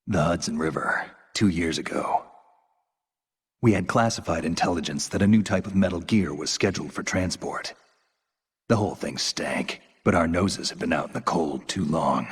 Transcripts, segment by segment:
The Hudson River, 2 years ago. We had classified intelligence that a new type of metal gear was scheduled for transport. The whole thing stank, but our noses had been out in the cold too long.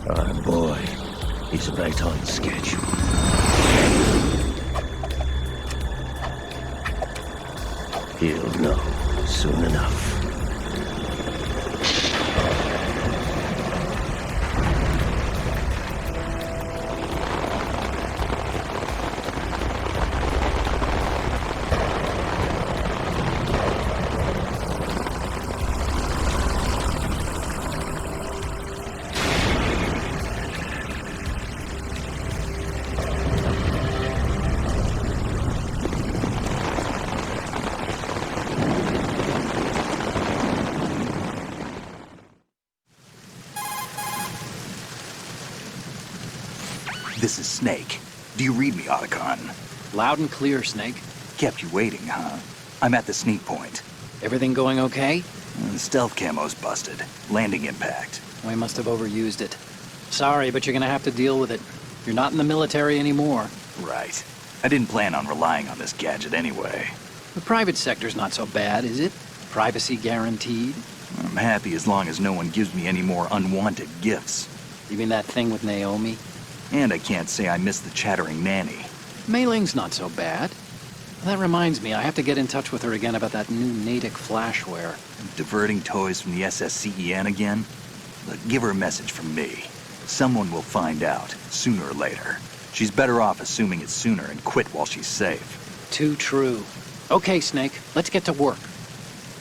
Oh boy, he's right on schedule. He'll know soon enough. This is Snake. Do you read me, Otacon? Loud and clear, Snake. Kept you waiting, huh? I'm at the sneak point. Everything going okay? The stealth camo's busted. Landing impact. We must have overused it. Sorry, but you're gonna have to deal with it. You're not in the military anymore. Right. I didn't plan on relying on this gadget anyway. The private sector's not so bad, is it? Privacy guaranteed? I'm happy as long as no one gives me any more unwanted gifts. You mean that thing with Naomi? And I can't say I miss the chattering nanny. Mei Ling's not so bad. That reminds me, I have to get in touch with her again about that new Natick flashware. Diverting toys from the SSCEN again? Look, give her a message from me. Someone will find out, sooner or later. She's better off assuming it's sooner and quit while she's safe. Too true. Okay, Snake, let's get to work.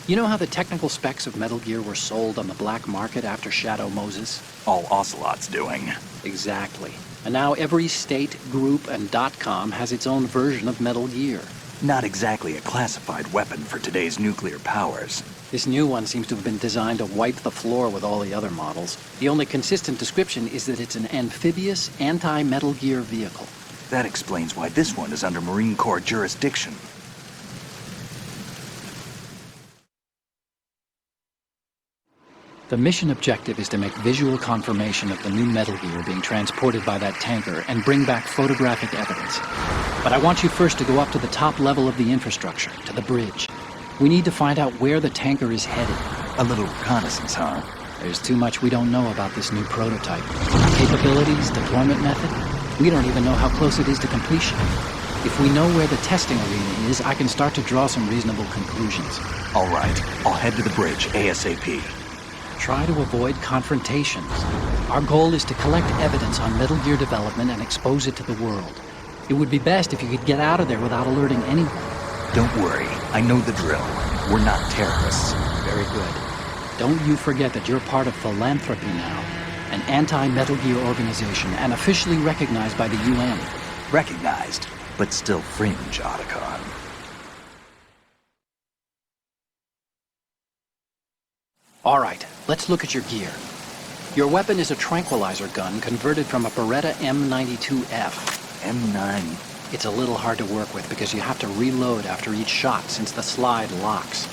You know how the technical specs of Metal Gear were sold on the black market after Shadow Moses? All Ocelot's doing. Exactly. And now every state, group, and .com has its own version of Metal Gear. Not exactly a classified weapon for today's nuclear powers. This new one seems to have been designed to wipe the floor with all the other models. The only consistent description is that it's an amphibious, anti-Metal Gear vehicle. That explains why this one is under Marine Corps jurisdiction. The mission objective is to make visual confirmation of the new Metal Gear being transported by that tanker and bring back photographic evidence. But I want you first to go up to the top level of the infrastructure, to the bridge. We need to find out where the tanker is headed. A little reconnaissance, huh? There's too much we don't know about this new prototype. Capabilities, deployment method. We don't even know how close it is to completion. If we know where the testing arena is, I can start to draw some reasonable conclusions. All right, I'll head to the bridge ASAP. Try to avoid confrontations. Our goal is to collect evidence on Metal Gear development and expose it to the world. It would be best if you could get out of there without alerting anyone. Don't worry, I know the drill. We're not terrorists. Very good. Don't you forget that you're part of Philanthropy now, an anti-Metal Gear organization and officially recognized by the UN. Recognized, but still fringe, Otacon. All right, let's look at your gear. Your weapon is a tranquilizer gun converted from a Beretta M92F. M9. It's a little hard to work with because you have to reload after each shot since the slide locks.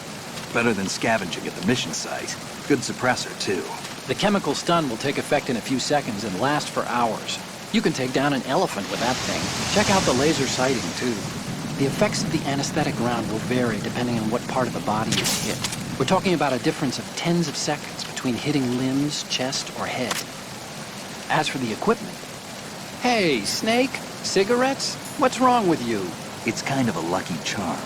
Better than scavenging at the mission site. Good suppressor, too. The chemical stun will take effect in a few seconds and last for hours. You can take down an elephant with that thing. Check out the laser sighting, too. The effects of the anesthetic round will vary depending on what part of the body is hit. We're talking about a difference of tens of seconds between hitting limbs, chest, or head. As for the equipment... Hey, Snake! Cigarettes? What's wrong with you? It's kind of a lucky charm.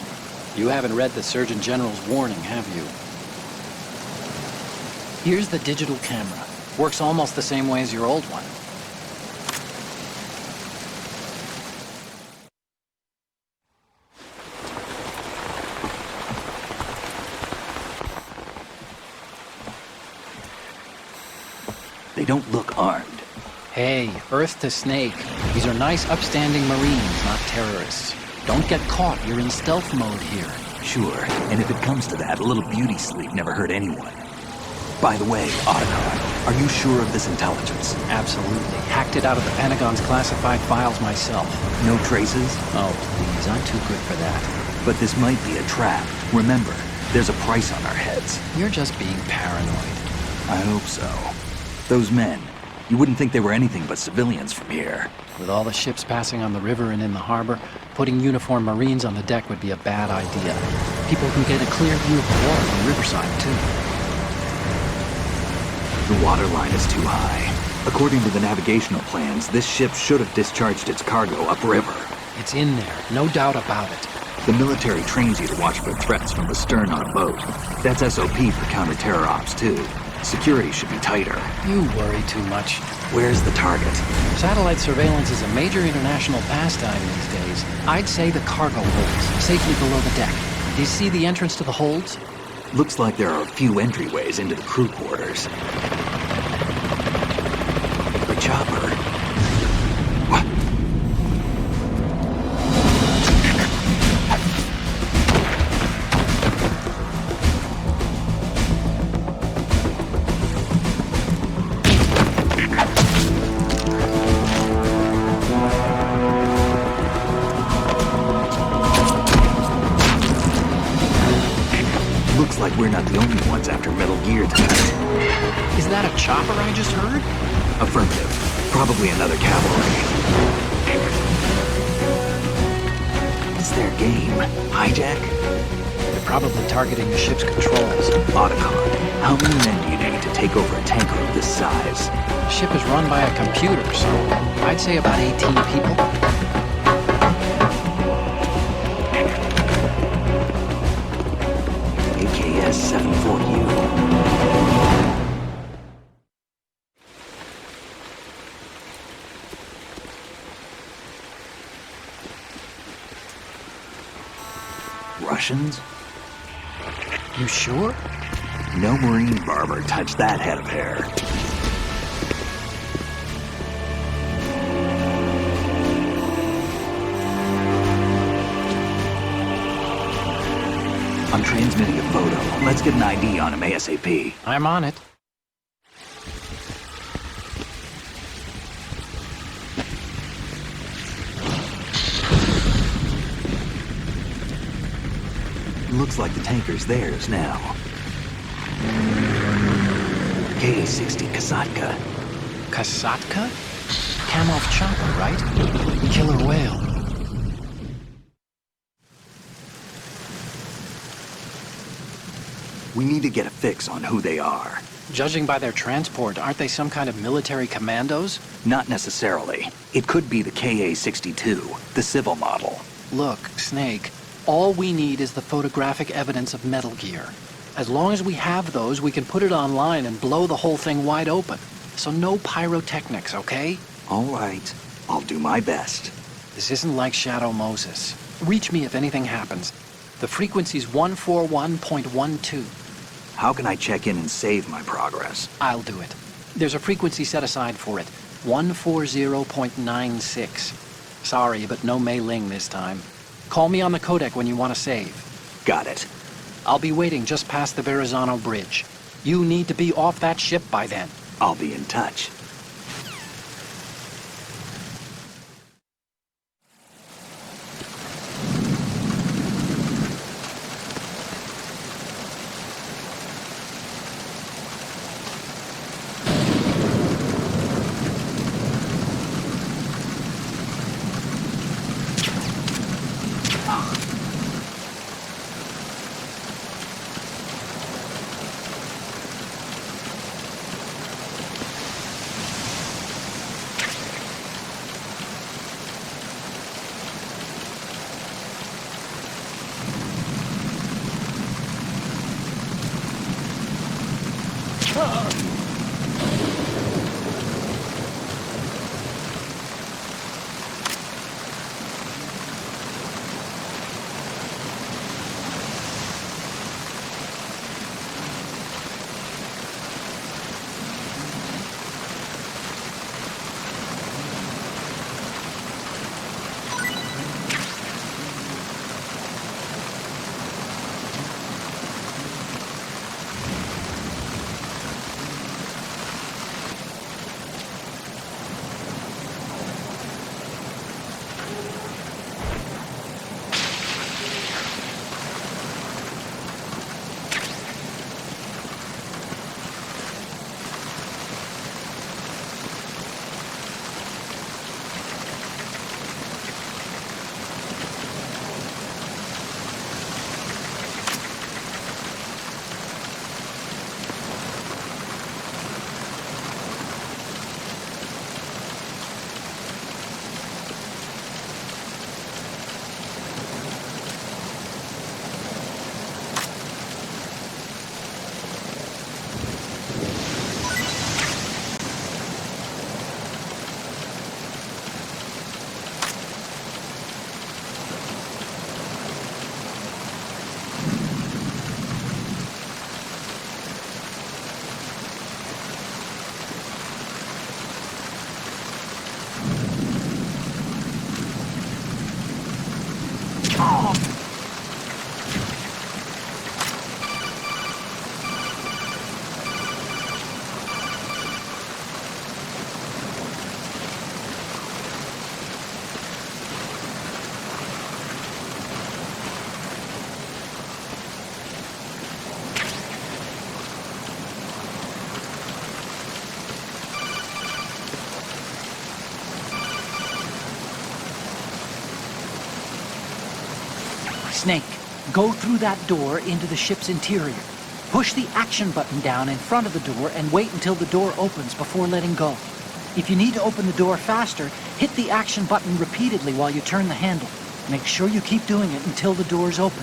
You haven't read the Surgeon General's warning, have you? Here's the digital camera. Works almost the same way as your old one. They don't look armed. Hey, Earth to Snake. These are nice, upstanding Marines, not terrorists. Don't get caught. You're in stealth mode here. Sure, and if it comes to that, a little beauty sleep never hurt anyone. By the way, Otacon, are you sure of this intelligence? Absolutely. Hacked it out of the Pentagon's classified files myself. No traces? Oh, please. I'm too good for that. But this might be a trap. Remember, there's a price on our heads. You're just being paranoid. I hope so. Those men, you wouldn't think they were anything but civilians from here. With all the ships passing on the river and in the harbor, putting uniformed Marines on the deck would be a bad idea. People can get a clear view of the water from Riverside, too. The water line is too high. According to the navigational plans, this ship should have discharged its cargo upriver. It's in there, no doubt about it. The military trains you to watch for threats from the stern on a boat. That's SOP for counter-terror ops, too. Security should be tighter. You worry too much. Where's the target? Satellite surveillance is a major international pastime these days. I'd say the cargo holds, safely below the deck. Do you see the entrance to the holds? Looks like there are a few entryways into the crew quarters. The chopper. What? Looks like we're not the only ones after Metal Gear tonight. Is that a chopper I just heard? Affirmative. Probably another cavalry. It's their game. Hijack? They're probably targeting the ship's controls. Otacon, how many men do you need to take over a tanker of this size? The ship is run by a computer, so I'd say about 18 people. AKS 74U. Russians? You sure? No marine barber touched that head of hair. I'm transmitting a photo. Let's get an ID on him ASAP. I'm on it. Looks like the tanker's theirs now. Ka-60 Kasatka. Kasatka? Kamov chopper, right? Killer whale. We need to get a fix on who they are. Judging by their transport, aren't they some kind of military commandos? Not necessarily. It could be the Ka-62, the civil model. Look, Snake, all we need is the photographic evidence of Metal Gear. As long as we have those, we can put it online and blow the whole thing wide open. So no pyrotechnics, okay? All right. I'll do my best. This isn't like Shadow Moses. Reach me if anything happens. The frequency's 141.12. How can I check in and save my progress? I'll do it. There's a frequency set aside for it. 140.96. Sorry, but no Mei Ling this time. Call me on the codec when you want to save. Got it. I'll be waiting just past the Verrazano Bridge. You need to be off that ship by then. I'll be in touch. Snake, go through that door into the ship's interior. Push the action button down in front of the door and wait until the door opens before letting go. If you need to open the door faster, hit the action button repeatedly while you turn the handle. Make sure you keep doing it until the door's open.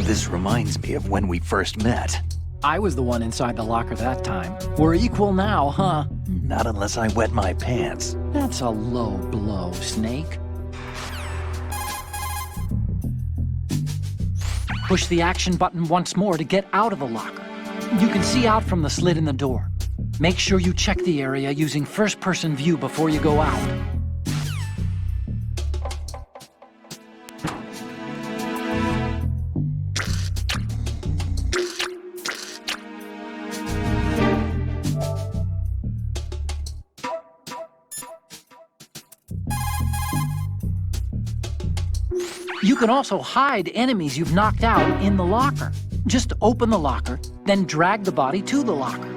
This reminds me of when we first met. I was the one inside the locker that time. We're equal now, huh? Not unless I wet my pants. That's a low blow, Snake. Push the action button once more to get out of the locker. You can see out from the slit in the door. Make sure you check the area using first-person view before you go out. You can also hide enemies you've knocked out in the locker. Just open the locker, then drag the body to the locker.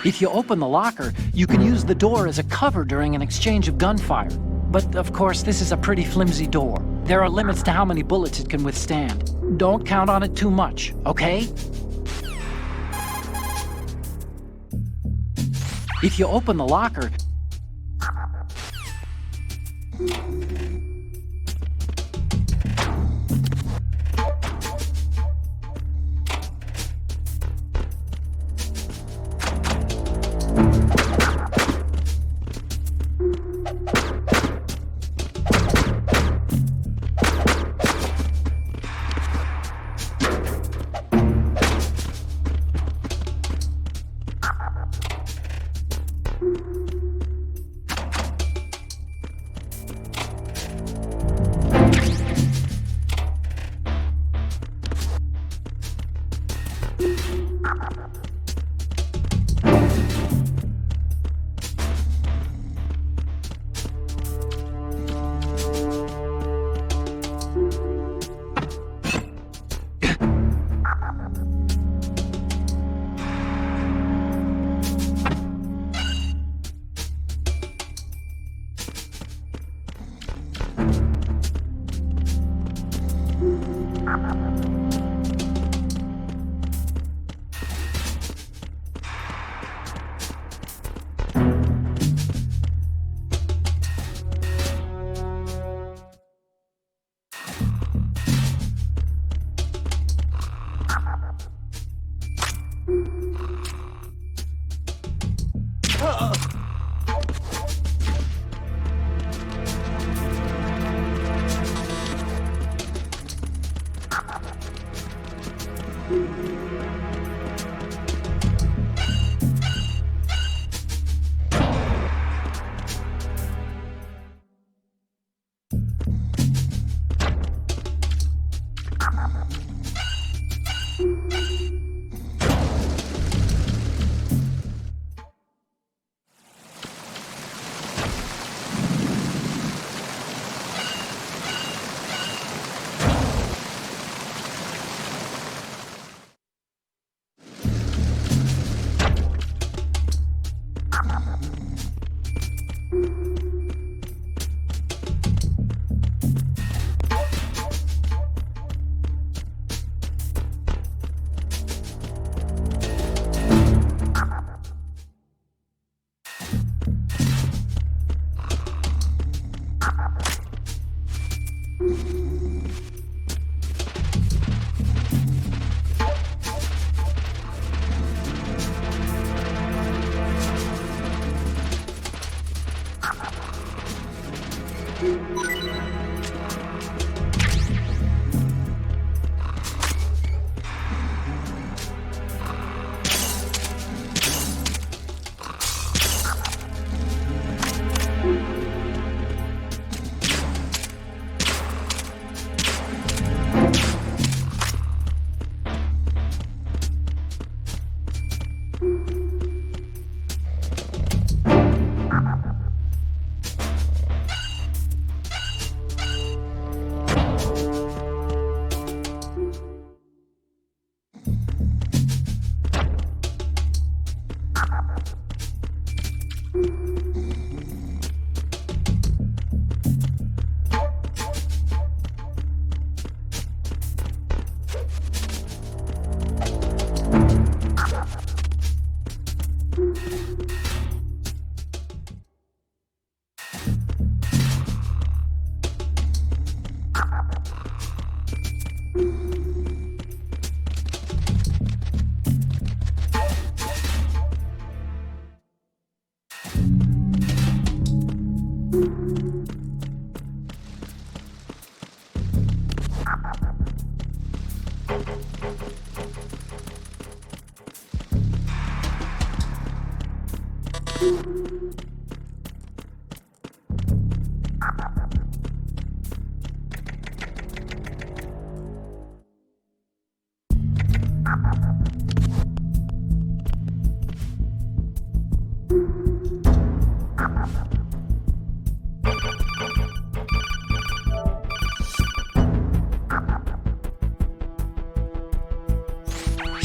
If you open the locker, you can use the door as a cover during an exchange of gunfire. But of course, this is a pretty flimsy door. There are limits to how many bullets it can withstand. Don't count on it too much, okay? If you open the locker,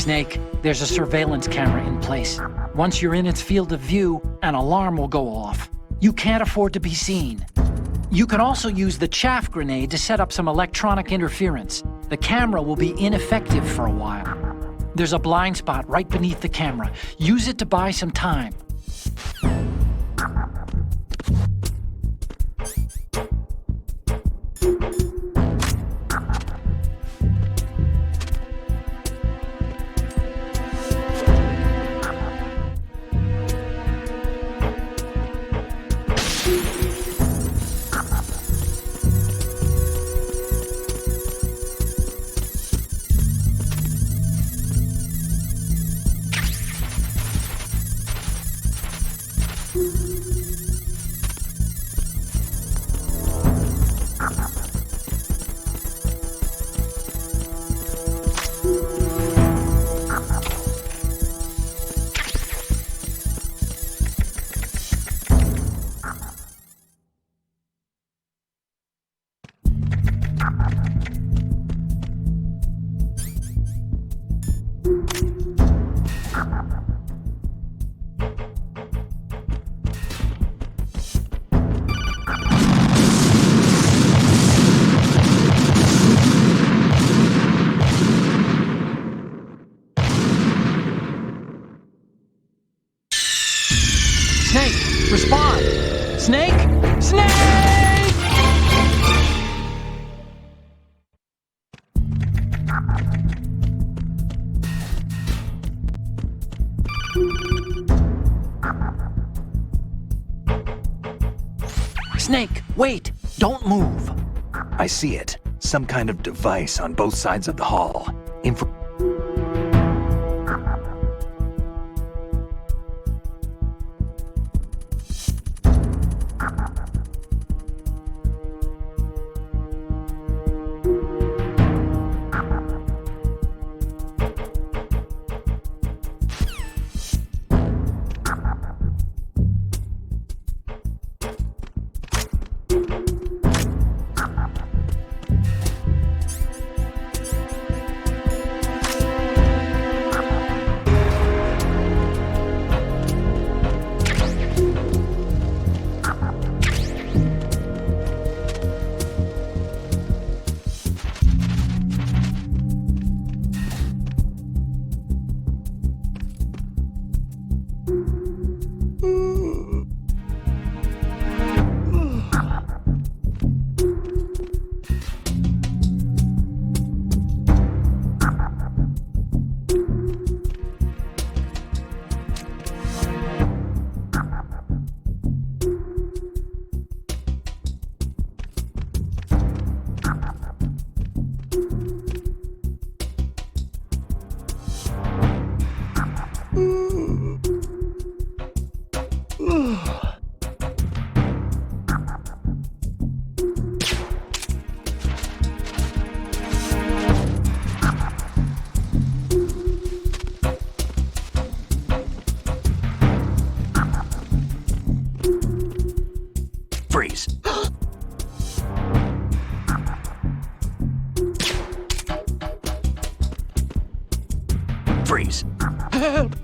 Snake, there's a surveillance camera in place. Once you're in its field of view, an alarm will go off. You can't afford to be seen. You can also use the chaff grenade to set up some electronic interference. The camera will be ineffective for a while. There's a blind spot right beneath the camera. Use it to buy some time. Snake, respond! Snake! Snake! Snake, wait! Don't move! I see it. Some kind of device on both sides of the hall. Freeze. Freeze. Help!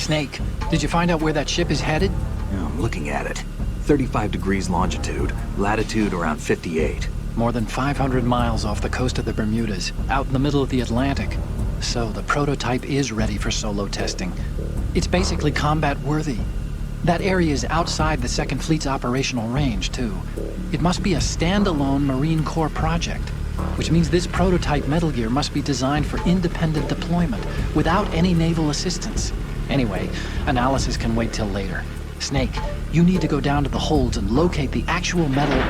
Snake, did you find out where that ship is headed? Yeah, I'm looking at it. 35 degrees longitude, latitude around 58. More than 500 miles off the coast of the Bermudas, out in the middle of the Atlantic. So the prototype is ready for solo testing. It's basically combat-worthy. That area is outside the Second Fleet's operational range, too. It must be a standalone Marine Corps project, which means this prototype Metal Gear must be designed for independent deployment, without any naval assistance. Anyway, analysis can wait till later. Snake, you need to go down to the holds and locate the actual metal...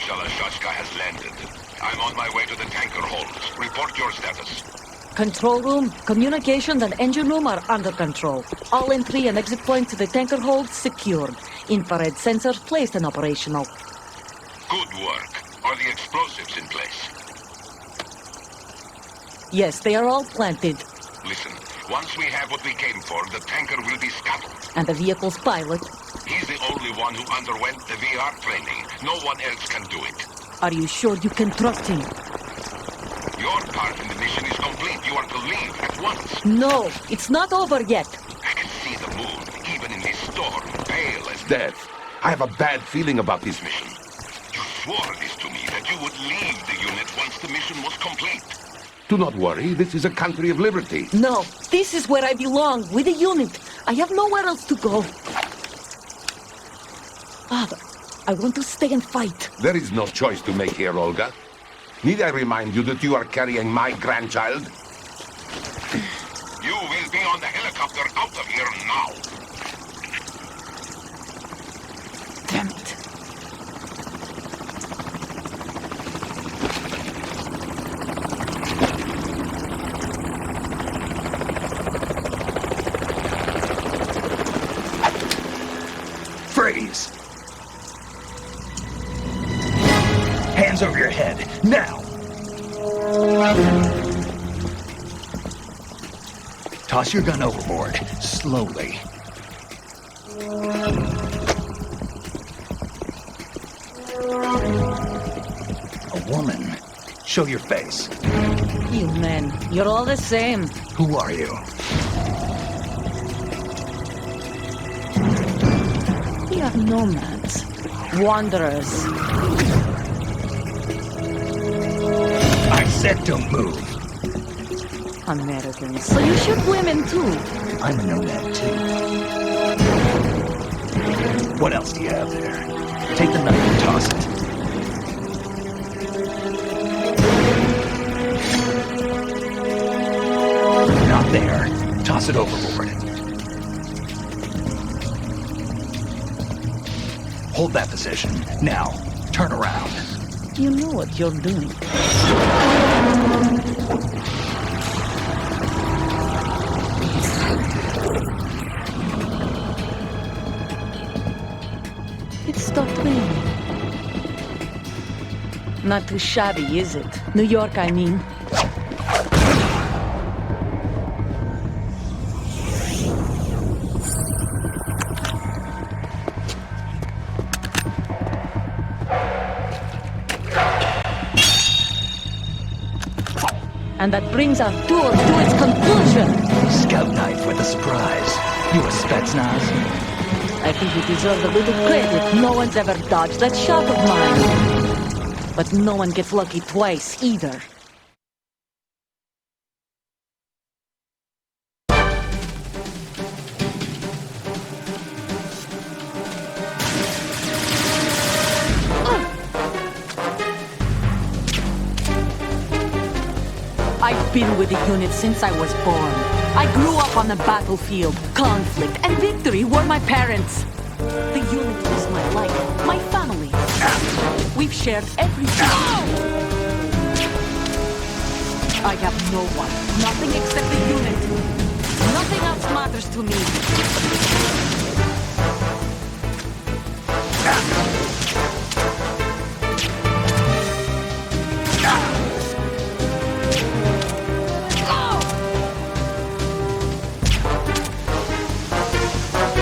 Shalashaska has landed. I'm on my way to the tanker holds. Report your status. Control room, communications and engine room are under control. All entry and exit points to the tanker holds secured. Infrared sensors placed and operational. Good work. Are the explosives in place? Yes, they are all planted. Listen, once we have what we came for, the tanker will be scuttled. And the vehicle's pilot. He's the only one who underwent the VR training. No one else can do it. Are you sure you can trust him? Your part in the mission is complete. You are to leave at once. No, it's not over yet. I can see the moon, even in this storm, pale as death. I have a bad feeling about this mission. You swore this to me, that you would leave the unit once the mission was complete. Do not worry, this is a country of liberty. No, this is where I belong, with the unit. I have nowhere else to go. Father, I want to stay and fight. There is no choice to make here, Olga. Need I remind you that you are carrying my grandchild? You will be on the helicopter out of here now. Damn it. Freeze! Hands over your head, now! Toss your gun overboard, slowly. A woman. Show your face. You men, you're all the same. Who are you? We are nomads. Wanderers. I said don't move. Americans. So you shoot women too. I'm a nomad too. What else do you have there? Take the knife and toss it. Not there. Toss it overboard. Hold that position. Now, turn around. You know what you're doing. It stopped raining. Not too shabby, is it? New York, I mean. And that brings our tour to its conclusion. Scout knife with a surprise. You a Spetsnaz? I think you deserve a little credit. No one's ever dodged that shot of mine. But no one gets lucky twice, either. I've been with the unit since I was born. I grew up on the battlefield. Conflict and victory were my parents. The unit is my life, my family. We've shared everything. no one. Nothing except the unit. Nothing else matters to me.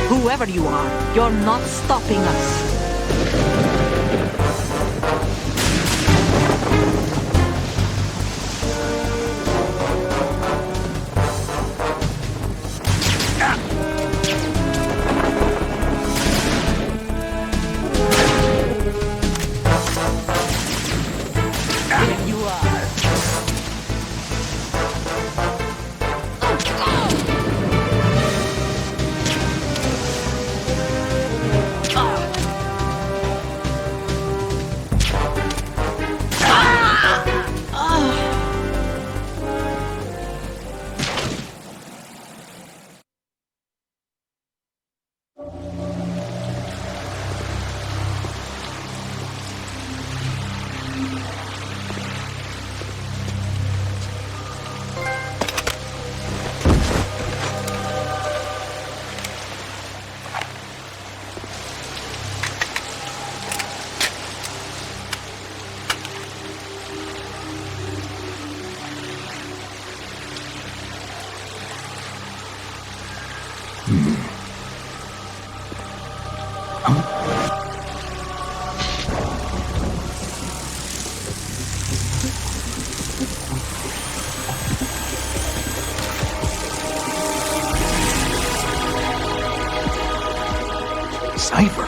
Whoever you are, you're not stopping us. There you are. Cipher.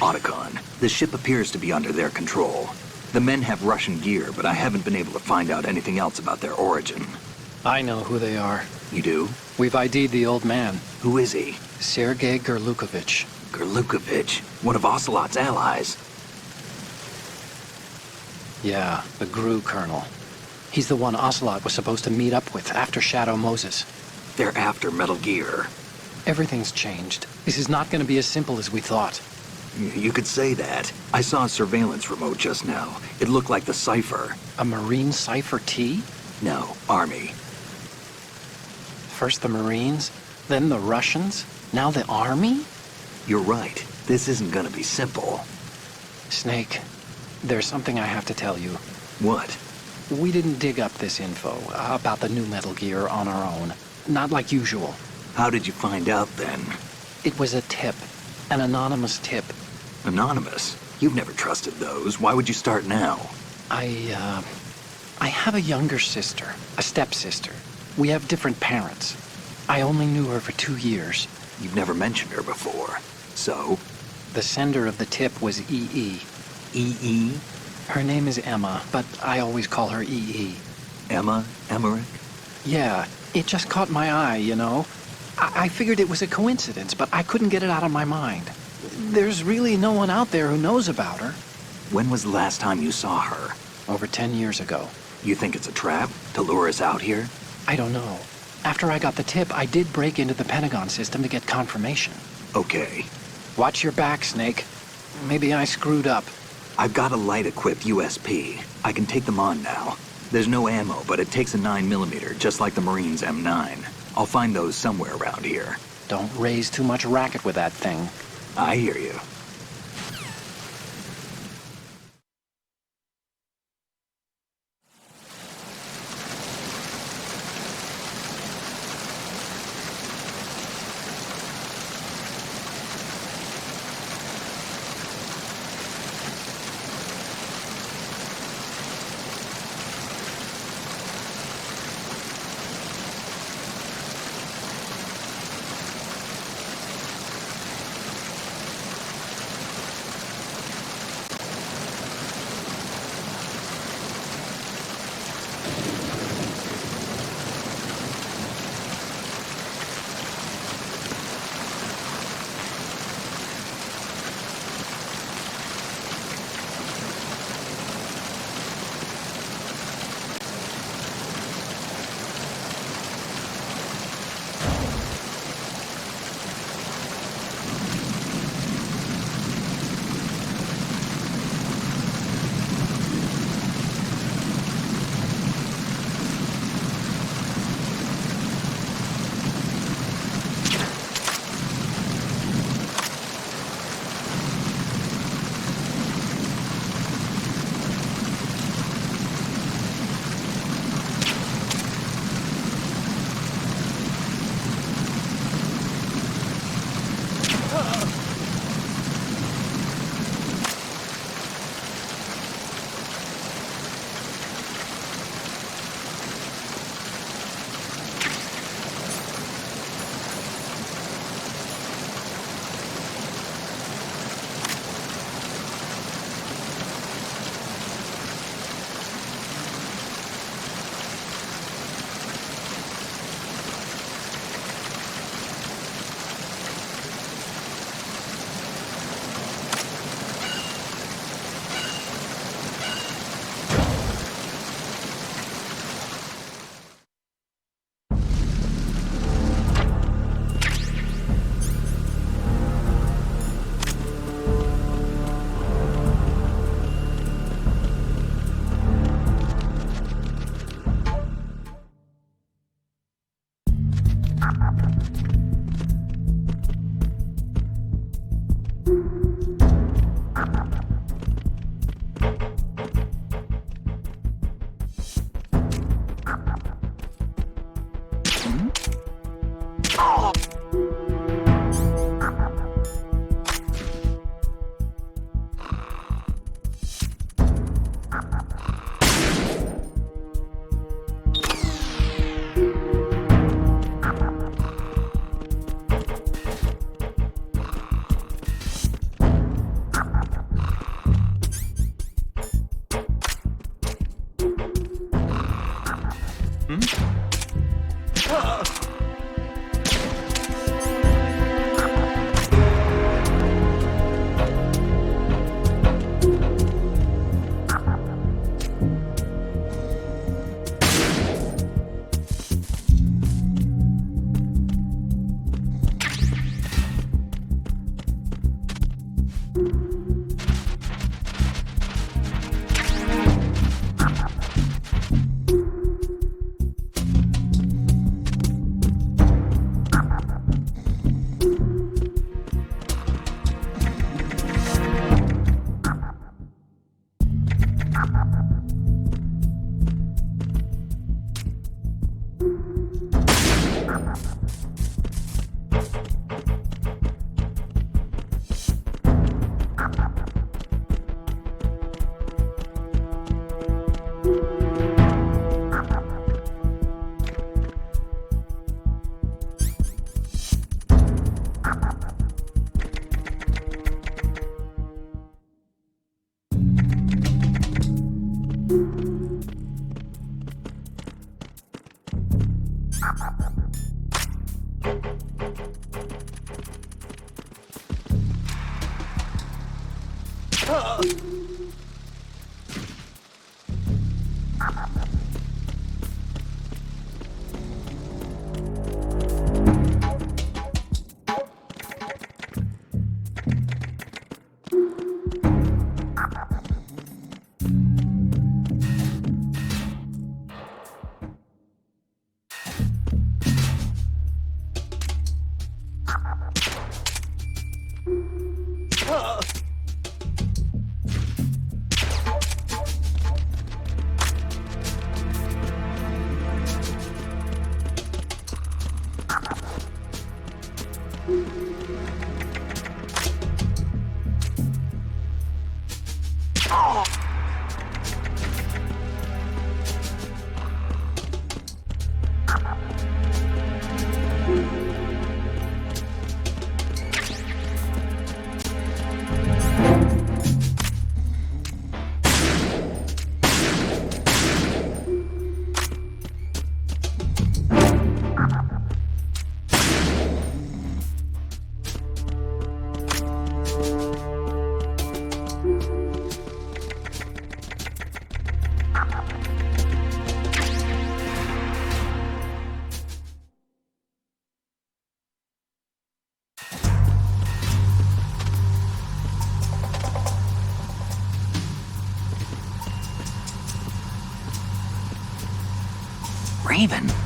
Otacon, the ship appears to be under their control. The men have Russian gear, but I haven't been able to find out anything else about their origin. I know who they are. You do? We've ID'd the old man, Who is he? Sergei Gerlukovich. Gerlukovich, one of Ocelot's allies. Yeah, the GRU colonel. He's the one Ocelot was supposed to meet up with after Shadow Moses. They're after Metal Gear. Everything's changed. This is not going to be as simple as we thought. You could say that. I saw a surveillance remote just now. It looked like the Cipher. A Marine Cipher T? No, Army. First the Marines, then the Russians, now the Army? You're right. This isn't gonna be simple. Snake, there's something I have to tell you. What? We didn't dig up this info about the new Metal Gear on our own. Not like usual. How did you find out then? It was a tip. An anonymous tip. Anonymous? You've never trusted those. Why would you start now? I have a younger sister, a stepsister. We have different parents. I only knew her for 2 years. You've never mentioned her before. So? The sender of the tip was EE. EE? Her name is Emma, but I always call her EE. Emma Emmerich? Yeah, it just caught my eye, you know? I figured it was a coincidence, but I couldn't get it out of my mind. There's really no one out there who knows about her. When was the last time you saw her? Over 10 years ago. You think it's a trap to lure us out here? I don't know. After I got the tip, I did break into the Pentagon system to get confirmation. Okay. Watch your back, Snake. Maybe I screwed up. I've got a light-equipped USP. I can take them on now. There's no ammo, but it takes a 9mm, just like the Marines' M9. I'll find those somewhere around here. Don't raise too much racket with that thing. I hear you. Raven.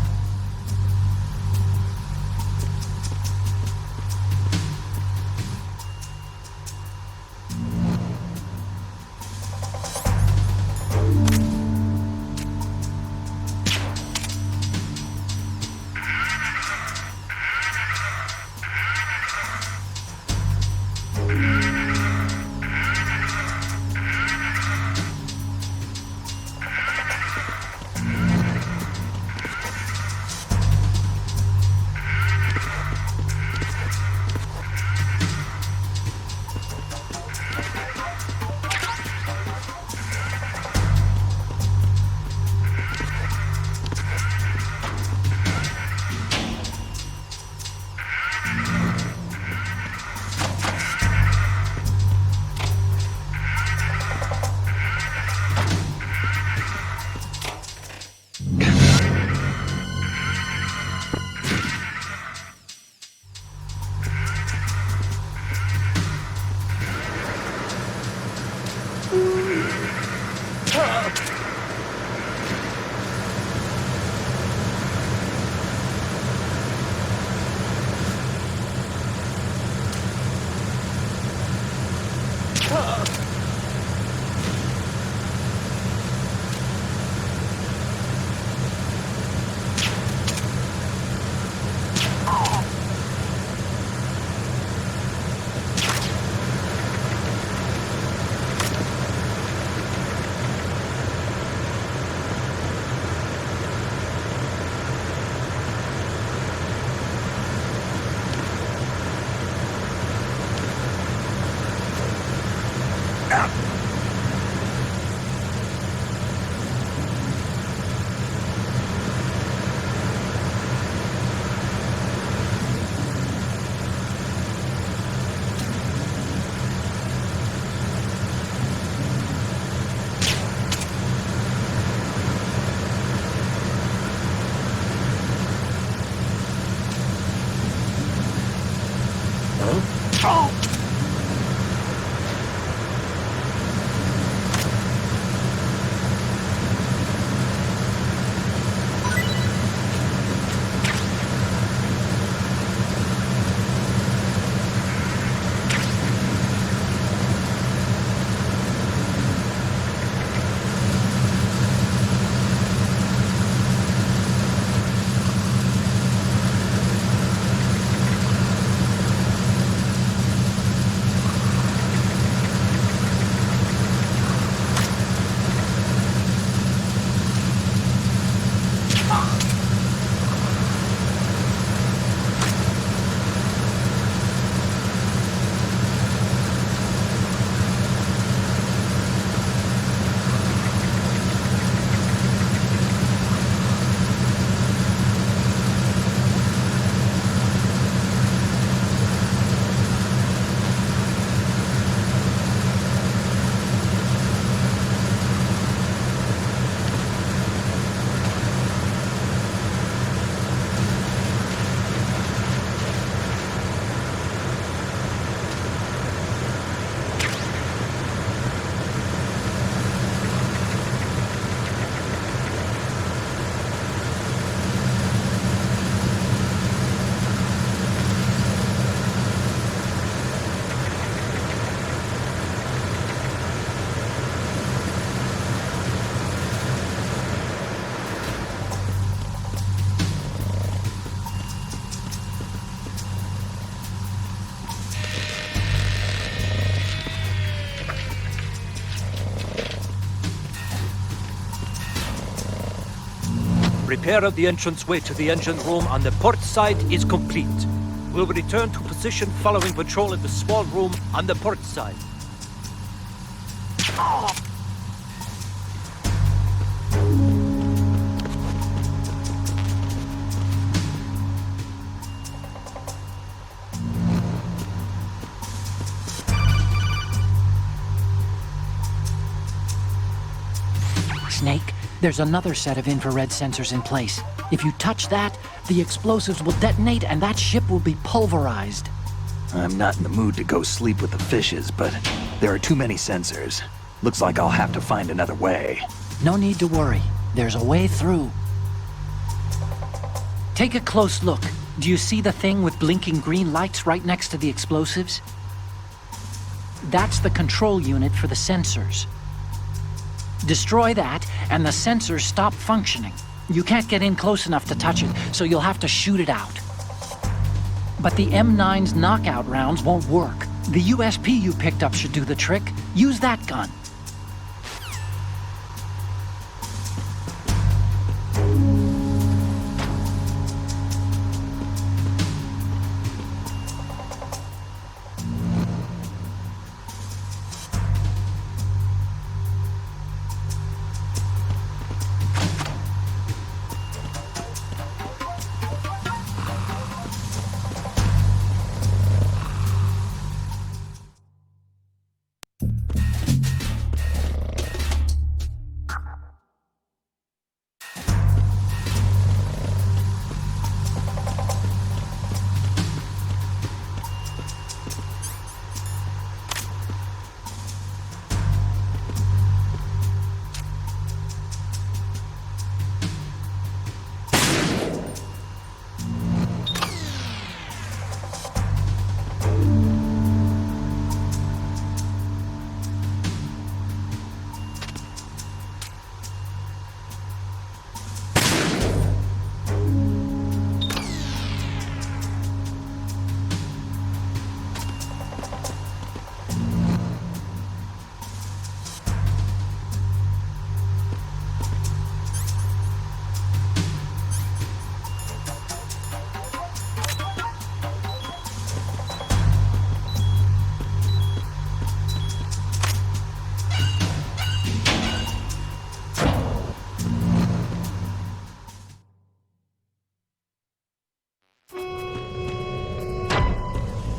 Repair of the entranceway to the engine room on the port side is complete. We'll return to position following patrol of the small room on the port side. Snake, there's another set of infrared sensors in place. If you touch that, the explosives will detonate and that ship will be pulverized. I'm not in the mood to go sleep with the fishes, but there are too many sensors. Looks like I'll have to find another way. No need to worry. There's a way through. Take a close look. Do you see the thing with blinking green lights right next to the explosives? That's the control unit for the sensors. Destroy that, and the sensors stop functioning. You can't get in close enough to touch it, so you'll have to shoot it out. But the M9's knockout rounds won't work. The USP you picked up should do the trick. Use that gun.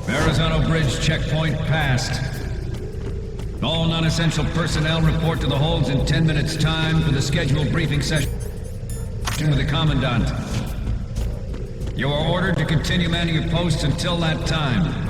Verrazano Bridge checkpoint passed. All non-essential personnel report to the holds in 10 minutes' time for the scheduled briefing session with the Commandant. You are ordered to continue manning your posts until that time.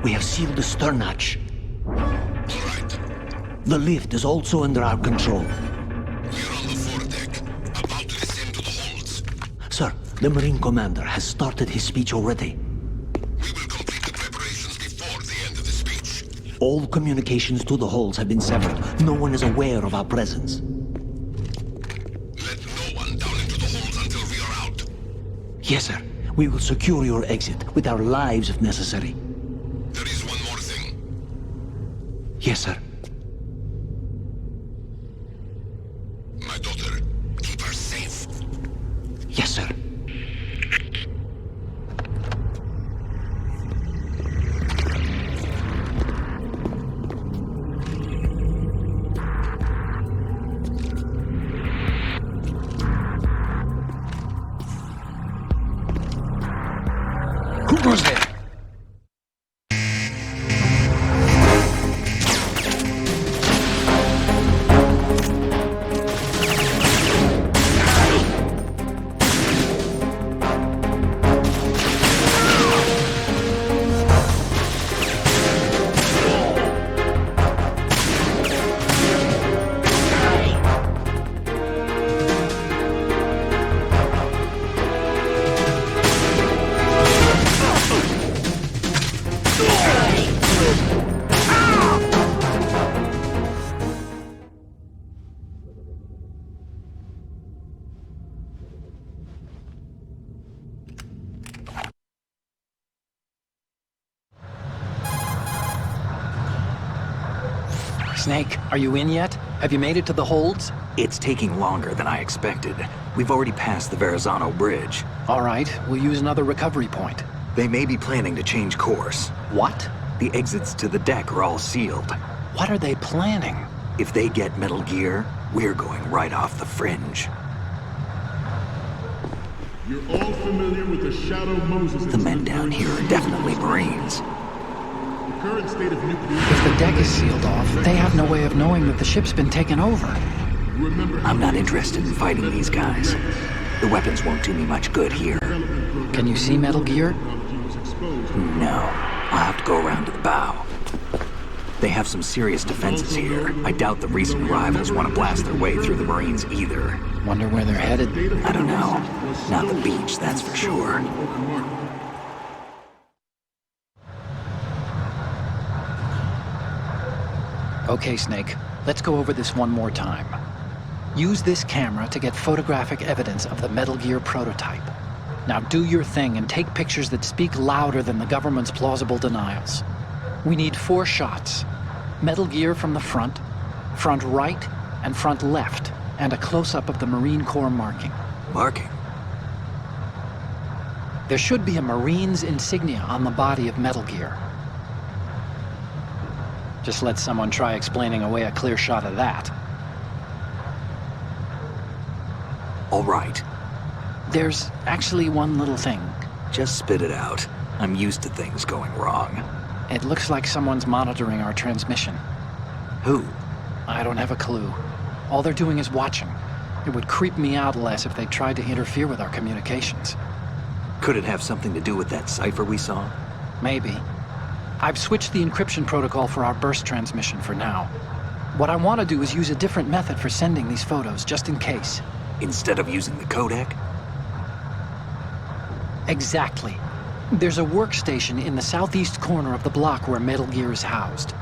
We have sealed the stern hatch. All right. The lift is also under our control. We're on the foredeck, about to descend to the holds. Sir, the Marine Commander has started his speech already. We will complete the preparations before the end of the speech. All communications to the holds have been severed. No one is aware of our presence. Let no one down into the holds until we are out. Yes, sir. We will secure your exit with our lives if necessary. There is one more thing. Yes, sir. My daughter, keep her safe. Yes, sir. Who goes there? Snake, are you in yet? Have you made it to the holds? It's taking longer than I expected. We've already passed the Verrazano Bridge. All right, we'll use another recovery point. They may be planning to change course. What? The exits to the deck are all sealed. What are they planning? If they get Metal Gear, we're going right off the fringe. You're all familiar with the Shadow Moses. The men down here are definitely Marines. The current state of nuclear... If the deck is sealed off, they have no way of knowing that the ship's been taken over. I'm not interested in fighting these guys. The weapons won't do me much good here. Can you see Metal Gear? No. I'll have to go around to the bow. They have some serious defenses here. I doubt the recent arrivals want to blast their way through the Marines either. Wonder where they're headed? I don't know. Not the beach, that's for sure. Okay, Snake. Let's go over this one more time. Use this camera to get photographic evidence of the Metal Gear prototype. Now do your thing and take pictures that speak louder than the government's plausible denials. We need 4 shots. Metal Gear from the front right, and front left, and a close-up of the Marine Corps marking. Marking? There should be a Marine's insignia on the body of Metal Gear. Just let someone try explaining away a clear shot of that. All right. There's actually one little thing. Just spit it out. I'm used to things going wrong. It looks like someone's monitoring our transmission. Who? I don't have a clue. All they're doing is watching. It would creep me out less if they tried to interfere with our communications. Could it have something to do with that cipher we saw? Maybe. I've switched the encryption protocol for our burst transmission for now. What I want to do is use a different method for sending these photos, just in case. Instead of using the codec? Exactly. There's a workstation in the southeast corner of the block where Metal Gear is housed.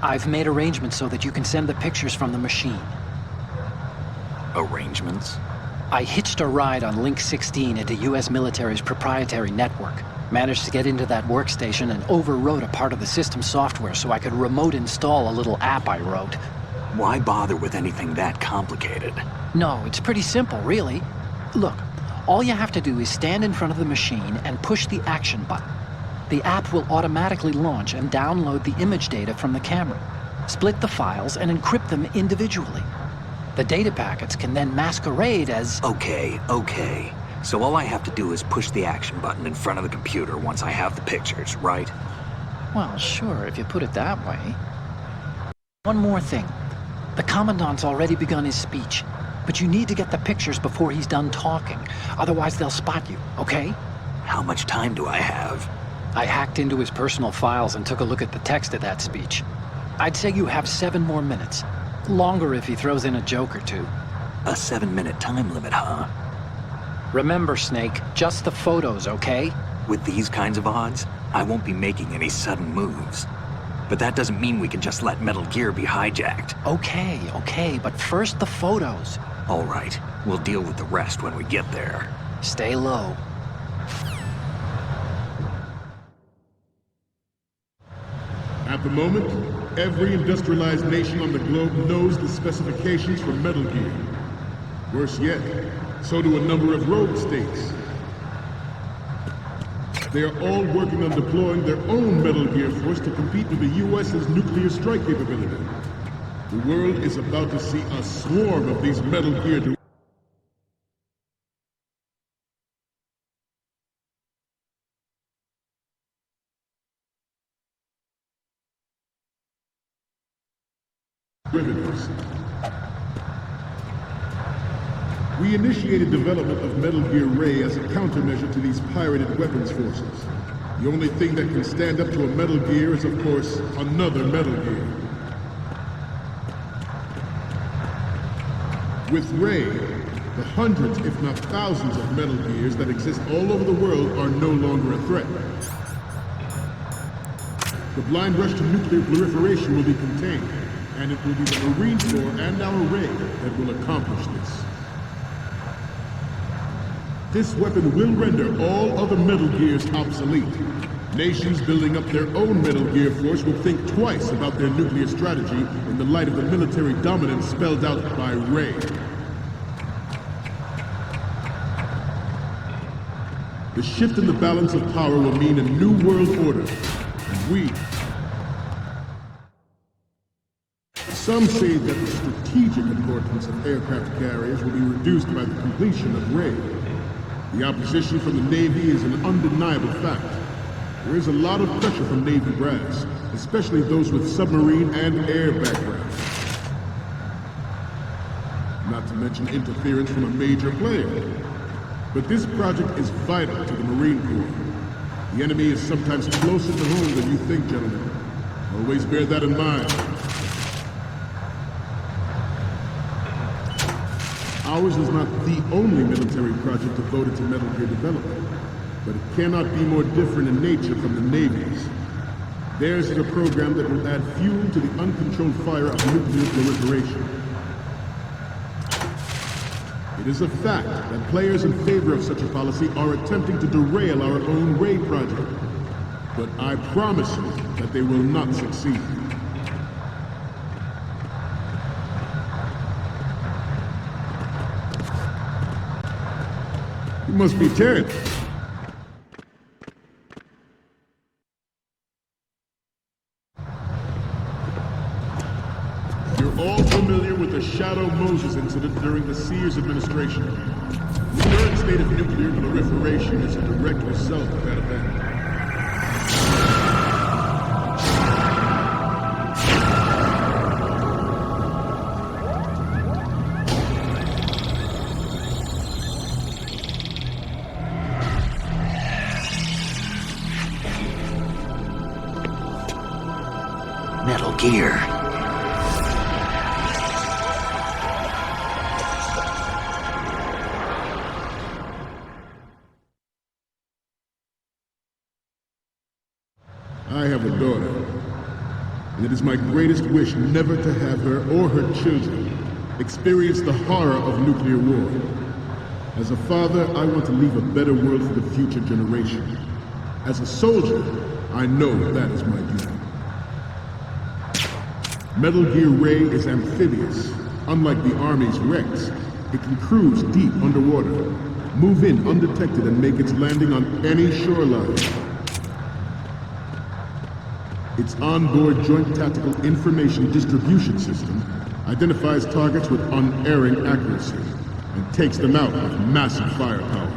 I've made arrangements so that you can send the pictures from the machine. Arrangements? I hitched a ride on Link 16 into U.S. military's proprietary network. Managed to get into that workstation and overwrote a part of the system software so I could remote install a little app I wrote. Why bother with anything that complicated? No, it's pretty simple, really. Look, all you have to do is stand in front of the machine and push the action button. The app will automatically launch and download the image data from the camera, split the files, and encrypt them individually. The data packets can then masquerade as... Okay. So all I have to do is push the action button in front of the computer once I have the pictures, right? Well, sure, if you put it that way. One more thing. The Commandant's already begun his speech, but you need to get the pictures before he's done talking. Otherwise, they'll spot you, okay? How much time do I have? I hacked into his personal files and took a look at the text of that speech. I'd say you have 7 more minutes. Longer if he throws in a joke or two. A 7-minute time limit, huh? Remember, Snake, just the photos, okay? With these kinds of odds, I won't be making any sudden moves. But that doesn't mean we can just let Metal Gear be hijacked. Okay, but first the photos. All right, we'll deal with the rest when we get there. Stay low. At the moment, every industrialized nation on the globe knows the specifications for Metal Gear. Worse yet, so do a number of rogue states. They are all working on deploying their own Metal Gear force to compete with the U.S.'s nuclear strike capability. The world is about to see a swarm of these Metal Gear derivatives. We initiated development of Metal Gear Ray as a countermeasure to these pirated weapons forces. The only thing that can stand up to a Metal Gear is, of course, another Metal Gear. With Ray, the hundreds, if not thousands, of Metal Gears that exist all over the world are no longer a threat. The blind rush to nuclear proliferation will be contained, and it will be the Marine Corps and our Ray that will accomplish this. This weapon will render all other Metal Gears obsolete. Nations building up their own Metal Gear force will think twice about their nuclear strategy in the light of the military dominance spelled out by Ray. The shift in the balance of power will mean a new world order, and we... Some say that the strategic importance of aircraft carriers will be reduced by the completion of Ray. The opposition from the Navy is an undeniable fact. There is a lot of pressure from Navy brass, especially those with submarine and air backgrounds. Not to mention interference from a major player. But this project is vital to the Marine Corps. The enemy is sometimes closer to home than you think, gentlemen. Always bear that in mind. Ours is not the only military project devoted to Metal Gear development, but it cannot be more different in nature from the Navy's. Theirs is a program that will add fuel to the uncontrolled fire of nuclear proliferation. It is a fact that players in favor of such a policy are attempting to derail our own Ray project, but I promise you that they will not succeed. You must be Ted. You're all familiar with the Shadow Moses incident during the Sears administration. The current state of nuclear proliferation is a direct result of that event. Metal Gear. I have a daughter, and it is my greatest wish never to have her or her children experience the horror of nuclear war. As a father, I want to leave a better world for the future generation. As a soldier, I know that is my duty. Metal Gear Ray is amphibious. Unlike the Army's Rex, it can cruise deep underwater, move in undetected and make its landing on any shoreline. Its onboard Joint Tactical Information Distribution System identifies targets with unerring accuracy and takes them out with massive firepower.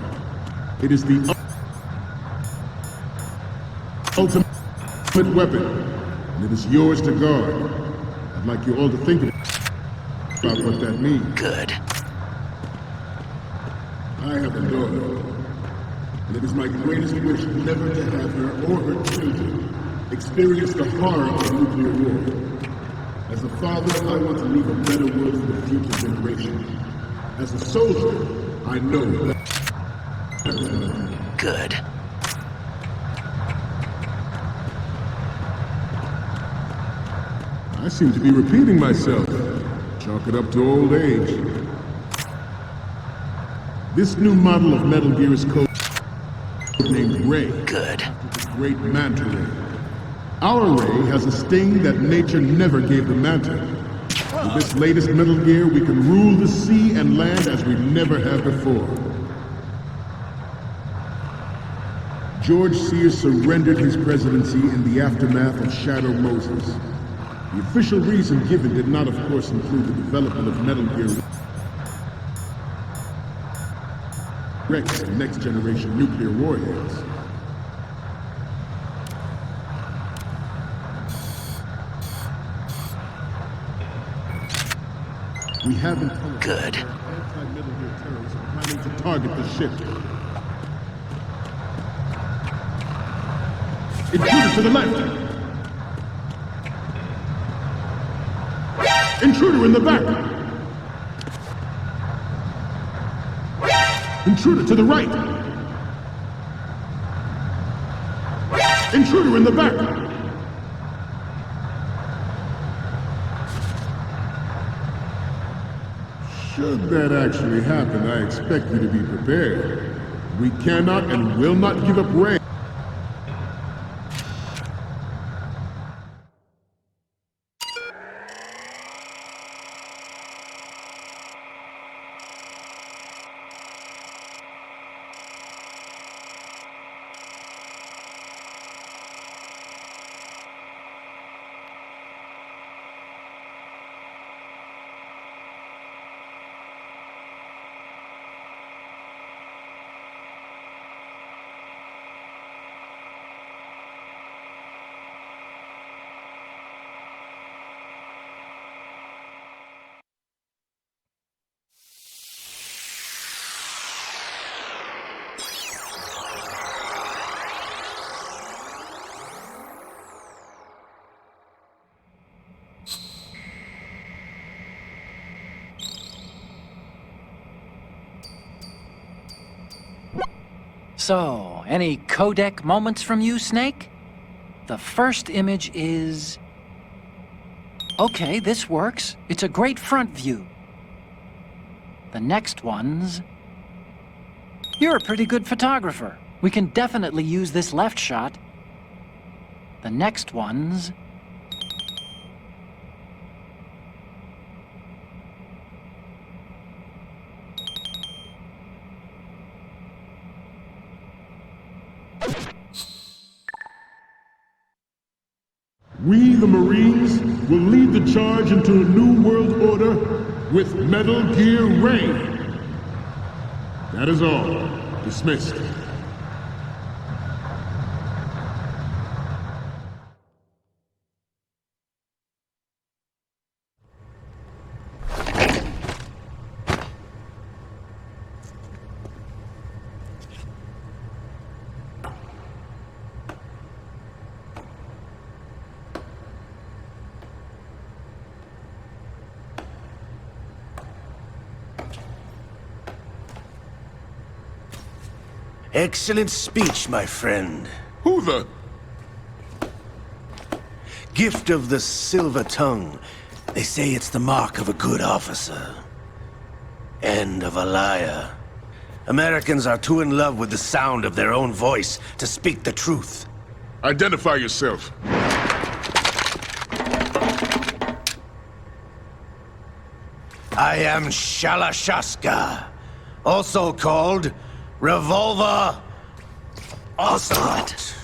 It is the ultimate weapon, and it is yours to guard. I'd like you all to think about what that means. Good. I have a daughter, And it is my greatest wish never to have her or her children experience the horror of nuclear war. As a father, I want to leave a better world for the future generation. As a soldier, I know that. Good. I seem to be repeating myself. Chalk it up to old age. This new model of Metal Gear is named Ray. Good. The Great Manta Ray. Our Ray has a sting that nature never gave the Manta. With this latest Metal Gear, we can rule the sea and land as we never have before. George Sears surrendered his presidency in the aftermath of Shadow Moses. The official reason given did not, of course, include the development of Metal Gear Rex and next-generation nuclear warheads. We haven't Good. anti-Metal Gear terrorists are planning to target the ship. Intruder to the left! Intruder in the back! Intruder to the right! Intruder in the back! Should that actually happen, I expect you to be prepared. We cannot and will not give up Ray. So, any codec moments from you, Snake? The first image is... Okay, this works. It's a great front view. The next one's... You're a pretty good photographer. We can definitely use this left shot. The next one's... We, the Marines, will lead the charge into a new world order with Metal Gear Ray. That is all. Dismissed. Excellent speech, my friend. Who the... Gift of the silver tongue. They say it's the mark of a good officer. And of a liar. Americans are too in love with the sound of their own voice to speak the truth. Identify yourself. I am Shalashaska, also called Revolver Ocelot.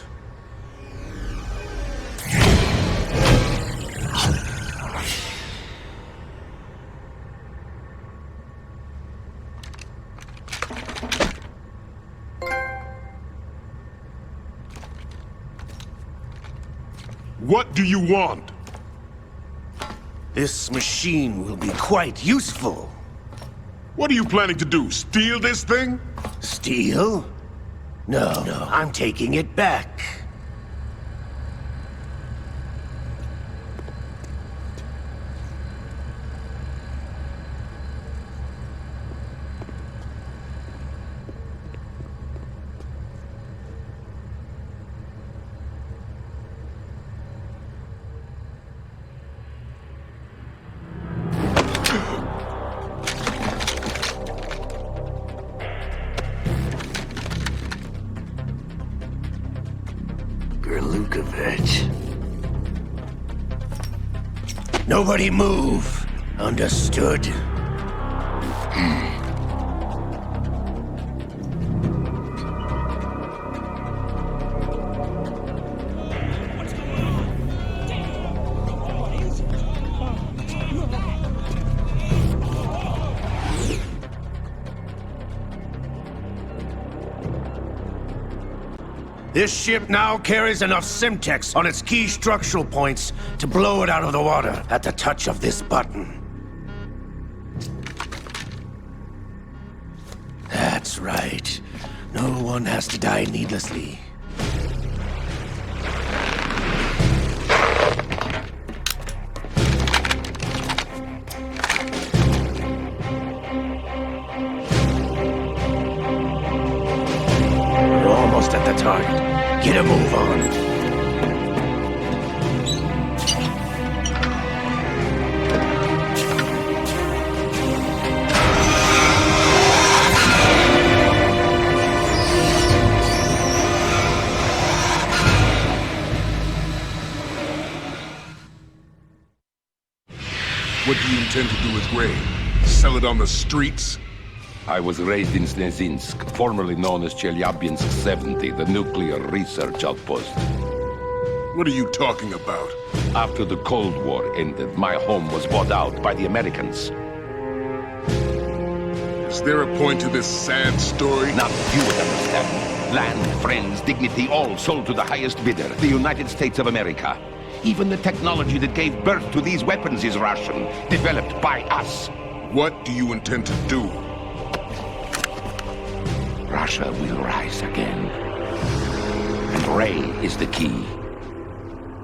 What do you want? This machine will be quite useful. What are you planning to do? Steal this thing? Steal? No, I'm taking it back. Nobody move. Understood? This ship now carries enough Simtex on its key structural points to blow it out of the water at the touch of this button. That's right. No one has to die needlessly. We're almost at the target. Get a move on. What do you intend to do with Ray? Sell it on the streets? I was raised in Snezinsk, formerly known as Chelyabinsk 70, the nuclear research outpost. What are you talking about? After the Cold War ended, my home was bought out by the Americans. Is there a point to this sad story? Not you would understand. Land, friends, dignity, all sold to the highest bidder, the United States of America. Even the technology that gave birth to these weapons is Russian, developed by us. What do you intend to do? Russia will rise again. And Ray is the key.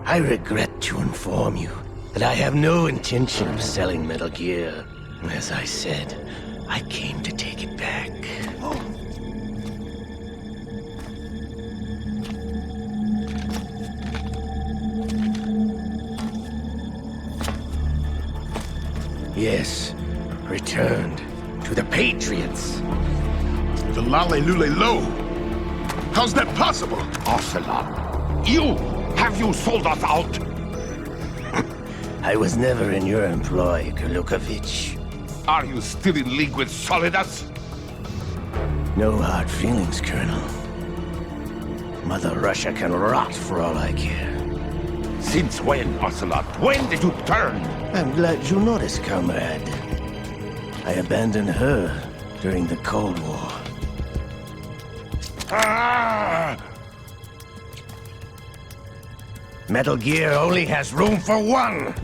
I regret to inform you that I have no intention of selling Metal Gear. As I said, I came to take it back. Yes, returned to the Patriots. The Lale Lule Lo! How's that possible? Ocelot, have you sold us out? I was never in your employ, Kurlukovich. Are you still in league with Solidus? No hard feelings, Colonel. Mother Russia can rot for all I care. Since when, Ocelot? When did you turn? I'm glad you noticed, comrade. I abandoned her during the Cold War. Ah! Metal Gear only has room for one!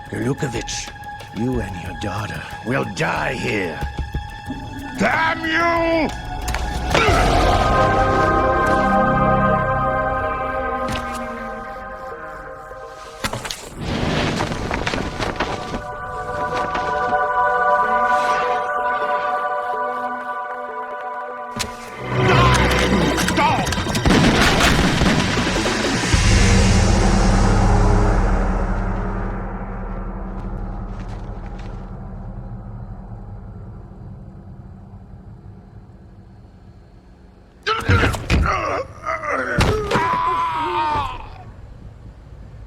Kurlukovich, you and your daughter will die here. Damn you!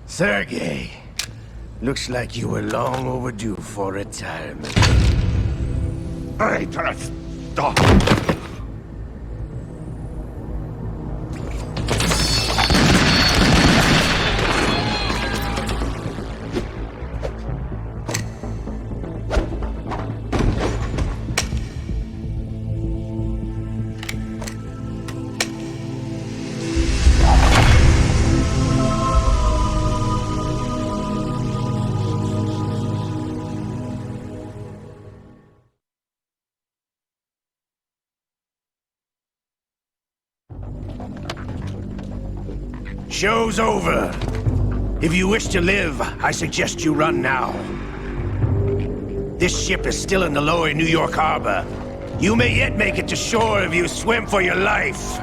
Sergei, looks like you were long overdue for retirement. Traitorous dog! Show's over. If you wish to live, I suggest you run now. This ship is still in the lower New York harbor. You may yet make it to shore if you swim for your life.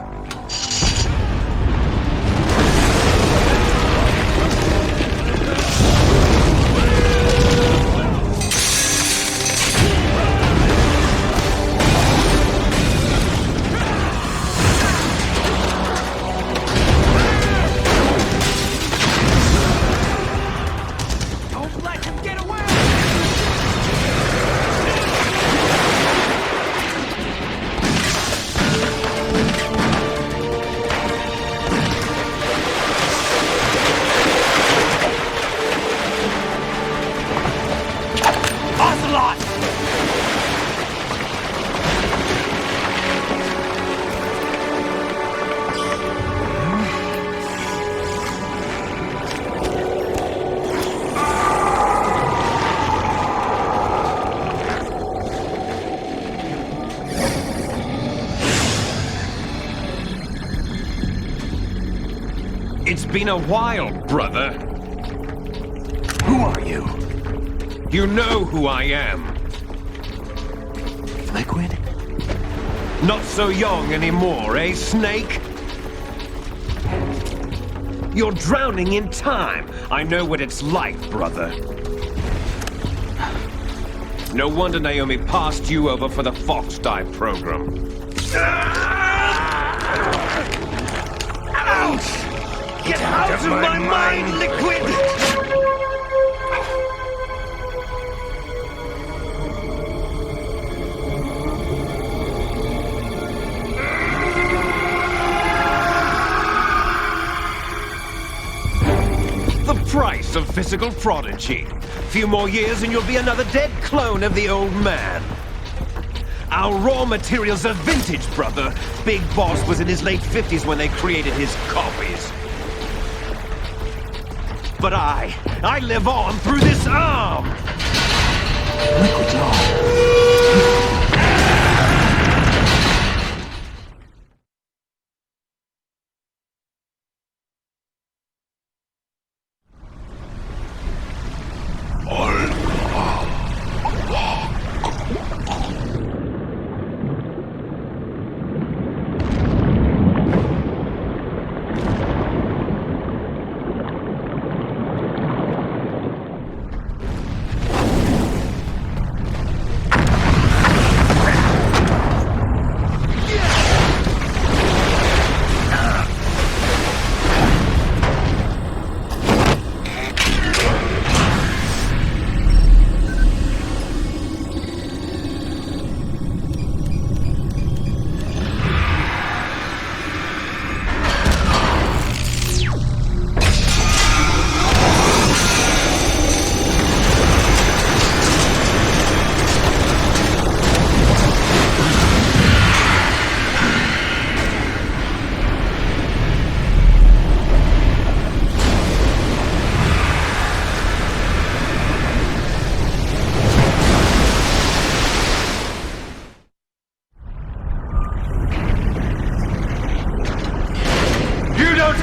It's been a while, brother. Who are you? You know who I am. Liquid? Not so young anymore, eh, Snake? You're drowning in time. I know what it's like, brother. No wonder Naomi passed you over for the Fox Dive program. Ouch! Get out of my mind, Liquid! The price of physical prodigy. Few more years and you'll be another dead clone of the old man. Our raw materials are vintage, brother. Big Boss was in his late 50s when they created his copies. But I live on through this arm! Liquid's on.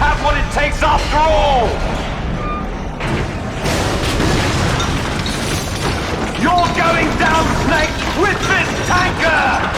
Have what it takes after all! You're going down, Snake, with this tanker!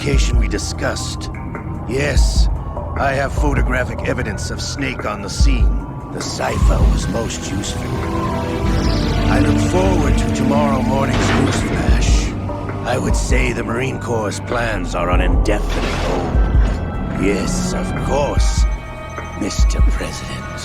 location we discussed. Yes, I have photographic evidence of Snake on the scene. The cipher was most useful. I look forward to tomorrow morning's news flash. I would say the Marine Corps' plans are on indefinite hold. Yes, of course, Mr. President.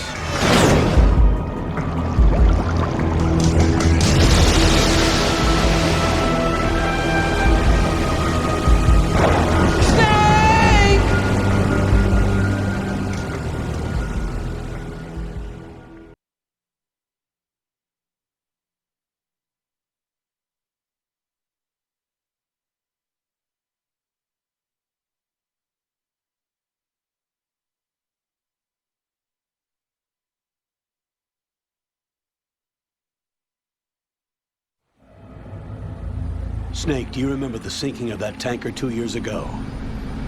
Snake, do you remember the sinking of that tanker 2 years ago?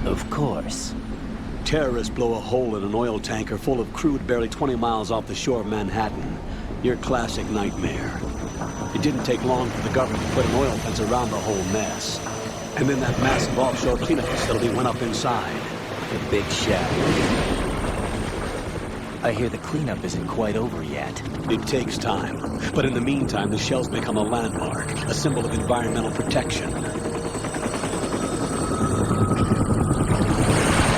Of course. Terrorists blow a hole in an oil tanker full of crude barely 20 miles off the shore of Manhattan. Your classic nightmare. It didn't take long for the government to put an oil fence around the whole mess. And then that massive offshore cleanup facility went up inside. The big shell. I hear the cleanup isn't quite over yet. It takes time. But in the meantime, the shell's become a landmark, a symbol of environmental protection.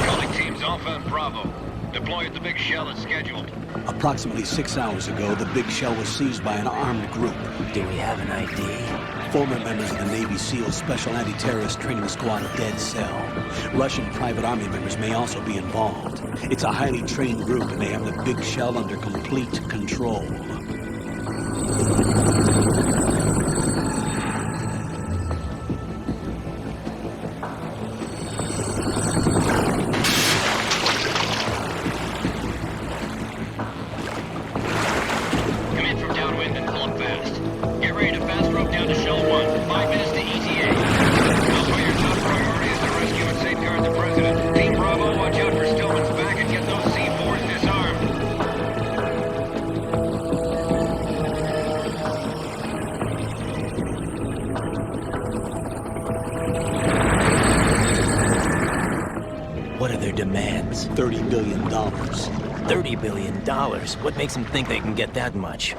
Calling teams Alpha and Bravo. Deploy at the big shell as scheduled. Approximately 6 hours ago, the big shell was seized by an armed group. Do we have an ID? Former members of the Navy SEALs Special Anti-Terrorist Training Squad Dead Cell. Russian private army members may also be involved. It's a highly trained group and they have the big shell under complete control. Come in from downwind and pull up fast. Get ready to fast rope down to Shell 1. 5 minutes to ETA. Elsewhere, your top priority is to rescue and safeguard the President. Team Bravo, watch out for Stillman's back and get those C4s disarmed. What are their demands? $30 billion. $30 billion? What makes them think they can get that much?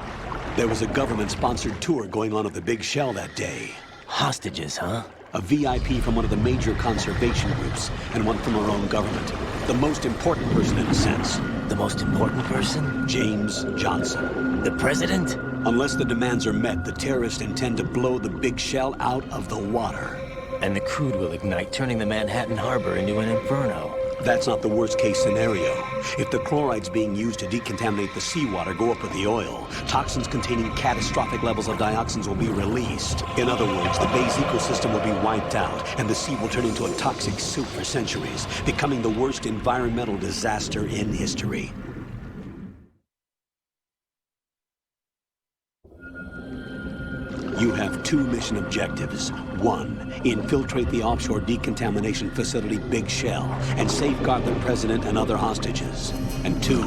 There was a government-sponsored tour going on at the big shell that day. Hostages, huh? A VIP from one of the major conservation groups, and one from our own government. The most important person in a sense. The most important person? James Johnson. The President? Unless the demands are met, the terrorists intend to blow the big shell out of the water. And the crude will ignite, turning the Manhattan Harbor into an inferno. That's not the worst-case scenario. If the chlorides being used to decontaminate the seawater go up with the oil, toxins containing catastrophic levels of dioxins will be released. In other words, the bay's ecosystem will be wiped out, and the sea will turn into a toxic soup for centuries, becoming the worst environmental disaster in history. You have 2 mission objectives. 1, infiltrate the offshore decontamination facility Big Shell and safeguard the President and other hostages. And 2,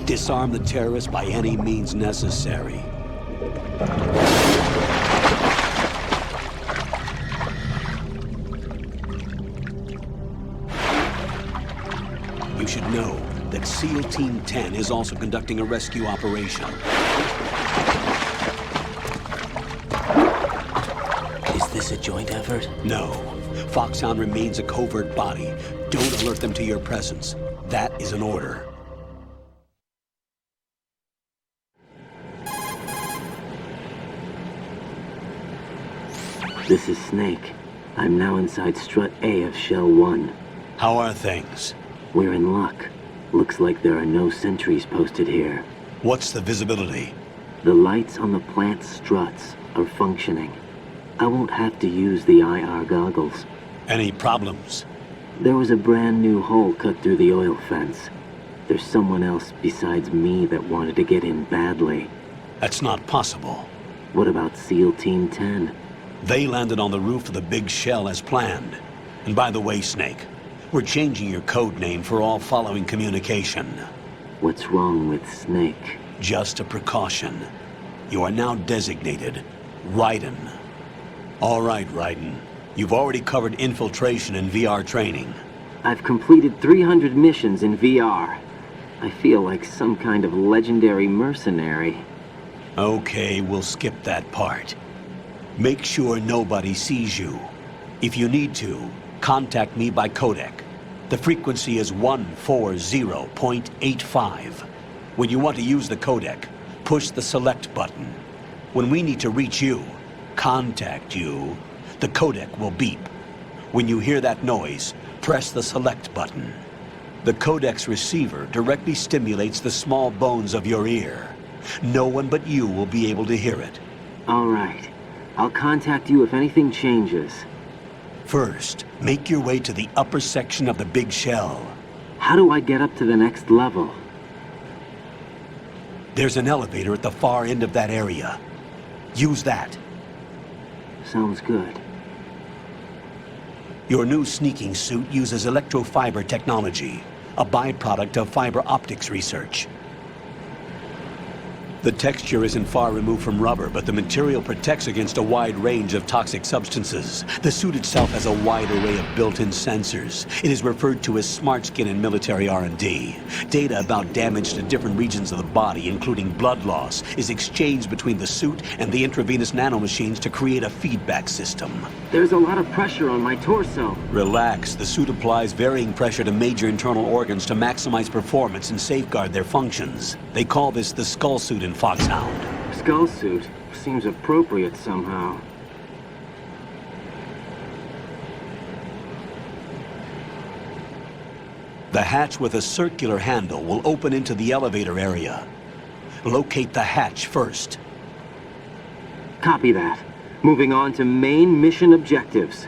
disarm the terrorists by any means necessary. You should know that SEAL Team 10 is also conducting a rescue operation. Is this a joint effort? No. Foxhound remains a covert body. Don't alert them to your presence. That is an order. This is Snake. I'm now inside Strut A of Shell 1. How are things? We're in luck. Looks like there are no sentries posted here. What's the visibility? The lights on the plant's struts are functioning. I won't have to use the IR goggles. Any problems? There was a brand new hole cut through the oil fence. There's someone else besides me that wanted to get in badly. That's not possible. What about SEAL Team 10? They landed on the roof of the Big Shell as planned. And by the way, Snake, we're changing your code name for all following communication. What's wrong with Snake? Just a precaution. You are now designated Raiden. All right, Raiden. You've already covered infiltration and VR training. I've completed 300 missions in VR. I feel like some kind of legendary mercenary. Okay, we'll skip that part. Make sure nobody sees you. If you need to, contact me by codec. The frequency is 140.85. When you want to use the codec, push the select button. When we need to reach you, contact you, the codec will beep. When you hear that noise, press the select button. The codec's receiver directly stimulates the small bones of your ear. No one but you will be able to hear it. All right. I'll contact you if anything changes. First, make your way to the upper section of the big shell. How do I get up to the next level? There's an elevator at the far end of that area. Use that. Sounds good. Your new sneaking suit uses electrofiber technology, a byproduct of fiber optics research. The texture isn't far removed from rubber, but the material protects against a wide range of toxic substances. The suit itself has a wide array of built-in sensors. It is referred to as smart skin in military R&D. Data about damage to different regions of the body, including blood loss, is exchanged between the suit and the intravenous nanomachines to create a feedback system. There's a lot of pressure on my torso. Relax. The suit applies varying pressure to major internal organs to maximize performance and safeguard their functions. They call this the skull suit in Foxhound. Skull suit seems appropriate somehow. The hatch with a circular handle will open into the elevator area. Locate the hatch first. Copy that. Moving on to main mission objectives.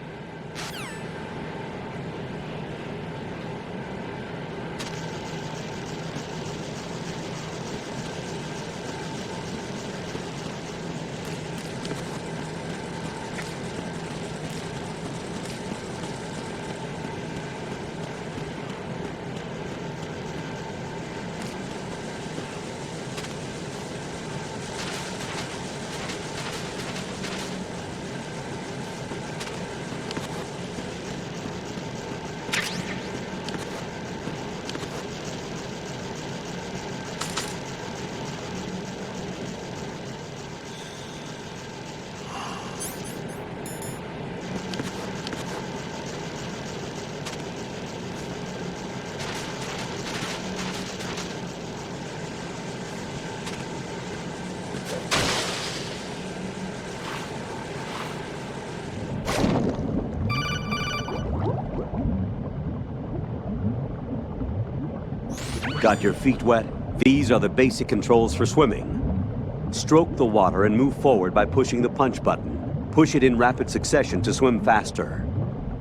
Got your feet wet? These are the basic controls for swimming. Stroke the water and move forward by pushing the punch button. Push it in rapid succession to swim faster.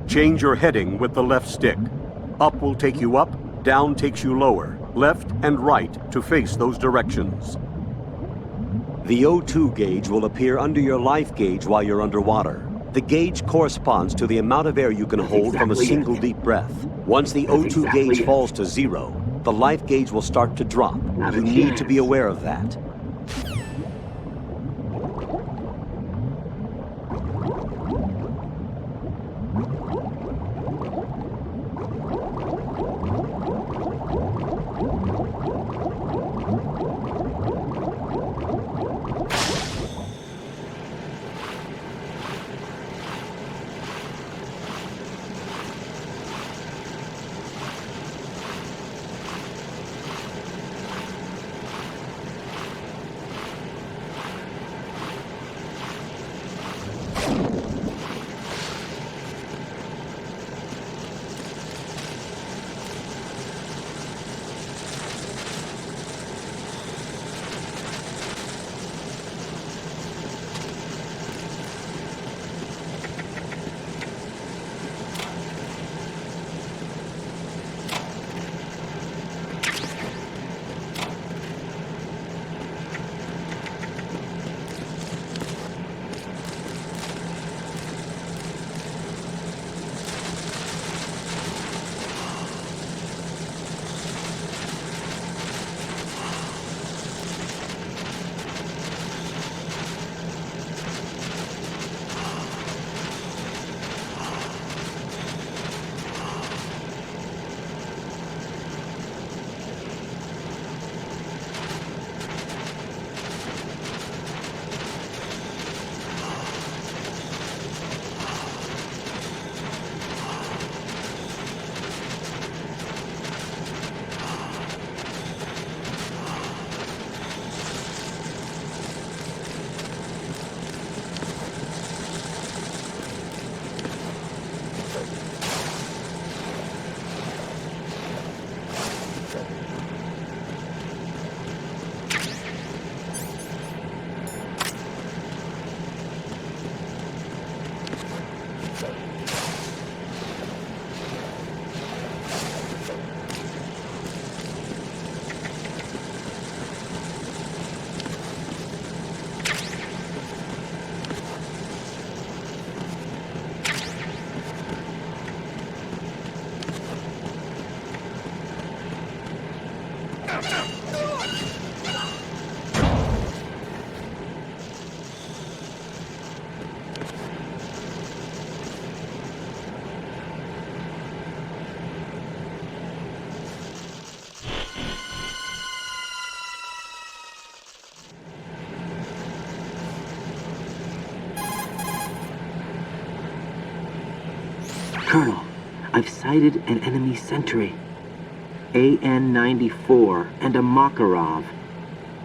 Change your heading with the left stick. Up will take you up, down takes you lower, left and right to face those directions. The O2 gauge will appear under your life gauge while you're underwater. The gauge corresponds to the amount of air you can hold from a single deep breath. Once the O2 gauge falls to 0, the life gauge will start to drop. You need to be aware of that. Colonel, I've sighted an enemy sentry. AN-94 and a Makarov.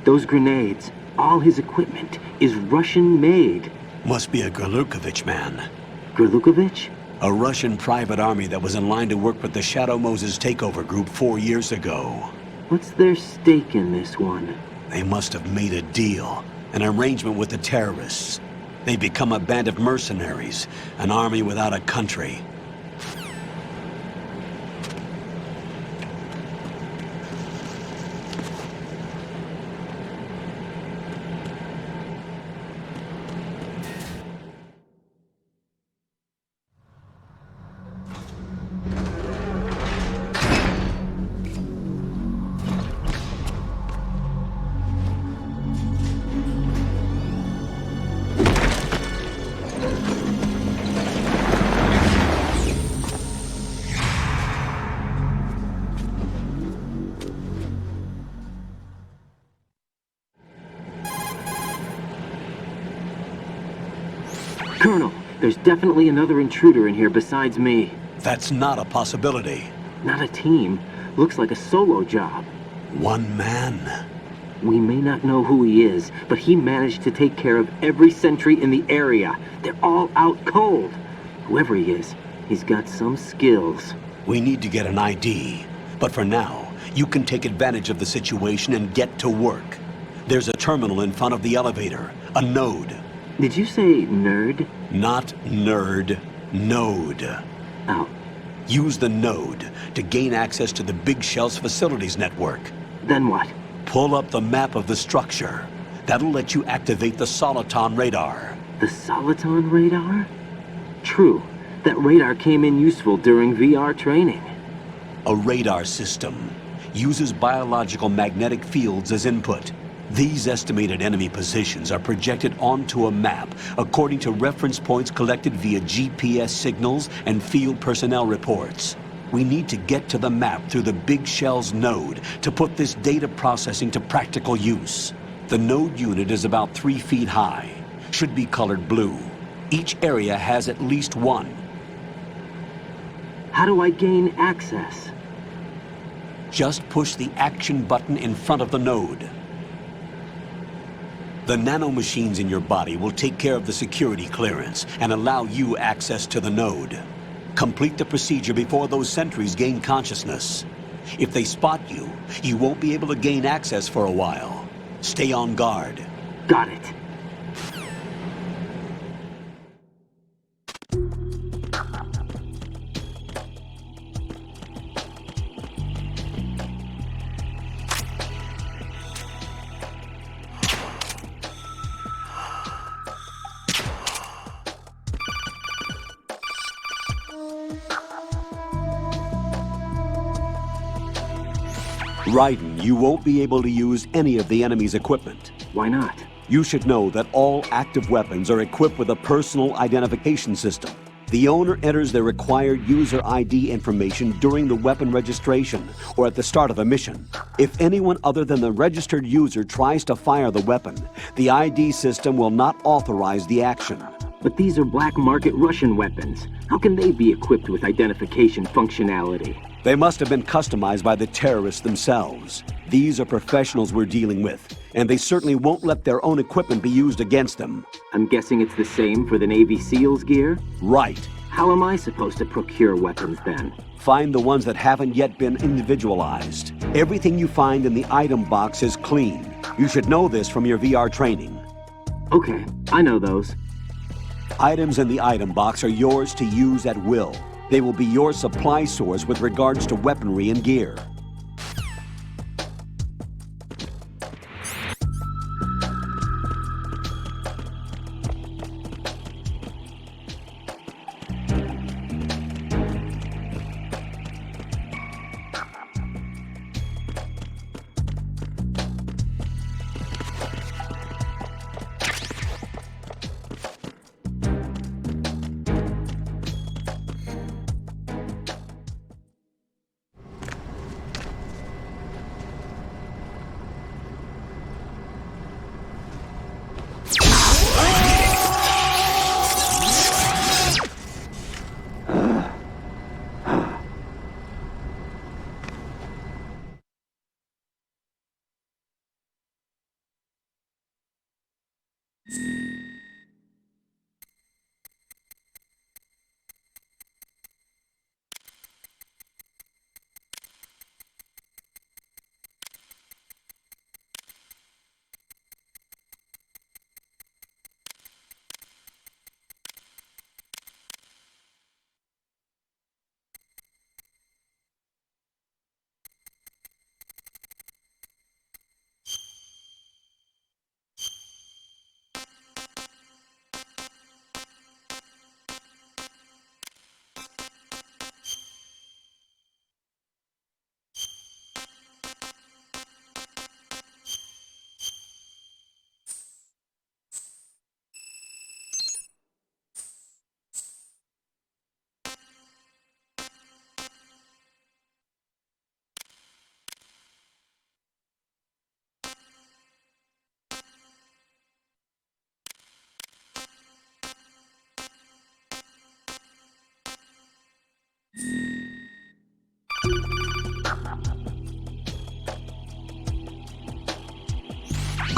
Those grenades, all his equipment, is Russian-made. Must be a Gerlukovich man. Gerlukovich? A Russian private army that was in line to work with the Shadow Moses takeover group 4 years ago. What's their stake in this one? They must have made a deal, an arrangement with the terrorists. They become a band of mercenaries, an army without a country. Colonel, there's definitely another intruder in here besides me. That's not a possibility. Not a team. Looks like a solo job. One man. We may not know who he is, but he managed to take care of every sentry in the area. They're all out cold. Whoever he is, he's got some skills. We need to get an ID. But for now, you can take advantage of the situation and get to work. There's a terminal in front of the elevator. A node. Did you say nerd? Not nerd. Node. Oh. Use the node to gain access to the Big Shell's facilities network. Then what? Pull up the map of the structure. That'll let you activate the Soliton radar. The Soliton radar? True. That radar came in useful during VR training. A radar system uses biological magnetic fields as input. These estimated enemy positions are projected onto a map according to reference points collected via GPS signals and field personnel reports. We need to get to the map through the Big Shell's node to put this data processing to practical use. The node unit is about 3 feet high, should be colored blue. Each area has at least one. How do I gain access? Just push the action button in front of the node. The nanomachines in your body will take care of the security clearance and allow you access to the node. Complete the procedure before those sentries gain consciousness. If they spot you, you won't be able to gain access for a while. Stay on guard. Got it. Raiden, you won't be able to use any of the enemy's equipment. Why not? You should know that all active weapons are equipped with a personal identification system. The owner enters their required user ID information during the weapon registration or at the start of a mission. If anyone other than the registered user tries to fire the weapon, the ID system will not authorize the action. But these are black market Russian weapons. How can they be equipped with identification functionality? They must have been customized by the terrorists themselves. These are professionals we're dealing with, and they certainly won't let their own equipment be used against them. I'm guessing it's the same for the Navy SEALs gear? Right. How am I supposed to procure weapons then? Find the ones that haven't yet been individualized. Everything you find in the item box is clean. You should know this from your VR training. Okay, I know those. Items in the item box are yours to use at will. They will be your supply source with regards to weaponry and gear.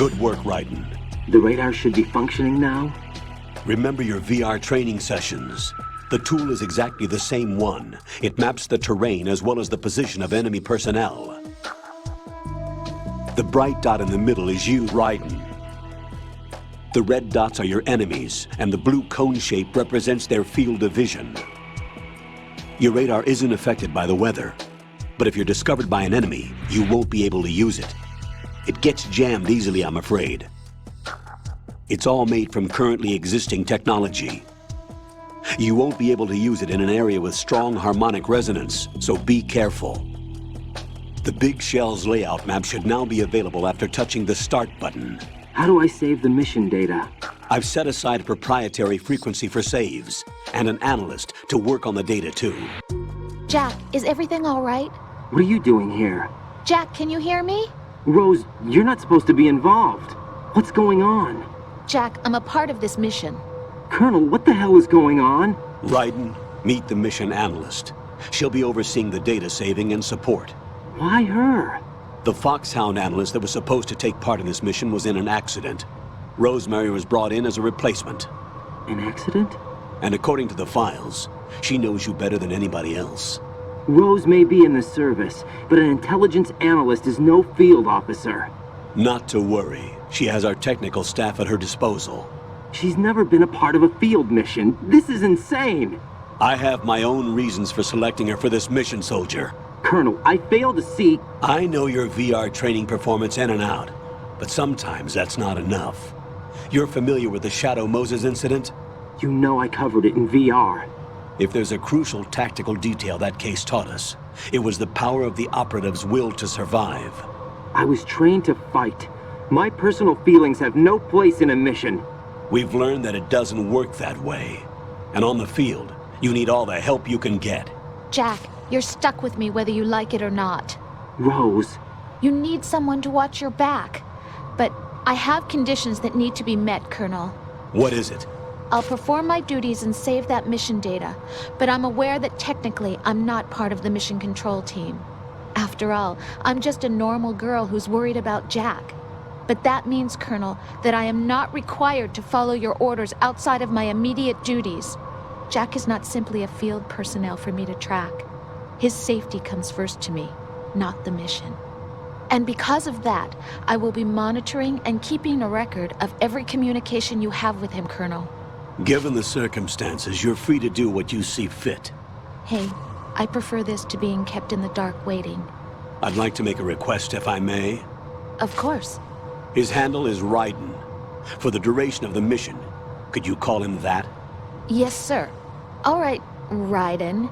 Good work, Raiden. The radar should be functioning now? Remember your VR training sessions. The tool is exactly the same one. It maps the terrain as well as the position of enemy personnel. The bright dot in the middle is you, Raiden. The red dots are your enemies, and the blue cone shape represents their field of vision. Your radar isn't affected by the weather, but if you're discovered by an enemy, you won't be able to use it. It gets jammed easily, I'm afraid. It's all made from currently existing technology. You won't be able to use it in an area with strong harmonic resonance, so be careful. The Big Shell's layout map should now be available after touching the Start button. How do I save the mission data? I've set aside a proprietary frequency for saves, and an analyst to work on the data too. Jack, is everything all right? What are you doing here? Jack, can you hear me? Rose, you're not supposed to be involved. What's going on? Jack, I'm a part of this mission. Colonel, what the hell is going on? Raiden, meet the mission analyst. She'll be overseeing the data saving and support. Why her? The Foxhound analyst that was supposed to take part in this mission was in an accident. Rosemary was brought in as a replacement. An accident? And according to the files, she knows you better than anybody else. Rose may be in the service, but an intelligence analyst is no field officer. Not to worry. She has our technical staff at her disposal. She's never been a part of a field mission. This is insane. I have my own reasons for selecting her for this mission, soldier. Colonel, I fail to see... I know your VR training performance in and out, but sometimes that's not enough. You're familiar with the Shadow Moses incident? You know I covered it in VR. If there's a crucial tactical detail that case taught us, it was the power of the operative's will to survive. I was trained to fight. My personal feelings have no place in a mission. We've learned that it doesn't work that way. And on the field, you need all the help you can get. Jack, you're stuck with me whether you like it or not. Rose. You need someone to watch your back. But I have conditions that need to be met, Colonel. What is it? I'll perform my duties and save that mission data, but I'm aware that technically I'm not part of the mission control team. After all, I'm just a normal girl who's worried about Jack. But that means, Colonel, that I am not required to follow your orders outside of my immediate duties. Jack is not simply a field personnel for me to track. His safety comes first to me, not the mission. And because of that, I will be monitoring and keeping a record of every communication you have with him, Colonel. Given the circumstances, you're free to do what you see fit. Hey, I prefer this to being kept in the dark waiting. I'd like to make a request, if I may. Of course. His handle is Raiden. For the duration of the mission, could you call him that? Yes, sir. All right, Raiden.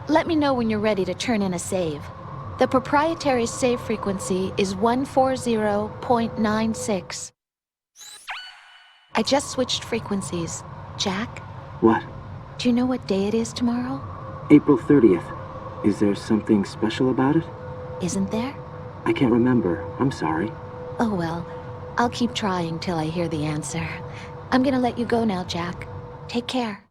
Let me know when you're ready to turn in a save. The proprietary save frequency is 140.96. I just switched frequencies. Jack? What? Do you know what day it is tomorrow? April 30th. Is there something special about it? Isn't there? I can't remember. I'm sorry. Oh well, I'll keep trying till I hear the answer. I'm gonna let you go now, Jack. Take care.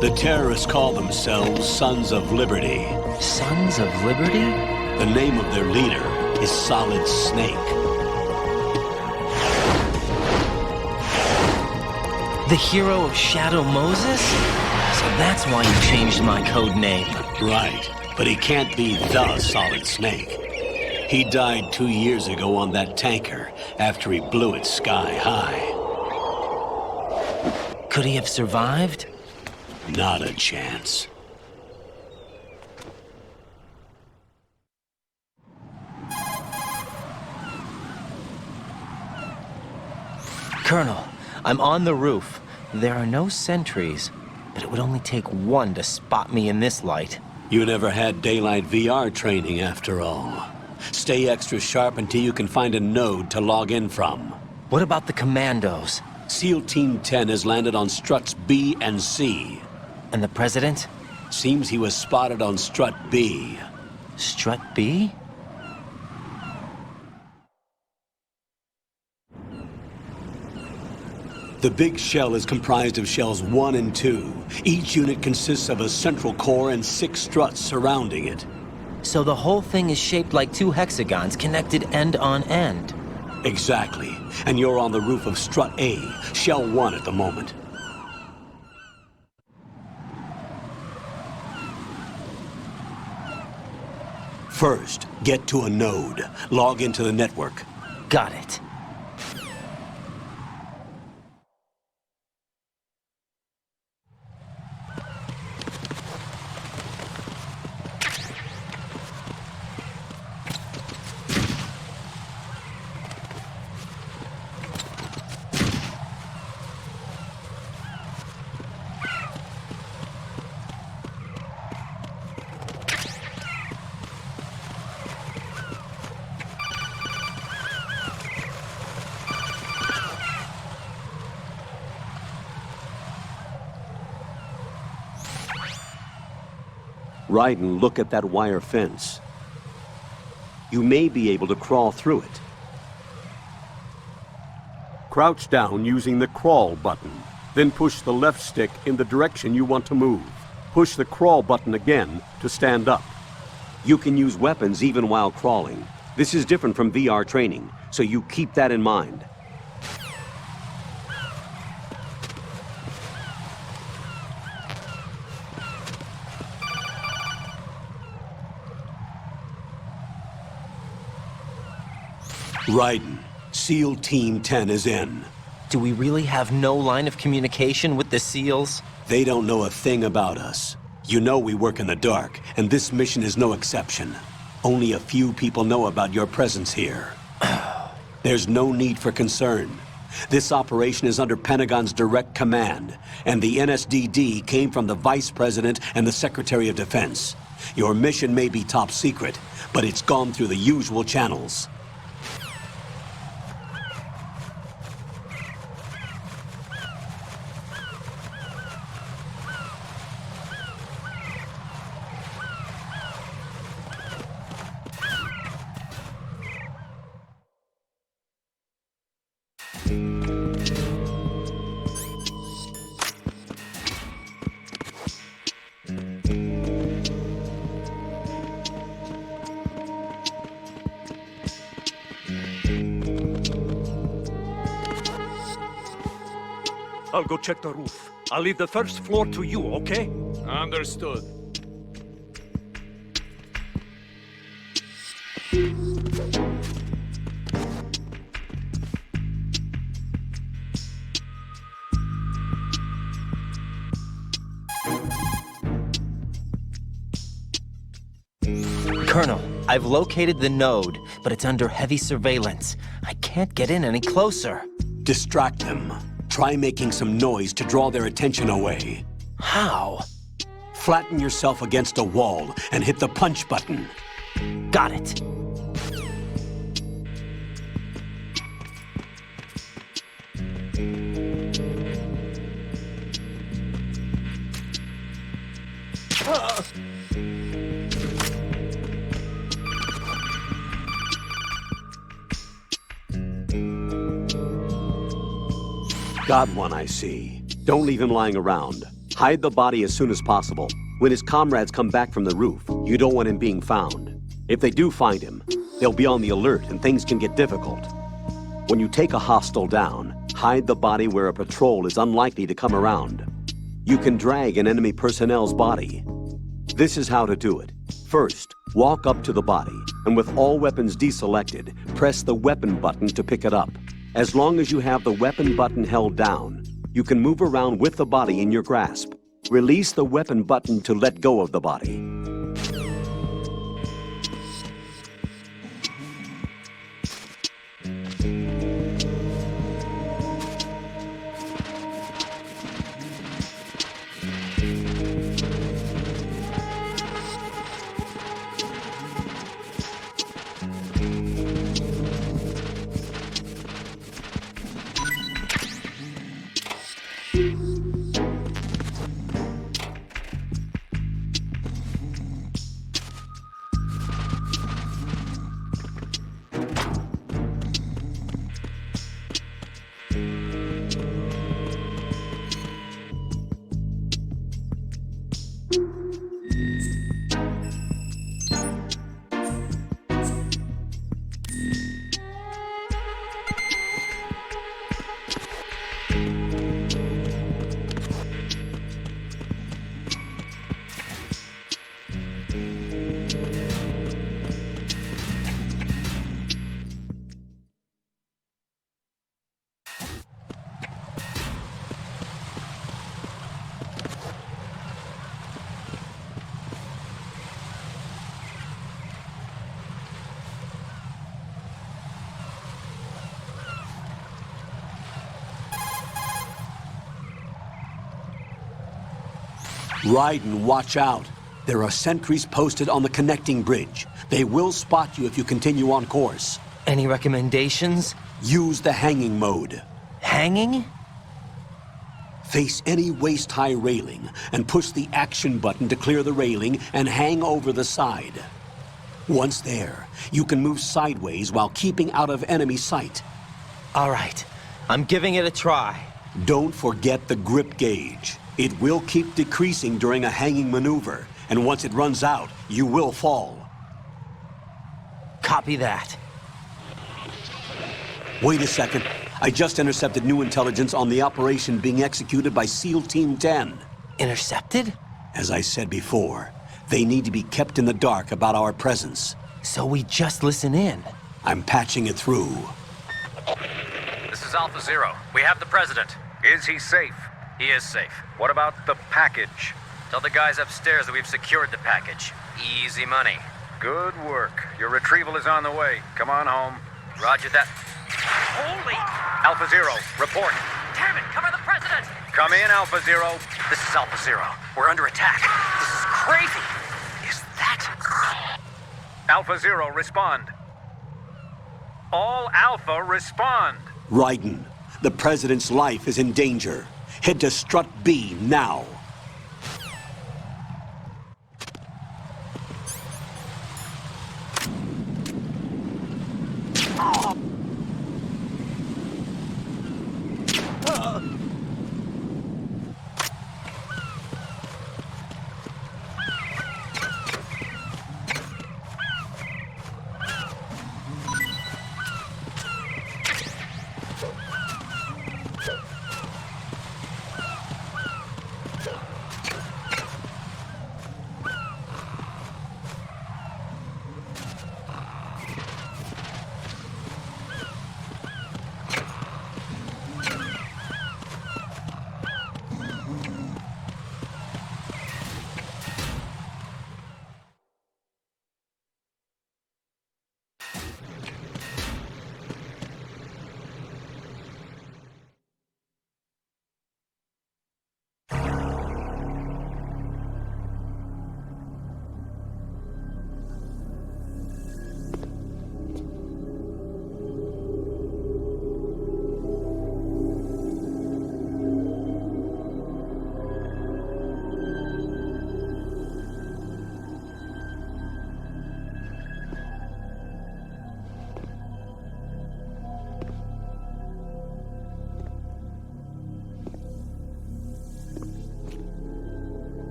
The terrorists call themselves Sons of Liberty. Sons of Liberty? The name of their leader is Solid Snake. The hero of Shadow Moses? So that's why you changed my code name. Right, but he can't be the Solid Snake. He died 2 years ago on that tanker after he blew it sky high. Could he have survived? Not a chance. Colonel, I'm on the roof. There are no sentries, but it would only take one to spot me in this light. You never had daylight VR training after all. Stay extra sharp until you can find a node to log in from. What about the commandos? SEAL Team 10 has landed on struts B and C. And the President? Seems he was spotted on strut B. Strut B? The big shell is comprised of shells 1 and 2. Each unit consists of a central core and 6 struts surrounding it. So the whole thing is shaped like 2 hexagons connected end on end. Exactly. And you're on the roof of strut A, shell 1 at the moment. First, get to a node. Log into the network. Got it. Ryden, look at that wire fence. You may be able to crawl through it. Crouch down using the crawl button. Then push the left stick in the direction you want to move. Push the crawl button again to stand up. You can use weapons even while crawling. This is different from VR training, so you keep that in mind. Ryden, SEAL Team 10 is in. Do we really have no line of communication with the SEALs? They don't know a thing about us. You know we work in the dark, and this mission is no exception. Only a few people know about your presence here. There's no need for concern. This operation is under Pentagon's direct command, and the NSDD came from the Vice President and the Secretary of Defense. Your mission may be top secret, but it's gone through the usual channels. I'll go check the roof. I'll leave the first floor to you, okay? Understood. Colonel, I've located the node, but it's under heavy surveillance. I can't get in any closer. Distract them. Try making some noise to draw their attention away. How? Flatten yourself against a wall and hit the punch button. Got it. Got one, I see. Don't leave him lying around. Hide the body as soon as possible. When his comrades come back from the roof, you don't want him being found. If they do find him, they'll be on the alert and things can get difficult. When you take a hostile down, hide the body where a patrol is unlikely to come around. You can drag an enemy personnel's body. This is how to do it. First, walk up to the body, and with all weapons deselected, press the weapon button to pick it up. As long as you have the weapon button held down, you can move around with the body in your grasp. Release the weapon button to let go of the body. Raiden, watch out. There are sentries posted on the connecting bridge. They will spot you if you continue on course. Any recommendations? Use the hanging mode. Hanging? Face any waist-high railing and push the action button to clear the railing and hang over the side. Once there, you can move sideways while keeping out of enemy sight. All right, I'm giving it a try. Don't forget the grip gauge. It will keep decreasing during a hanging maneuver, and once it runs out, you will fall. Copy that. Wait a second. I just intercepted new intelligence on the operation being executed by SEAL Team 10. Intercepted? As I said before, they need to be kept in the dark about our presence. So we just listen in. I'm patching it through. This is Alpha Zero. We have the president. Is he safe? He is safe. What about the package? Tell the guys upstairs that we've secured the package. Easy money. Good work. Your retrieval is on the way. Come on home. Roger that. Holy! Alpha Zero, report. Damn it, cover the president! Come in, Alpha Zero. This is Alpha Zero. We're under attack. This is crazy. Is that... Alpha Zero, respond. All Alpha, respond. Raiden, the president's life is in danger. Head to Strut B now.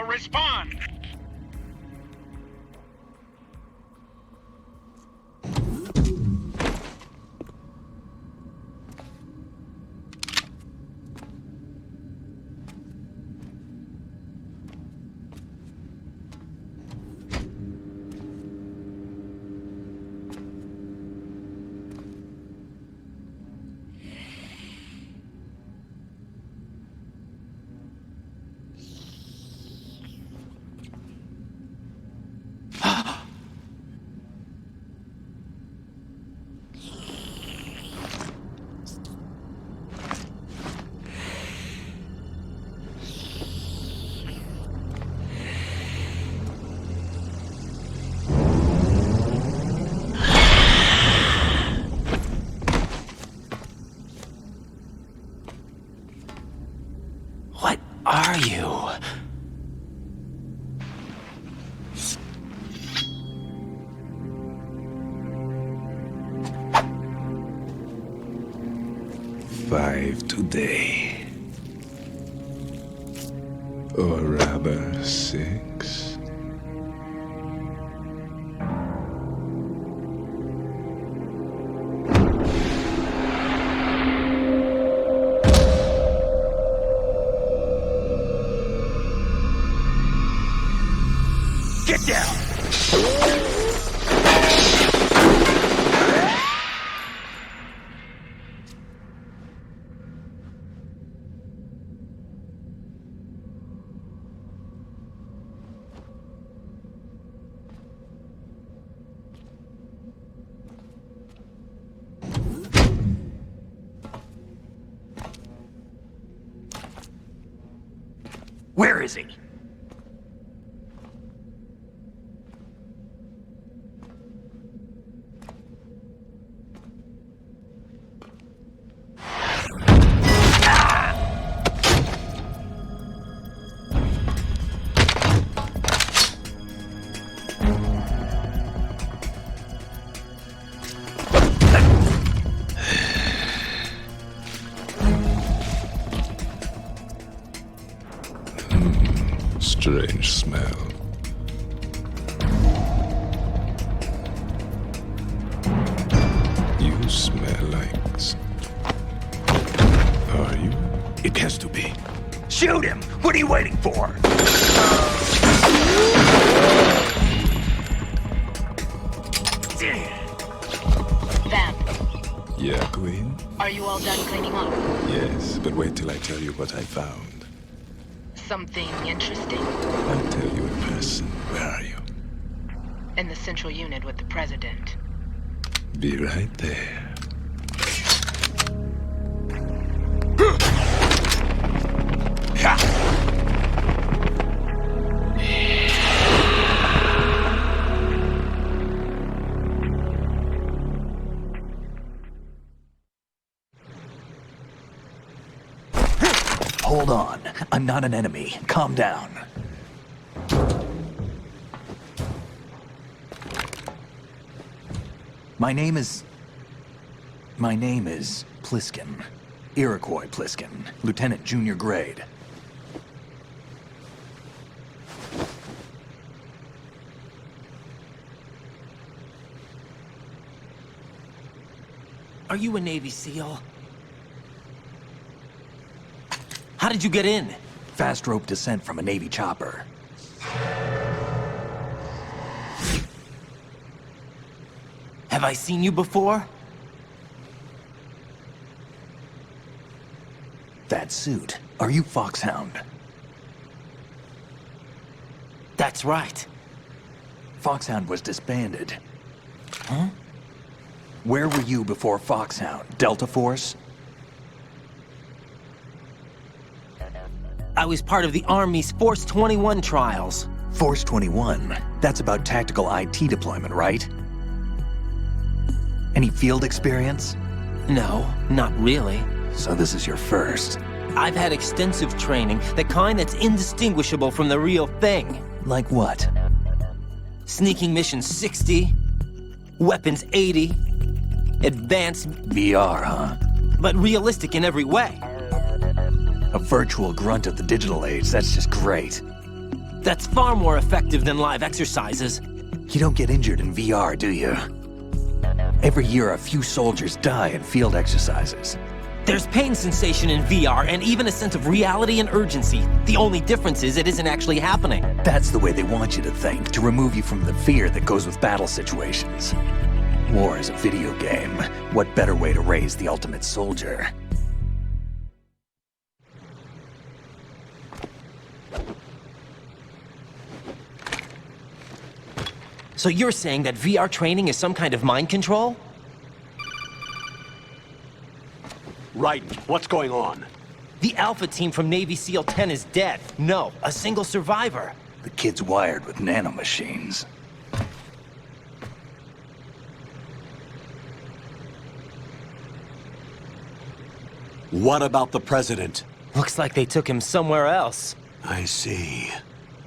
Respond! What are you? Five today. Or rather, 6. Get down! Where is he? Strange smell. You smell like... Are you? It has to be. Shoot him! What are you waiting for? Vamp, Yeah, Queen? are you all done cleaning up? Yes, but wait till I tell you what I found. Something interesting? I'll tell you in person. Where are you? In the central unit with the president. Be right there. Hold on. I'm not an enemy. Calm down. My name is Pliskin. Iroquois Pliskin. Lieutenant Junior Grade. Are you a Navy SEAL? How did you get in? Fast rope descent from a Navy chopper. Have I seen you before? That suit. Are you Foxhound? That's right. Foxhound was disbanded. Huh? Where were you before Foxhound? Delta Force? I was part of the Army's Force 21 trials. Force 21? That's about tactical IT deployment, right? Any field experience? No, not really. So this is your first. I've had extensive training, the kind that's indistinguishable from the real thing. Like what? Sneaking mission 60, weapons 80, advanced... VR, huh? But realistic in every way. A virtual grunt of the digital age, that's just great. That's far more effective than live exercises. You don't get injured in VR, do you? Every year, a few soldiers die in field exercises. There's pain sensation in VR and even a sense of reality and urgency. The only difference is it isn't actually happening. That's the way they want you to think, to remove you from the fear that goes with battle situations. War is a video game. What better way to raise the ultimate soldier? So you're saying that VR training is some kind of mind control? Right. What's going on? The Alpha team from Navy SEAL 10 is dead. No, a single survivor. The kid's wired with nanomachines. What about the president? Looks like they took him somewhere else. I see.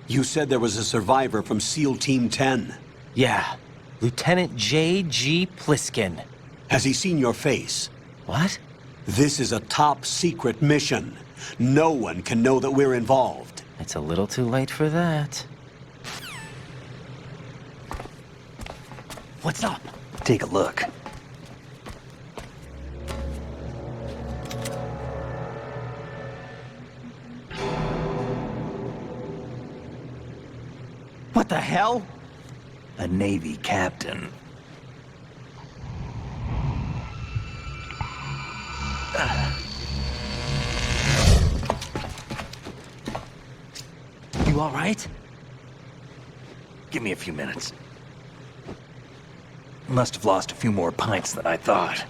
You said there was a survivor from SEAL Team 10. Yeah. Lieutenant J.G. Pliskin. Has he seen your face? What? This is a top secret mission. No one can know that we're involved. It's a little too late for that. What's up? Take a look. What the hell? A Navy captain. You all right? Give me a few minutes. Must have lost a few more pints than I thought.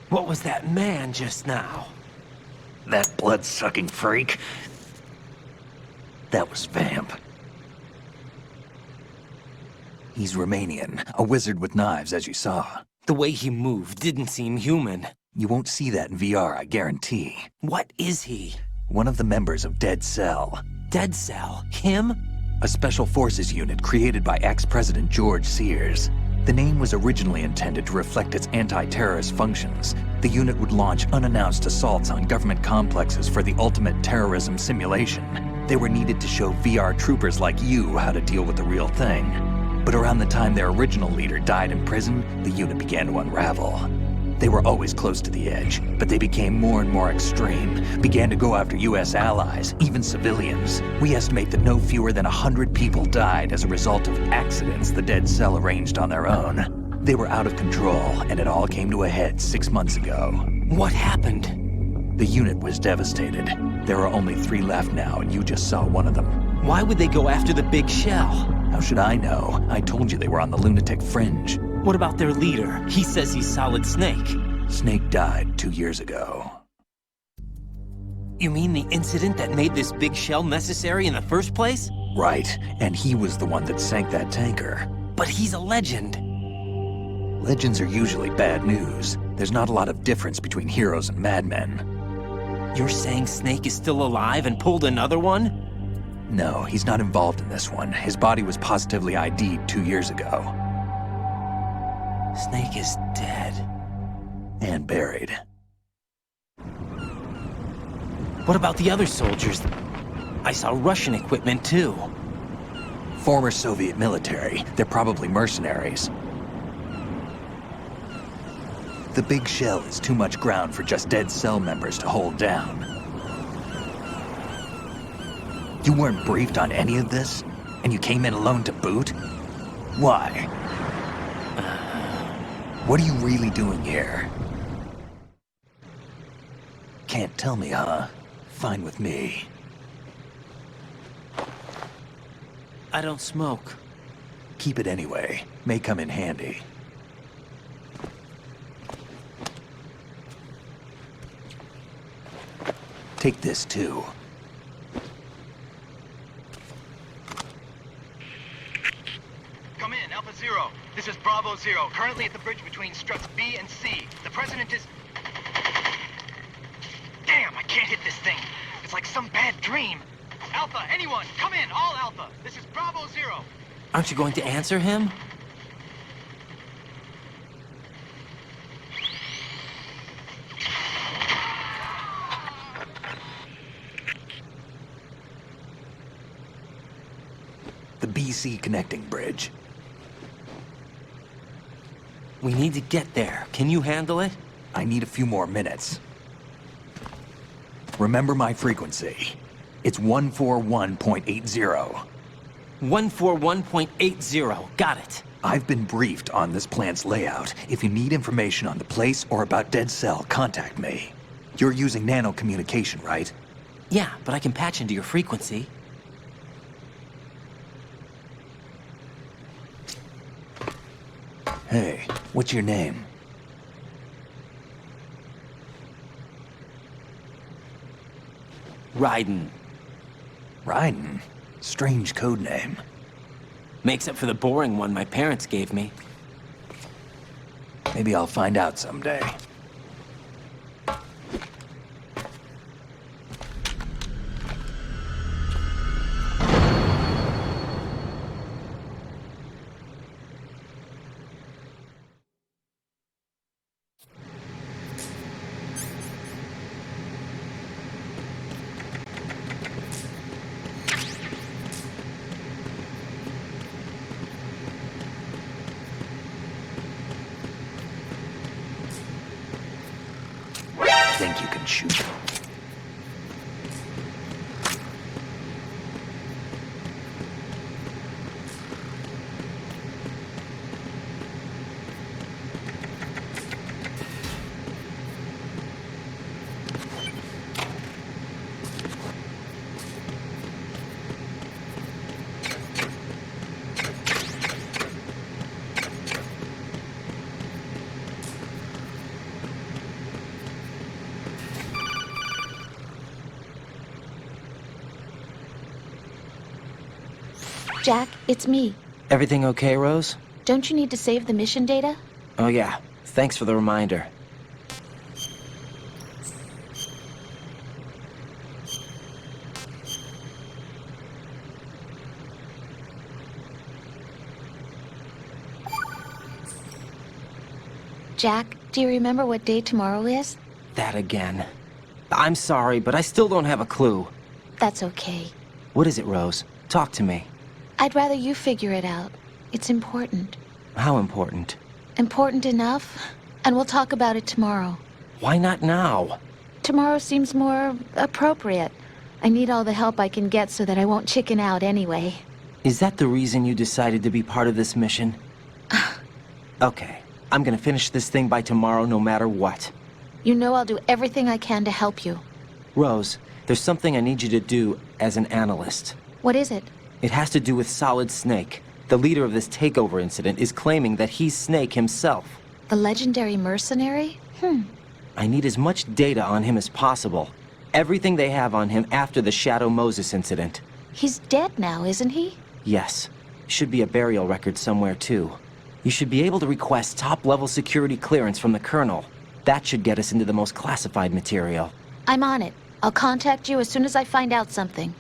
What was that man just now? That blood-sucking freak? That was Vamp. He's Romanian, a wizard with knives, as you saw. The way he moved didn't seem human. You won't see that in VR, I guarantee. What is he? One of the members of Dead Cell. Dead Cell? Him? A special forces unit created by ex-President George Sears. The name was originally intended to reflect its anti-terrorist functions. The unit would launch unannounced assaults on government complexes for the ultimate terrorism simulation. They were needed to show VR troopers like you how to deal with the real thing. But around the time their original leader died in prison, the unit began to unravel. They were always close to the edge, but they became more and more extreme, began to go after U.S. allies, even civilians. We estimate that no fewer than 100 people died as a result of accidents the Dead Cell arranged on their own. They were out of control, and it all came to a head 6 months ago. What happened? The unit was devastated. There are only 3 left now, and you just saw one of them. Why would they go after the big shell? How should I know? I told you they were on the lunatic fringe. What about their leader? He says he's Solid Snake. Snake died 2 years ago. You mean the incident that made this big shell necessary in the first place? Right, and he was the one that sank that tanker. But he's a legend. Legends are usually bad news. There's not a lot of difference between heroes and madmen. You're saying Snake is still alive and pulled another one? No, he's not involved in this one. His body was positively ID'd 2 years ago. Snake is dead. And buried. What about the other soldiers? I saw Russian equipment too. Former Soviet military. They're probably mercenaries. The big shell is too much ground for just dead cell members to hold down. You weren't briefed on any of this? And you came in alone to boot? Why? What are you really doing here? Can't tell me, huh? Fine with me. I don't smoke. Keep it anyway. May come in handy. Take this too. Come in, Alpha Zero. This is Bravo Zero, currently at the bridge between struts B and C. The President is... Damn, I can't hit this thing. It's like some bad dream. Alpha, anyone, come in, all Alpha. This is Bravo Zero. Aren't you going to answer him? The BC connecting bridge. We need to get there. Can you handle it? I need a few more minutes. Remember my frequency. It's 141.80. 141.80. Got it. I've been briefed on this plant's layout. If you need information on the place or about Dead Cell, contact me. You're using nano communication, right? Yeah, but I can patch into your frequency. Hey, what's your name? Raiden. Raiden? Strange code name. Makes up for the boring one my parents gave me. Maybe I'll find out someday. Think you can shoot? Jack, it's me. Everything okay, Rose? Don't you need to save the mission data? Oh yeah. Thanks for the reminder. Jack, do you remember what day tomorrow is? That again. I'm sorry, but I still don't have a clue. That's okay. What is it, Rose? Talk to me. I'd rather you figure it out. It's important. How important? Important enough, and we'll talk about it tomorrow. Why not now? Tomorrow seems more appropriate. I need all the help I can get so that I won't chicken out anyway. Is that the reason you decided to be part of this mission? Okay. I'm gonna finish this thing by tomorrow no matter what. You know I'll do everything I can to help you. Rose, there's something I need you to do as an analyst. What is it? It has to do with Solid Snake. The leader of this takeover incident is claiming that he's Snake himself. The legendary mercenary? I need as much data on him as possible. Everything they have on him after the Shadow Moses incident. He's dead now, isn't he? Yes. Should be a burial record somewhere, too. You should be able to request top-level security clearance from the Colonel. That should get us into the most classified material. I'm on it. I'll contact you as soon as I find out something.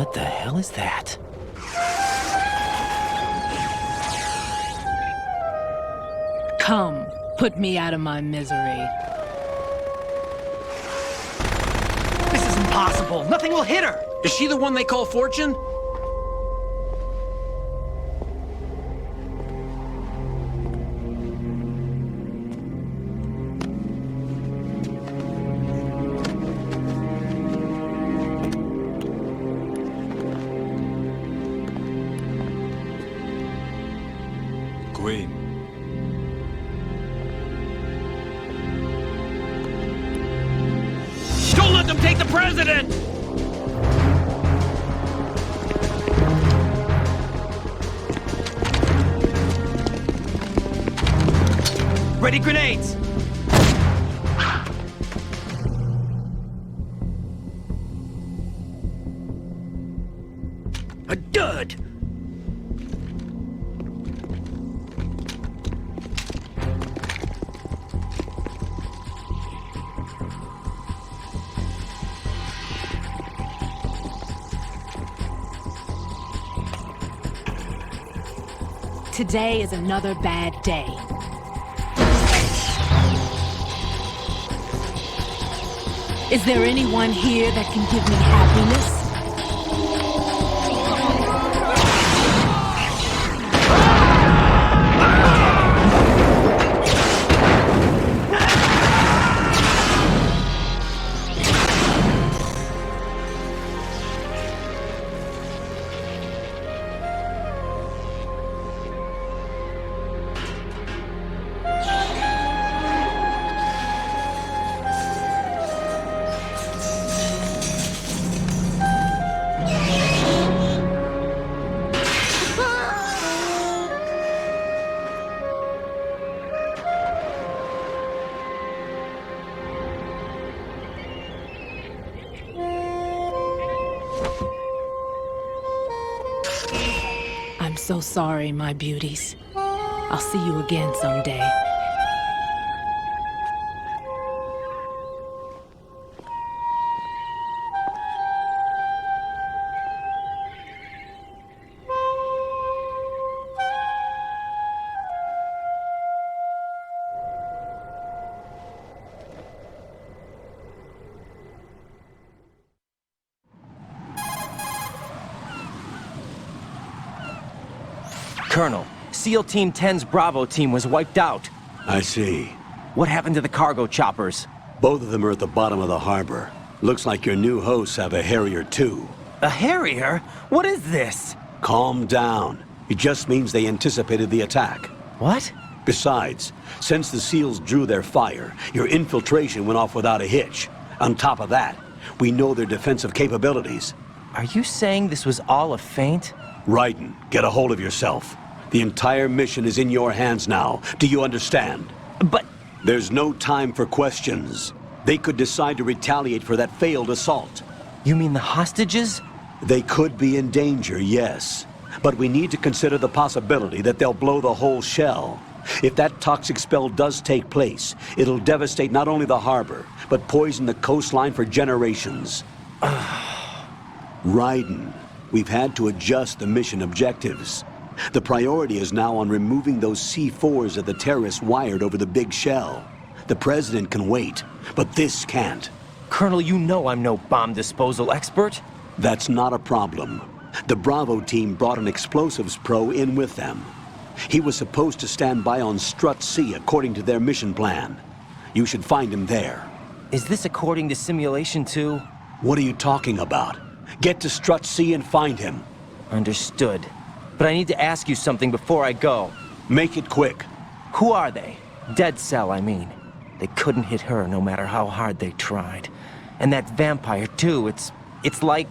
What the hell is that? Come, put me out of my misery. This is impossible. Nothing will hit her. Is she the one they call Fortune? Queen. Don't let them take the president! Ready grenades! A dud! Today is another bad day. Is there anyone here that can give me happiness? I'm so sorry, my beauties. I'll see you again someday. Colonel, SEAL Team 10's Bravo team was wiped out. I see. What happened to the cargo choppers? Both of them are at the bottom of the harbor. Looks like your new hosts have a Harrier too. A Harrier? What is this? Calm down. It just means they anticipated the attack. What? Besides, since the SEALs drew their fire, your infiltration went off without a hitch. On top of that, we know their defensive capabilities. Are you saying this was all a feint? Raiden, get a hold of yourself. The entire mission is in your hands now. Do you understand? But... There's no time for questions. They could decide to retaliate for that failed assault. You mean the hostages? They could be in danger, yes. But we need to consider the possibility that they'll blow the whole shell. If that toxic spell does take place, it'll devastate not only the harbor, but poison the coastline for generations. Raiden, we've had to adjust the mission objectives. The priority is now on removing those C4s that the terrorists wired over the big shell. The president can wait, but this can't. Colonel, you know I'm no bomb disposal expert. That's not a problem. The Bravo team brought an explosives pro in with them. He was supposed to stand by on Strut C according to their mission plan. You should find him there. Is this according to simulation too? What are you talking about? Get to Strut C and find him. Understood. But I need to ask you something before I go. Make it quick. Who are they? Dead Cell, I mean. They couldn't hit her no matter how hard they tried. And that vampire too, it's like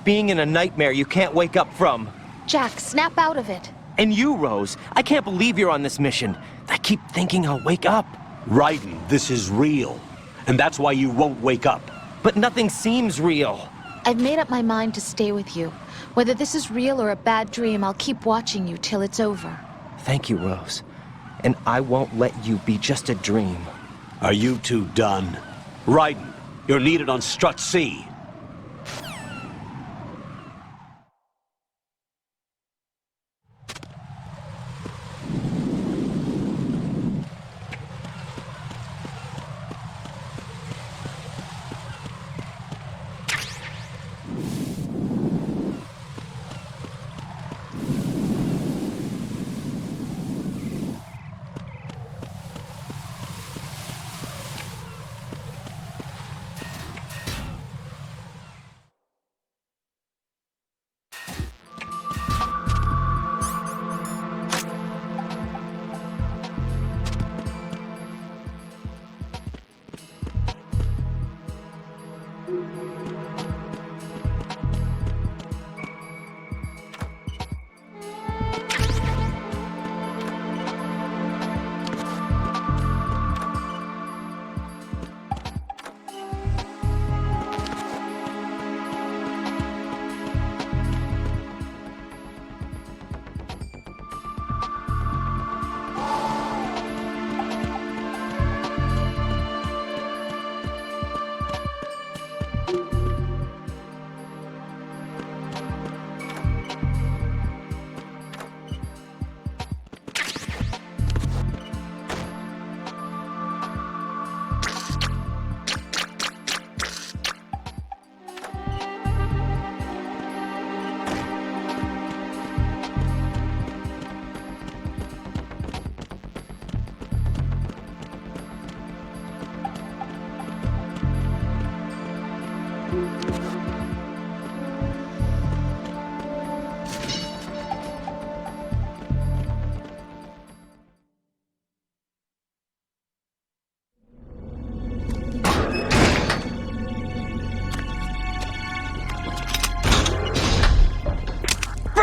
being in a nightmare you can't wake up from. Jack, snap out of it. And you, Rose, I can't believe you're on this mission. I keep thinking I'll wake up. Raiden, this is real. And that's why you won't wake up. But nothing seems real. I've made up my mind to stay with you. Whether this is real or a bad dream, I'll keep watching you till it's over. Thank you, Rose. And I won't let you be just a dream. Are you two done? Raiden, you're needed on Strut C.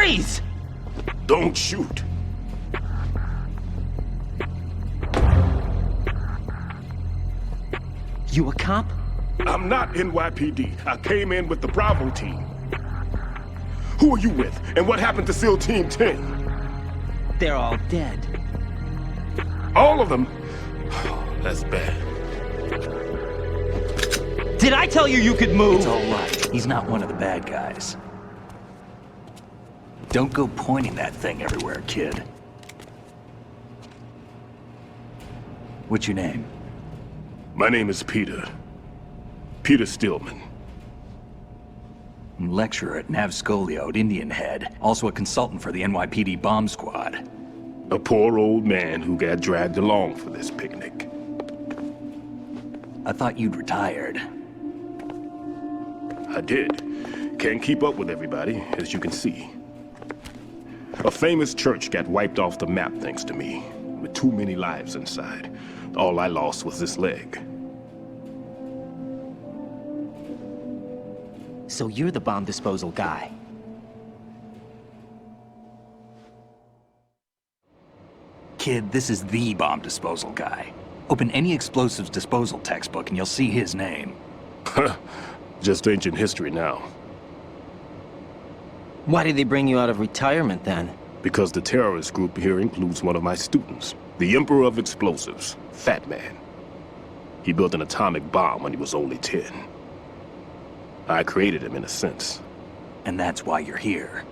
Freeze! Don't shoot. You a cop? I'm not NYPD. I came in with the Bravo team. Who are you with? And what happened to SEAL Team 10? They're all dead. All of them? That's bad. Did I tell you you could move? It's all right. He's not one of the bad guys. Don't go pointing that thing everywhere, kid. What's your name? My name is Peter. Peter Stillman. Lecturer at Nav Scolio at Indian Head. Also a consultant for the NYPD bomb squad. A poor old man who got dragged along for this picnic. I thought you'd retired. I did. Can't keep up with everybody, as you can see. A famous church got wiped off the map thanks to me, with too many lives inside. All I lost was this leg. So you're the bomb disposal guy. Kid, this is the bomb disposal guy. Open any explosives disposal textbook and you'll see his name. Just ancient history now. Why did they bring you out of retirement then? Because the terrorist group here includes one of my students, the Emperor of Explosives, Fat Man. He built an atomic bomb when he was only 10. I created him in a sense. And that's why you're here.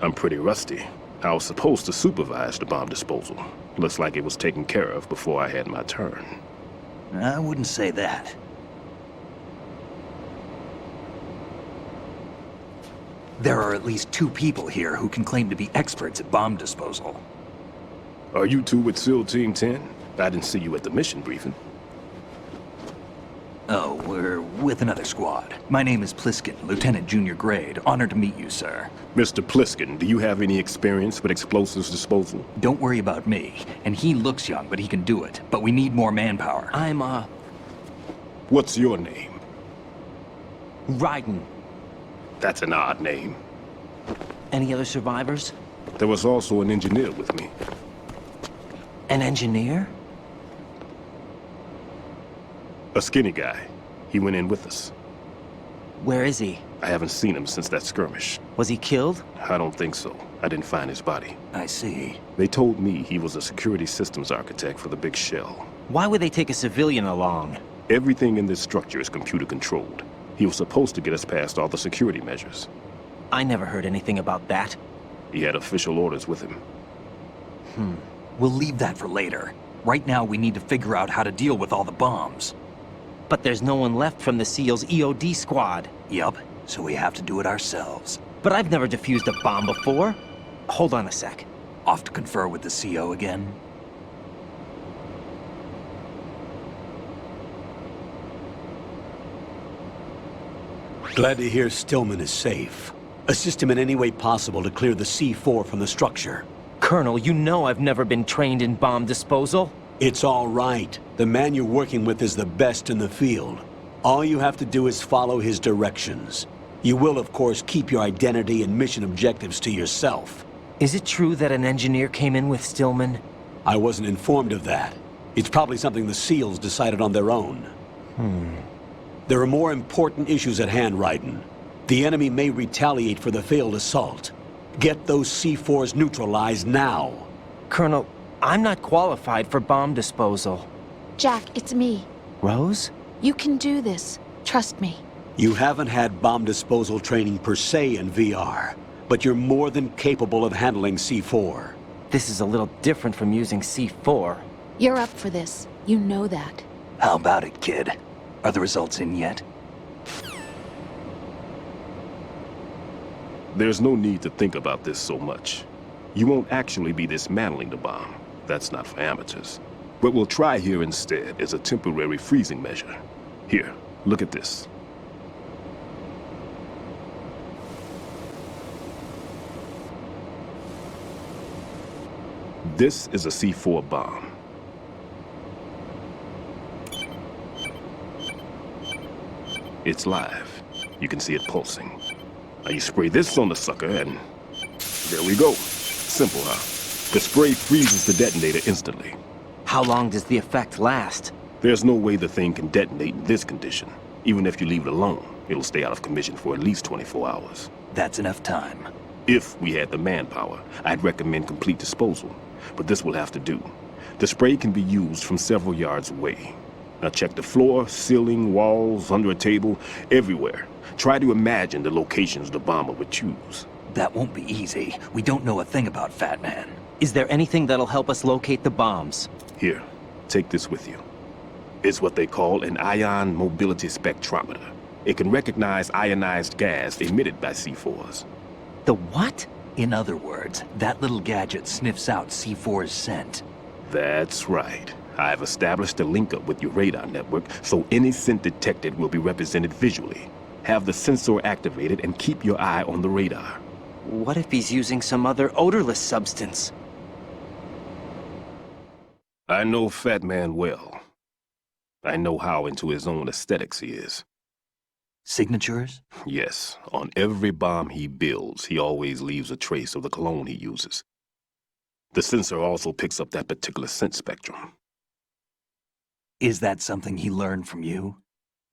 I'm pretty rusty. I was supposed to supervise the bomb disposal. Looks like it was taken care of before I had my turn. I wouldn't say that. There are at least 2 people here who can claim to be experts at bomb disposal. Are you two with SEAL Team 10? I didn't see you at the mission briefing. Oh, we're with another squad. My name is Pliskin, Lieutenant Junior Grade. Honored to meet you, sir. Mr. Pliskin, do you have any experience with explosives disposal? Don't worry about me. And he looks young, but he can do it. But we need more manpower. I'm, What's your name? Raiden. That's an odd name. Any other survivors? There was also an engineer with me. An engineer? A skinny guy. He went in with us. Where is he? I haven't seen him since that skirmish. Was he killed? I don't think so. I didn't find his body. I see. They told me he was a security systems architect for the big shell. Why would they take a civilian along? Everything in this structure is computer controlled. He was supposed to get us past all the security measures. I never heard anything about that. He had official orders with him. We'll leave that for later. Right now, we need to figure out how to deal with all the bombs. But there's no one left from the SEAL's EOD squad. Yup, so we have to do it ourselves. But I've never defused a bomb before. Hold on a sec. Off to confer with the CO again? Glad to hear Stillman is safe. Assist him in any way possible to clear the C4 from the structure. Colonel, you know I've never been trained in bomb disposal. It's all right. The man you're working with is the best in the field. All you have to do is follow his directions. You will, of course, keep your identity and mission objectives to yourself. Is it true that an engineer came in with Stillman? I wasn't informed of that. It's probably something the SEALs decided on their own. There are more important issues at hand, Raiden. The enemy may retaliate for the failed assault. Get those C4s neutralized now. Colonel, I'm not qualified for bomb disposal. Jack, it's me. Rose? You can do this. Trust me. You haven't had bomb disposal training per se in VR, but you're more than capable of handling C4. This is a little different from using C4. You're up for this. You know that. How about it, kid? Are the results in yet? There's no need to think about this so much. You won't actually be dismantling the bomb. That's not for amateurs. What we'll try here instead is a temporary freezing measure. Here, look at this. This is a C4 bomb. It's live. You can see it pulsing. Now you spray this on the sucker and There we go. Simple, huh? The spray freezes the detonator instantly. How long does the effect last? There's no way the thing can detonate in this condition. Even if you leave it alone, it'll stay out of commission for at least 24 hours. That's enough time. If we had the manpower, I'd recommend complete disposal. But this will have to do. The spray can be used from several yards away. Now check the floor, ceiling, walls, under a table, everywhere. Try to imagine the locations the bomber would choose. That won't be easy. We don't know a thing about Fat Man. Is there anything that'll help us locate the bombs? Here, take this with you. It's what they call an ion mobility spectrometer. It can recognize ionized gas emitted by C4s. The what? In other words, that little gadget sniffs out C4's scent. That's right. I've established a link-up with your radar network, so any scent detected will be represented visually. Have the sensor activated and keep your eye on the radar. What if he's using some other odorless substance? I know Fat Man well. I know how into his own aesthetics he is. Signatures? Yes. On every bomb he builds, he always leaves a trace of the cologne he uses. The sensor also picks up that particular scent spectrum. Is that something he learned from you?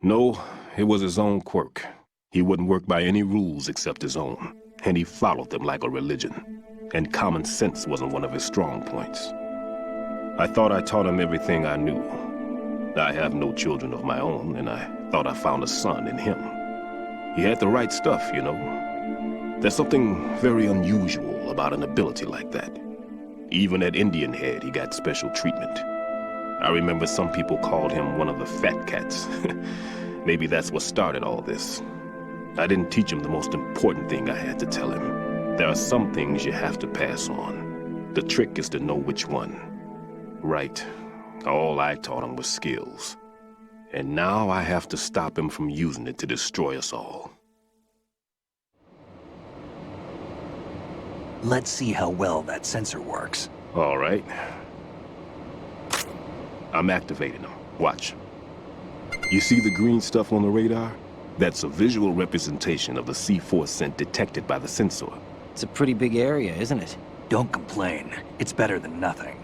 No, it was his own quirk. He wouldn't work by any rules except his own, and he followed them like a religion. And common sense wasn't one of his strong points. I thought I taught him everything I knew. I have no children of my own, and I thought I found a son in him. He had the right stuff, you know. There's something very unusual about an ability like that. Even at Indian Head, he got special treatment. I remember some people called him one of the fat cats. Maybe that's what started all this. I didn't teach him the most important thing I had to tell him. There are some things you have to pass on. The trick is to know which one. Right. All I taught him was skills. And now I have to stop him from using it to destroy us all. Let's see how well that sensor works. All right. I'm activating them. Watch. You see the green stuff on the radar? That's a visual representation of the C4 scent detected by the sensor. It's a pretty big area, isn't it? Don't complain. It's better than nothing.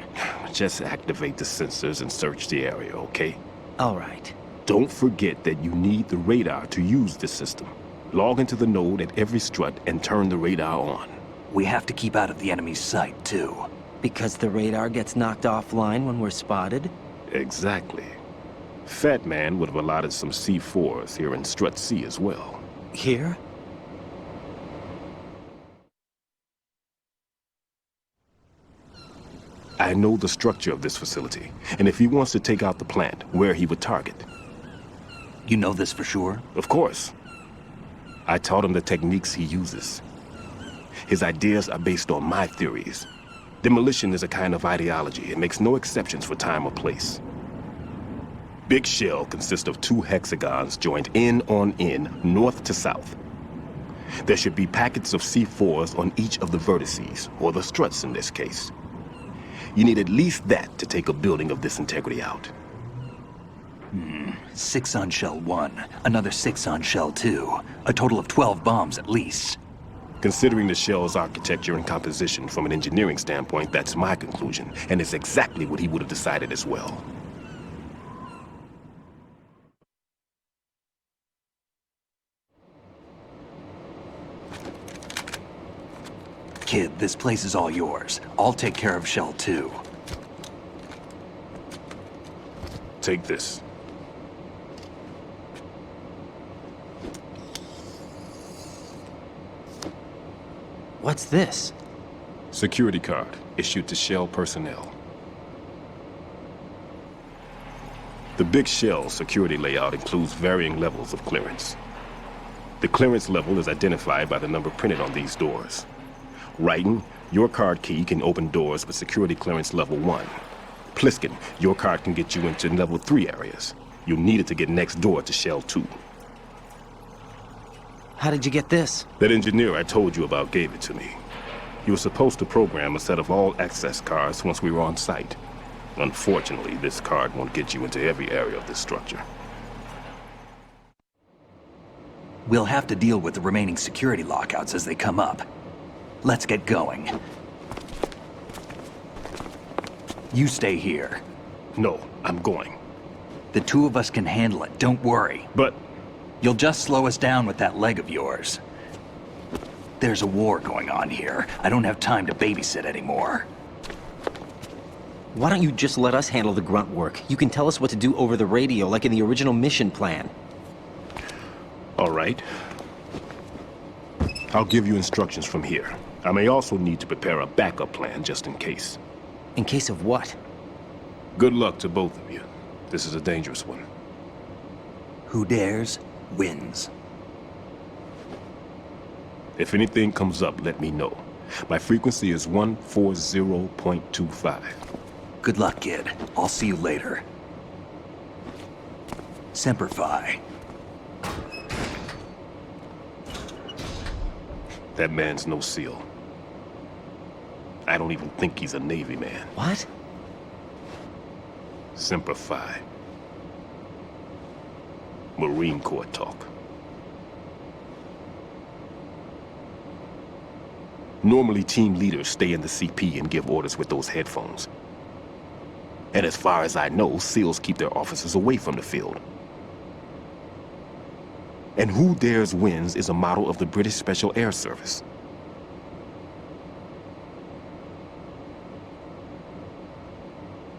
Just activate the sensors and search the area, okay? All right. Don't forget that you need the radar to use this system. Log into the node at every strut and turn the radar on. We have to keep out of the enemy's sight, too. Because the radar gets knocked offline when we're spotted? Exactly. Fat Man would have allotted some C4s here in Strut C as well. Here? I know the structure of this facility, and if he wants to take out the plant, where he would target. You know this for sure? Of course. I taught him the techniques he uses. His ideas are based on my theories. Demolition is a kind of ideology. It makes no exceptions for time or place. Big shell consists of 2 hexagons joined end on end, north to south. There should be packets of C4s on each of the vertices, or the struts in this case. You need at least that to take a building of this integrity out. 6 on shell 1, another 6 on shell 2. A total of 12 bombs at least. Considering the shell's architecture and composition from an engineering standpoint, that's my conclusion, and it's exactly what he would have decided as well. Kid, this place is all yours. I'll take care of shell 2. Take this. What's this? Security card, issued to Shell personnel. The Big Shell security layout includes varying levels of clearance. The clearance level is identified by the number printed on these doors. Writing, your card key can open doors with security clearance level 1. Pliskin, your card can get you into level 3 areas. You'll need it to get next door to Shell 2. How did you get this? That engineer I told you about gave it to me. He was supposed to program a set of all access cards once we were on site. Unfortunately, this card won't get you into every area of this structure. We'll have to deal with the remaining security lockouts as they come up. Let's get going. You stay here. No, I'm going. The two of us can handle it, don't worry. But... You'll just slow us down with that leg of yours. There's a war going on here. I don't have time to babysit anymore. Why don't you just let us handle the grunt work? You can tell us what to do over the radio, like in the original mission plan. All right. I'll give you instructions from here. I may also need to prepare a backup plan just in case. In case of what? Good luck to both of you. This is a dangerous one. Who dares, wins. If anything comes up, let me know. My frequency is 140.25. Good luck, kid. I'll see you later. Semper Fi. That man's no SEAL. I don't even think he's a Navy man. What? Semper Fi. Marine Corps talk. Normally, team leaders stay in the CP and give orders with those headphones. And as far as I know, SEALs keep their officers away from the field. And Who Dares Wins is a model of the British Special Air Service.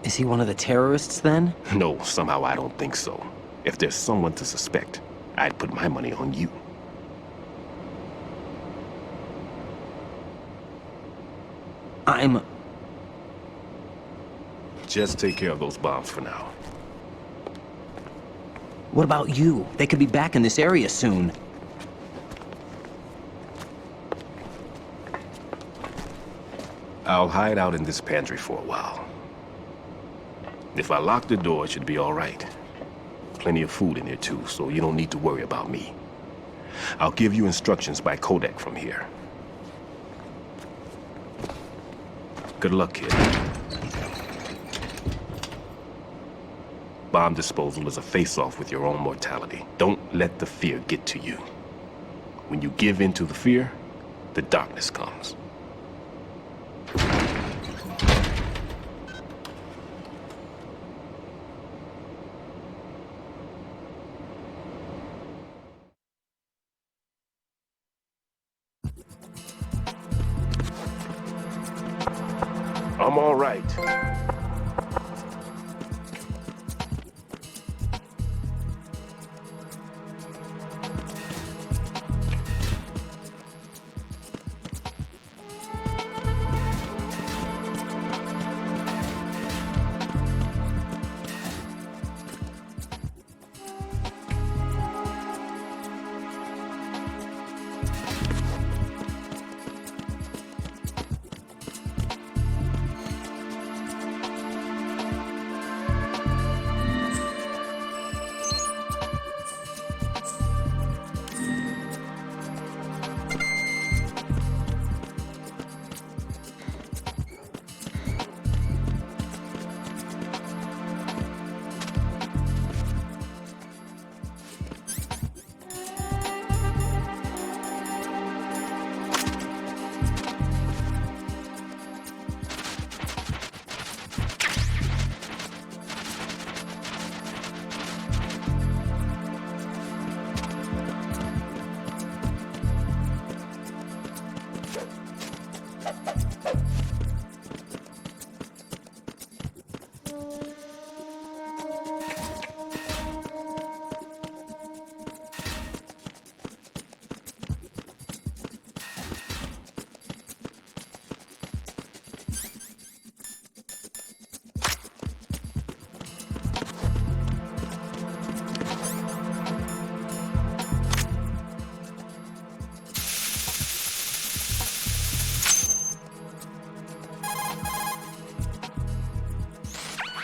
Is he one of the terrorists, then? No, somehow I don't think so. If there's someone to suspect, I'd put my money on you. Just take care of those bombs for now. What about you? They could be back in this area soon. I'll hide out in this pantry for a while. If I lock the door, it should be all right. Plenty of food in here too, so you don't need to worry about me. I'll give you instructions by codec from here. Good luck, kid. Bomb disposal is a face-off with your own mortality. Don't let the fear get to you. When you give in to the fear, the darkness comes. I'm all right.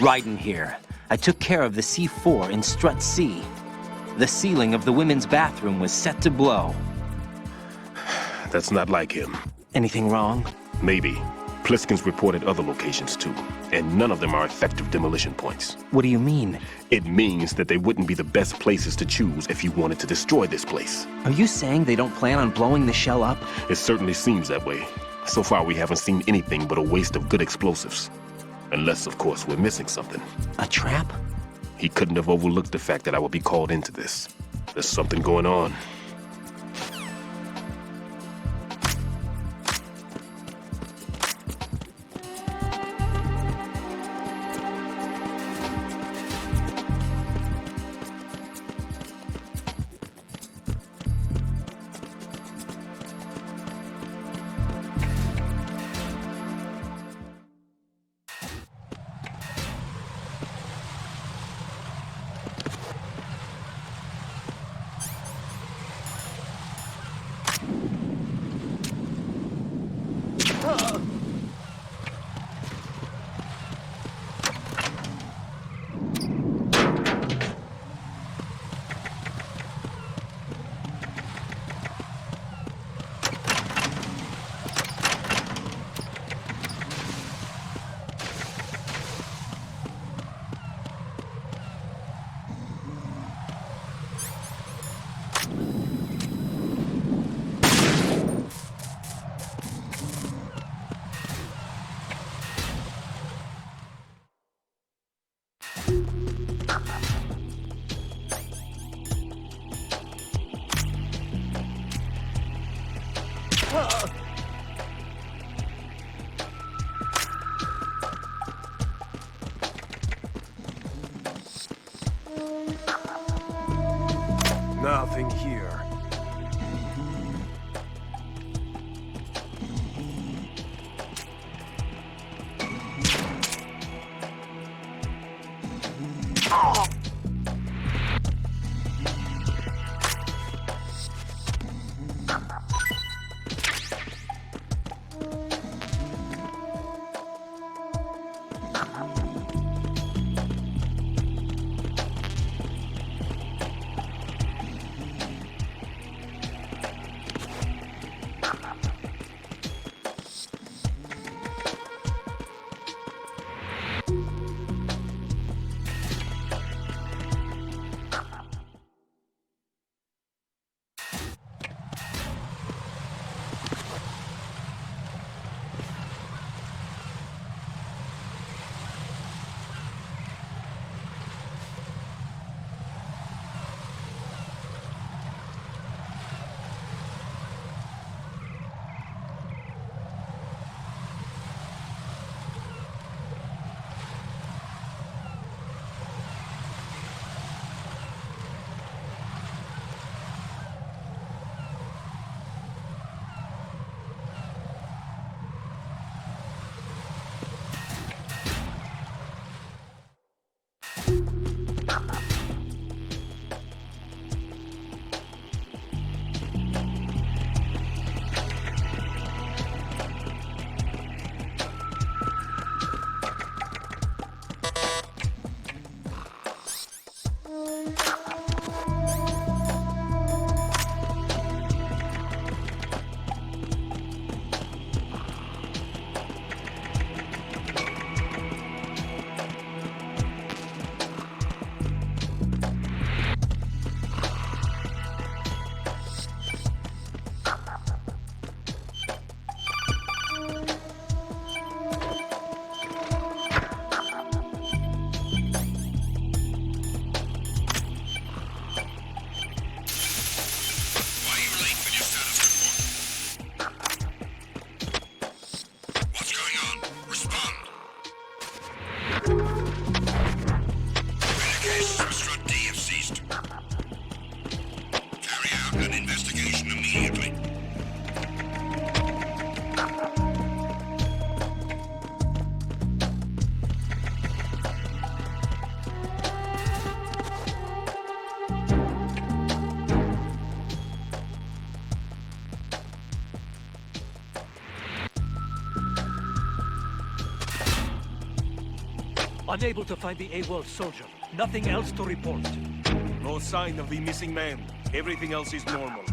Raiden here. I took care of the C4 in Strut C. The ceiling of the women's bathroom was set to blow. That's not like him. Anything wrong? Maybe. Pliskin's reported other locations too, and none of them are effective demolition points. What do you mean? It means that they wouldn't be the best places to choose if you wanted to destroy this place. Are you saying they don't plan on blowing the shell up? It certainly seems that way. So far, we haven't seen anything but a waste of good explosives. Unless, of course, we're missing something. A trap? He couldn't have overlooked the fact that I would be called into this. There's something going on. Nothing here. Unable to find the AWOL soldier. Nothing else to report. No sign of the missing man. Everything else is normal.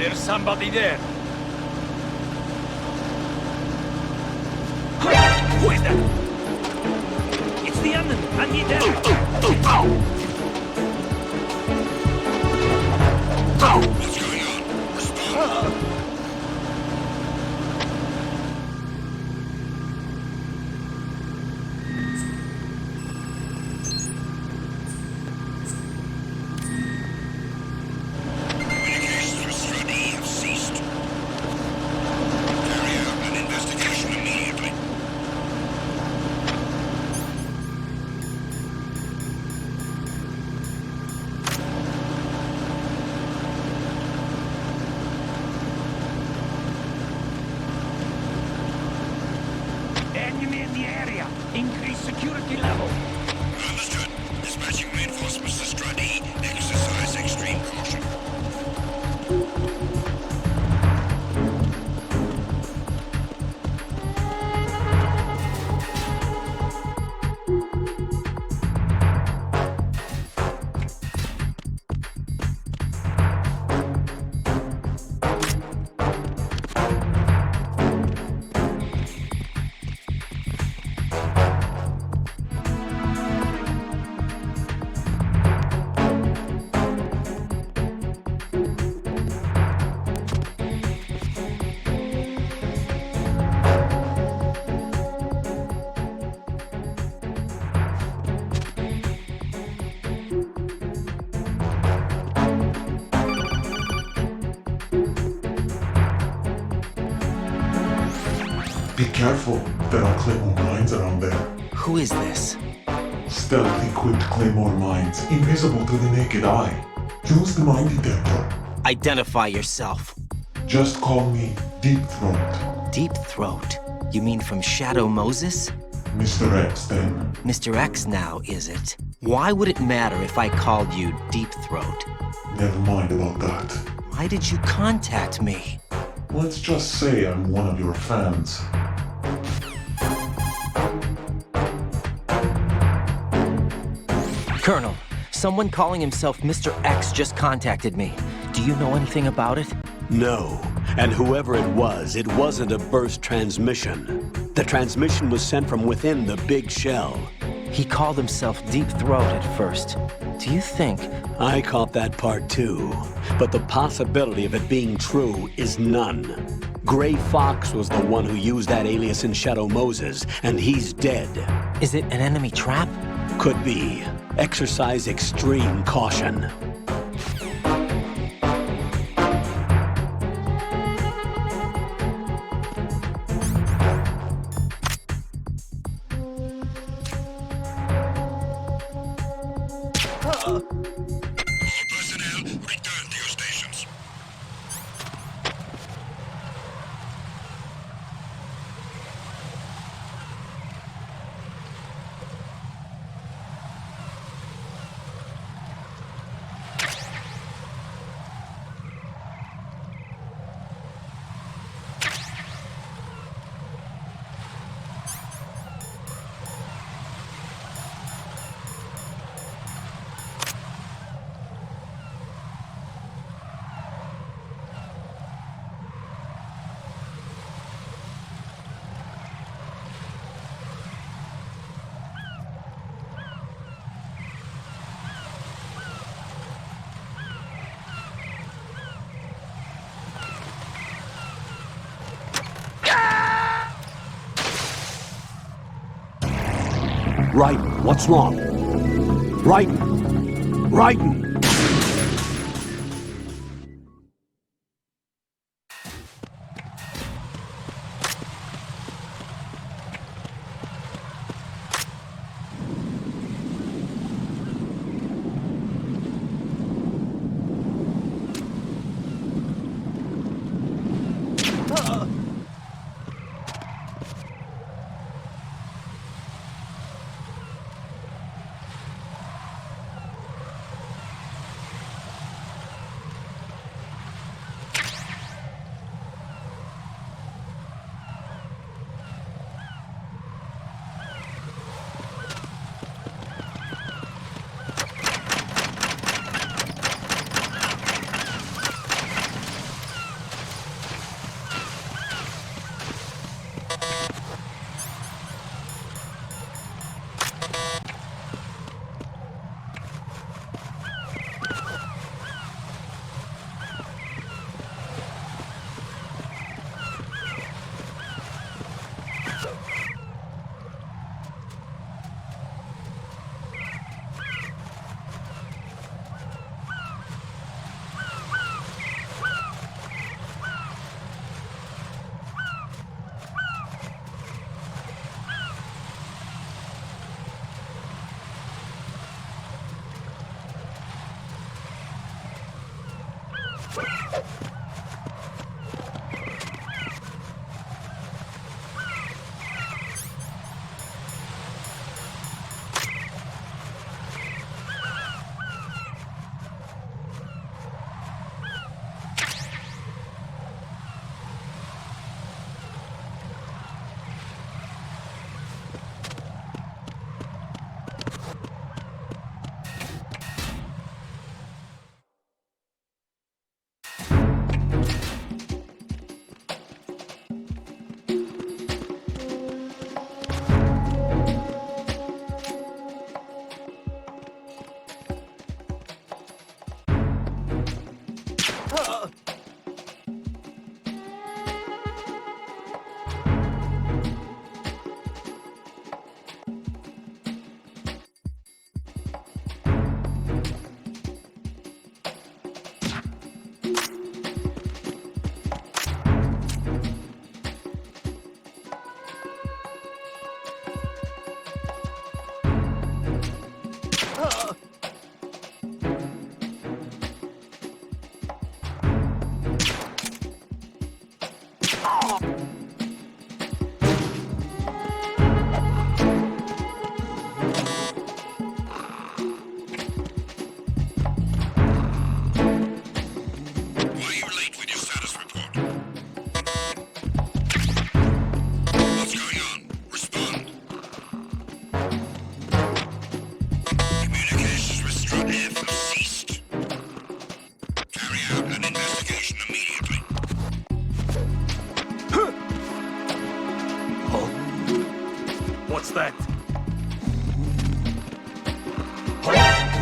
There's somebody there. Who is that? It's the enemy. I need help. What's going on? Respond. Communications with Strut E have ceased. Carry out an investigation immediately. Enemy in the area. Increase security level. Understood. Dispatching reinforcements to Strut E. Exercise extreme caution. Be careful. There are Claymore mines around there. Who is this? Stealth equipped Claymore mines, invisible to the naked eye. Use the mine detector. Identify yourself. Just call me Deep Throat. Deep Throat? You mean from Shadow Moses? Mr. X, then. Mr. X now, is it? Why would it matter if I called you Deep Throat? Never mind about that. Why did you contact me? Let's just say I'm one of your fans. Colonel, someone calling himself Mr. X just contacted me. Do you know anything about it? No. And whoever it wasn't a burst transmission. The transmission was sent from within the big shell. He called himself Deep Throat at first. Do you think... I caught that part too. But the possibility of it being true is none. Gray Fox was the one who used that alias in Shadow Moses, and he's dead. Is it an enemy trap? Could be. Exercise extreme caution. Personnel, return to your stations. Raiden, what's wrong? Raiden! Raiden!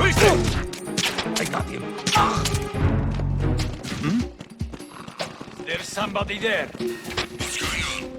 is it? I got him. There's somebody there. What's going on?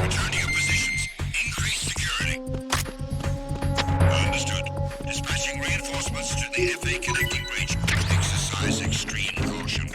Return to your positions. Increase security. Understood. Dispatching reinforcements to the FA connecting bridge. Exercise extreme caution.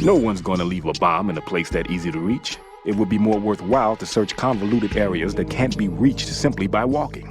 No one's going to leave a bomb in a place that easy to reach. It would be more worthwhile to search convoluted areas that can't be reached simply by walking.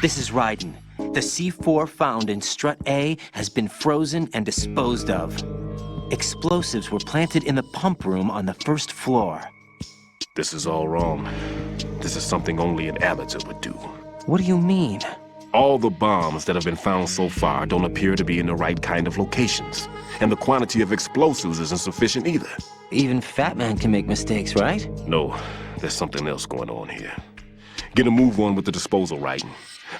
This is Raiden. The C4 found in Strut A has been frozen and disposed of. Explosives were planted in the pump room on the first floor. This is all wrong. This is something only an amateur would do. What do you mean? All the bombs that have been found so far don't appear to be in the right kind of locations. And the quantity of explosives isn't sufficient either. Even Fat Man can make mistakes, right? No, there's something else going on here. Get a move on with the disposal, Raiden.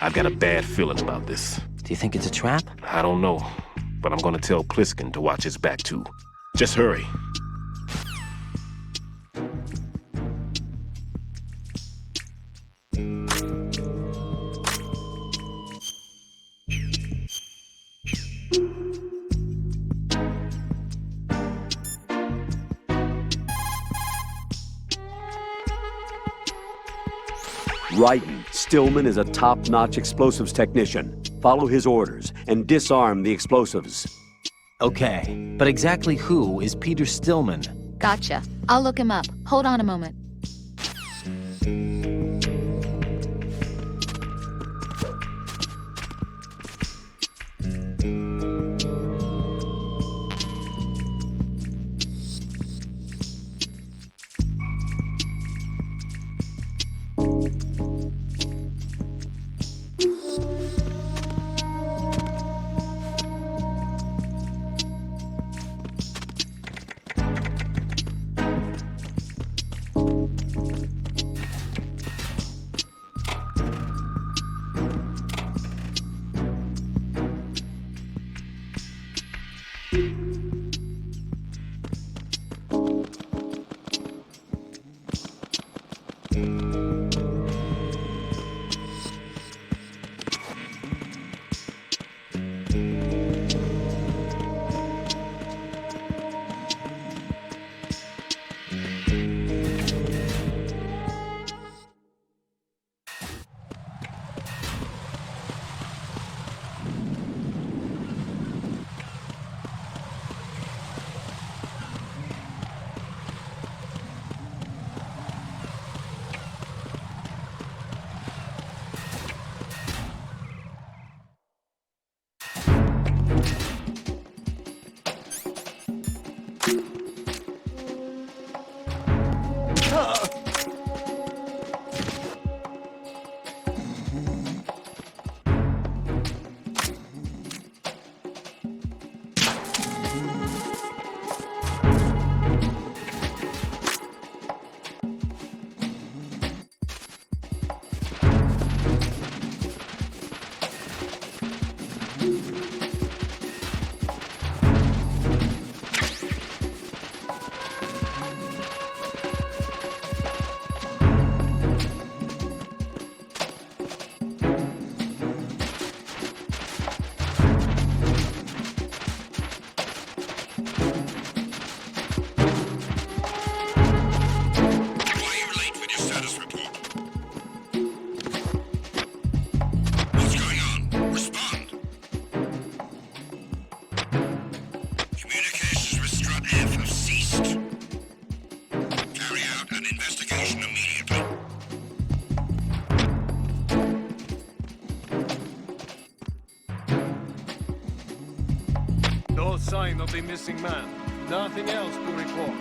I've got a bad feeling about this. Do you think it's a trap? I don't know, but I'm gonna tell Pliskin to watch his back too. Just hurry. Raiden, Stillman is a top-notch explosives technician. Follow his orders and disarm the explosives. Okay, but exactly who is Peter Stillman? Gotcha. I'll look him up. Hold on a moment. No sign of the missing man. Nothing else to report.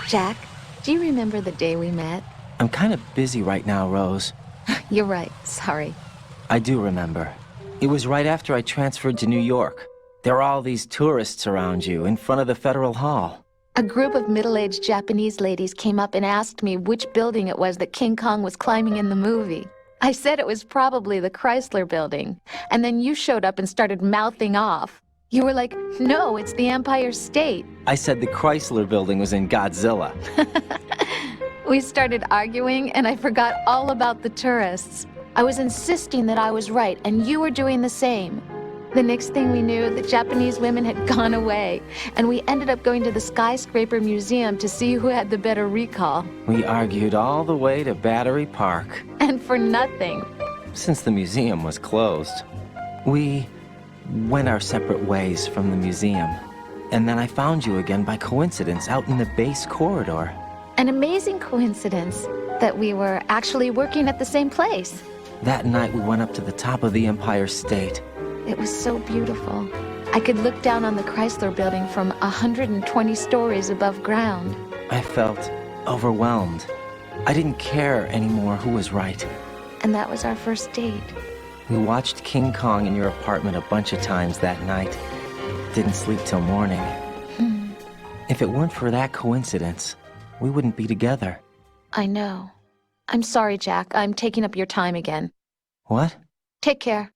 Jack, do you remember the day we met? I'm kind of busy right now, Rose. You're right, sorry. I do remember. It was right after I transferred to New York. There are all these tourists around you in front of the Federal Hall. A group of middle-aged Japanese ladies came up and asked me which building it was that King Kong was climbing in the movie. I said it was probably the Chrysler Building, and then you showed up and started mouthing off. You were like, no, it's the Empire State. I said the Chrysler Building was in Godzilla. We started arguing, and I forgot all about the tourists. I was insisting that I was right, and you were doing the same. The next thing we knew, the Japanese women had gone away, and we ended up going to the Skyscraper Museum to see who had the better recall. We argued all the way to Battery Park. And for nothing. Since the museum was closed, we went our separate ways from the museum. And then I found you again by coincidence out in the base corridor. An amazing coincidence that we were actually working at the same place. That night we went up to the top of the Empire State. It was so beautiful. I could look down on the Chrysler Building from 120 stories above ground. I felt overwhelmed. I didn't care anymore who was right. And that was our first date. We watched King Kong in your apartment a bunch of times that night. Didn't sleep till morning. If it weren't for that coincidence, we wouldn't be together. I know. I'm sorry, Jack. I'm taking up your time again. What? Take care.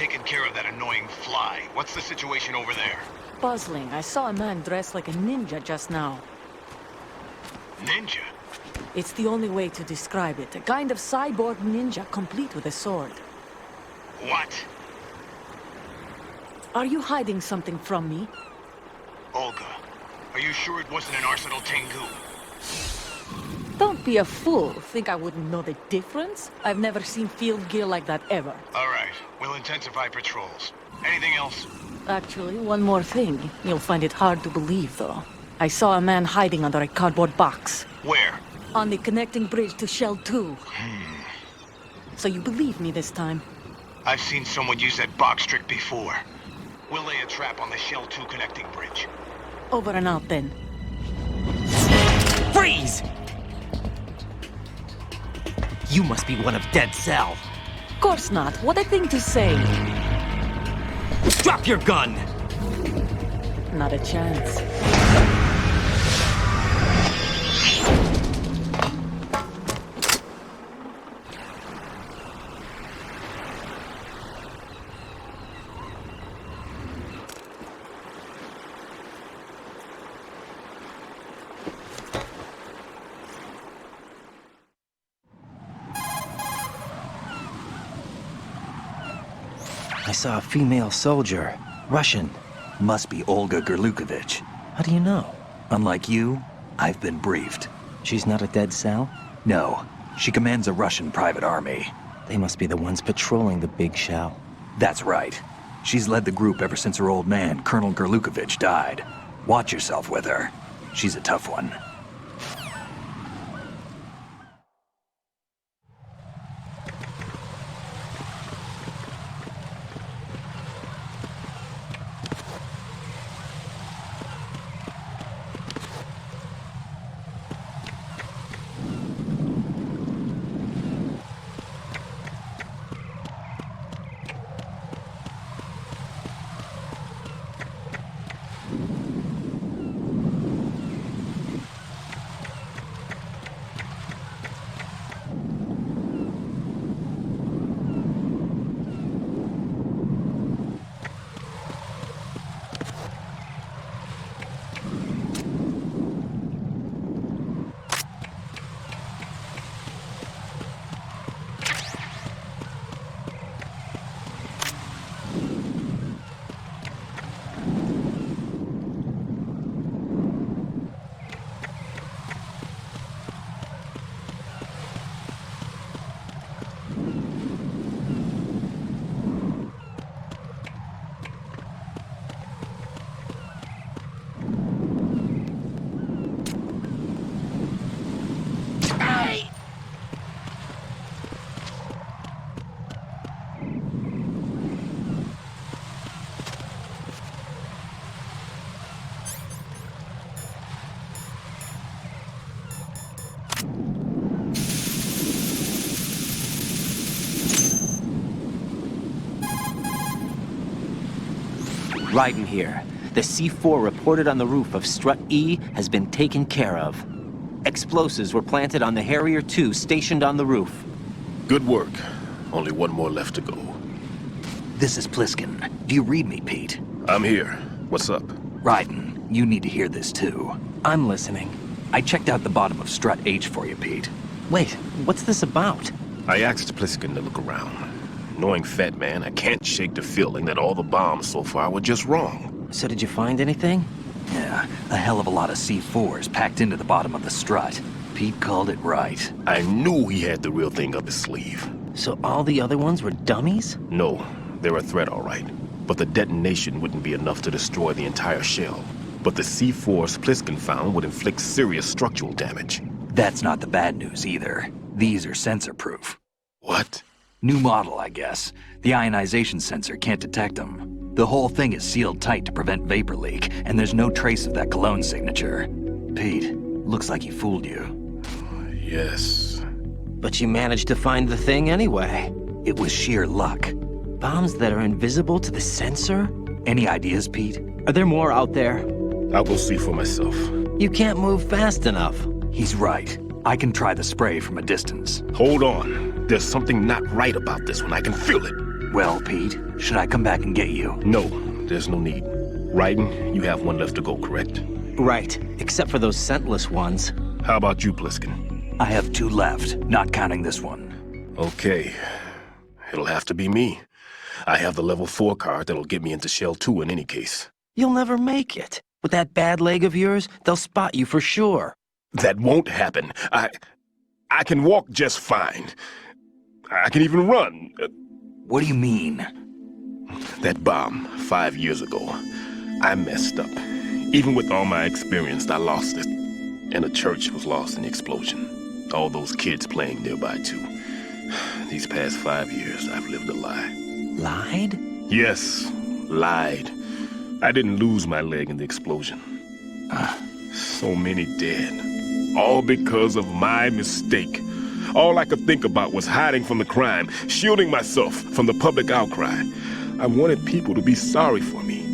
taken care of that annoying fly. What's the situation over there? Puzzling. I saw a man dressed like a ninja just now. Ninja? It's the only way to describe it. A kind of cyborg ninja, complete with a sword. What? Are you hiding something from me? Olga, are you sure it wasn't an Arsenal Tengu? Don't be a fool. Think I wouldn't know the difference? I've never seen field gear like that ever. All right, we'll intensify patrols. Anything else? Actually, one more thing. You'll find it hard to believe, though. I saw a man hiding under a cardboard box. Where? On the connecting bridge to Shell 2. So you believe me this time? I've seen someone use that box trick before. We'll lay a trap on the Shell 2 connecting bridge. Over and out, then. Freeze! You must be one of Dead Cell. Of course not. What a thing to say. Drop your gun! Not a chance. I saw a female soldier. Russian. Must be Olga Gerlukovich. How do you know? Unlike you, I've been briefed. She's not a Dead Cell? No. She commands a Russian private army. They must be the ones patrolling the big shell. That's right. She's led the group ever since her old man, Colonel Gerlukovich, died. Watch yourself with her. She's a tough one. Raiden here. The C4 reported on the roof of Strut E has been taken care of. Explosives were planted on the Harrier 2 stationed on the roof. Good work. Only one more left to go. This is Pliskin. Do you read me, Pete? I'm here. What's up? Raiden, you need to hear this too. I'm listening. I checked out the bottom of Strut H for you, Pete. Wait, what's this about? I asked Pliskin to look around. Knowing Fat Man, I can't shake the feeling that all the bombs so far were just wrong. So did you find anything? Yeah, a hell of a lot of C4s packed into the bottom of the strut. Pete called it right. I knew he had the real thing up his sleeve. So all the other ones were dummies? No, they're a threat, all right. But the detonation wouldn't be enough to destroy the entire shell. But the C4s Pliskin found would inflict serious structural damage. That's not the bad news either. These are sensor-proof. What? New model, I guess. The ionization sensor can't detect them. The whole thing is sealed tight to prevent vapor leak, and there's no trace of that cologne signature. Pete, looks like he fooled you. Yes. But you managed to find the thing anyway. It was sheer luck. Bombs that are invisible to the sensor? Any ideas, Pete? Are there more out there? I'll go see for myself. You can't move fast enough. He's right. I can try the spray from a distance. Hold on. There's something not right about this one. I can feel it. Well, Pete, should I come back and get you? No, there's no need. Raiden, you have one left to go, correct? Right, except for those scentless ones. How about you, Pliskin? I have 2 left, not counting this one. Okay. It'll have to be me. I have the level 4 card that'll get me into Shell 2 in any case. You'll never make it. With that bad leg of yours, they'll spot you for sure. That won't happen. I can walk just fine. I can even run. What do you mean? That bomb, 5 years ago. I messed up. Even with all my experience, I lost it. And the church was lost in the explosion. All those kids playing nearby, too. These past 5 years, I've lived a lie. Lied? Yes, lied. I didn't lose my leg in the explosion. So many dead. All because of my mistake. All I could think about was hiding from the crime, shielding myself from the public outcry. I wanted people to be sorry for me,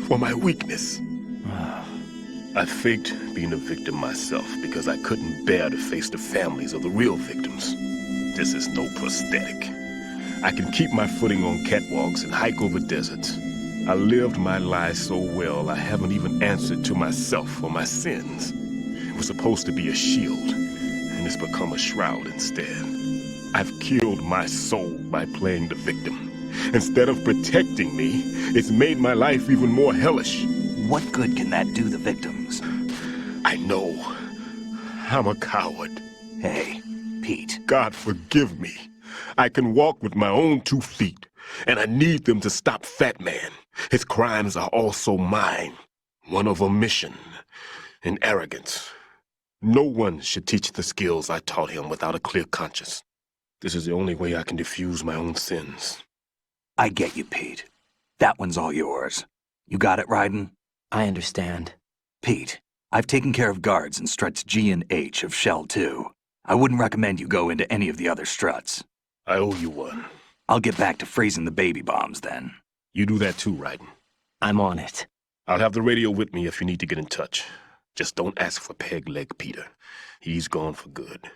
for my weakness. I faked being a victim myself because I couldn't bear to face the families of the real victims. This is no prosthetic. I can keep my footing on catwalks and hike over deserts. I lived my lie so well I haven't even answered to myself for my sins. It was supposed to be a shield, and it's become a shroud instead. I've killed my soul by playing the victim. Instead of protecting me, it's made my life even more hellish. What good can that do the victims? I know. I'm a coward. Hey, Pete. God forgive me. I can walk with my own 2 feet, and I need them to stop Fat Man. His crimes are also mine. One of omission and arrogance. No one should teach the skills I taught him without a clear conscience. This is the only way I can diffuse my own sins. I get you, Pete. That one's all yours. You got it, Raiden? I understand. Pete, I've taken care of guards in struts G and H of Shell 2. I wouldn't recommend you go into any of the other struts. I owe you one. I'll get back to freezing the baby bombs then. You do that too, Raiden. I'm on it. I'll have the radio with me if you need to get in touch. Just don't ask for Peg Leg Peter. He's gone for good.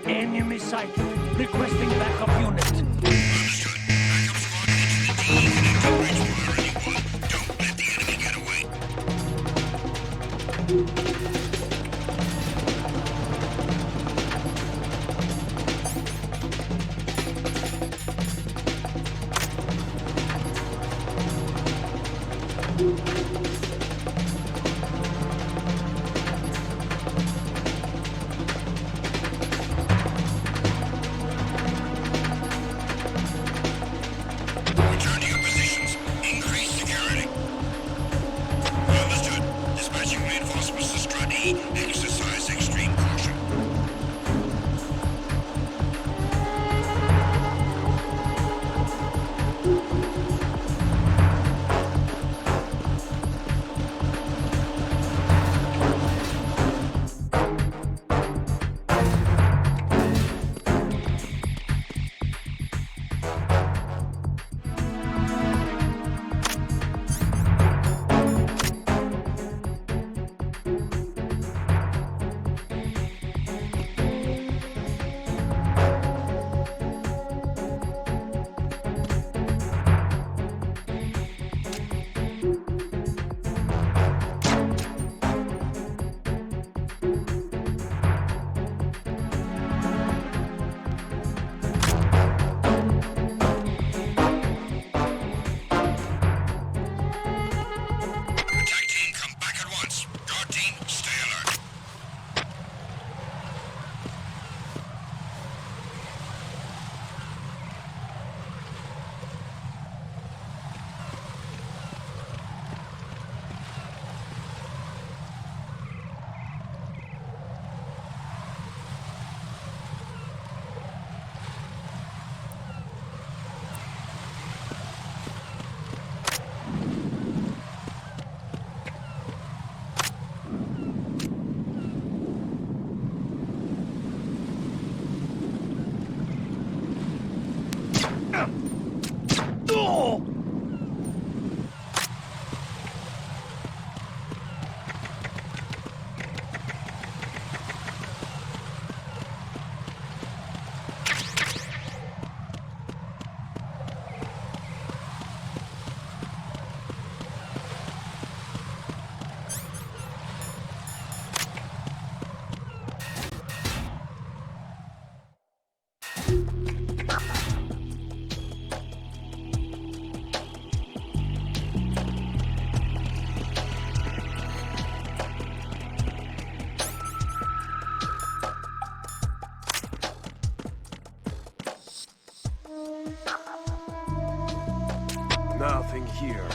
Enemy sight. Requesting backup unit. Nothing here.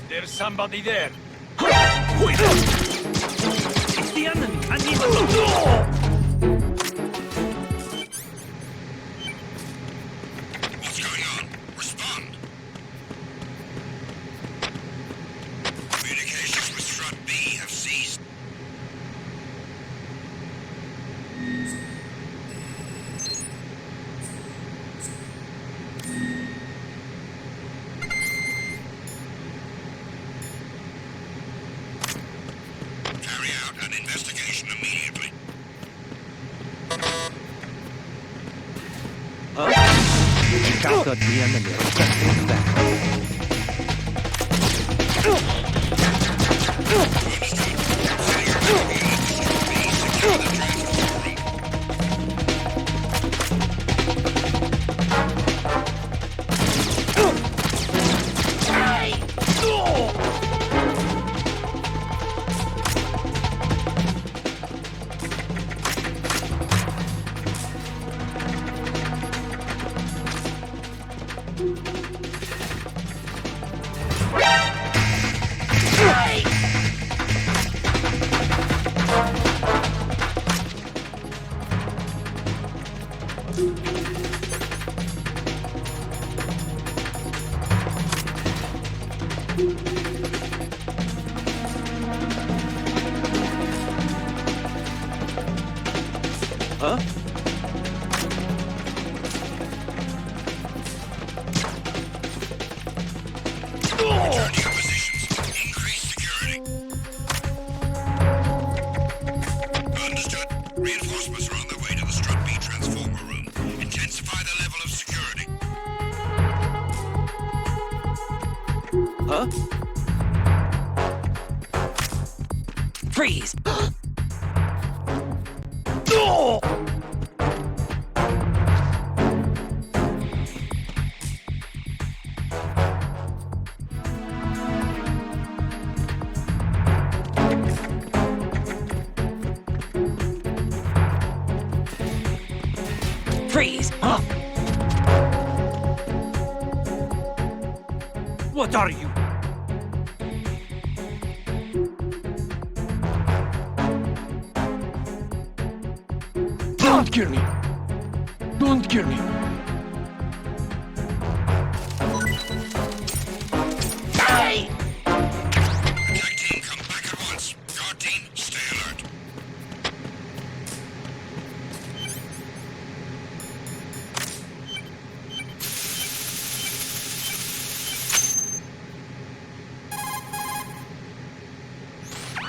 There's somebody there. It's the enemy. I need to... What's going on? Respond. Communications with Strut B have ceased. Carry out an investigation immediately. Got the enemy. Requesting Huh? Return to your positions. Increase security. Understood. Reinforcements are on their way to the Strut B transformer room. Intensify the level of security. Huh? Freeze! Freeze! Huh? What are you? Don't kill me! Don't kill me! Hey!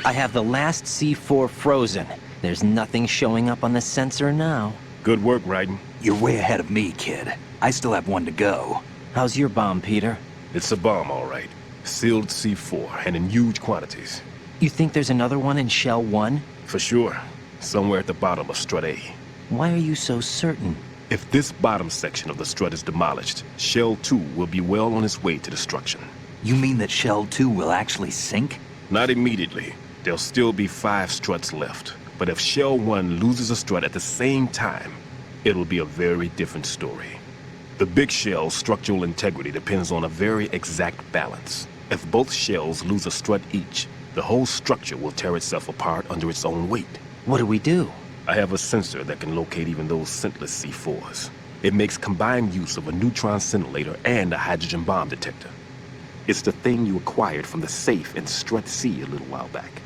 I have the last C4 frozen. There's nothing showing up on the sensor now. Good work, Raiden. You're way ahead of me, kid. I still have one to go. How's your bomb, Peter? It's a bomb, all right. Sealed C4, and in huge quantities. You think there's another one in Shell 1? For sure. Somewhere at the bottom of Strut A. Why are you so certain? If this bottom section of the strut is demolished, Shell 2 will be well on its way to destruction. You mean that Shell 2 will actually sink? Not immediately. There'll still be 5 struts left. But if Shell 1 loses a strut at the same time, it'll be a very different story. The big shell's structural integrity depends on a very exact balance. If both shells lose a strut each, the whole structure will tear itself apart under its own weight. What do we do? I have a sensor that can locate even those scentless C4s. It makes combined use of a neutron scintillator and a hydrogen bomb detector. It's the thing you acquired from the safe in Strut C a little while back.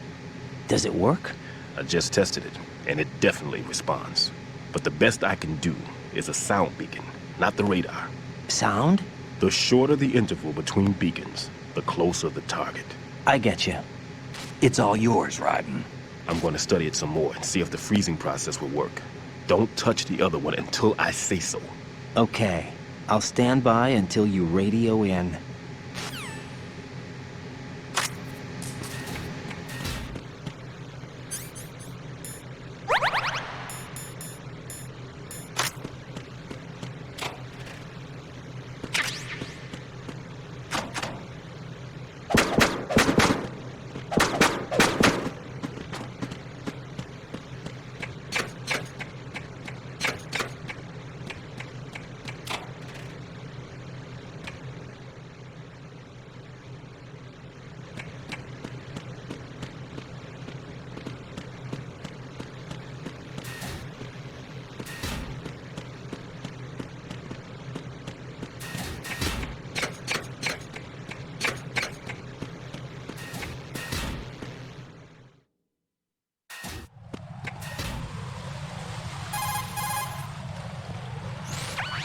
Does it work? I just tested it, and it definitely responds. But the best I can do is a sound beacon, not the radar. Sound? The shorter the interval between beacons, the closer the target. I get you. It's all yours, Raiden. I'm going to study it some more and see if the freezing process will work. Don't touch the other one until I say so. Okay. I'll stand by until you radio in.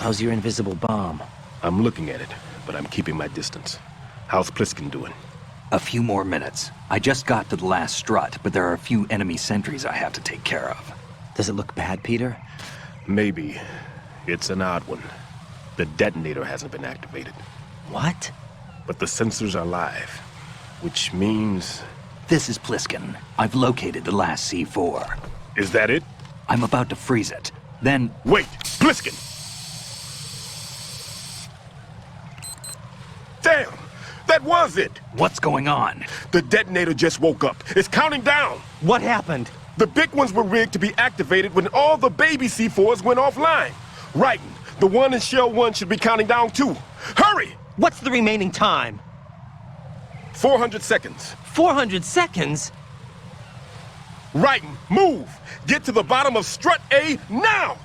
How's your invisible bomb? I'm looking at it, but I'm keeping my distance. How's Pliskin doing? A few more minutes. I just got to the last strut, but there are a few enemy sentries I have to take care of. Does it look bad, Peter? Maybe. It's an odd one. The detonator hasn't been activated. What? But the sensors are live, which means... This is Pliskin. I've located the last C4. Is that it? I'm about to freeze it. Then... Wait! Pliskin! Damn! That was it! What's going on? The detonator just woke up. It's counting down! What happened? The big ones were rigged to be activated when all the baby C4s went offline. Raiden, the one in Shell 1 should be counting down too. Hurry! What's the remaining time? 400 seconds. 400 seconds? Raiden, move! Get to the bottom of Strut A now!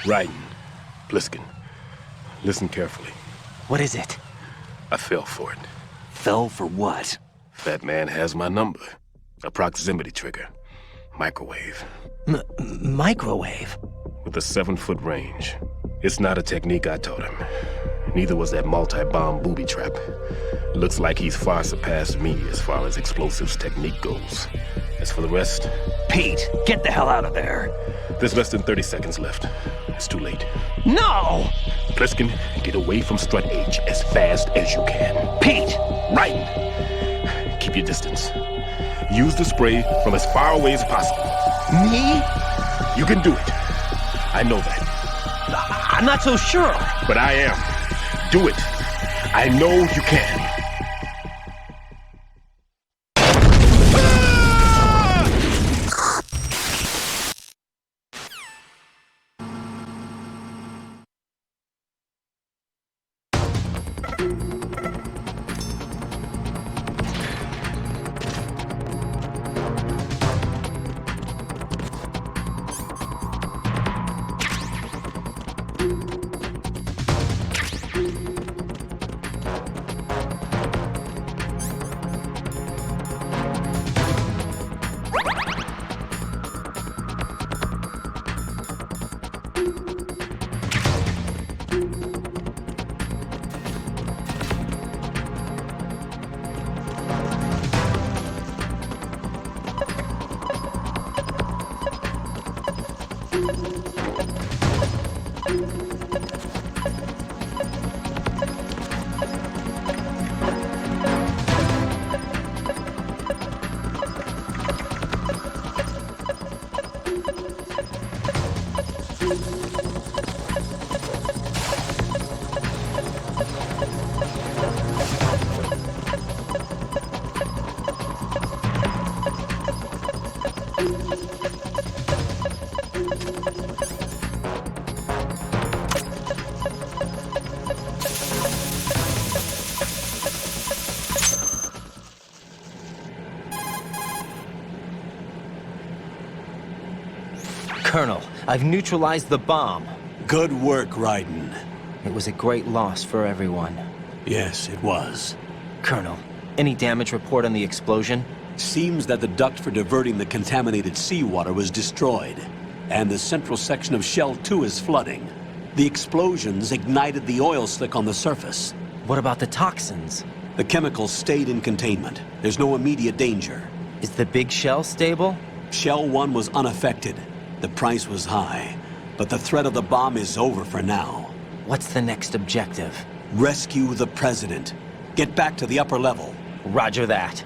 Raiden, Bliskin, listen carefully. What is it? I fell for it. Fell for what? Fat man has my number. A proximity trigger. Microwave. Microwave? With a 7-foot range. It's not a technique I taught him. Neither was that multi-bomb booby trap. Looks like he's far surpassed me as far as explosives technique goes. As for the rest... Pete, get the hell out of there! There's less than 30 seconds left. It's too late. No! Bliskin, get away from Strut H as fast as you can. Pete! Raiden! Keep your distance. Use the spray from as far away as possible. Me? You can do it. I know that. I'm not so sure. But I am. Do it. I know you can. Colonel, I've neutralized the bomb. Good work, Raiden. It was a great loss for everyone. Yes, it was. Colonel, any damage report on the explosion? Seems that the duct for diverting the contaminated seawater was destroyed, and the central section of Shell 2 is flooding. The explosions ignited the oil slick on the surface. What about the toxins? The chemicals stayed in containment. There's no immediate danger. Is the big shell stable? Shell 1 was unaffected. The price was high, but the threat of the bomb is over for now. What's the next objective? Rescue the President. Get back to the upper level. Roger that.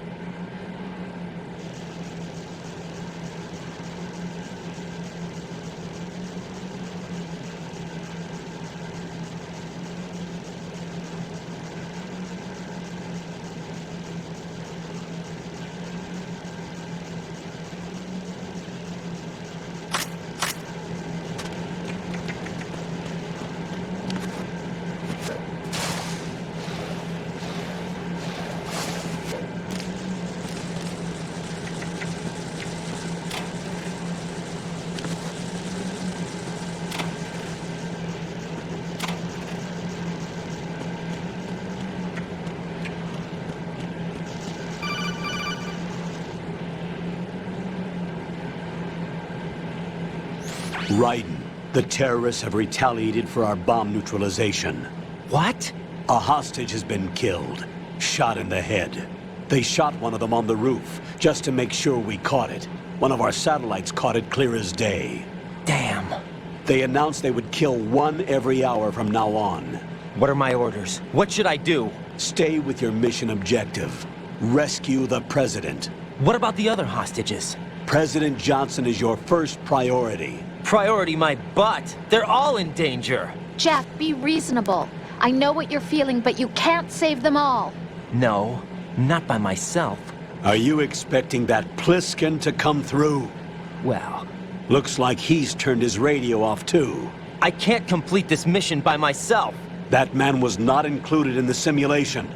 Raiden, the terrorists have retaliated for our bomb neutralization. What? A hostage has been killed, shot in the head. They shot one of them on the roof, just to make sure we caught it. One of our satellites caught it clear as day. Damn. They announced they would kill one every hour from now on. What are my orders? What should I do? Stay with your mission objective. Rescue the President. What about the other hostages? President Johnson is your first priority. Priority my butt. They're all in danger. Jack, be reasonable. I know what you're feeling, but you can't save them all. No, not by myself. Are you expecting that Pliskin to come through? Well... Looks like he's turned his radio off too. I can't complete this mission by myself. That man was not included in the simulation.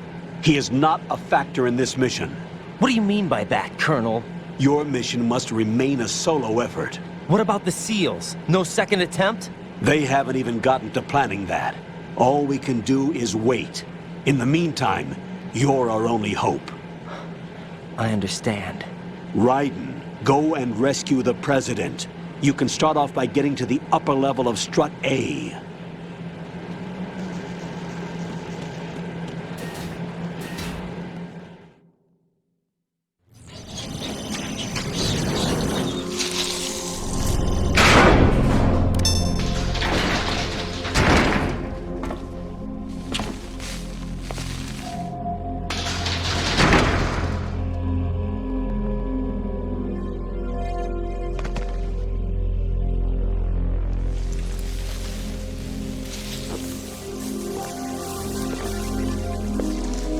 He is not a factor in this mission. What do you mean by that, Colonel? Your mission must remain a solo effort. What about the SEALs? No second attempt? They haven't even gotten to planning that. All we can do is wait. In the meantime, you're our only hope. I understand. Raiden, go and rescue the President. You can start off by getting to the upper level of Strut A.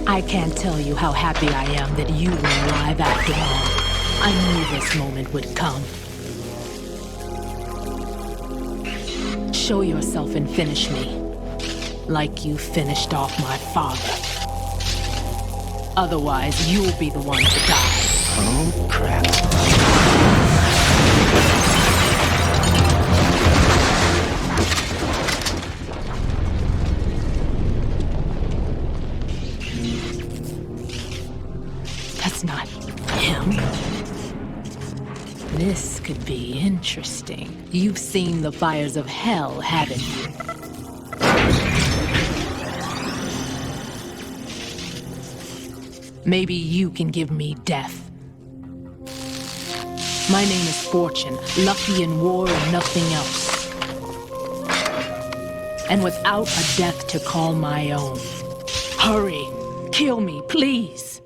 I can't tell you how happy I am that you were alive after all. I knew this moment would come. Show yourself and finish me, like you finished off my father. Otherwise, you'll be the one to die. Oh, crap. That's not him. This could be interesting. You've seen the fires of hell, haven't you? Maybe you can give me death. My name is Fortune, lucky in war and nothing else. And without a death to call my own. Hurry, kill me, please.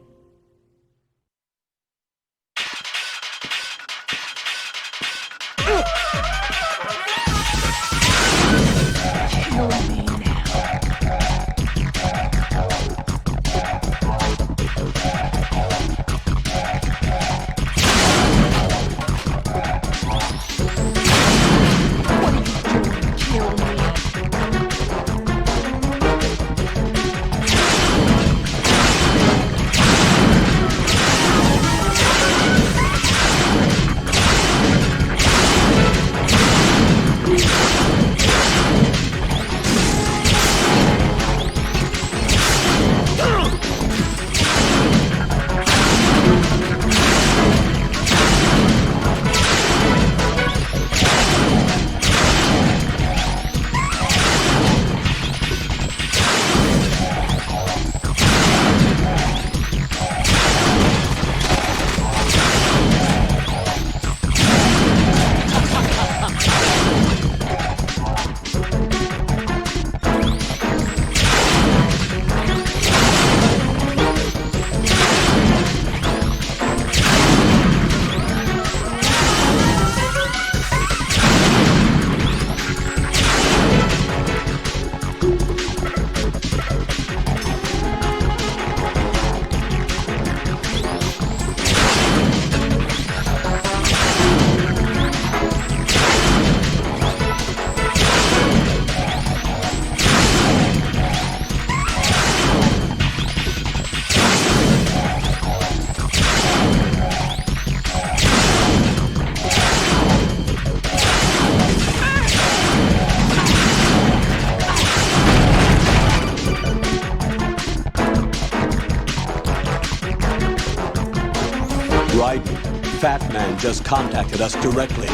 Fat Man just contacted us directly.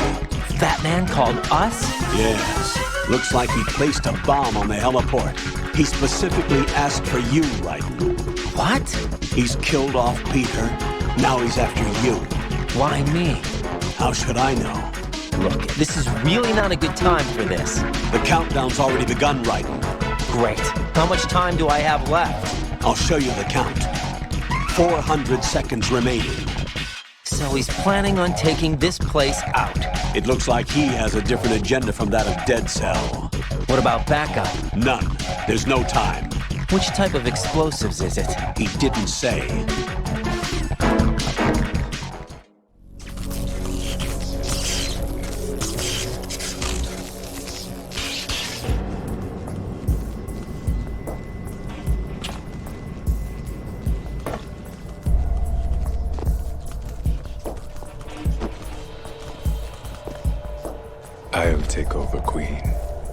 Fat Man called us? Yes. Looks like he placed a bomb on the heliport. He specifically asked for you, Raiden. What? He's killed off Peter. Now he's after you. Why me? How should I know? Look, this is really not a good time for this. The countdown's already begun, Raiden. Great. How much time do I have left? I'll show you the count. 400 seconds remaining. So he's planning on taking this place out. It looks like he has a different agenda from that of Dead Cell. What about backup? None. There's no time. Which type of explosives is it? He didn't say. I'll take over, Queen.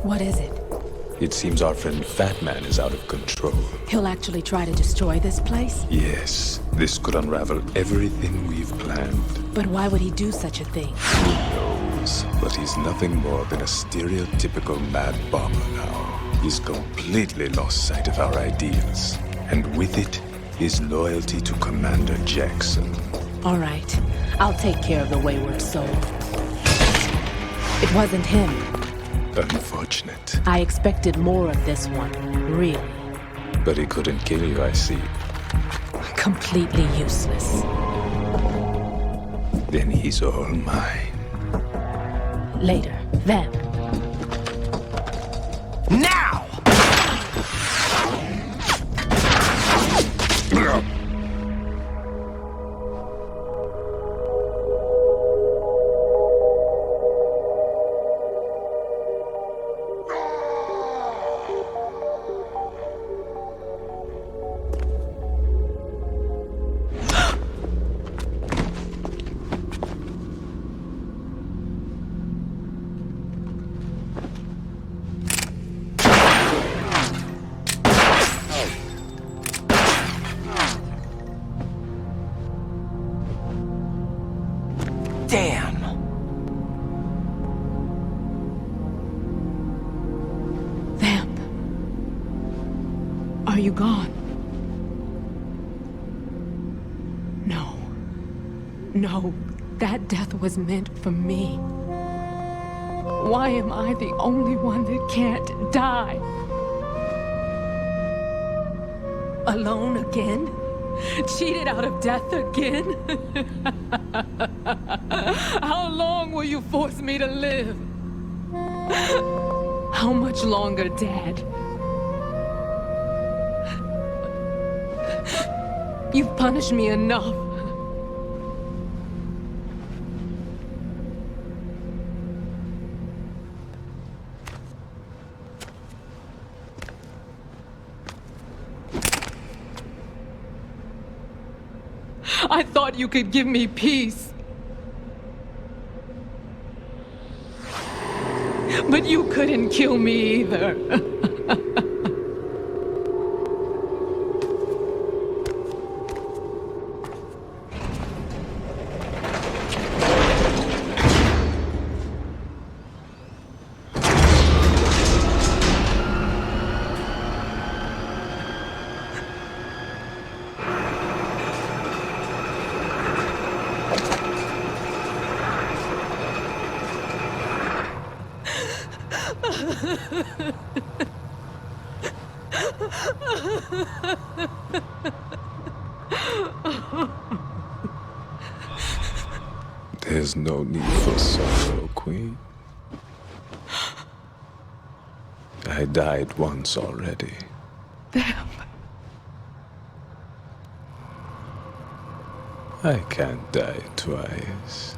What is it? It seems our friend Fat Man is out of control. He'll actually try to destroy this place? Yes, this could unravel everything we've planned. But why would he do such a thing? Who knows? But he's nothing more than a stereotypical mad bomber now. He's completely lost sight of our ideas. And with it, his loyalty to Commander Jackson. All right. I'll take care of the wayward soul. It wasn't him. Unfortunate. I expected more of this one, really. But he couldn't kill you, I see. Completely useless. Then he's all mine. Later, then. Now! Damn! Vamp. Are you gone? No. No, that death was meant for me. Why am I the only one that can't die? Alone again? Cheated out of death again? How long will you force me to live? How much longer, Dad? You've punished me enough. I thought you could give me peace. But you couldn't kill me either. There's no need for sorrow, Queen. I died once already. Damn. I can't die twice.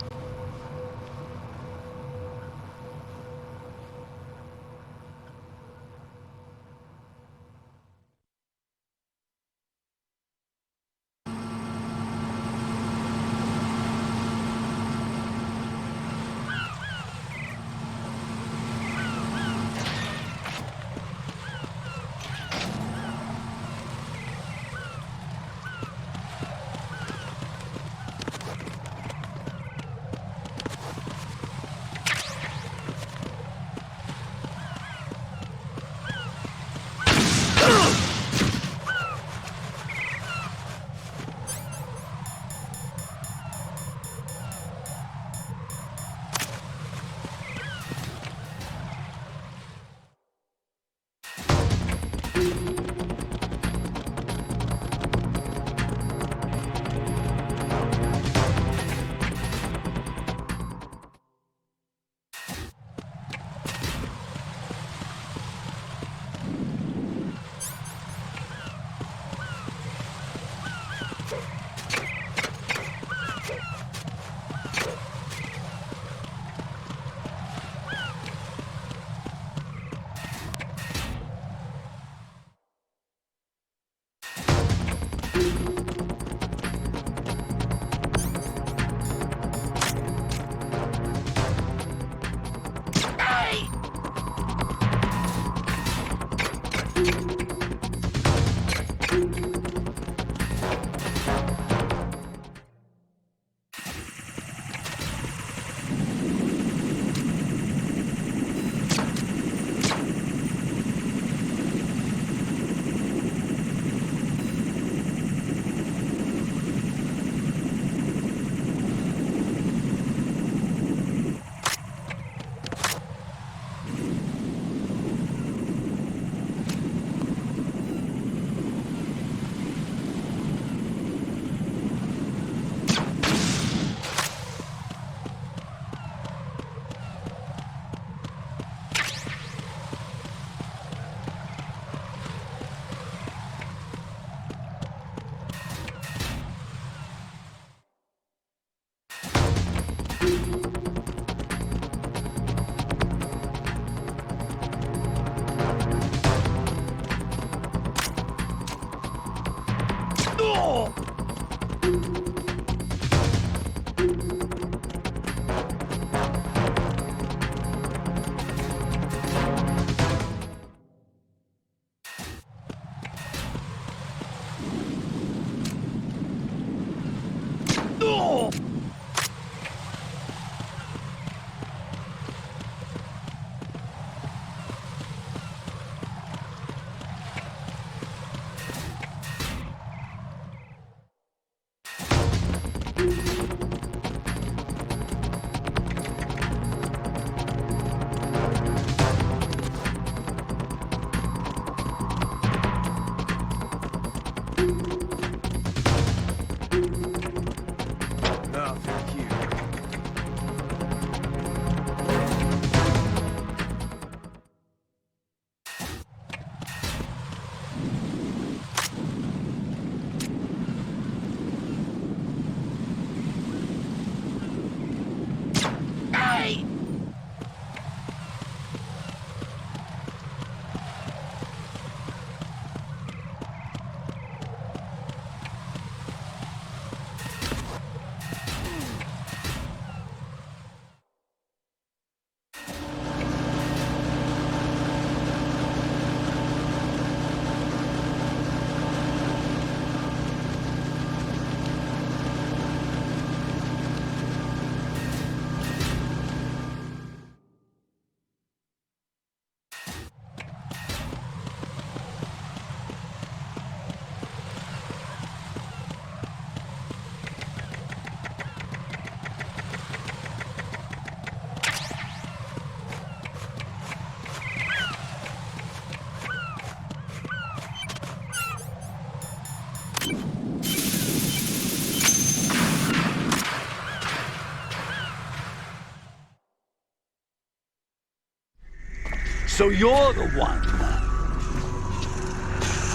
So you're the one.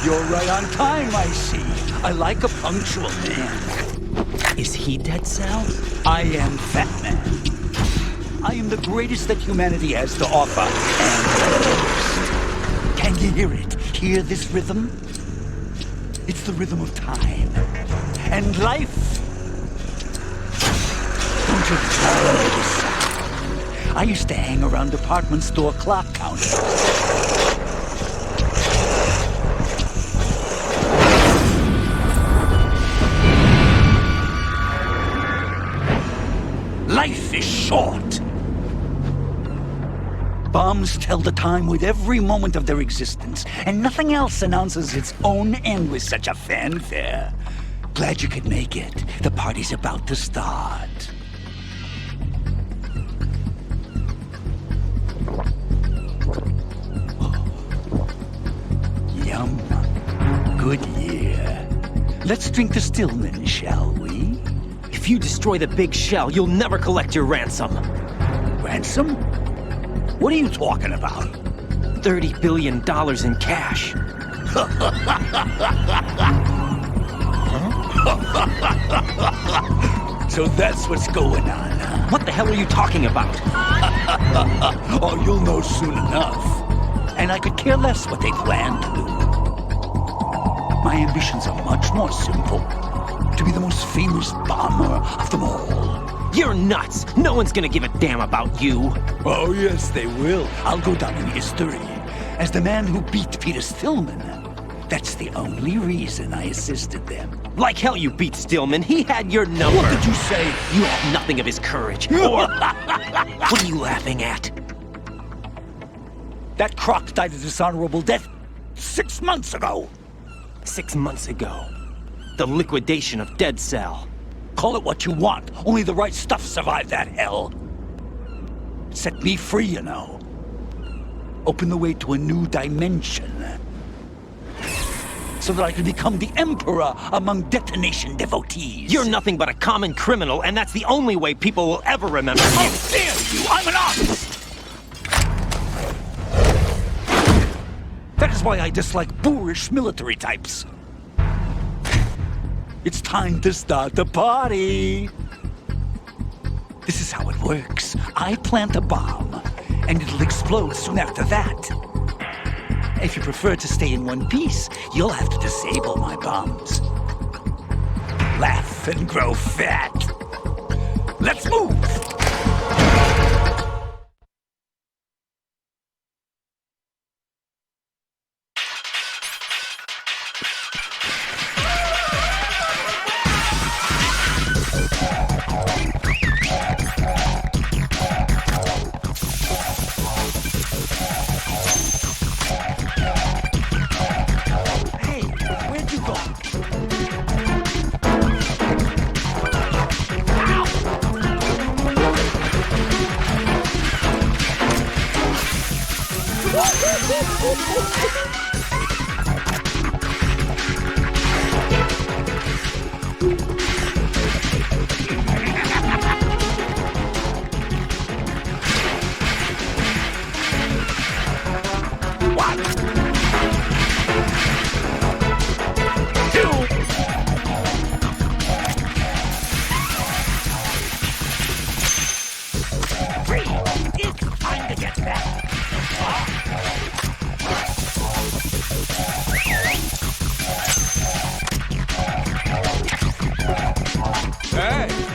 You're right on time, I see. I like a punctual man. Is he Dead Cell? I am Fat Man. I am the greatest that humanity has to offer, and the worst. Can you hear it? Hear this rhythm? It's the rhythm of time. And life. Don't you love this sound? I used to hang around department store clock counters. Life is short. Bombs tell the time with every moment of their existence, and nothing else announces its own end with such a fanfare. Glad you could make it. The party's about to start. Oh. Yum. Good year. Let's drink the Stillman, shall we? If you destroy the big shell, you'll never collect your ransom. Ransom? What are you talking about? $30 billion in cash. So that's what's going on, huh? What the hell are you talking about? Oh, you'll know soon enough. And I could care less what they plan to do. My ambitions are much more simple. To be the most famous bomber of them all. You're nuts! No one's gonna give a damn about you! Oh, yes, they will. I'll go down in history as the man who beat Peter Stillman. That's the only reason I assisted them. Like hell you beat Stillman. He had your number. What did you say? You have nothing of his courage. Or... What are you laughing at? That croc died a dishonorable death 6 months ago. 6 months ago. The liquidation of Dead Cell. Call it what you want. Only the right stuff survived that hell. Set me free, you know. Open the way to a new dimension. So that I can become the Emperor among detonation devotees. You're nothing but a common criminal, and that's the only way people will ever remember you. How dare you! I'm an artist! That is why I dislike boorish military types. It's time to start the party. This is how it works. I plant a bomb, and it'll explode soon after that. If you prefer to stay in one piece, you'll have to disable my bombs. Laugh and grow fat. Let's move!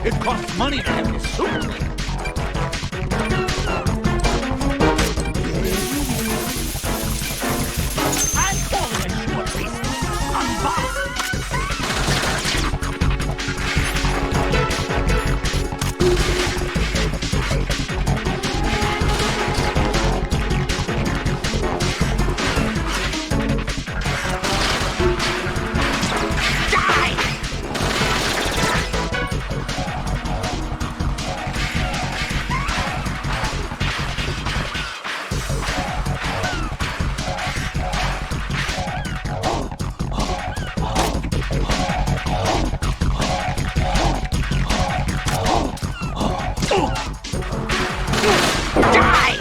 It costs money to have your suit clean. I'm calling a short race. Unbound. Die!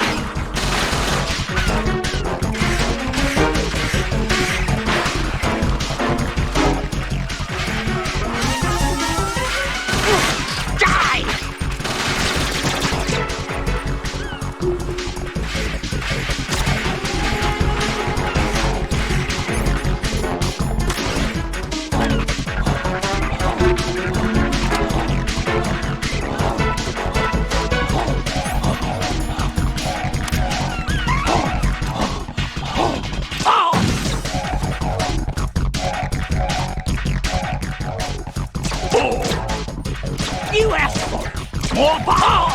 More bomb!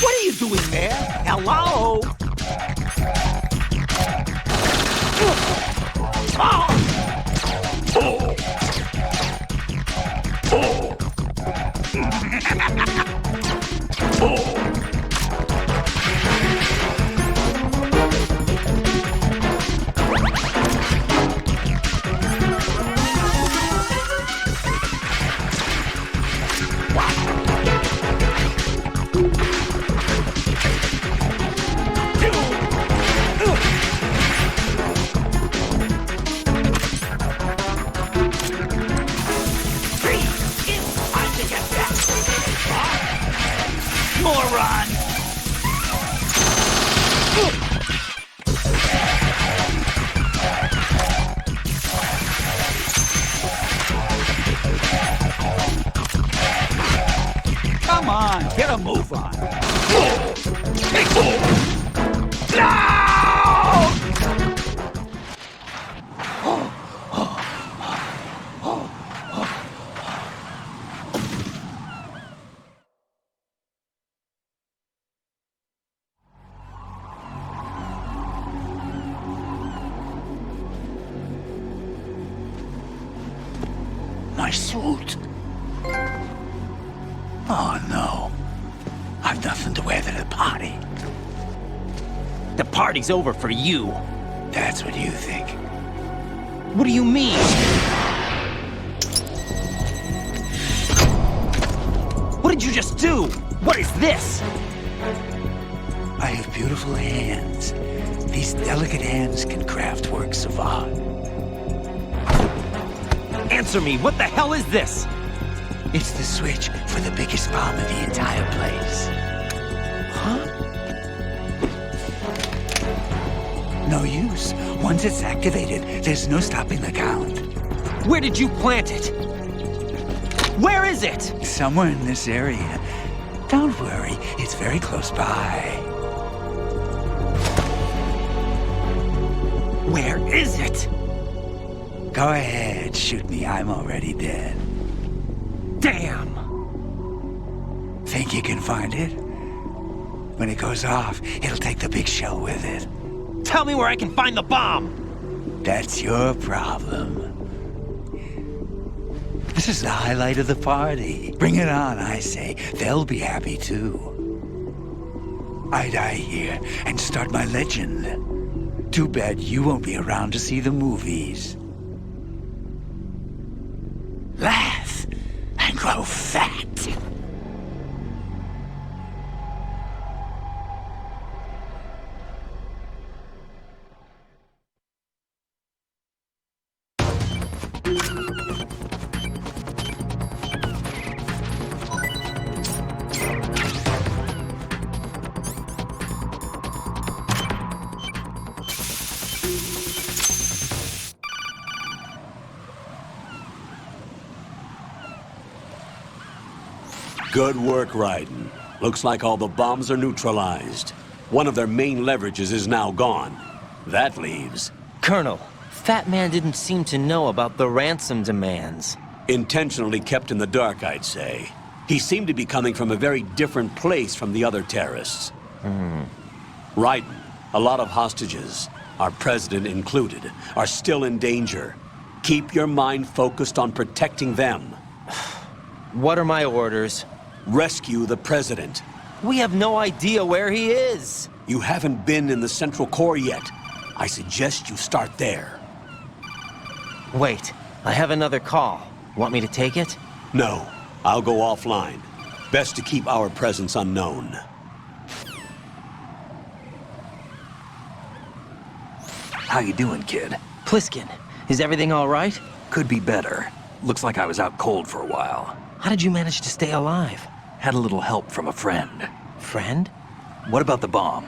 What are you doing there? Hello? Moron! Come on, get a move on. No! My suit. Oh, no. I've nothing to wear to the party. The party's over for you. That's what you think. What do you mean? What did you just do? What is this? I have beautiful hands. These delicate hands can craft works of art. Answer me, what the hell is this? It's the switch for the biggest bomb in the entire place. Huh? No use. Once it's activated, there's no stopping the count. Where did you plant it? Where is it? Somewhere in this area. Don't worry, it's very close by. Where is it? Go ahead, shoot me. I'm already dead. Damn! Think you can find it? When it goes off, it'll take the big shell with it. Tell me where I can find the bomb! That's your problem. This is the highlight of the party. Bring it on, I say. They'll be happy too. I die here and start my legend. Too bad you won't be around to see the movies. Laugh and grow fat. Good work, Raiden. Looks like all the bombs are neutralized. One of their main leverages is now gone. That leaves... Colonel, Fat Man didn't seem to know about the ransom demands. Intentionally kept in the dark, I'd say. He seemed to be coming from a very different place from the other terrorists. Raiden, a lot of hostages, our president included, are still in danger. Keep your mind focused on protecting them. What are my orders? Rescue the president. We have no idea where he is. You haven't been in the Central Core yet. I suggest you start there. Wait, I have another call. Want me to take it? No, I'll go offline. Best to keep our presence unknown. How you doing, kid? Pliskin, is everything all right? Could be better. Looks like I was out cold for a while. How did you manage to stay alive? Had a little help from a friend. Friend? What about the bomb?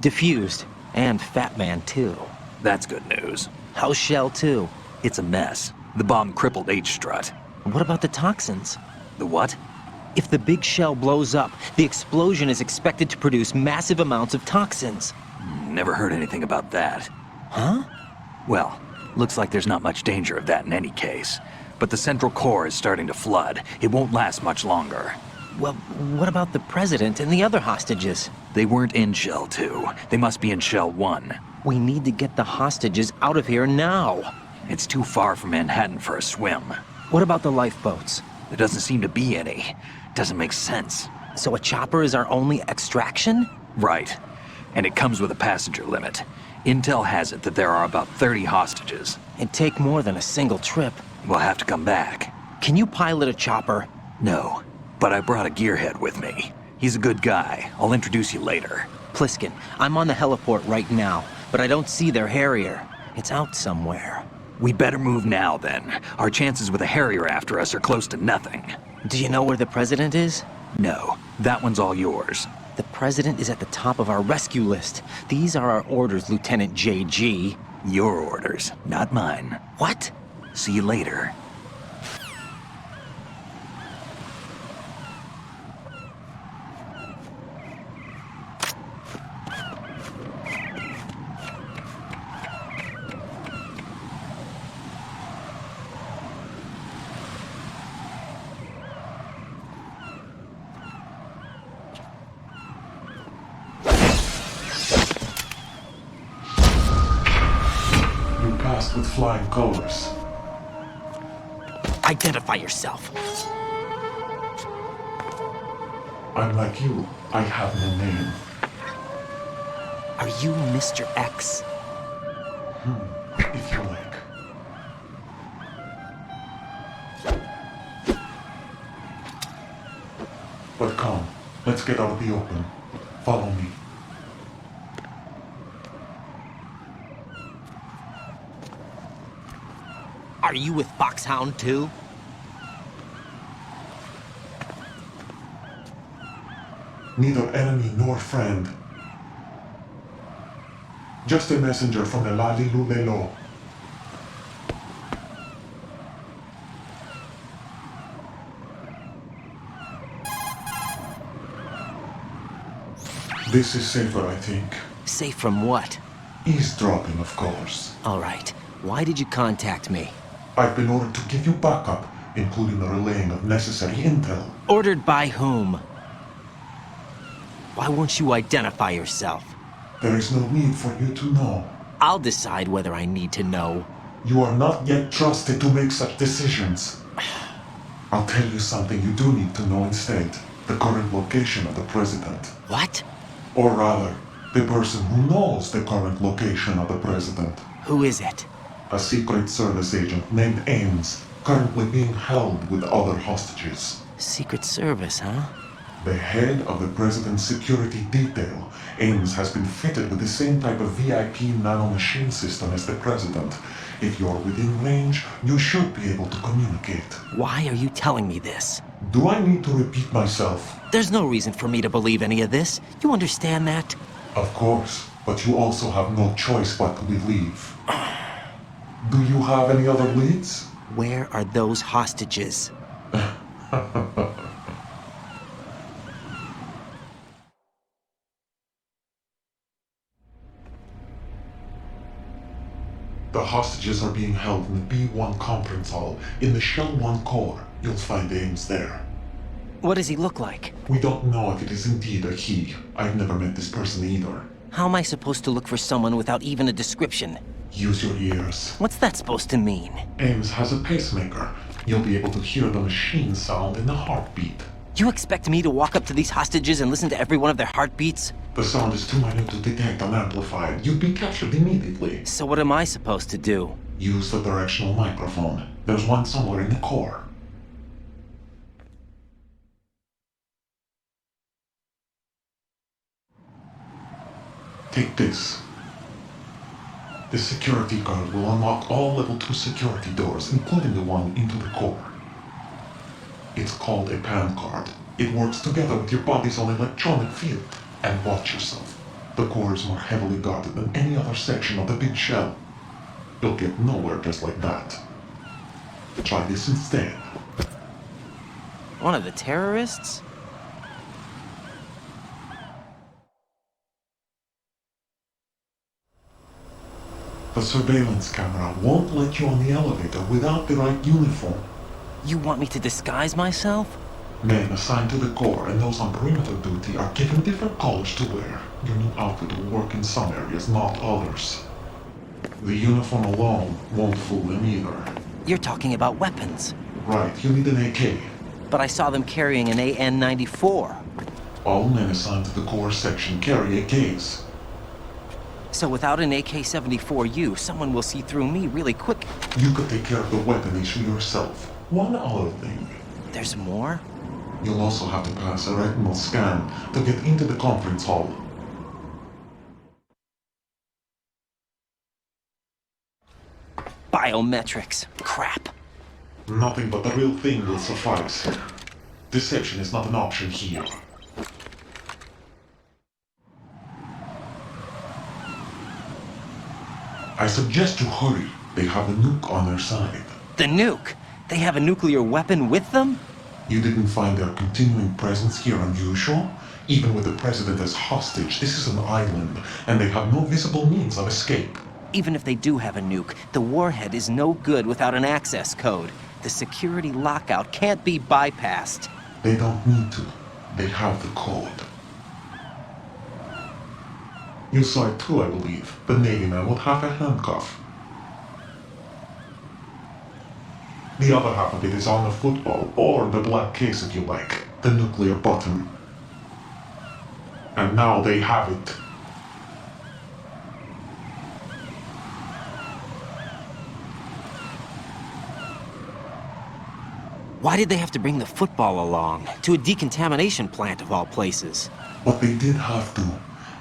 Diffused. And Fat Man, too. That's good news. How's Shell 2? It's a mess. The bomb crippled H-Strut. What about the toxins? The what? If the big shell blows up, the explosion is expected to produce massive amounts of toxins. Never heard anything about that. Huh? Well, looks like there's not much danger of that in any case. But the central core is starting to flood. It won't last much longer. Well, what about the President and the other hostages? They weren't in Shell 2. They must be in Shell 1. We need to get the hostages out of here now. It's too far from Manhattan for a swim. What about the lifeboats? There doesn't seem to be any. Doesn't make sense. So a chopper is our only extraction? Right. And it comes with a passenger limit. Intel has it that there are about 30 hostages. It'd take more than a single trip. We'll have to come back. Can you pilot a chopper? No, but I brought a gearhead with me. He's a good guy. I'll introduce you later. Pliskin, I'm on the heliport right now, but I don't see their Harrier. It's out somewhere. We better move now, then. Our chances with a Harrier after us are close to nothing. Do you know where the President is? No, that one's all yours. The President is at the top of our rescue list. These are our orders, Lieutenant JG. Your orders, not mine. What? See you later. With flying colors. Identify yourself. I'm like you. I have no name. Are you Mr. X? If you like. But come, let's get out of the open. Follow me. Are you with Foxhound too? Neither enemy nor friend. Just a messenger from the Lali Lulelo. This is safer, I think. Safe from what? Eavesdropping, of course. All right. Why did you contact me? I've been ordered to give you backup, including the relaying of necessary intel. Ordered by whom? Why won't you identify yourself? There is no need for you to know. I'll decide whether I need to know. You are not yet trusted to make such decisions. I'll tell you something you do need to know instead. The current location of the President. What? Or rather, the person who knows the current location of the President. Who is it? A Secret Service agent named Ames, currently being held with other hostages. Secret Service, huh? The head of the President's security detail, Ames has been fitted with the same type of VIP nanomachine system as the President. If you're within range, you should be able to communicate. Why are you telling me this? Do I need to repeat myself? There's no reason for me to believe any of this. You understand that? Of course, but you also have no choice but to believe. Do you have any other leads? Where are those hostages? The hostages are being held in the B1 conference hall in the Shell 1 core. You'll find Ames there. What does he look like? We don't know if it is indeed a he. I've never met this person either. How am I supposed to look for someone without even a description? Use your ears. What's that supposed to mean? Ames has a pacemaker. You'll be able to hear the machine sound in the heartbeat. You expect me to walk up to these hostages and listen to every one of their heartbeats? The sound is too minute to detect and amplify it. You'd be captured immediately. So what am I supposed to do? Use the directional microphone. There's one somewhere in the core. Take this. The security card will unlock all level 2 security doors, including the one into the core. It's called a PAN card. It works together with your body's own electronic field. And watch yourself. The core is more heavily guarded than any other section of the big shell. You'll get nowhere just like that. Try this instead. One of the terrorists? The surveillance camera won't let you on the elevator without the right uniform. You want me to disguise myself? Men assigned to the core and those on perimeter duty are given different colors to wear. Your new outfit will work in some areas, not others. The uniform alone won't fool them either. You're talking about weapons. Right, you need an AK. But I saw them carrying an AN-94. All men assigned to the core section carry AKs. So without an AK-74U, someone will see through me really quick. You could take care of the weapon issue yourself. One other thing. There's more? You'll also have to pass a retinal scan to get into the conference hall. Biometrics. Crap. Nothing but the real thing will suffice. Deception is not an option here. I suggest you hurry. They have the nuke on their side. The nuke? They have a nuclear weapon with them? You didn't find their continuing presence here unusual? Even with the president as hostage, this is an island, and they have no visible means of escape. Even if they do have a nuke, the warhead is no good without an access code. The security lockout can't be bypassed. They don't need to. They have the code. You saw it too, I believe. The Navy man with half a handcuff. The other half of it is on the football, or the black case if you like. The nuclear button. And now they have it. Why did they have to bring the football along? To a decontamination plant of all places. But they did have to.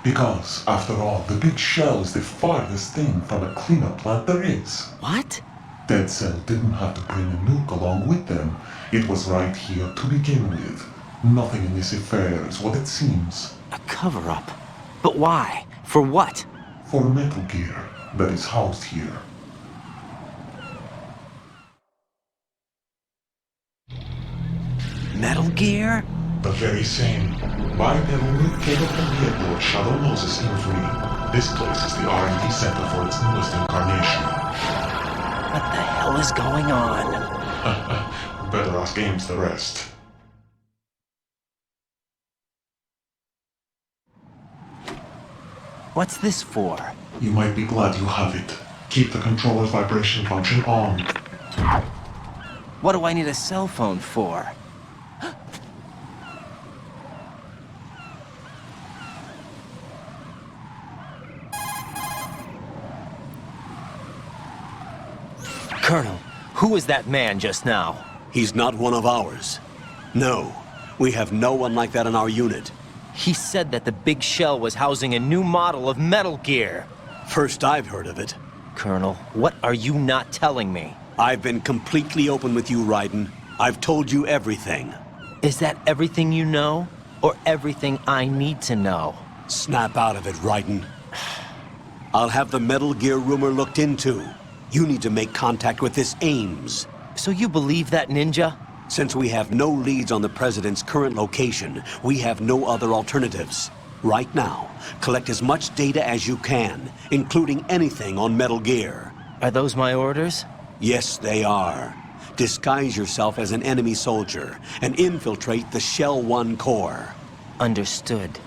Because, after all, the big shell is the farthest thing from a cleanup plant there is. What? Dead Cell didn't have to bring a nuke along with them. It was right here to begin with. Nothing in this affair is what it seems. A cover-up? But why? For what? For Metal Gear that is housed here. Metal Gear? The very same. Bipedal nuke cable from the airport Shadow Moses Infamy. This place is the R&D center for its newest incarnation. What the hell is going on? Better ask Ames the rest. What's this for? You might be glad you have it. Keep the controller's vibration function on. What do I need a cell phone for? Colonel, who was that man just now? He's not one of ours. No, we have no one like that in our unit. He said that the big shell was housing a new model of Metal Gear. First I've heard of it. Colonel, what are you not telling me? I've been completely open with you, Raiden. I've told you everything. Is that everything you know? Or everything I need to know? Snap out of it, Raiden. I'll have the Metal Gear rumor looked into. You need to make contact with this Ames. So you believe that ninja? Since we have no leads on the President's current location, we have no other alternatives. Right now, collect as much data as you can, including anything on Metal Gear. Are those my orders? Yes, they are. Disguise yourself as an enemy soldier and infiltrate the Shell 1 core. Understood.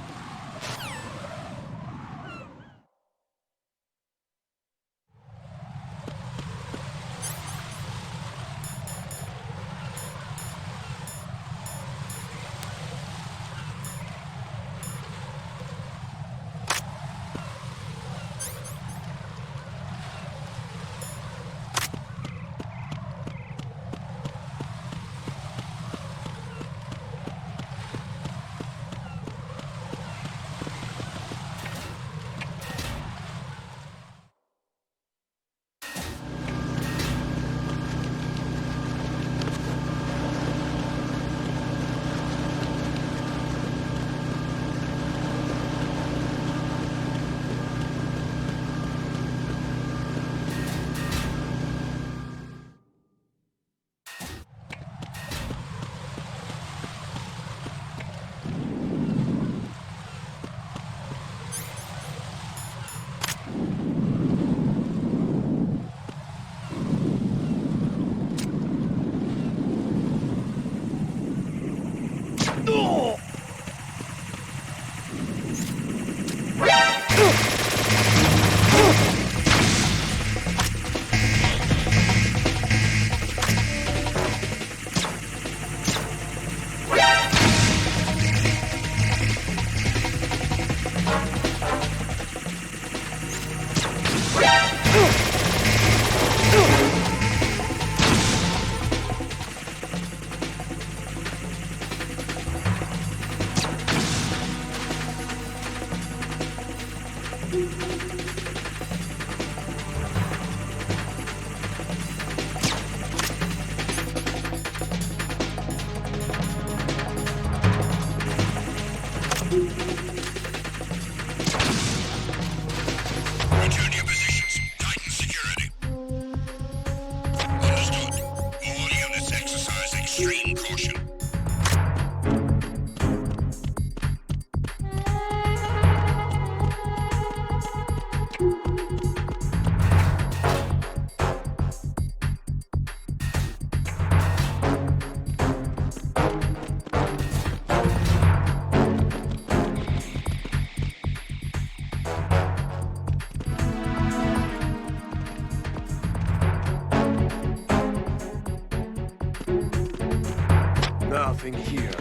nothing here.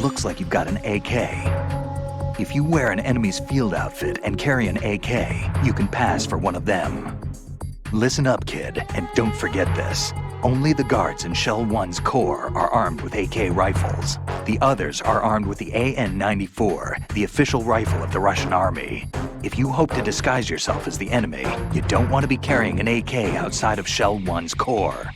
Looks like you've got an AK. If you wear an enemy's field outfit and carry an AK, you can pass for one of them. Listen up, kid, and don't forget this. Only the guards in Shell 1's core are armed with AK rifles. The others are armed with the AN-94, the official rifle of the Russian army. If you hope to disguise yourself as the enemy, you don't want to be carrying an AK outside of Shell 1's core.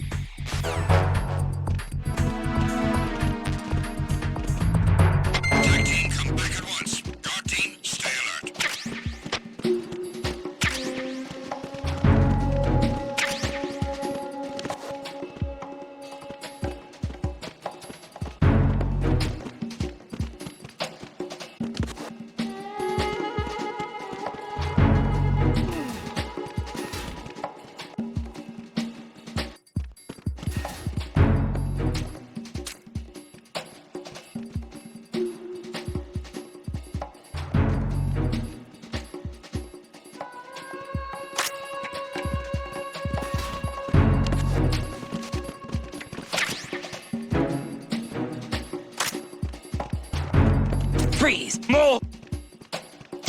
Freeze! Move!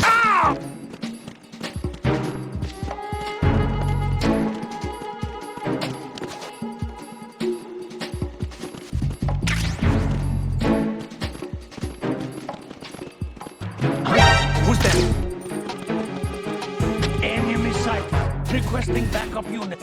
Ah! Who's that? Enemy sight. Requesting backup unit.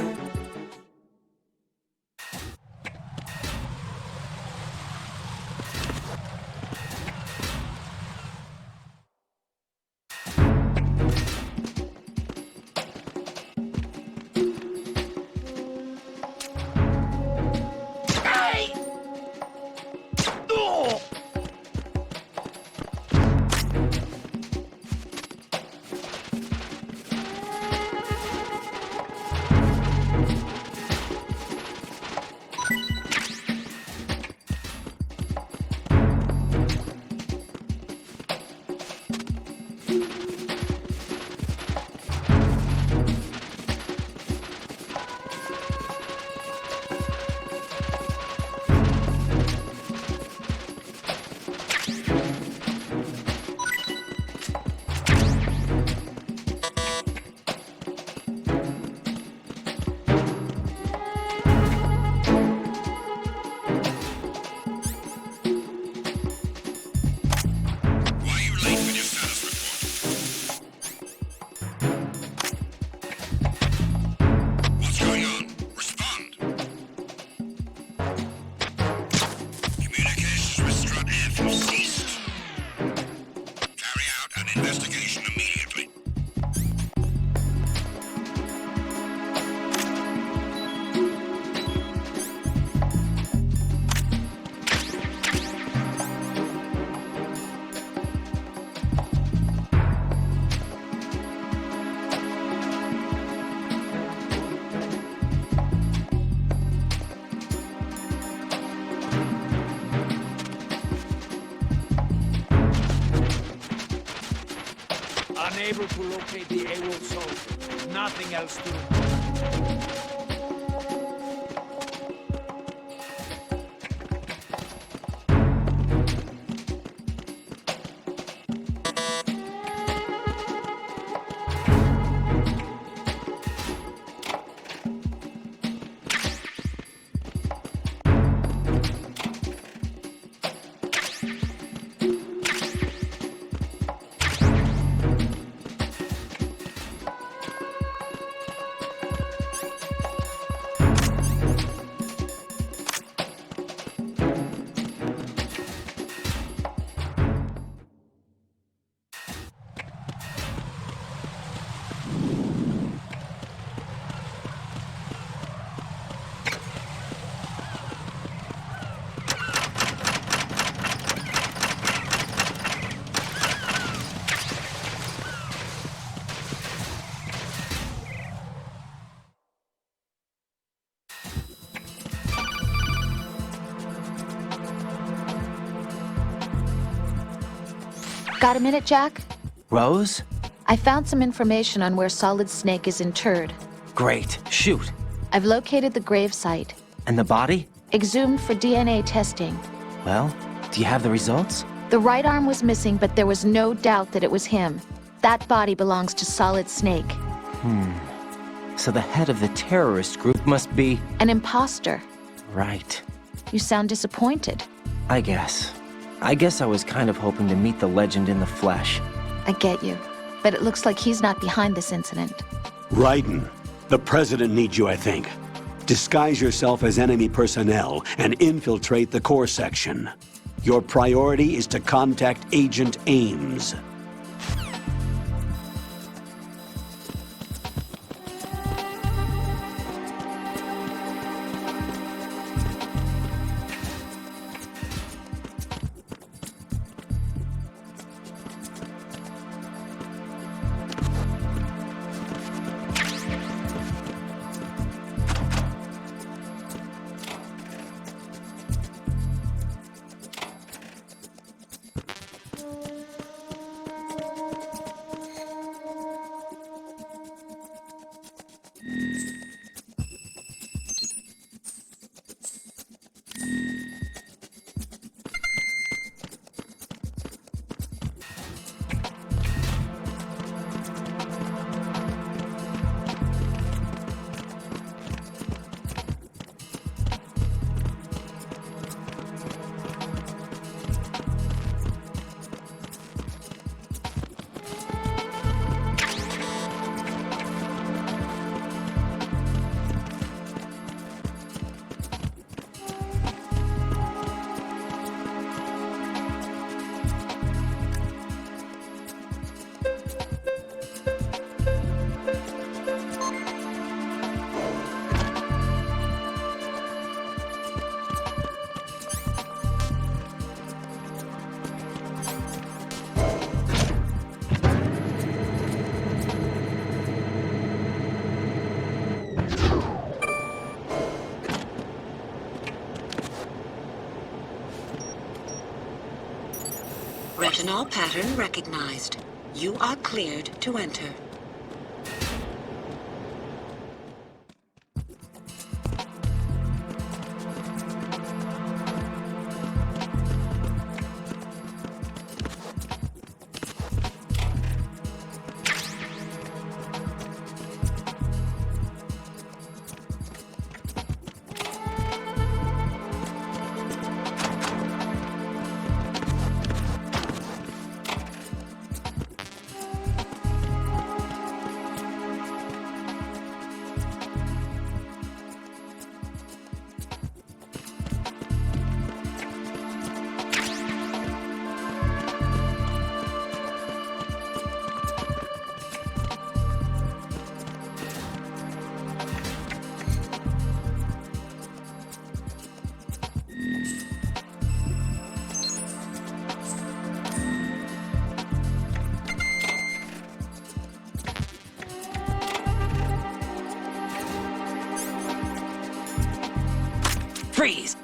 Unable to locate the AWOL soldier. Nothing else to report. Got a minute, Jack? Rose? I found some information on where Solid Snake is interred. Great. Shoot. I've located the grave site. And the body? Exhumed for DNA testing. Well, do you have the results? The right arm was missing, but there was no doubt that it was him. That body belongs to Solid Snake. So the head of the terrorist group must be... An imposter. Right. You sound disappointed. I guess I was kind of hoping to meet the legend in the flesh. I get you. But it looks like he's not behind this incident. Raiden, the President needs you, I think. Disguise yourself as enemy personnel and infiltrate the core section. Your priority is to contact Agent Ames. Retinol pattern recognized. You are cleared to enter. Freeze!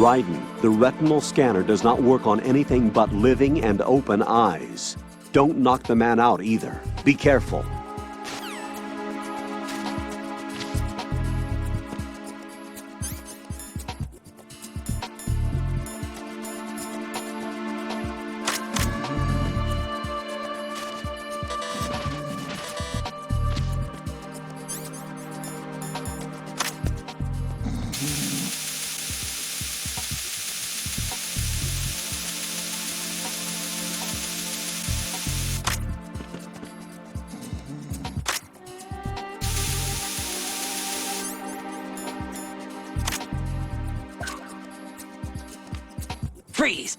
Raiden, the retinal scanner does not work on anything but living and open eyes. Don't knock the man out either. Be careful. Freeze!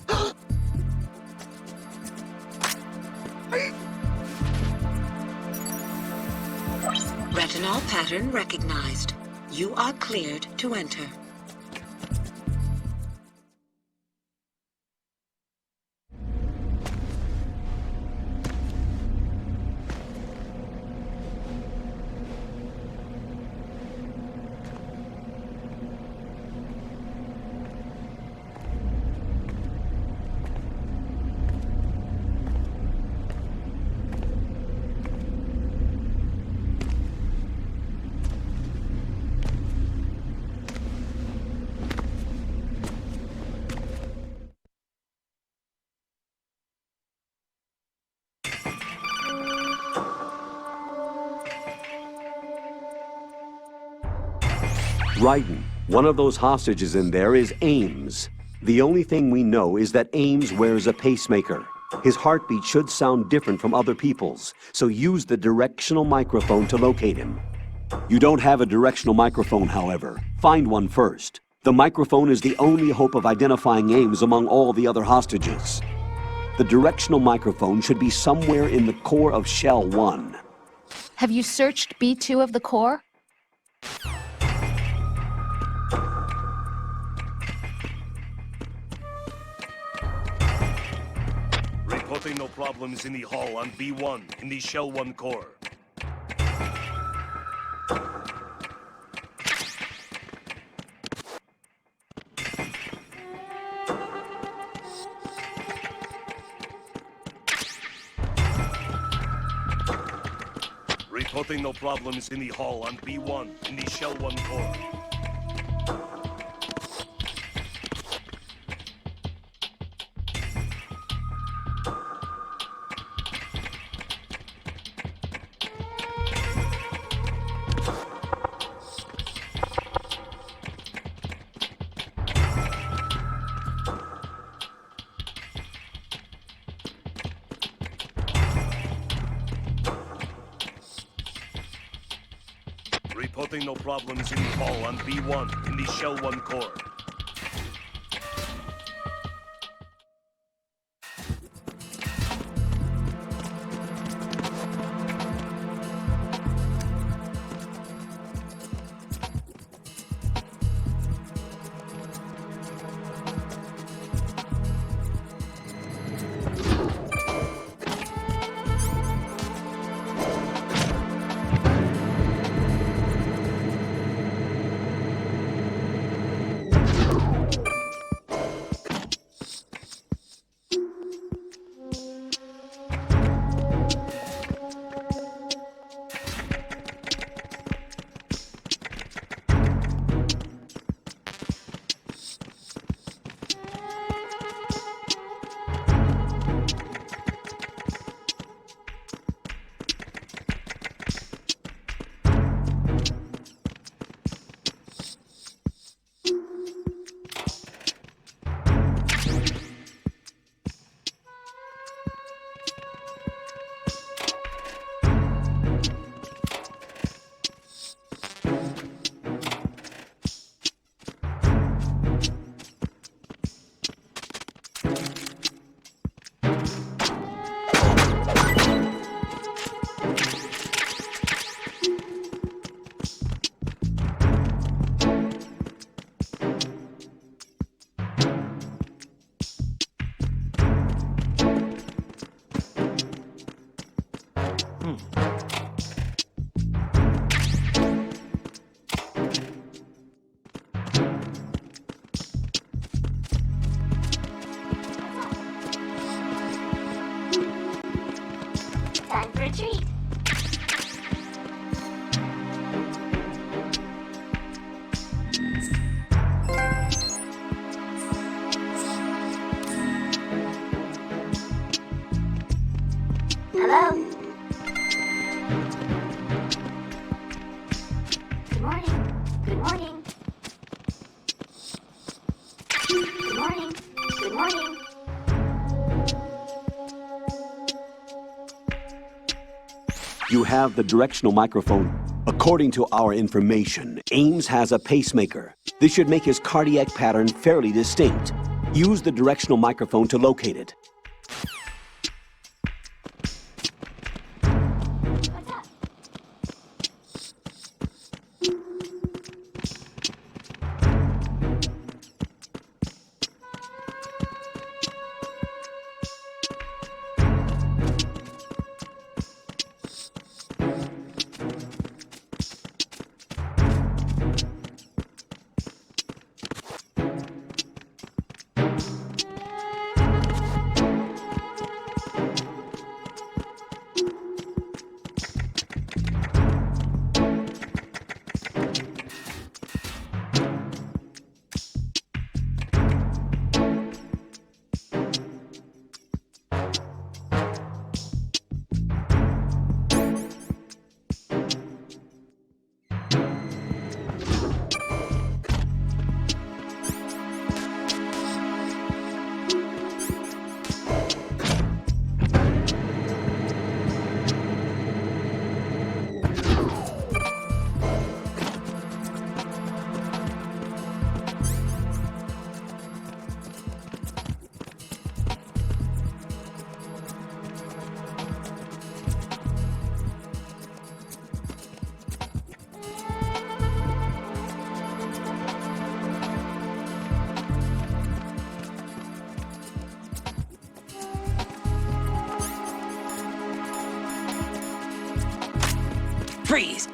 Retinol pattern recognized. You are cleared to enter. Raiden, one of those hostages in there is Ames. The only thing we know is that Ames wears a pacemaker. His heartbeat should sound different from other people's, so use the directional microphone to locate him. You don't have a directional microphone, however. Find one first. The microphone is the only hope of identifying Ames among all the other hostages. The directional microphone should be somewhere in the core of Shell 1. Have you searched B2 of the core? Reporting no problems in the hall on B1 in the Shell 1 core. Reporting no problems in the hall on B1 in the Shell 1 core. Reporting no problems in the hall on B1 in the Shell 1 core. Time for a treat. Hello? Good morning. Good morning. Good morning. Good morning. You have the directional microphone. According to our information, Ames has a pacemaker. This should make his cardiac pattern fairly distinct. Use the directional microphone to locate it. Freeze!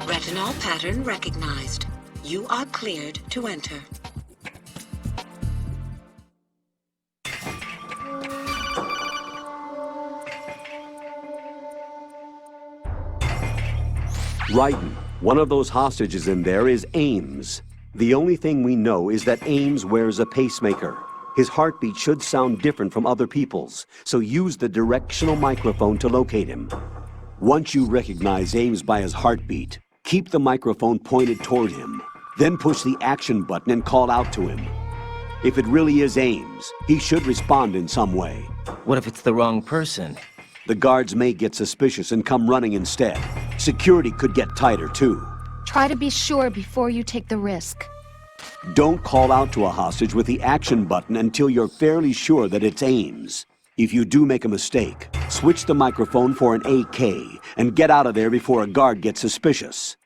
Retinol pattern recognized. You are cleared to enter. Raiden, one of those hostages in there is Ames. The only thing we know is that Ames wears a pacemaker. His heartbeat should sound different from other people's, so use the directional microphone to locate him. Once you recognize Ames by his heartbeat, keep the microphone pointed toward him. Then push the action button and call out to him. If it really is Ames, he should respond in some way. What if it's the wrong person? The guards may get suspicious and come running instead. Security could get tighter, too. Try to be sure before you take the risk. Don't call out to a hostage with the action button until you're fairly sure that it's Ames. If you do make a mistake, switch the microphone for an AK and get out of there before a guard gets suspicious.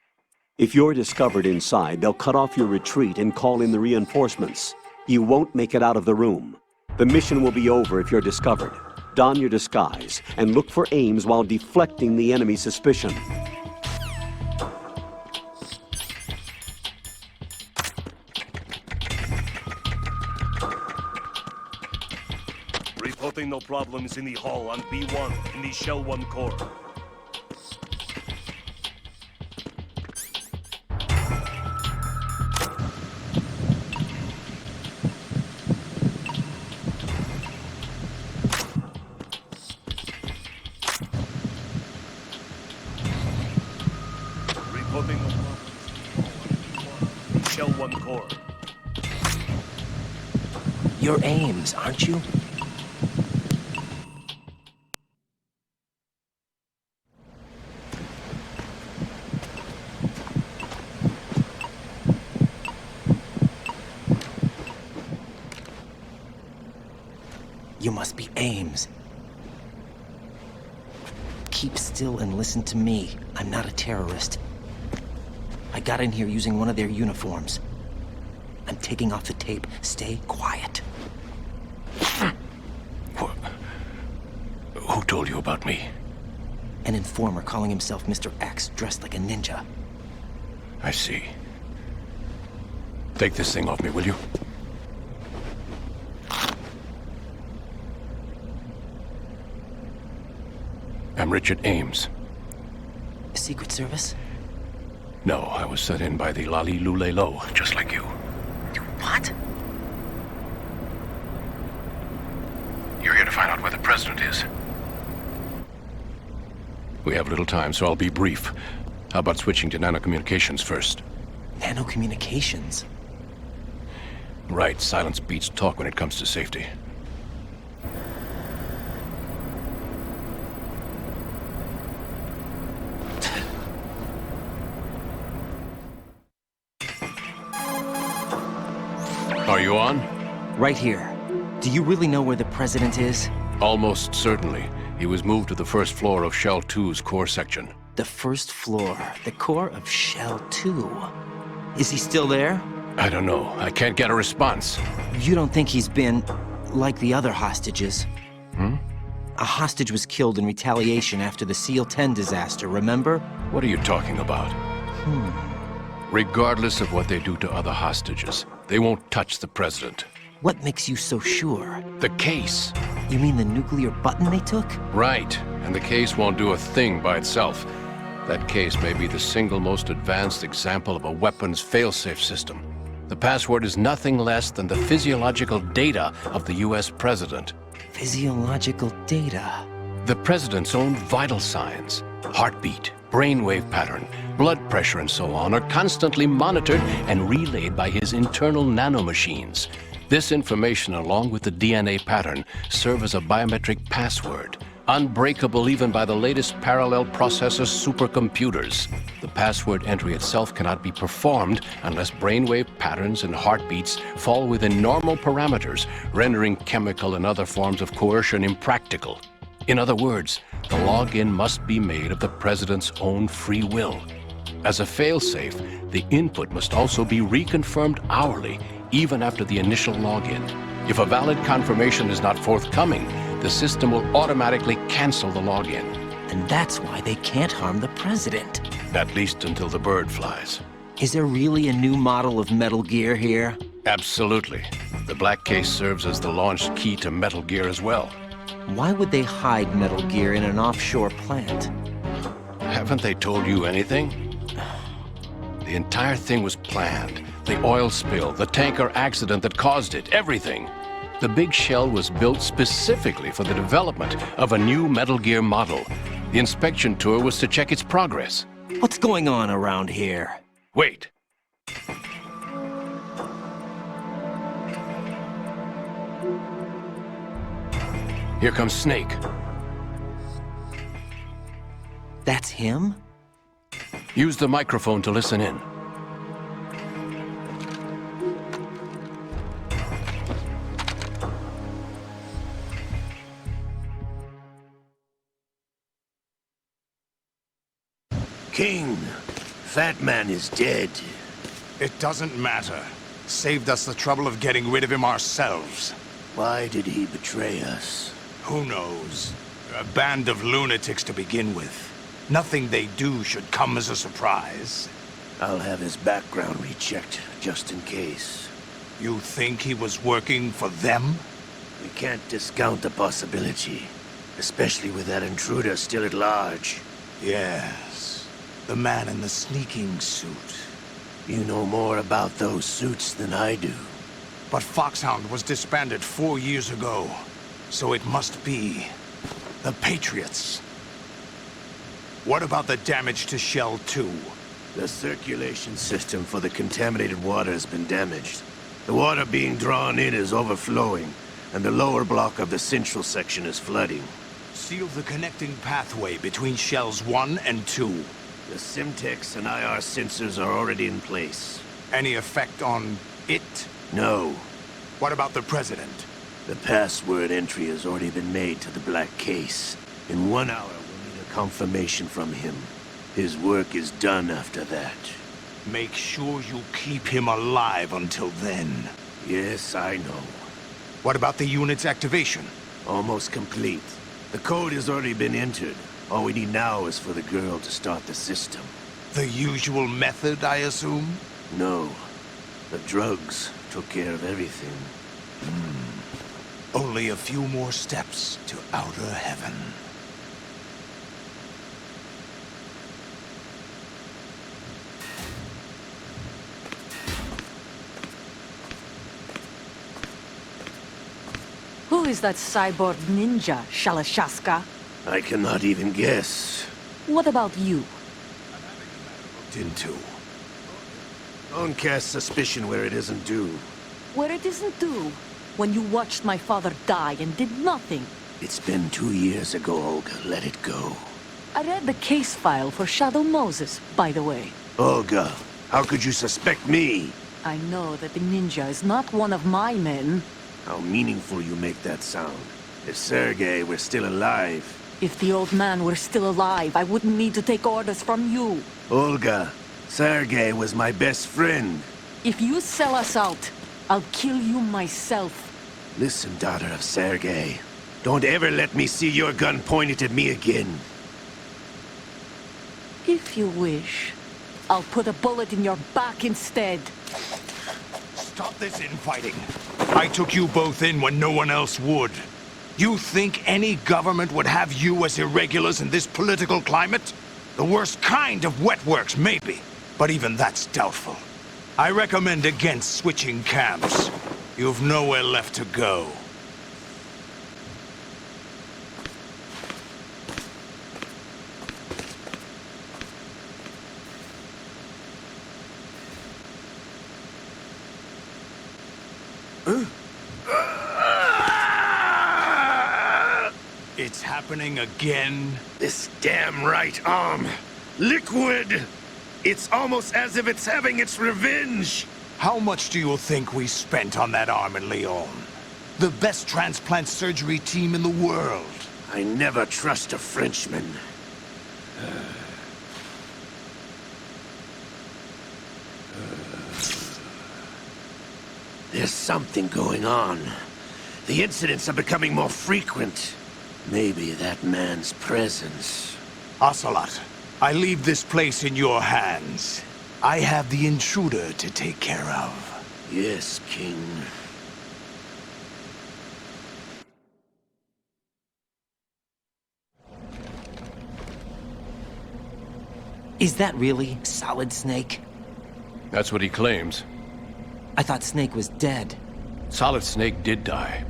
If you're discovered inside, they'll cut off your retreat and call in the reinforcements. You won't make it out of the room. The mission will be over if you're discovered. Don your disguise and look for Ames while deflecting the enemy's suspicion. Reporting no problems in the hall on B1 in the Shell 1 core. Reporting no problems in the Shell 1 core. You're Ames, aren't you? You must be Ames. Keep still and listen to me. I'm not a terrorist. I got in here using one of their uniforms. I'm taking off the tape. Stay quiet. Who told you about me? An informer calling himself Mr. X, dressed like a ninja. I see. Take this thing off me, will you? I'm Richard Ames. Secret Service? No, I was sent in by the Lali Lule Lo, just like you. What? You're here to find out where the president is. We have little time, so I'll be brief. How about switching to nanocommunications first? Nanocommunications? Right, silence beats talk when it comes to safety. Are you on? Right here. Do you really know where the president is? Almost certainly. He was moved to the first floor of Shell 2's core section. The first floor, the core of Shell 2. Is he still there? I don't know. I can't get a response. You don't think he's been like the other hostages? A hostage was killed in retaliation after the SEAL 10 disaster, remember? What are you talking about? Regardless of what they do to other hostages, they won't touch the president. What makes you so sure? The case. You mean the nuclear button they took? Right. And the case won't do a thing by itself. That case may be the single most advanced example of a weapons failsafe system. The password is nothing less than the physiological data of the US president. Physiological data? The president's own vital signs, heartbeat, brainwave pattern, blood pressure and so on, are constantly monitored and relayed by his internal nanomachines. This information, along with the DNA pattern, serve as a biometric password, unbreakable even by the latest parallel processor supercomputers. The password entry itself cannot be performed unless brainwave patterns and heartbeats fall within normal parameters, rendering chemical and other forms of coercion impractical. In other words, the login must be made of the president's own free will. As a failsafe, the input must also be reconfirmed hourly, even after the initial login. If a valid confirmation is not forthcoming, the system will automatically cancel the login. And that's why they can't harm the president. At least until the bird flies. Is there really a new model of Metal Gear here? Absolutely. The black case serves as the launch key to Metal Gear as well. Why would they hide Metal Gear in an offshore plant? Haven't they told you anything? The entire thing was planned. The oil spill, the tanker accident that caused it, everything. The big shell was built specifically for the development of a new Metal Gear model. The inspection tour was to check its progress. What's going on around here? Wait. Here comes Snake. That's him? Use the microphone to listen in. King, Fat Man is dead. It doesn't matter. Saved us the trouble of getting rid of him ourselves. Why did he betray us? Who knows? A band of lunatics to begin with. Nothing they do should come as a surprise. I'll have his background rechecked, just in case. You think he was working for them? We can't discount the possibility. Especially with that intruder still at large. Yes. The man in the sneaking suit. You know more about those suits than I do. But Foxhound was disbanded 4 years ago. So it must be the Patriots. What about the damage to Shell 2? The circulation system for the contaminated water has been damaged. The water being drawn in is overflowing, and the lower block of the central section is flooding. Seal the connecting pathway between Shells 1 and 2. The Simtex and IR sensors are already in place. Any effect on it? No. What about the President? The password entry has already been made to the black case. In 1 hour, we'll need a confirmation from him. His work is done after that. Make sure you keep him alive until then. Yes, I know. What about the unit's activation? Almost complete. The code has already been entered. All we need now is for the girl to start the system. The usual method, I assume? No. The drugs took care of everything. Only a few more steps to outer heaven. Who is that cyborg ninja, Shalashaska? I cannot even guess. What about you? Looked into. Don't cast suspicion where it isn't due. Where it isn't due? When you watched my father die and did nothing. It's been 2 years ago, Olga. Let it go. I read the case file for Shadow Moses, by the way. Olga, how could you suspect me? I know that the ninja is not one of my men. How meaningful you make that sound. If Sergei were still alive... If the old man were still alive, I wouldn't need to take orders from you. Olga, Sergei was my best friend. If you sell us out, I'll kill you myself. Listen, daughter of Sergei. Don't ever let me see your gun pointed at me again. If you wish, I'll put a bullet in your back instead. Stop this infighting. I took you both in when no one else would. You think any government would have you as irregulars in this political climate? The worst kind of wet works, maybe. But even that's doubtful. I recommend against switching camps. You've nowhere left to go. It's happening again? This damn right arm. Liquid! It's almost as if it's having its revenge! How much do you think we spent on that arm in Lyon? The best transplant surgery team in the world. I never trust a Frenchman. There's something going on. The incidents are becoming more frequent. Maybe that man's presence. Ocelot, I leave this place in your hands. I have the intruder to take care of. Yes, King. Is that really Solid Snake? That's what he claims. I thought Snake was dead. Solid Snake did die.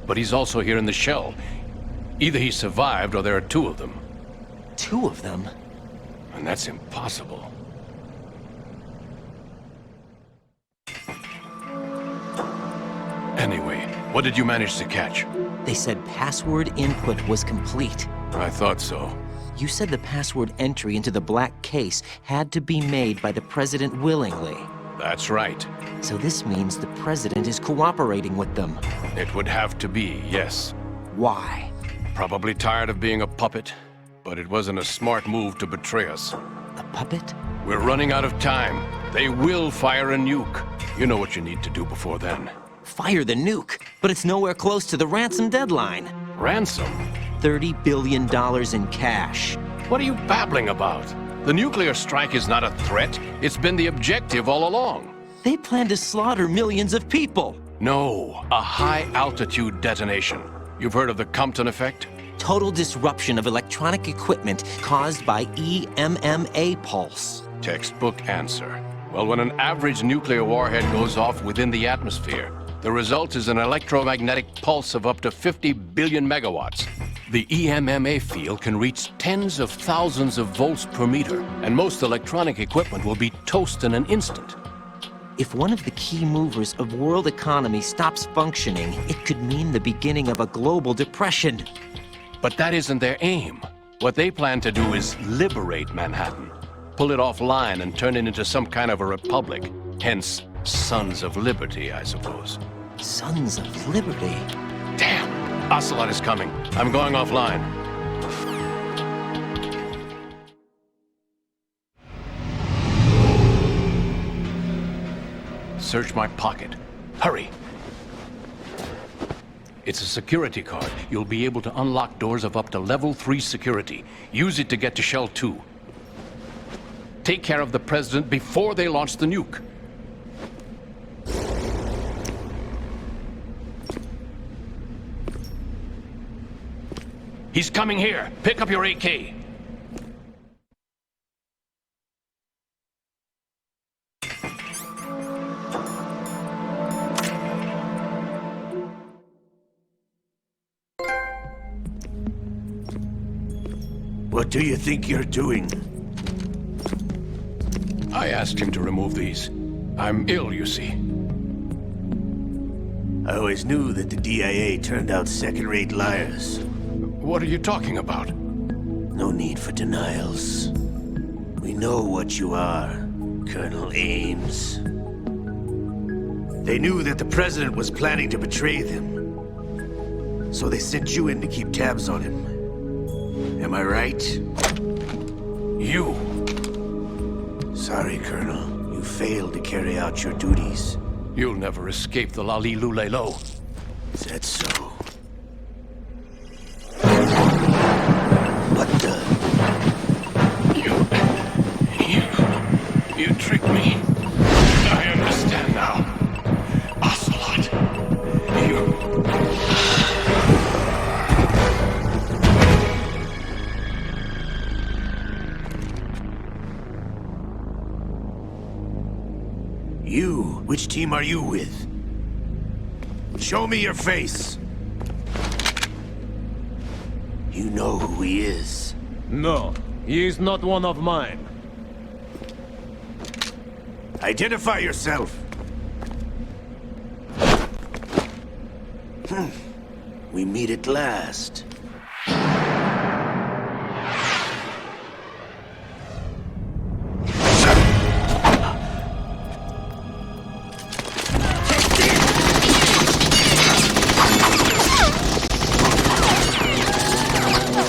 But he's also here in the shell. Either he survived or there are two of them. Two of them? And that's impossible. Anyway, what did you manage to catch? They said password input was complete. I thought so. You said the password entry into the black case had to be made by the President willingly. That's right. So this means the President is cooperating with them. It would have to be, yes. Why? Probably tired of being a puppet, but it wasn't a smart move to betray us. A puppet? We're running out of time. They will fire a nuke. You know what you need to do before then. Fire the nuke? But it's nowhere close to the ransom deadline. Ransom? $30 billion in cash. What are you babbling about? The nuclear strike is not a threat. It's been the objective all along. They plan to slaughter millions of people. No, a high-altitude detonation. You've heard of the Compton effect? Total disruption of electronic equipment caused by EMMA pulse. Textbook answer. Well, when an average nuclear warhead goes off within the atmosphere, the result is an electromagnetic pulse of up to 50 billion megawatts. The EMMA field can reach tens of thousands of volts per meter, and most electronic equipment will be toast in an instant. If one of the key movers of world economy stops functioning, it could mean the beginning of a global depression. But that isn't their aim. What they plan to do is liberate Manhattan. Pull it offline and turn it into some kind of a republic. Hence, Sons of Liberty, I suppose. Sons of Liberty? Damn! Ocelot is coming. I'm going offline. Search my pocket. Hurry! It's a security card. You'll be able to unlock doors of up to level 3 security. Use it to get to Shell 2. Take care of the President before they launch the nuke. He's coming here. Pick up your AK. What do you think you're doing? I asked him to remove these. I'm ill, you see. I always knew that the DIA turned out second-rate liars. What are you talking about? No need for denials. We know what you are, Colonel Ames. They knew that the president was planning to betray them. So they sent you in to keep tabs on him. Am I right? You. Sorry, Colonel. You failed to carry out your duties. You'll never escape the Lali Lulelo. Is that so? What the? You tricked me. I understand now. Ocelot. You? Which team are you with? Show me your face. You know who he is. No, he is not one of mine. Identify yourself. We meet at last.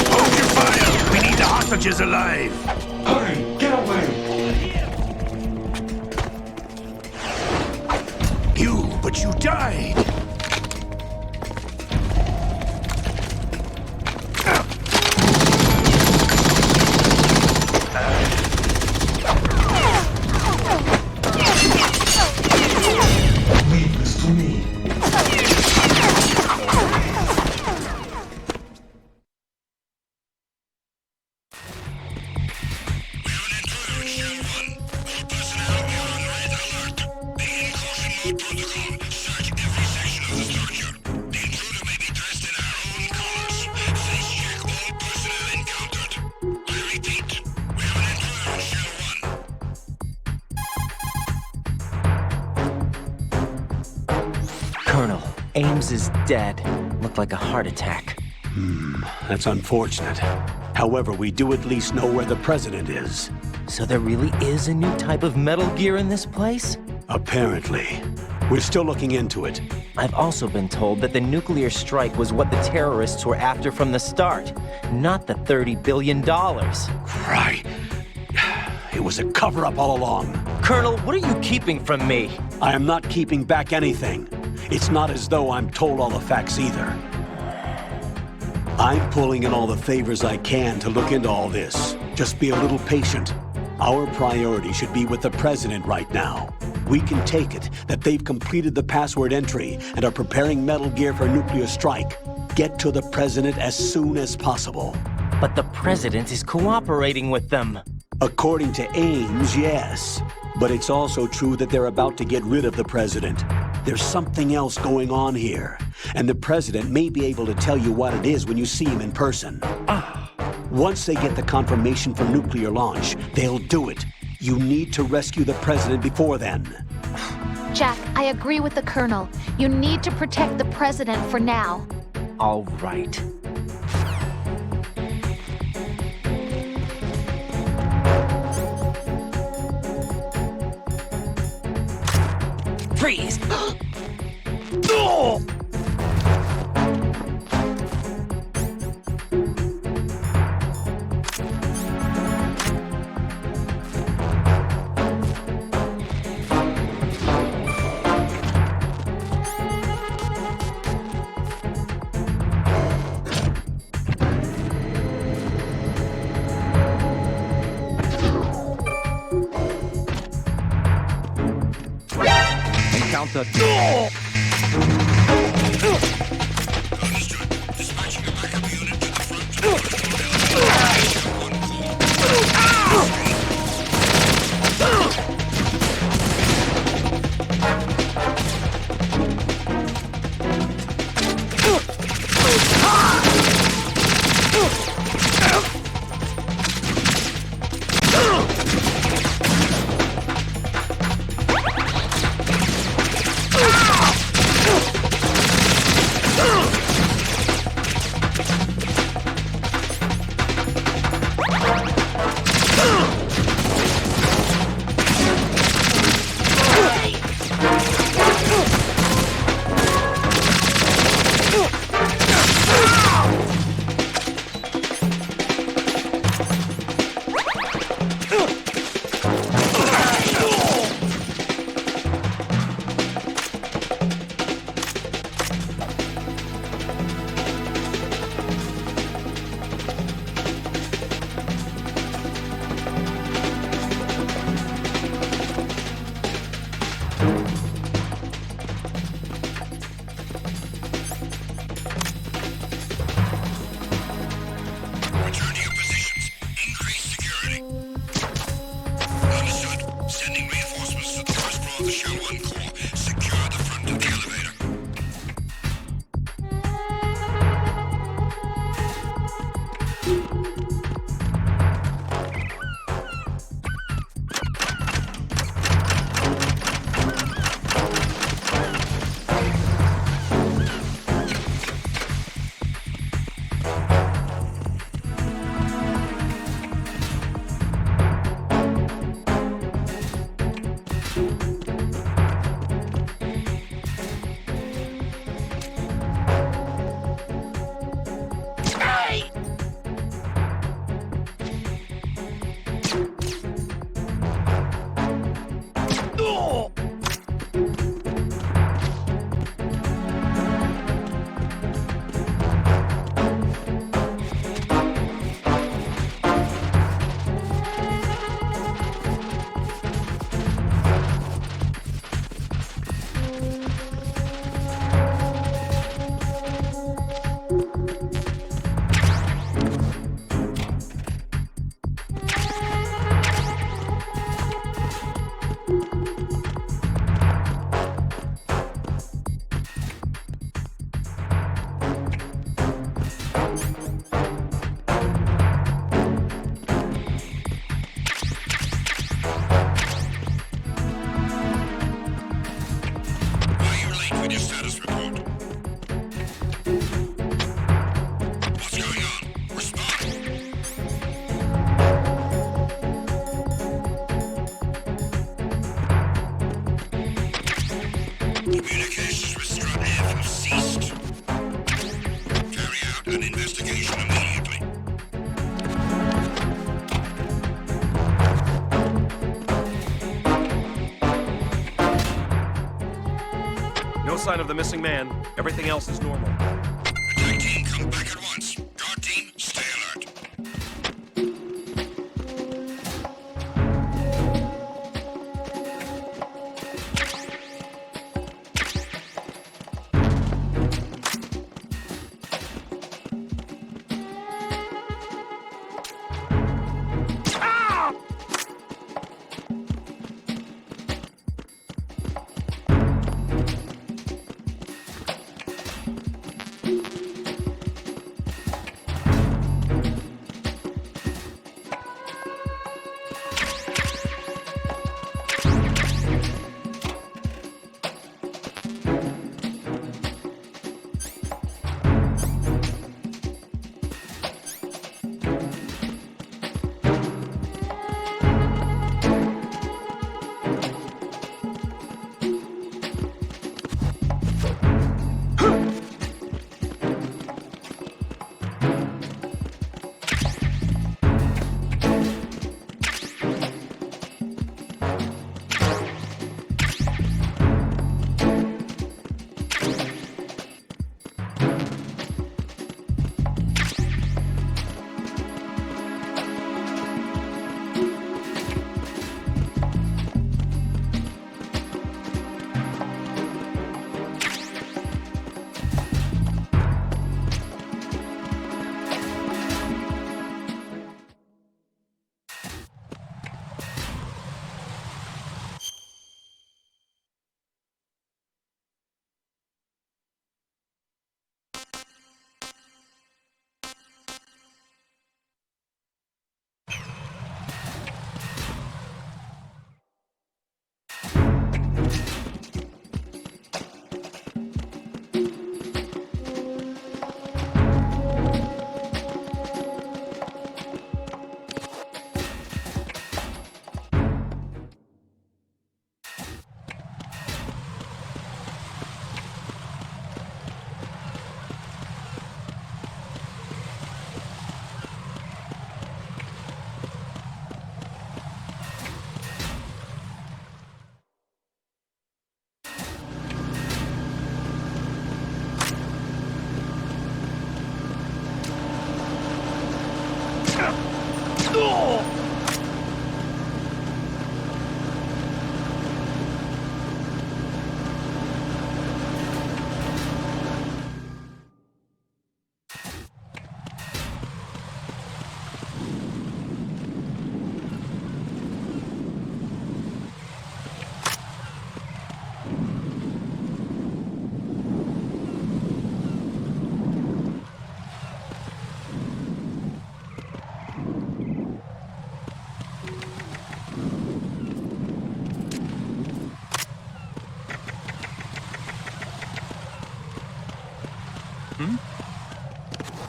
Hold your fire! We need the hostages alive! Hurry! Get away! But you died! Leave this to me. Colonel, Ames is dead. Looked like a heart attack. That's unfortunate. However, we do at least know where the president is. So there really is a new type of Metal Gear in this place? Apparently. We're still looking into it. I've also been told that the nuclear strike was what the terrorists were after from the start, not the $30 billion. Right. It was a cover-up all along. Colonel, what are you keeping from me? I am not keeping back anything. It's not as though I'm told all the facts either. I'm pulling in all the favors I can to look into all this. Just be a little patient. Our priority should be with the president right now. We can take it that they've completed the password entry and are preparing Metal Gear for nuclear strike. Get to the president as soon as possible. But the president is cooperating with them. According to Ames, yes. But it's also true that they're about to get rid of the president. There's something else going on here. And the president may be able to tell you what it is when you see him in person. Once they get the confirmation for nuclear launch, they'll do it. You need to rescue the president before then. Jack, I agree with the Colonel. You need to protect the president for now. All right. Freeze! Oh! Encounter. Dispatching a backup unit to the front. sign of the missing man. Everything else is normal. Attack team, come back at once. Guard team, stay alert.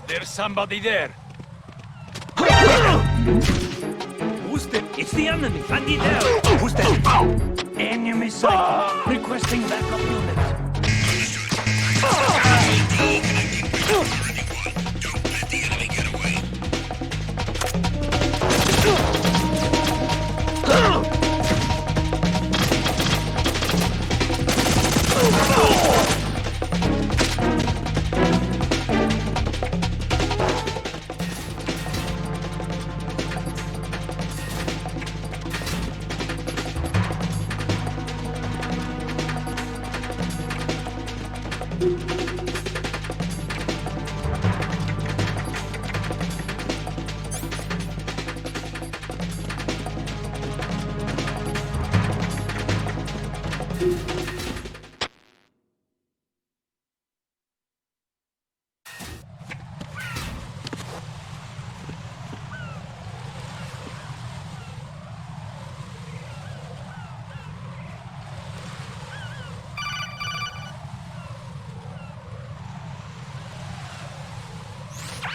There's somebody there. Who's that? It's the enemy. Andy there. Who's that? Enemy sighted. Requesting backup unit.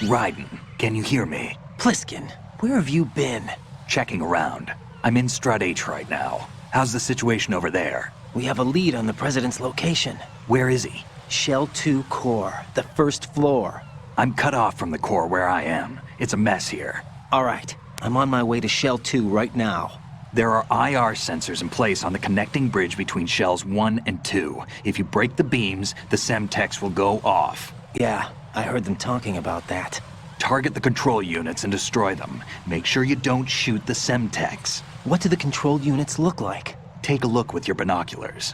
Raiden, can you hear me? Pliskin, where have you been? Checking around. I'm in Strut H right now. How's the situation over there? We have a lead on the President's location. Where is he? Shell 2 core, the first floor. I'm cut off from the core where I am. It's a mess here. All right, I'm on my way to Shell 2 right now. There are IR sensors in place on the connecting bridge between shells 1 and 2. If you break the beams, the Semtex will go off. Yeah, I heard them talking about that. Target the control units and destroy them. Make sure you don't shoot the Semtex. What do the control units look like? Take a look with your binoculars.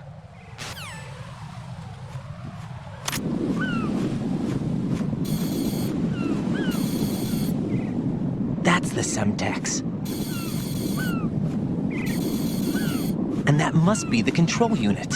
That's the Semtex. And that must be the control unit.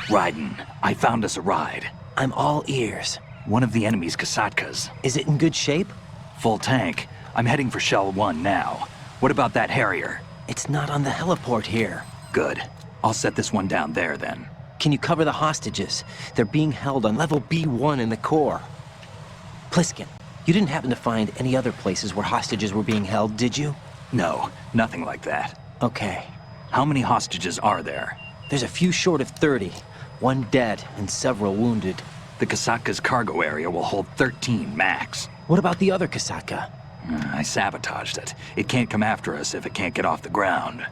Raiden, I found us a ride. I'm all ears. One of the enemy's Kasatkas. Is it in good shape? Full tank. I'm heading for Shell 1 now. What about that Harrier? It's not on the heliport here. Good. I'll set this one down there then. Can you cover the hostages? They're being held on level B1 in the core. Pliskin, you didn't happen to find any other places where hostages were being held, did you? No, nothing like that. Okay. How many hostages are there? There's a few short of 30. One dead and several wounded. The Kasatka's cargo area will hold 13 max. What about the other Kasatka? I sabotaged it. It can't come after us if it can't get off the ground.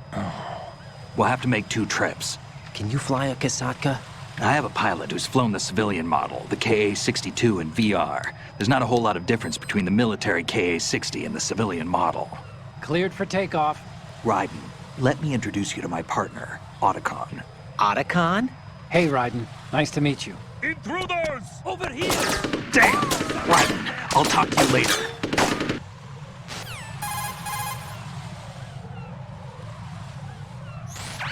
We'll have to make 2 trips. Can you fly a Kasatka? I have a pilot who's flown the civilian model, the KA-62 in VR. There's not a whole lot of difference between the military KA-60 and the civilian model. Cleared for takeoff. Raiden, let me introduce you to my partner, Otacon. Otacon? Hey, Raiden. Nice to meet you. Intruders! Over here! Damn! Raiden, I'll talk to you later.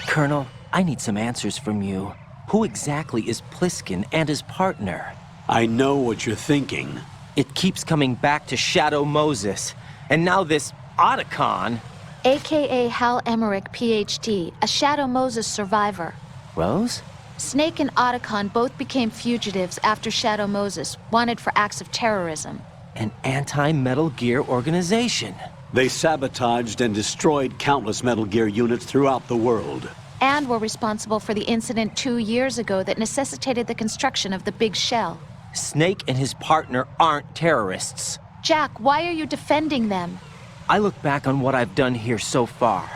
Colonel, I need some answers from you. Who exactly is Pliskin and his partner? I know what you're thinking. It keeps coming back to Shadow Moses. And now this Otacon. AKA Hal Emmerich, PhD, a Shadow Moses survivor. Rose? Snake and Otacon both became fugitives after Shadow Moses, wanted for acts of terrorism. An anti-Metal Gear organization. They sabotaged and destroyed countless Metal Gear units throughout the world. And were responsible for the incident 2 years ago that necessitated the construction of the Big Shell. Snake and his partner aren't terrorists. Jack, why are you defending them? I look back on what I've done here so far.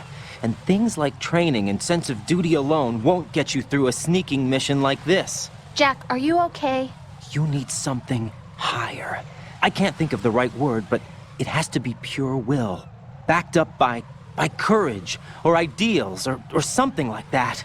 And things like training and sense of duty alone won't get you through a sneaking mission like this. Jack, are you okay? You need something higher. I can't think of the right word, but it has to be pure will. Backed up by courage, or ideals, or something like that.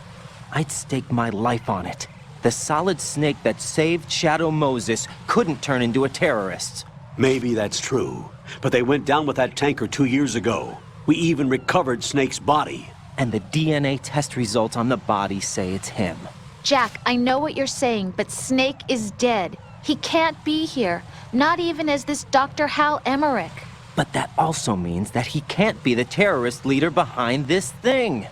I'd stake my life on it. The solid snake that saved Shadow Moses couldn't turn into a terrorist. Maybe that's true, but they went down with that tanker 2 years ago. We even recovered Snake's body. And the DNA test results on the body say it's him. Jack, I know what you're saying, but Snake is dead. He can't be here, not even as this Dr. Hal Emmerich. But that also means that he can't be the terrorist leader behind this thing.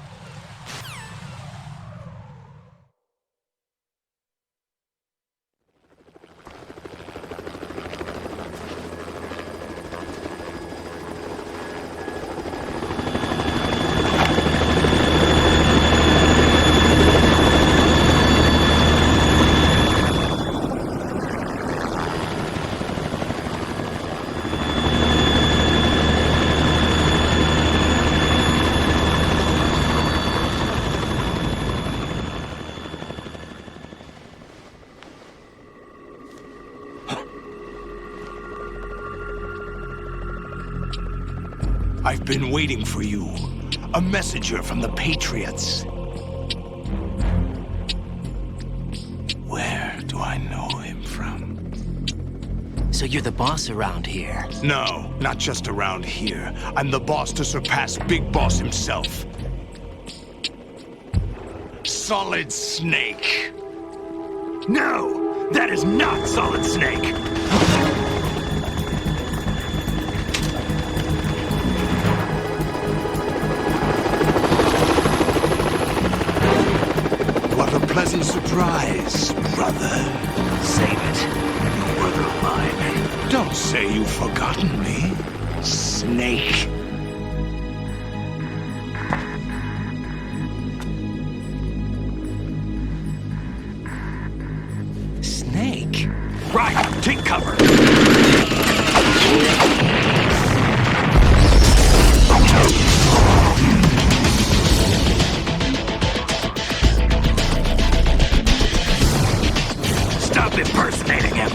I've been waiting for you. A messenger from the Patriots. Where do I know him from? So you're the boss around here? No, not just around here. I'm the boss to surpass Big Boss himself. Solid Snake. No, that is not Solid Snake. Pleasant surprise, brother. Save it. You brother of mine. Don't say you've forgotten me, Snake. Snake? Right, take cover. Stop impersonating him.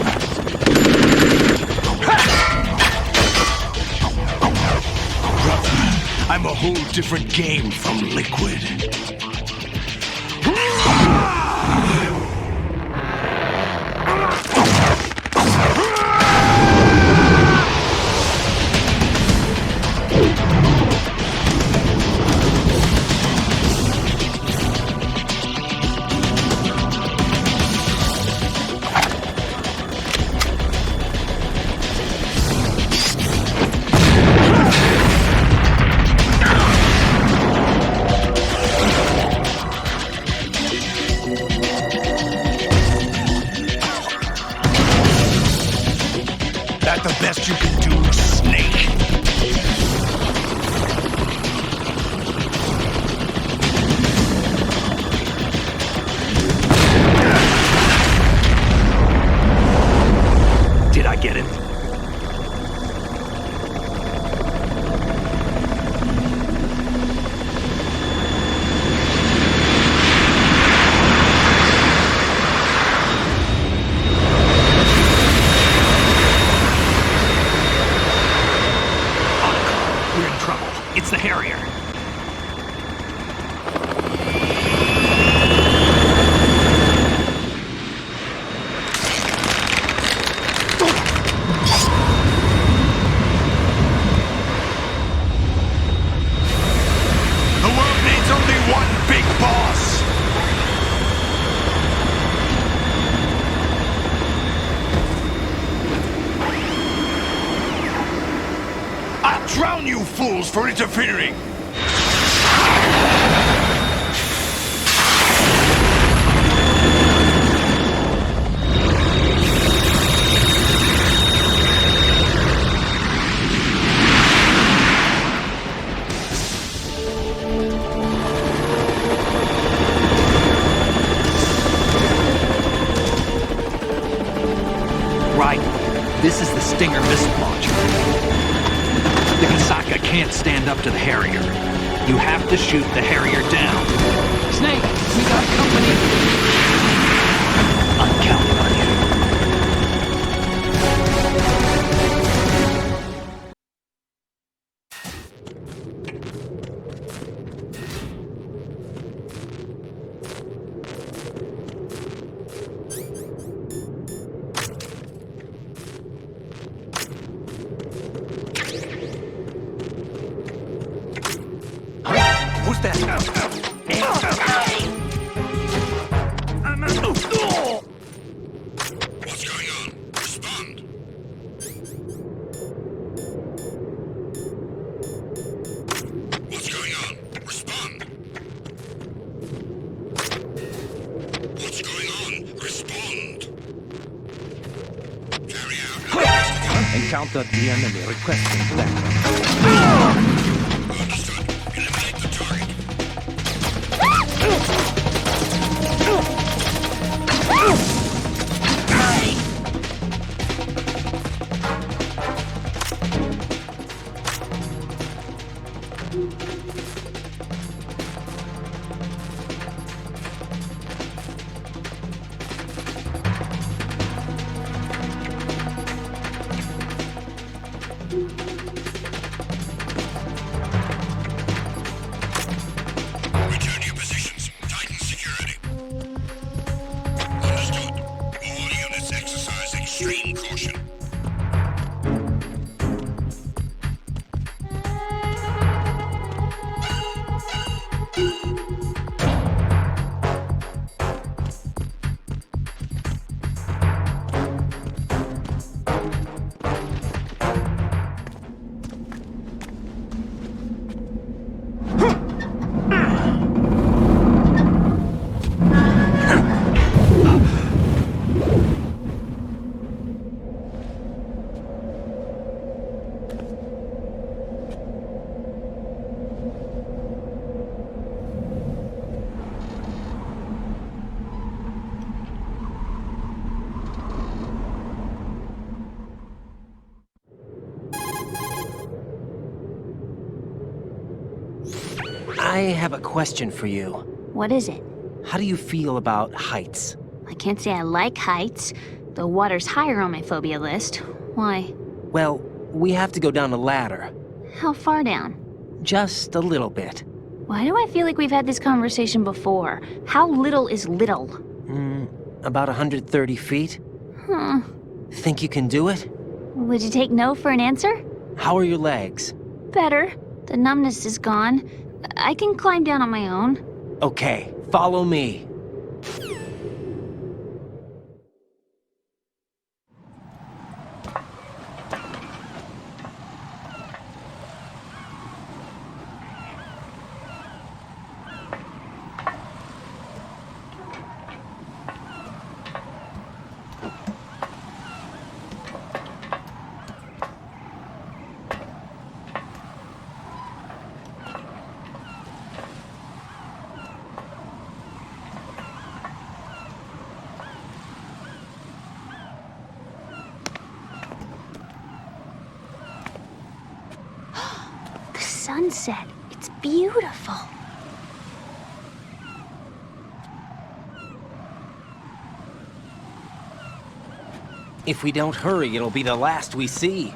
Brother, I'm a whole different game from Liquid. That the best you can do, Snake? Did I get it? It's the Harrier. The world needs only one big boss. I'll drown you fools for interfering. Right. This is the Stinger missile launcher. The Kasaka can't stand up to the Harrier. You have to shoot the Harrier down. Snake, we got company. I'm counting on you. Who's that? What's going on? Respond. What's going on? Respond. What's going on? Respond. Carry out. Encounter the enemy requesting backup. Understood. Eliminate the target. Return to your positions. Tighten security. Understood. All units exercise extreme caution. I have a question for you. What is it? How do you feel about heights? I can't say I like heights. The water's higher on my phobia list. Why? Well, we have to go down a ladder. How far down? Just a little bit. Why do I feel like we've had this conversation before? How little is little? About 130 feet. Huh. Think you can do it? Would you take no for an answer? How are your legs? Better. The numbness is gone. I can climb down on my own. Okay, follow me. The sunset. It's beautiful. If we don't hurry, it'll be the last we see.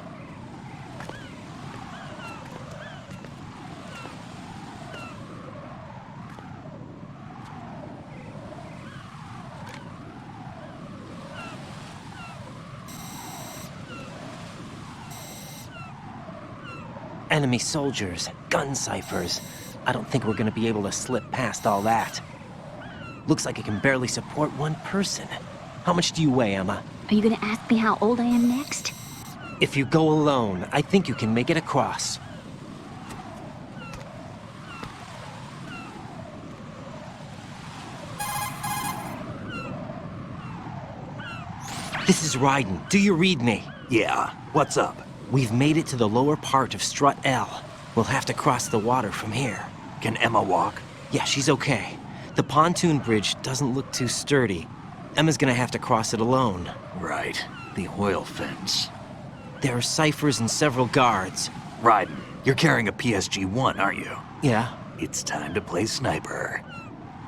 Enemy soldiers, gun ciphers. I don't think we're gonna be able to slip past all that. Looks like it can barely support one person. How much do you weigh, Emma? Are you gonna ask me how old I am next? If you go alone, I think you can make it across. This is Raiden. Do you read me? Yeah, what's up? We've made it to the lower part of Strut L. We'll have to cross the water from here. Can Emma walk? Yeah, she's okay. The pontoon bridge doesn't look too sturdy. Emma's gonna have to cross it alone. Right. The oil fence. There are ciphers and several guards. Raiden, you're carrying a PSG-1, aren't you? Yeah. It's time to play sniper.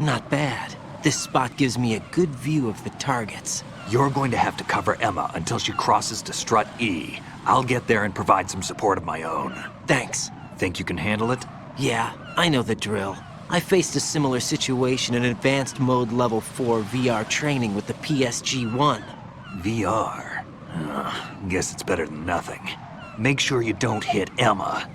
Not bad. This spot gives me a good view of the targets. You're going to have to cover Emma until she crosses to strut E. I'll get there and provide some support of my own. Thanks. Think you can handle it? Yeah, I know the drill. I faced a similar situation in Advanced Mode Level 4 VR training with the PSG-1. VR? Guess it's better than nothing. Make sure you don't hit Emma.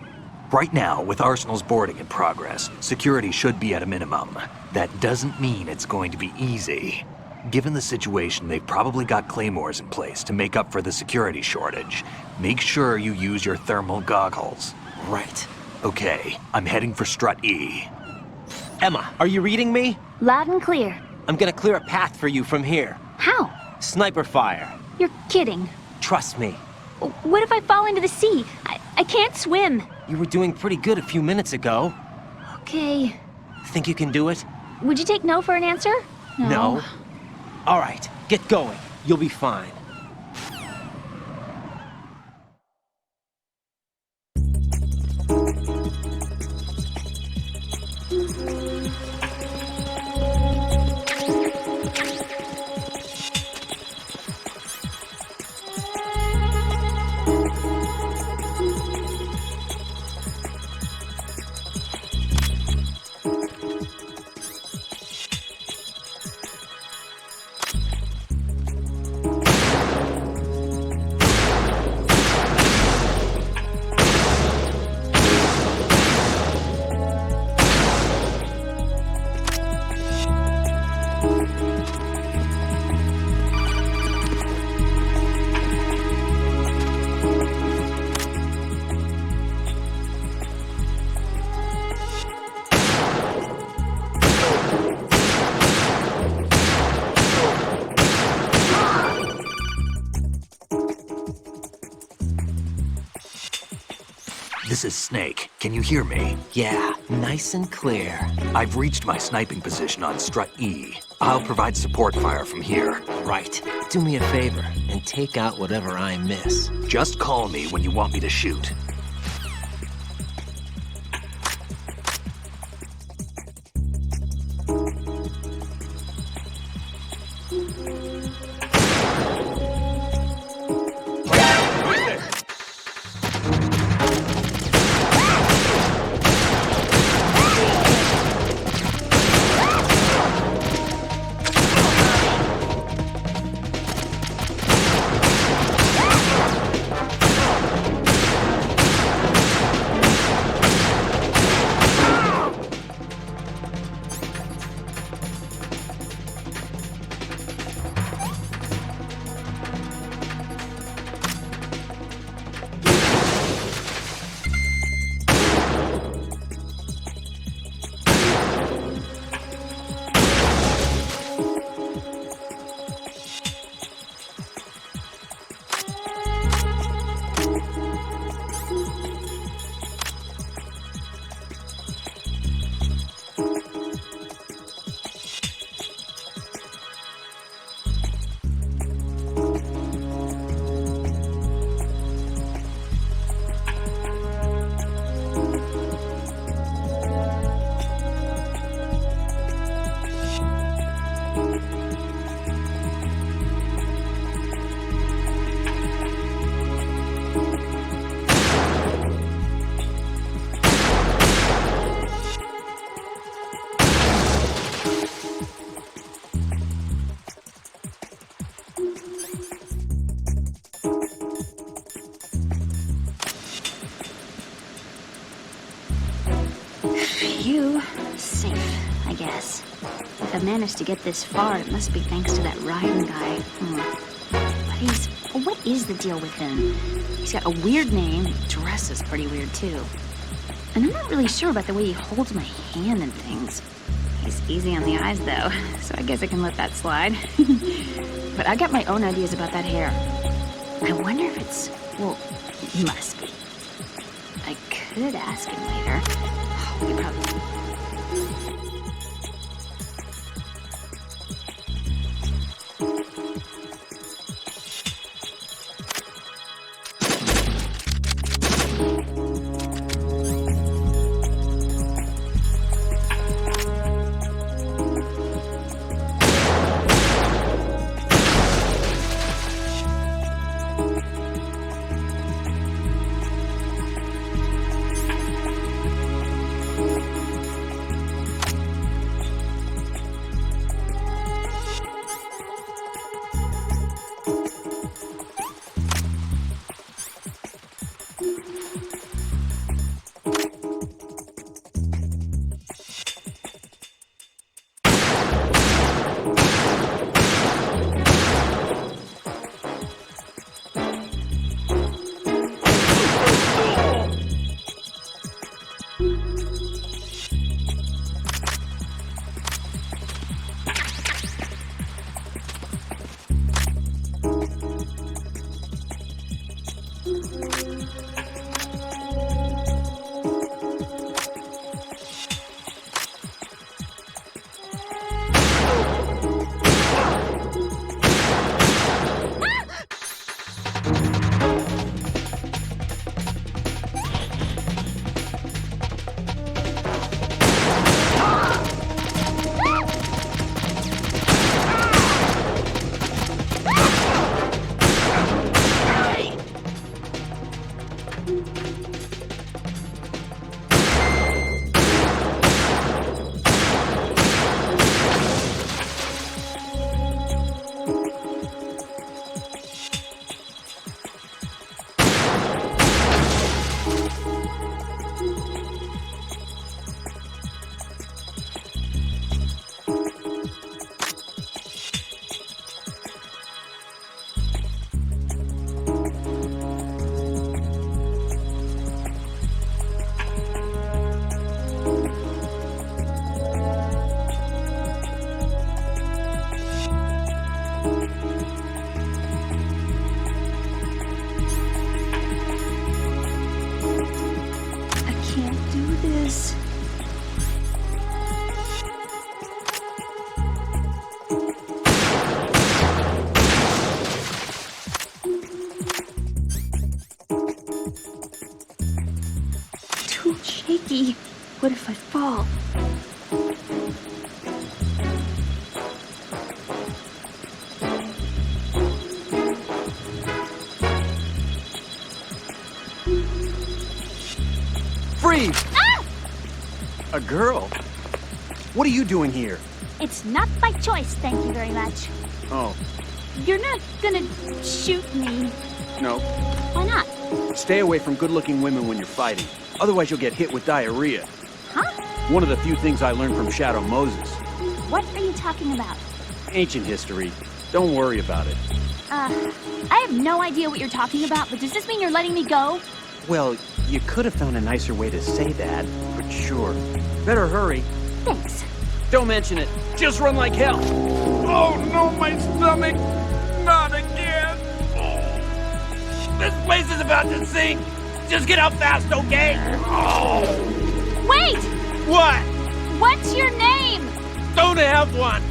Right now, with Arsenal's boarding in progress, security should be at a minimum. That doesn't mean it's going to be easy. Given the situation, they've probably got claymores in place to make up for the security shortage. Make sure you use your thermal goggles. Right. Okay, I'm heading for strut E. Emma, are you reading me? Loud and clear. I'm gonna clear a path for you from here. How? Sniper fire. You're kidding. Trust me. What if I fall into the sea? I can't swim. You were doing pretty good a few minutes ago. Okay. Think you can do it? Would you take no for an answer? No. All right, get going. You'll be fine. This is Snake. Can you hear me? Yeah, nice and clear. I've reached my sniping position on strut E. I'll provide support fire from here. Right. Do me a favor and take out whatever I miss. Just call me when you want me to shoot. Phew. Safe, I guess. If I managed to get this far, it must be thanks to that Ryan guy. But what is the deal with him? He's got a weird name, dresses pretty weird too. And I'm not really sure about the way he holds my hand and things. He's easy on the eyes though, so I guess I can let that slide. But I got my own ideas about that hair. I wonder if it's, well, it must be. I could ask him later. He probably... What if I fall? Freeze! Ah! A girl? What are you doing here? It's not by choice, thank you very much. Oh, You're not gonna shoot me. no. Why not? Stay away from good-looking women when you're fighting. Otherwise you'll get hit with diarrhea. Huh? One of the few things I learned from Shadow Moses. What are you talking about? Ancient history. Don't worry about it. I have no idea what you're talking about, but does this mean you're letting me go? Well, you could have found a nicer way to say that, but sure. Better hurry. Thanks. Don't mention it. Just run like hell. Oh no, my stomach! Not again! This place is about to sink! Just get out fast, okay? Oh. Wait! What? What's your name? Don't have one!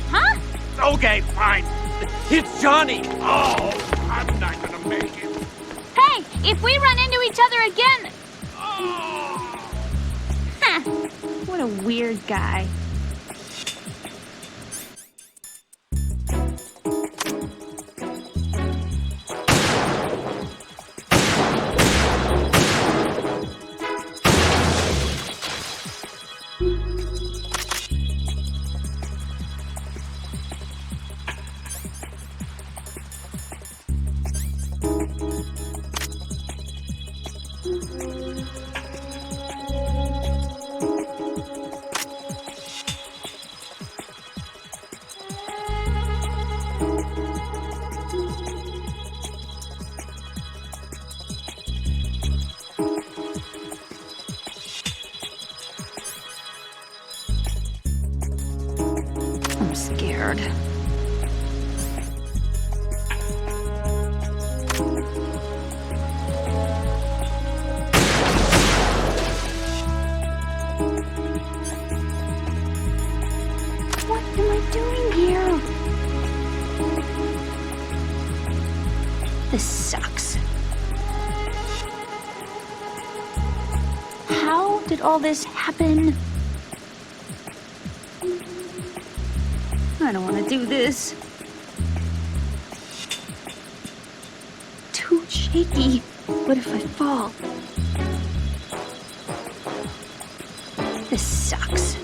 Huh? Okay, fine. It's Johnny! Oh, I'm not gonna make it. Hey, if we run into each other again... Huh. What a weird guy. I'm scared. What am I doing here? This sucks. How did all this happen? I don't want to do this. Too shaky. What if I fall? This sucks.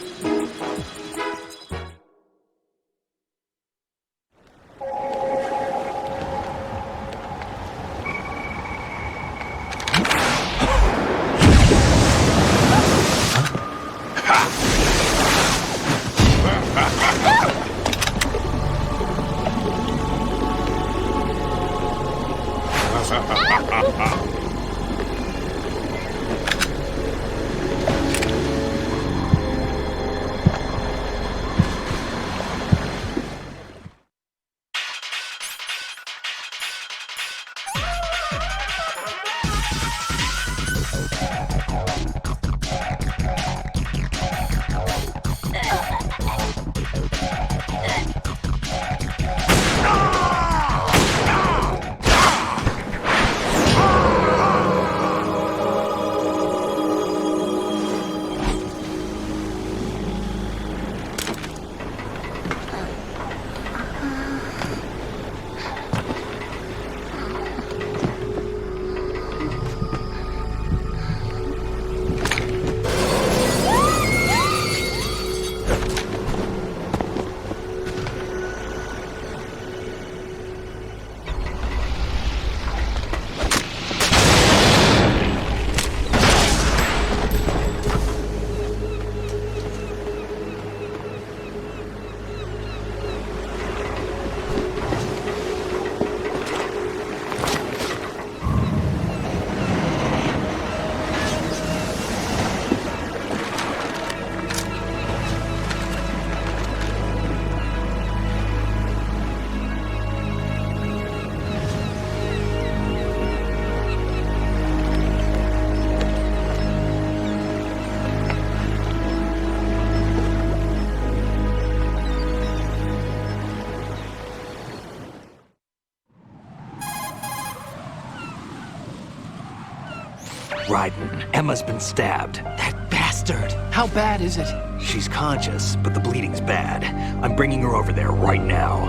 Ryden, Emma's been stabbed. That bastard! bastard! How bad is it? She's conscious, but the bleeding's bad. I'm bringing her over there right now.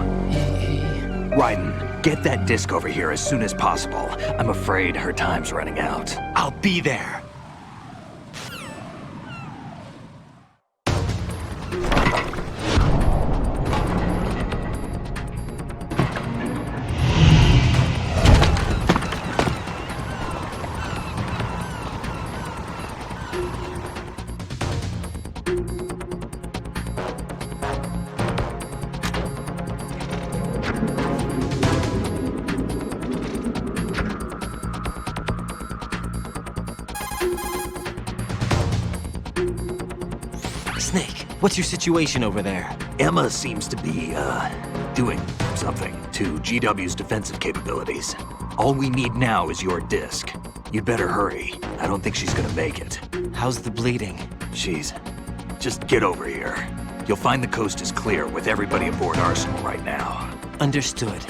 Raiden, get that disc over here as soon as possible. I'm afraid her time's running out. I'll be there. Snake, what's your situation over there? Emma seems to be, doing something to GW's defensive capabilities. All we need now is your disc. You'd better hurry. I don't think she's gonna make it. How's the bleeding? Just get over here. You'll find the coast is clear with everybody aboard Arsenal right now. Understood.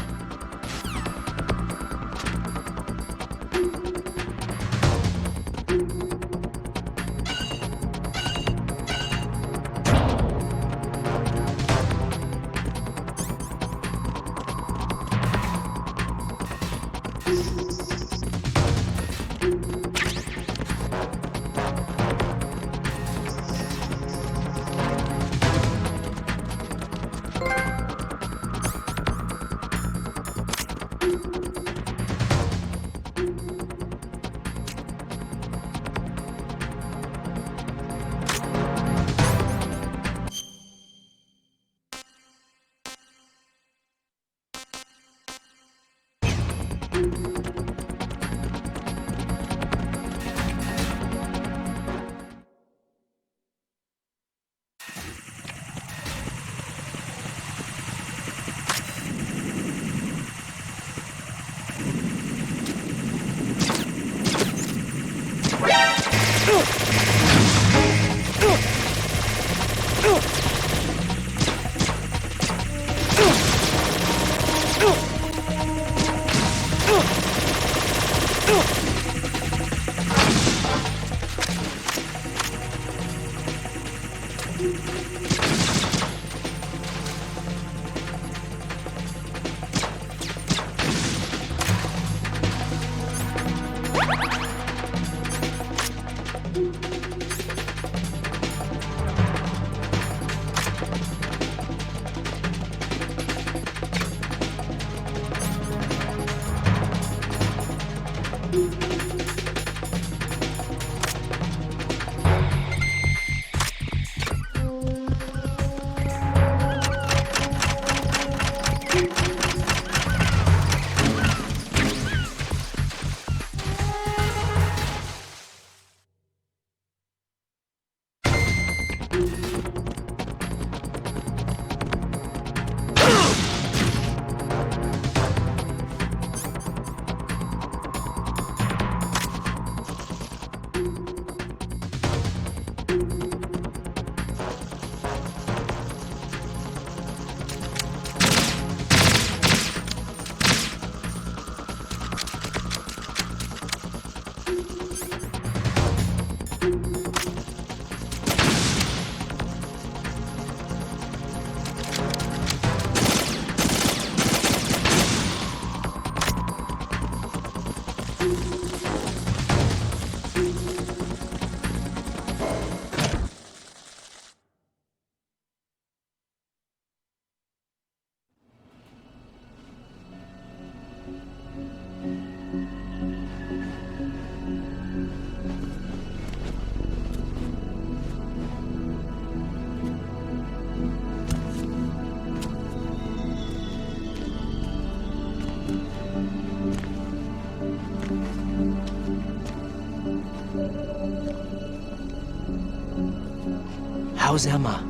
How's Emma?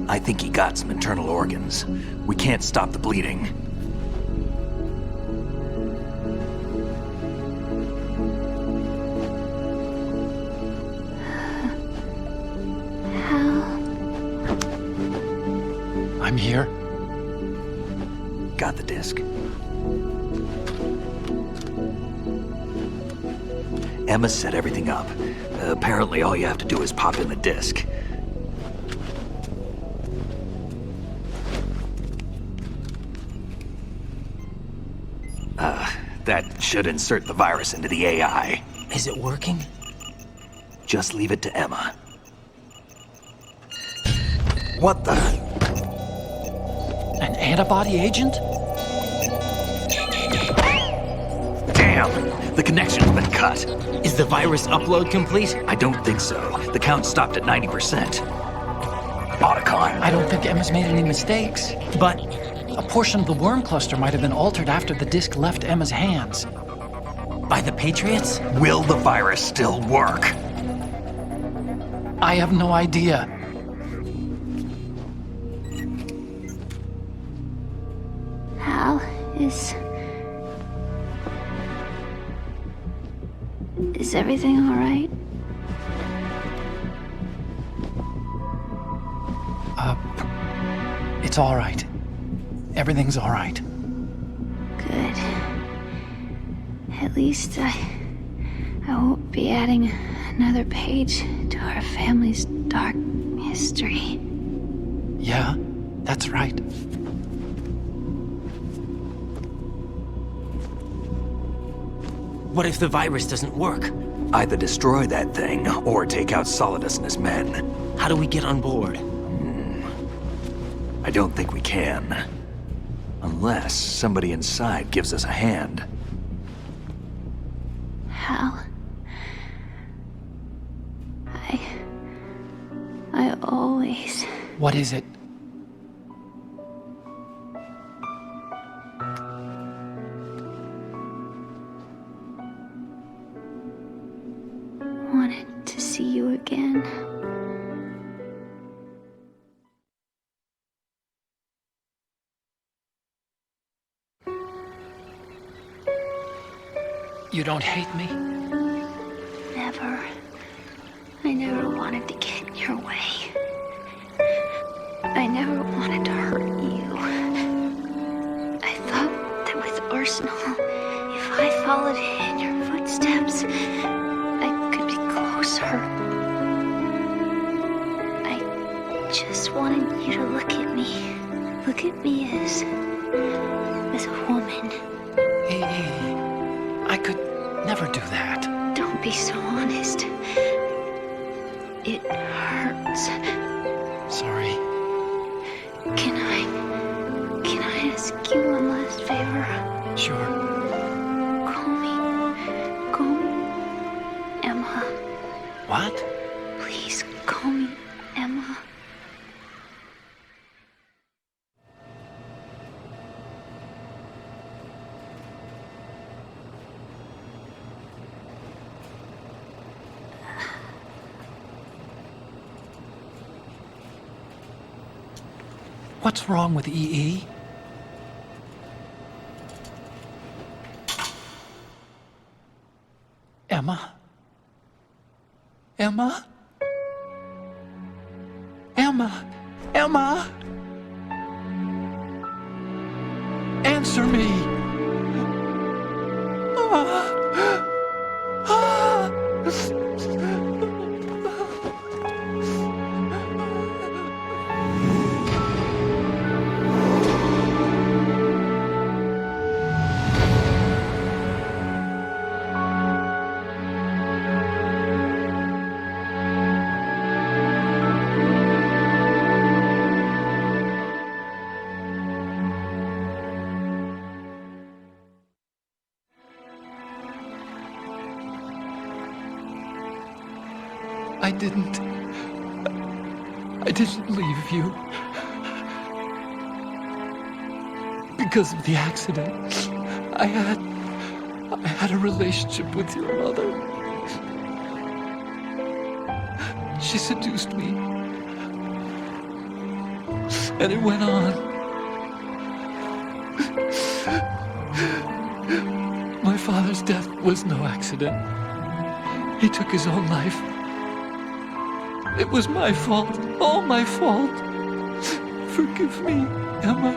I think he got some internal organs. We can't stop the bleeding. I'm here. Got the disc. Emma set everything up. Apparently all you have to do is pop in the disk. That should insert the virus into the AI. Is it working? Just leave it to Emma. What the? An antibody agent? Damn! The connection's been cut. Is the virus upload complete? I don't think so. The count stopped at 90%. Otacon. I don't think Emma's made any mistakes. But a portion of the worm cluster might have been altered after the disk left Emma's hands. By the Patriots? Will the virus still work? I have no idea. Hal, is everything all right? It's all right. Everything's all right. Good. At least I won't be adding another page to our family's dark history. Yeah, that's right. What if the virus doesn't work? Either destroy that thing, or take out Solidus and his men. How do we get on board? I don't think we can. Unless somebody inside gives us a hand. Hal, I always... What is it? wanted to see you again. You don't hate me? Never. I never wanted to get in your way. I never wanted to hurt you. I thought that with Arsenal, if I followed in your footsteps, I could be closer. I just wanted you to look at me. Look at me as a woman. Hey, I could never do that. Don't be so honest. It hurts. Sorry. Can I ask you one last favor? Sure. Call me Emma. What? Please call me Emma. What's wrong with EE? Emma? Emma? Emma? Emma? Answer me! I didn't leave you. Because of the accident, I had a relationship with your mother. She seduced me. And it went on. My father's death was no accident. He took his own life. It was my fault, all my fault. Forgive me, Emma.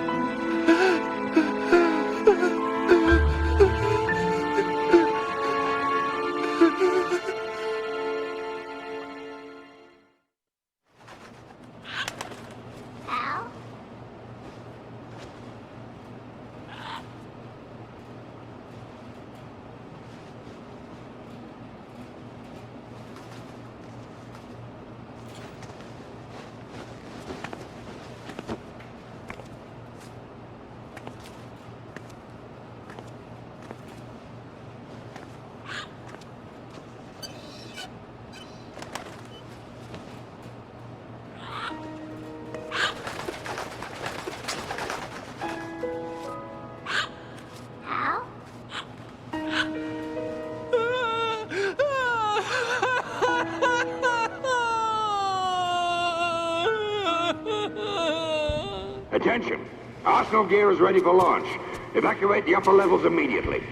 Attention! Arsenal gear is ready for launch. Evacuate the upper levels immediately.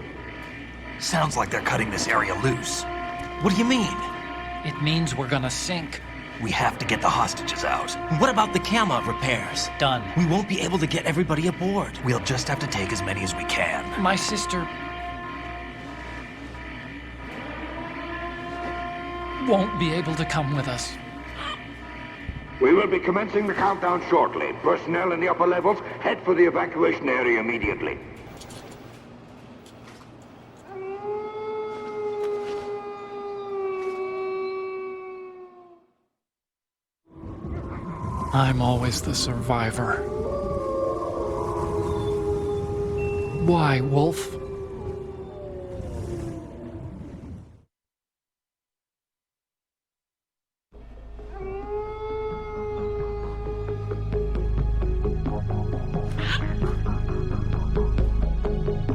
Sounds like they're cutting this area loose. What do you mean? It means we're gonna sink. We have to get the hostages out. What about the camera repairs? Done. We won't be able to get everybody aboard. We'll just have to take as many as we can. My sister won't be able to come with us. We will be commencing the countdown shortly. Personnel in the upper levels, head for the evacuation area immediately. I'm always the survivor. Why, Wolf?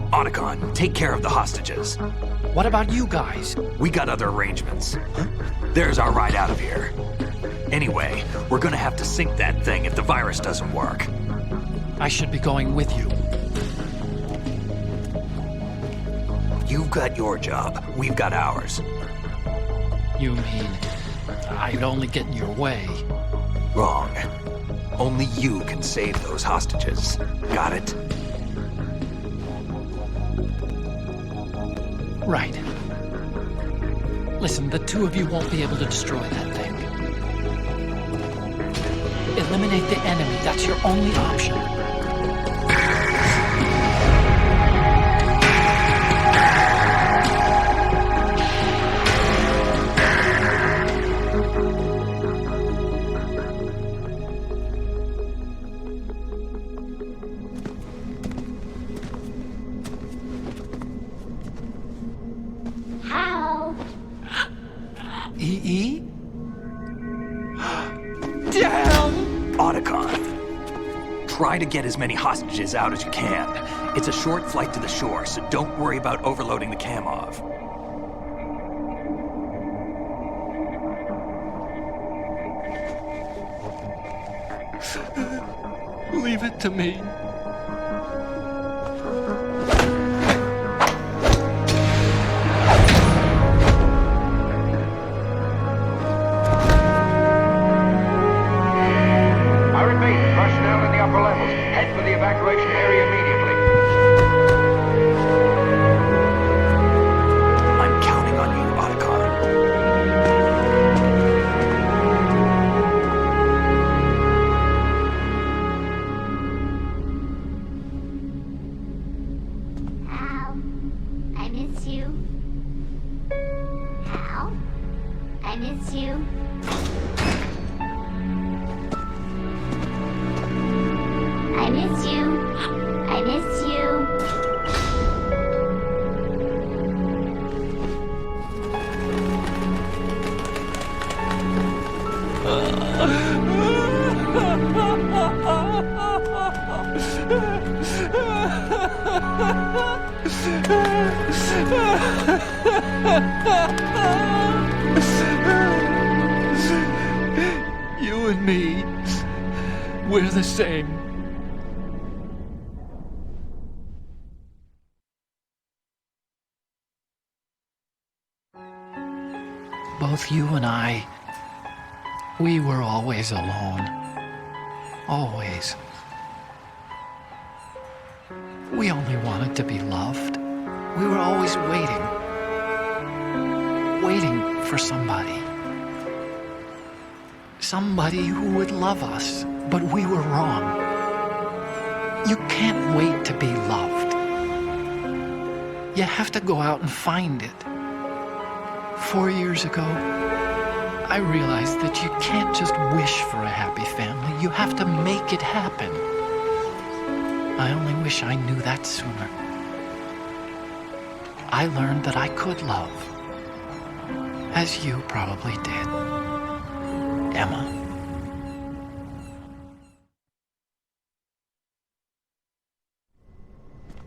Otacon, take care of the hostages. What about you guys? We got other arrangements. There's our ride out of here. Anyway, we're gonna have to sink that thing if the virus doesn't work. I should be going with you. You've got your job. We've got ours. You mean I'd only get in your way? Wrong. Only you can save those hostages. Got it? Right. Listen, the two of you won't be able to destroy that thing. Eliminate the enemy. That's your only option. How? EE? Damn! Otacon. Try to get as many hostages out as you can. It's a short flight to the shore, so don't worry about overloading the Kamov. Leave it to me. I repeat, personnel in the upper levels, head for the evacuation area immediately. I'm counting on you, Otacon. Hal, I miss you. Hal, I miss you. I miss you. I miss you. You and me, we're the same. Both you and I, we were always alone. Always. We only wanted to be loved. We were always waiting. Waiting for somebody. Somebody who would love us, but we were wrong. You can't wait to be loved. You have to go out and find it. 4 years ago, I realized that you can't just wish for a happy family. You have to make it happen. I only wish I knew that sooner. I learned that I could love, as you probably did, Emma.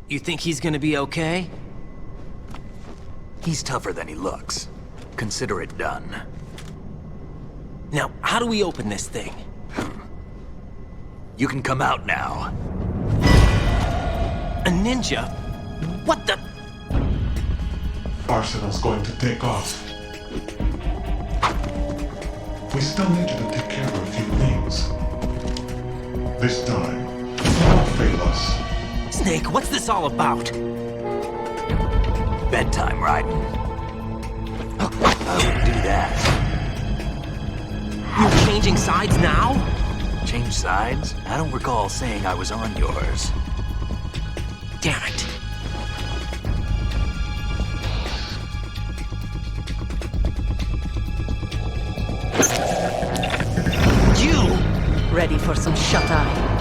You think he's gonna be okay? He's tougher than he looks. Consider it done. Now, how do we open this thing? You can come out now. A ninja? What the? Arsenal's going to take off. We still need you to take care of a few things. This time, don't fail us. Snake, what's this all about? Bedtime, Raiden. I wouldn't do that. You're changing sides now? Change sides? I don't recall saying I was on yours. Damn it. You! Ready for some shut-eye?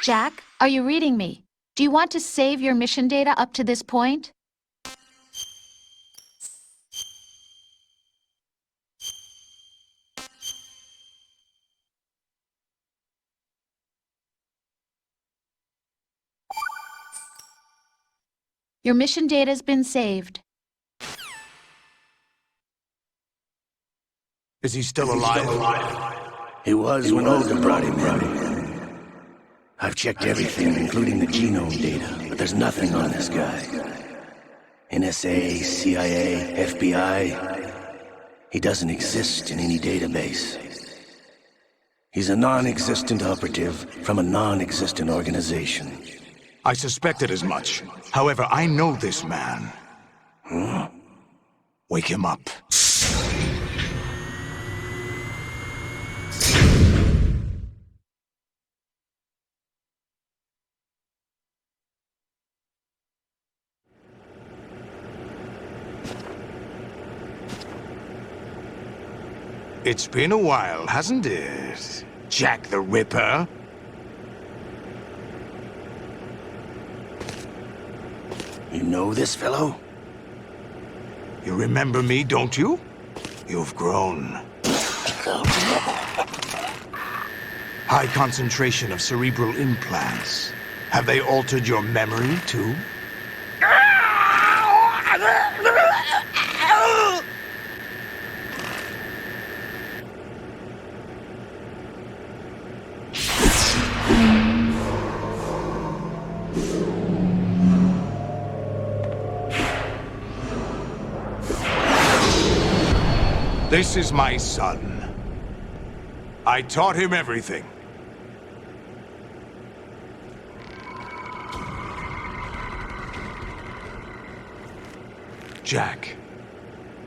Jack, are you reading me? Do you want to save your mission data up to this point? Your mission data's been saved. Is he still alive? He was when Olga brought him in. I've checked everything, including the genome data, but there's nothing on this guy. NSA, CIA, FBI. He doesn't exist in any database. He's a non-existent operative from a non-existent organization. I suspected as much. However, I know this man. Huh? Wake him up. It's been a while, hasn't it? Jack the Ripper? You know this fellow? You remember me, don't you? You've grown. High concentration of cerebral implants. Have they altered your memory, too? This is my son. I taught him everything. Jack,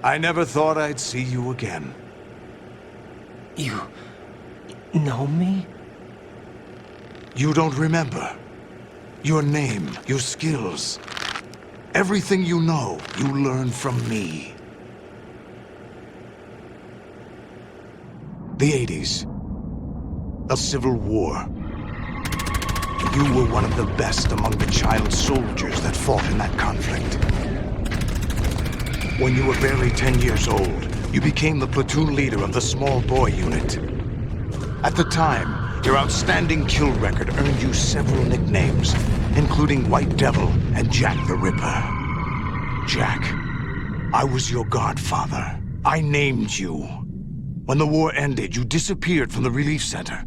I never thought I'd see you again. You know me? You don't remember. Your name, your skills. Everything you know, you learned from me. The 80s. A civil war. You were one of the best among the child soldiers that fought in that conflict. When you were barely 10 years old, you became the platoon leader of the small boy unit. At the time, your outstanding kill record earned you several nicknames, including White Devil and Jack the Ripper. Jack, I was your godfather. I named you. When the war ended, you disappeared from the relief center.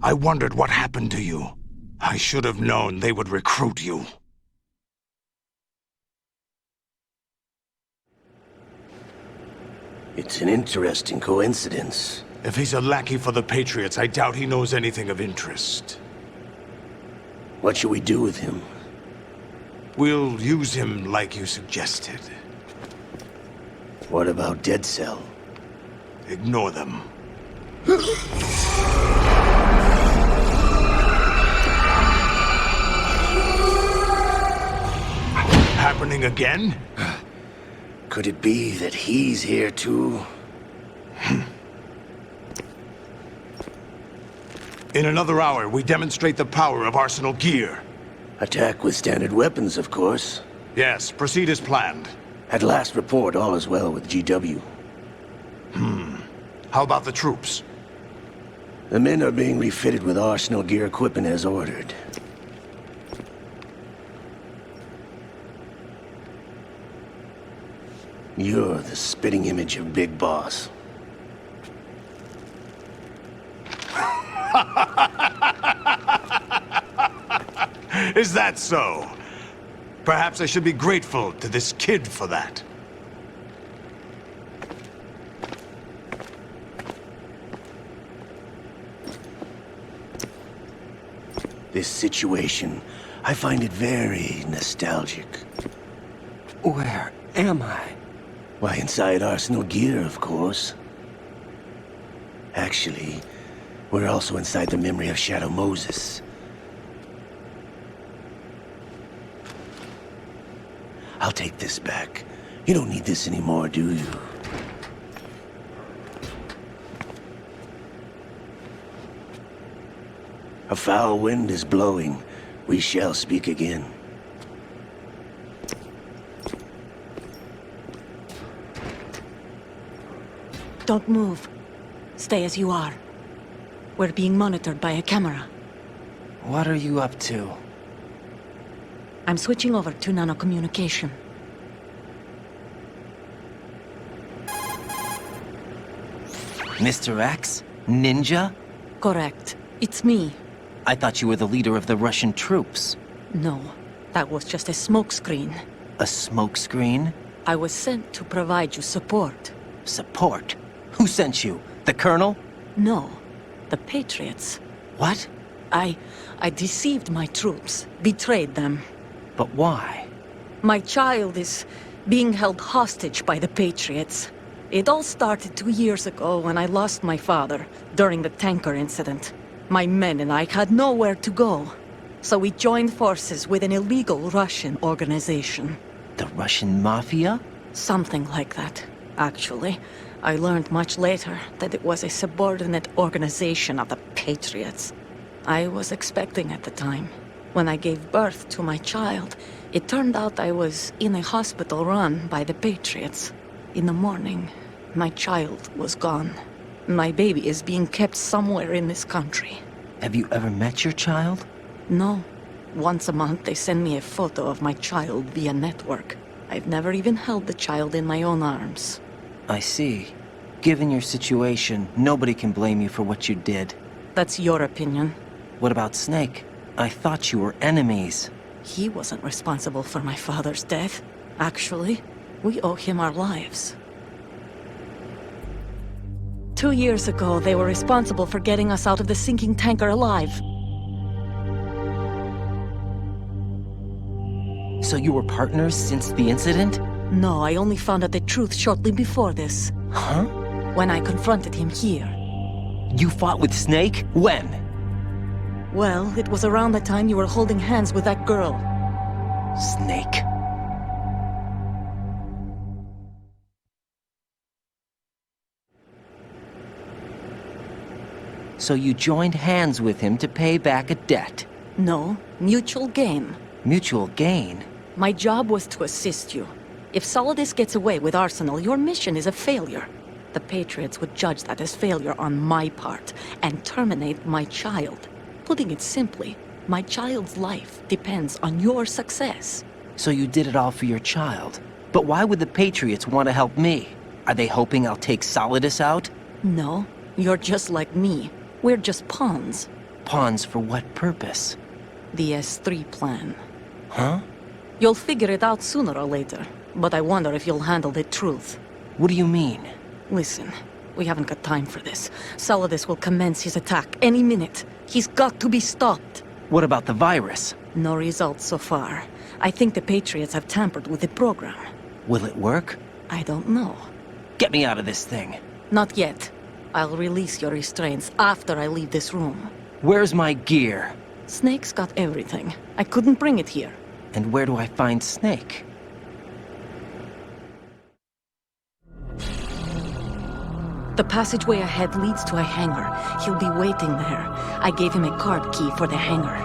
I wondered what happened to you. I should have known they would recruit you. It's an interesting coincidence. If he's a lackey for the Patriots, I doubt he knows anything of interest. What should we do with him? We'll use him like you suggested. What about Dead Cell? Ignore them. Happening again? Could it be that he's here too? In another hour, we demonstrate the power of Arsenal gear. Attack with standard weapons, of course. Yes, proceed as planned. At last report, all is well with GW. How about the troops? The men are being refitted with Arsenal gear equipment as ordered. You're the spitting image of Big Boss. Is that so? Perhaps I should be grateful to this kid for that. This situation, I find it very nostalgic. Where am I? Why, inside Arsenal gear, of course. Actually, we're also inside the memory of Shadow Moses. I'll take this back. You don't need this anymore, do you? A foul wind is blowing. We shall speak again. Don't move. Stay as you are. We're being monitored by a camera. What are you up to? I'm switching over to nanocommunication. Mr. X? Ninja? Correct. It's me. I thought you were the leader of the Russian troops. No, that was just a smokescreen. A smokescreen? I was sent to provide you support. Support? Who sent you? The Colonel? No, the Patriots. What? I deceived my troops, betrayed them. But why? My child is being held hostage by the Patriots. It all started 2 years ago when I lost my father during the tanker incident. My men and I had nowhere to go. So we joined forces with an illegal Russian organization. The Russian Mafia? Something like that, actually. I learned much later that it was a subordinate organization of the Patriots. I was expecting at the time. When I gave birth to my child, it turned out I was in a hospital run by the Patriots. In the morning, my child was gone. My baby is being kept somewhere in this country. Have you ever met your child? No. Once a month they send me a photo of my child via network. I've never even held the child in my own arms. I see. Given your situation, nobody can blame you for what you did. That's your opinion. What about Snake? I thought you were enemies. He wasn't responsible for my father's death. Actually, we owe him our lives. 2 years ago, they were responsible for getting us out of the sinking tanker alive. So you were partners since the incident? No, I only found out the truth shortly before this. Huh? When I confronted him here. You fought with Snake? When? Well, it was around the time you were holding hands with that girl. Snake. So you joined hands with him to pay back a debt? No, mutual gain. Mutual gain? My job was to assist you. If Solidus gets away with Arsenal, your mission is a failure. The Patriots would judge that as failure on my part and terminate my child. Putting it simply, my child's life depends on your success. So you did it all for your child. But why would the Patriots want to help me? Are they hoping I'll take Solidus out? No, you're just like me. We're just pawns. pawns for what purpose? The S3 plan. Huh? You'll figure it out sooner or later, but I wonder if you'll handle the truth. What do you mean? Listen, we haven't got time for this. Solidus will commence his attack any minute. He's got to be stopped. What about the virus? No results so far. I think the Patriots have tampered with the program. Will it work? I don't know. Get me out of this thing. Not yet. I'll release your restraints after I leave this room. Where's my gear? Snake's got everything. I couldn't bring it here. And where do I find Snake? The passageway ahead leads to a hangar. He'll be waiting there. I gave him a card key for the hangar.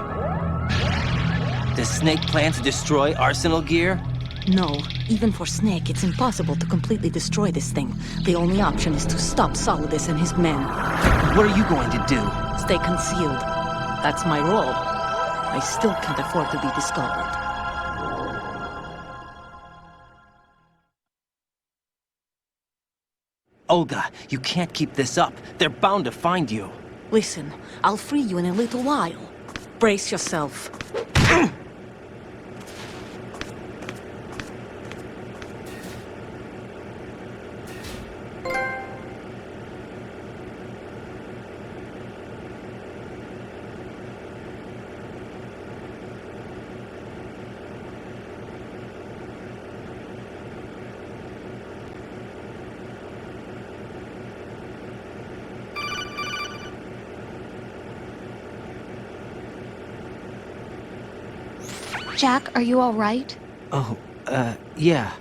Does Snake plan to destroy Arsenal gear? No. Even for Snake, it's impossible to completely destroy this thing. The only option is to stop Solidus and his men. What are you going to do? Stay concealed. That's my role. I still can't afford to be discovered. Olga, you can't keep this up. They're bound to find you. Listen, I'll free you in a little while. Brace yourself. Jack, are you all right? Oh, yeah.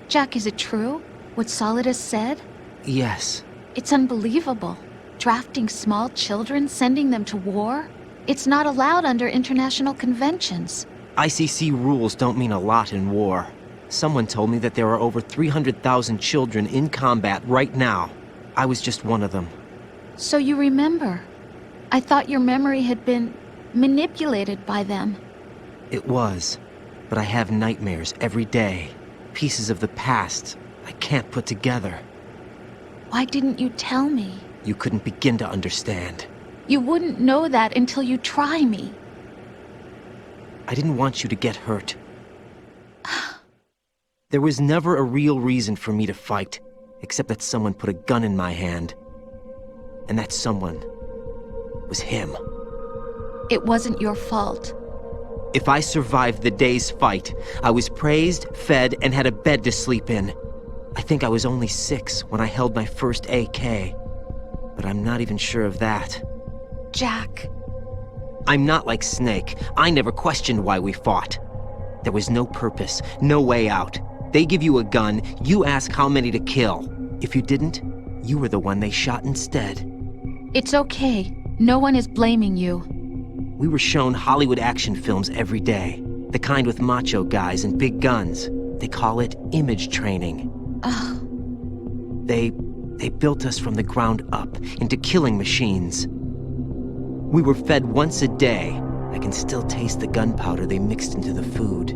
Jack, is it true? What Solidus said? Yes. It's unbelievable. Drafting small children, sending them to war? It's not allowed under international conventions. ICC rules don't mean a lot in war. Someone told me that there are over 300,000 children in combat right now. I was just one of them. So you remember. I thought your memory had been manipulated by them. It was, but I have nightmares every day. Pieces of the past I can't put together. Why didn't you tell me? You couldn't begin to understand. You wouldn't know that until you try me. I didn't want you to get hurt. There was never a real reason for me to fight, except that someone put a gun in my hand. And that someone was him. It wasn't your fault. If I survived the day's fight, I was praised, fed, and had a bed to sleep in. I think I was only 6 when I held my first AK. But I'm not even sure of that. Jack. I'm not like Snake. I never questioned why we fought. There was no purpose, no way out. They give you a gun, you ask how many to kill. If you didn't, you were the one they shot instead. It's okay. No one is blaming you. We were shown Hollywood action films every day. The kind with macho guys and big guns. They call it image training. Ugh. They built us from the ground up into killing machines. We were fed once a day. I can still taste the gunpowder they mixed into the food.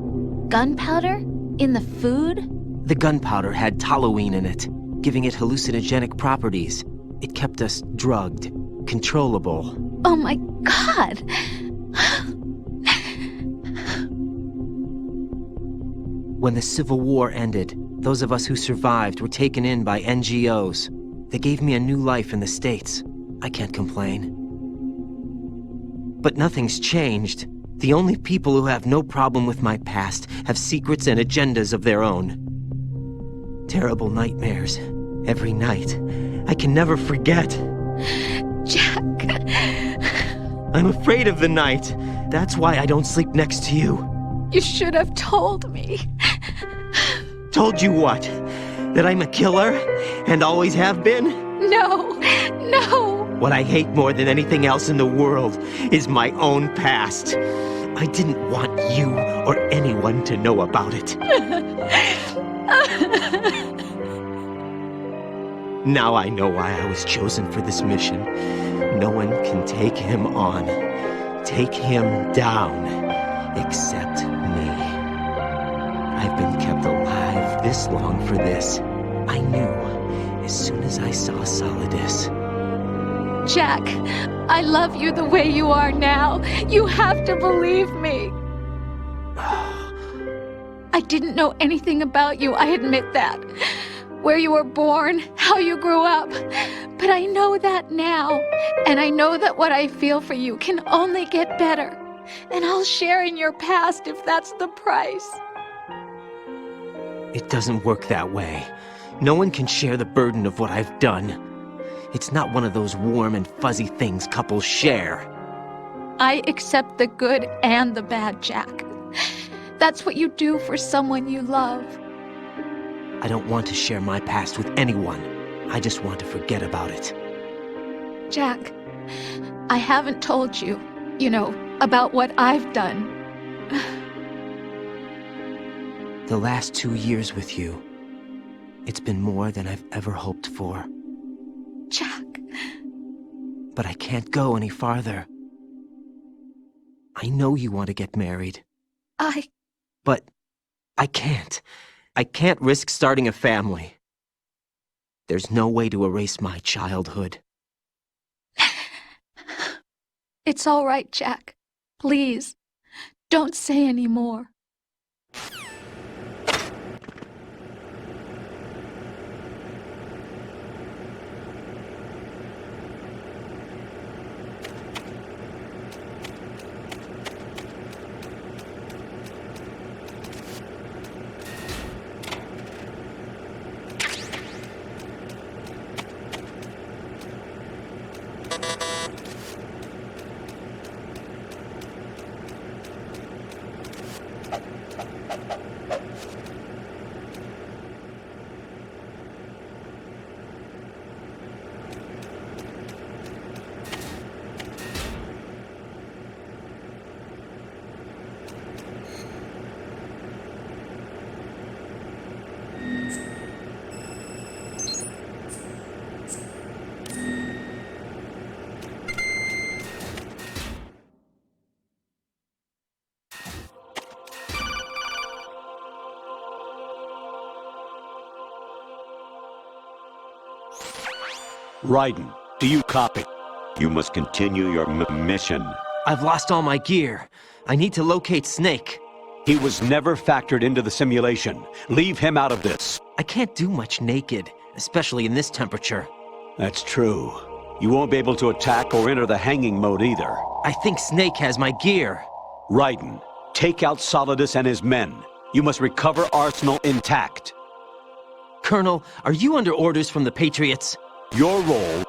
Gunpowder? In the food? The gunpowder had toluene in it, giving it hallucinogenic properties. It kept us drugged, controllable. Oh my God! When the Civil War ended, those of us who survived were taken in by NGOs. They gave me a new life in the States. I can't complain. But nothing's changed. The only people who have no problem with my past have secrets and agendas of their own. Terrible nightmares. Every night. I can never forget. Jack. I'm afraid of the night. That's why I don't sleep next to you. You should have told me. Told you what? That I'm a killer? And always have been? No. No. What I hate more than anything else in the world is my own past. I didn't want you or anyone to know about it. Now I know why I was chosen for this mission. No one can take him on, take him down, except me. I've been kept alive this long for this. I knew as soon as I saw Solidus. Jack, I love you the way you are now. You have to believe me. I didn't know anything about you, I admit that. Where you were born, how you grew up. But I know that now. And I know that what I feel for you can only get better. And I'll share in your past if that's the price. It doesn't work that way. No one can share the burden of what I've done. It's not one of those warm and fuzzy things couples share. I accept the good and the bad, Jack. That's what you do for someone you love. I don't want to share my past with anyone. I just want to forget about it. Jack, I haven't told you, about what I've done. The last 2 years with you, it's been more than I've ever hoped for. Jack. But I can't go any farther. I know you want to get married. But I can't. I can't risk starting a family. There's no way to erase my childhood. It's all right, Jack. Please, don't say any more. Raiden, do you copy? You must continue your mission. I've lost all my gear. I need to locate Snake. He was never factored into the simulation. Leave him out of this. I can't do much naked, especially in this temperature. That's true. You won't be able to attack or enter the hanging mode either. I think Snake has my gear. Raiden, take out Solidus and his men. You must recover Arsenal intact. Colonel, are you under orders from the Patriots? Your role,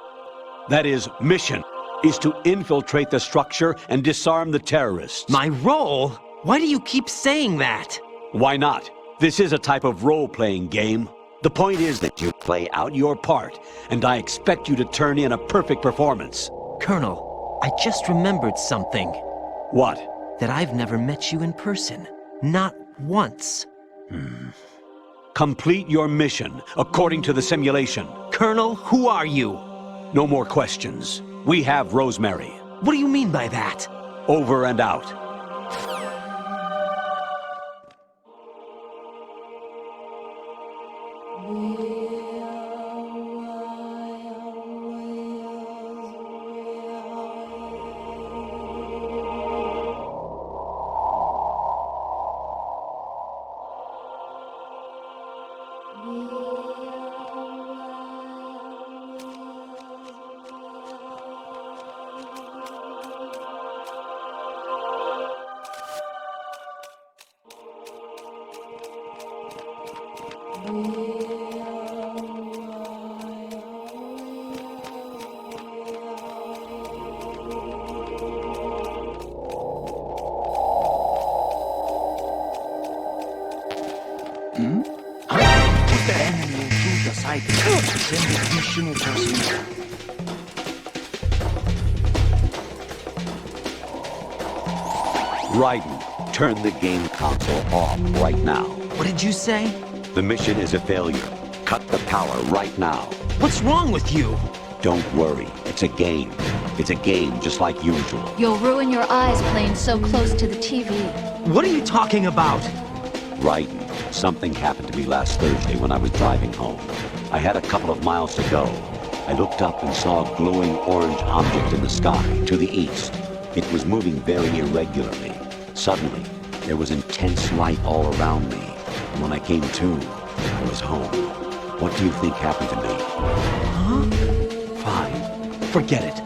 that is, mission, is to infiltrate the structure and disarm the terrorists. My role? Why do you keep saying that? Why not? This is a type of role-playing game. The point is that you play out your part, and I expect you to turn in a perfect performance. Colonel, I just remembered something. What? That I've never met you in person. Not once. Complete your mission, according to the simulation. Colonel, who are you? No more questions. We have Rosemary. What do you mean by that? Over and out. Raiden, turn the game console off right now. What did you say? The mission is a failure. Cut the power right now. What's wrong with you? Don't worry. It's a game. It's a game just like usual. You'll ruin your eyes playing so close to the TV. What are you talking about? Raiden, something happened to me last Thursday when I was driving home. I had a couple of miles to go. I looked up and saw a glowing orange object in the sky to the east. It was moving very irregularly. Suddenly, there was intense light all around me. And when I came to, I was home. What do you think happened to me? Huh? Fine. Forget it.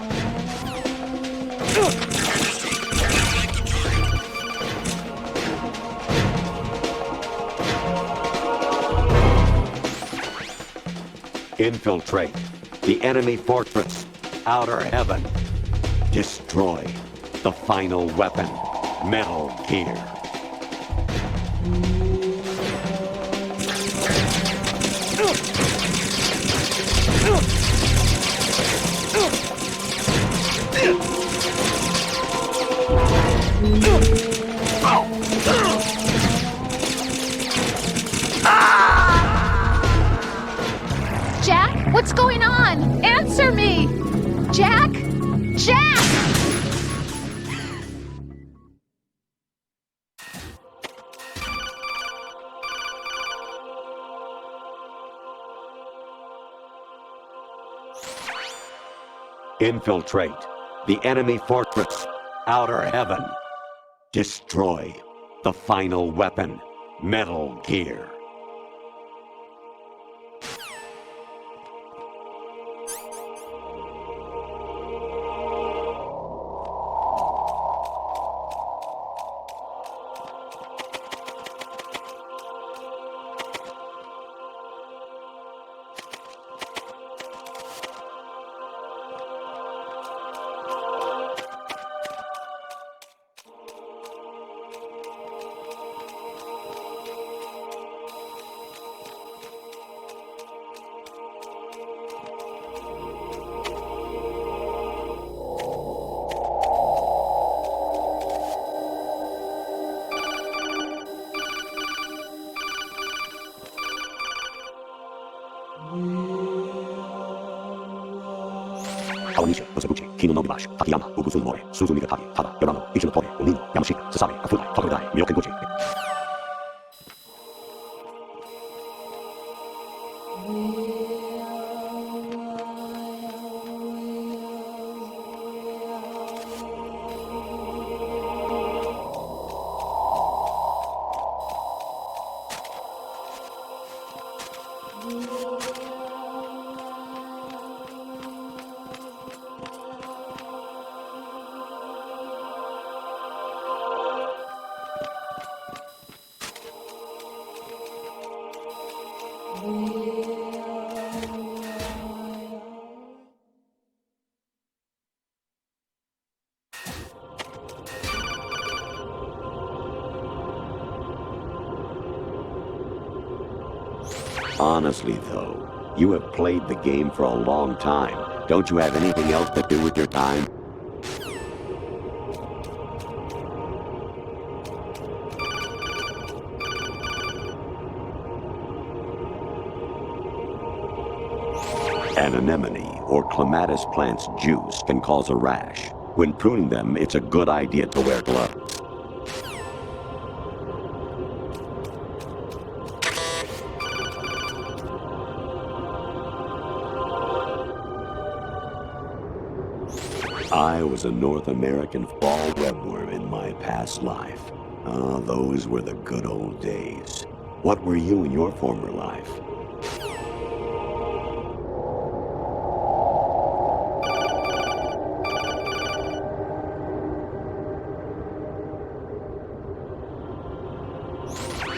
Infiltrate the enemy fortress, Outer Heaven. Destroy the final weapon, Metal Gear. Jack, what's going on? Answer me! Jack? Jack! Infiltrate the enemy fortress, Outer Heaven. Destroy the final weapon, Metal Gear. Aonisha, Osabuchi, Kino no Gibash, Akiyama, Ugusun More, Suzumiga Taki, Tada, Yorano, Ichinotori, Onino, Yamashita, Sasabe, Kafudai, Tokodai, Miyokenguchi. Honestly, though, you have played the game for a long time. Don't you have anything else to do with your time? An anemone or clematis plant's juice can cause a rash. When pruning them, it's a good idea to wear gloves. I was a North American fall webworm in my past life. Ah, those were the good old days. What were you in your former life?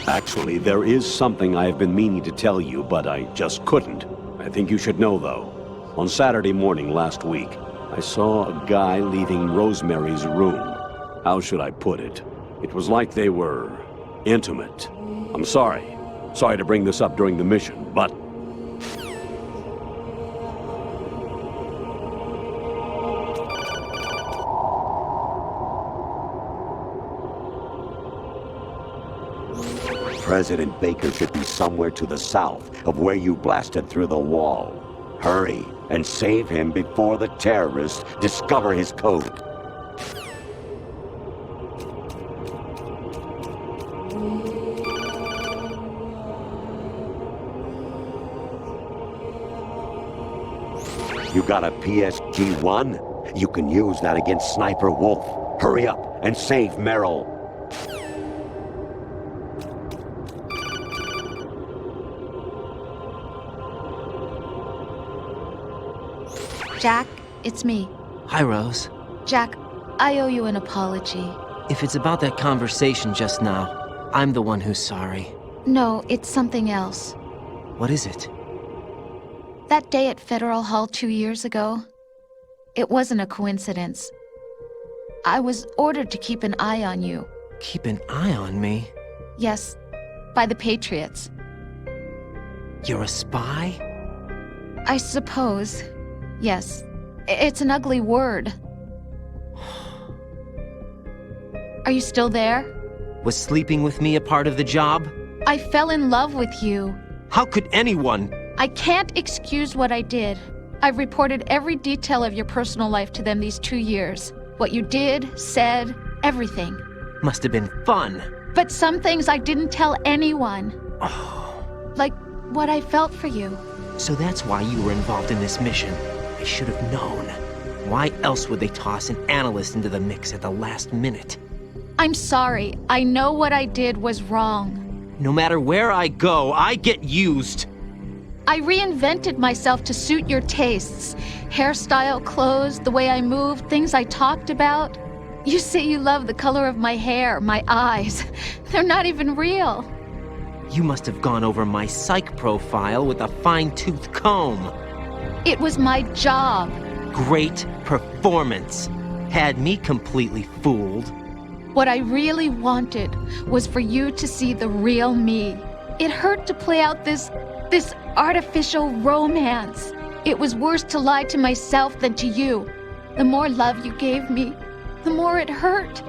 Actually, there is something I have been meaning to tell you, but I just couldn't. I think you should know, though. On Saturday morning last week, I saw a guy leaving Rosemary's room. How should I put it? It was like they were intimate. I'm sorry. Sorry to bring this up during the mission, but... President Baker should be somewhere to the south of where you blasted through the wall. Hurry and save him before the terrorists discover his code. You got a PSG-1? You can use that against Sniper Wolf. Hurry up and save Meryl. Jack, it's me. Hi, Rose. Jack, I owe you an apology. If it's about that conversation just now, I'm the one who's sorry. No, it's something else. What is it? That day at Federal Hall 2 years ago, it wasn't a coincidence. I was ordered to keep an eye on you. Keep an eye on me? Yes, by the Patriots. You're a spy? I suppose. Yes. It's an ugly word. Are you still there? Was sleeping with me a part of the job? I fell in love with you. How could anyone? I can't excuse what I did. I've reported every detail of your personal life to them these 2 years. What you did, said, everything. Must have been fun. But some things I didn't tell anyone. Like what I felt for you. So that's why you were involved in this mission. I should have known. Why else would they toss an analyst into the mix at the last minute? I'm sorry. I know what I did was wrong. No matter where I go, I get used. I reinvented myself to suit your tastes. Hairstyle, clothes, the way I moved, things I talked about. You say you love the color of my hair, my eyes. They're not even real. You must have gone over my psych profile with a fine-tooth comb. It was my job. Great performance. Had me completely fooled. What I really wanted was for you to see the real me. It hurt to play out this artificial romance. It was worse to lie to myself than to you. The more love you gave me, the more it hurt.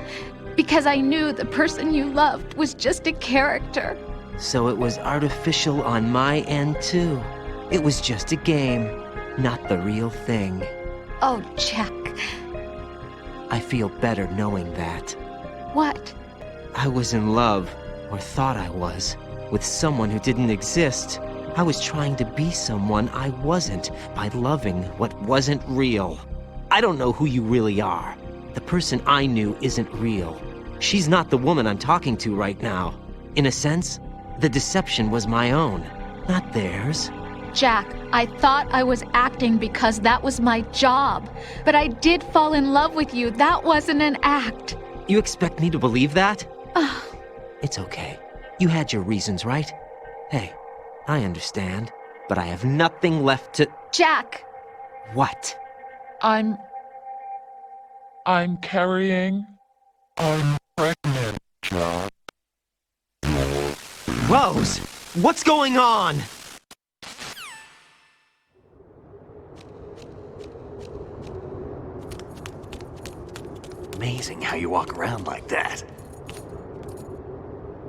Because I knew the person you loved was just a character. So it was artificial on my end, too. It was just a game, not the real thing. Oh, Jack. I feel better knowing that. What? I was in love, or thought I was, with someone who didn't exist. I was trying to be someone I wasn't by loving what wasn't real. I don't know who you really are. The person I knew isn't real. She's not the woman I'm talking to right now. In a sense, the deception was my own, not theirs. Jack, I thought I was acting because that was my job. But I did fall in love with you. That wasn't an act. You expect me to believe that? It's okay. You had your reasons, right? Hey, I understand. But I have nothing left to... Jack! What? I'm carrying... I'm pregnant, Jack. Rose! What's going on? Amazing how you walk around like that.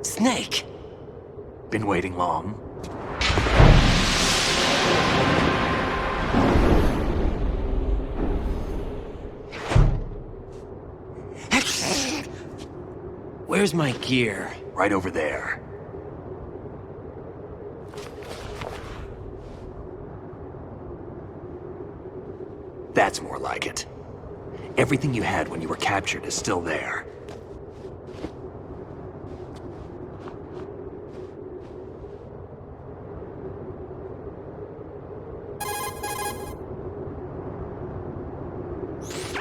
Snake! Been waiting long? Where's my gear? Right over there. That's more like it. Everything you had when you were captured is still there.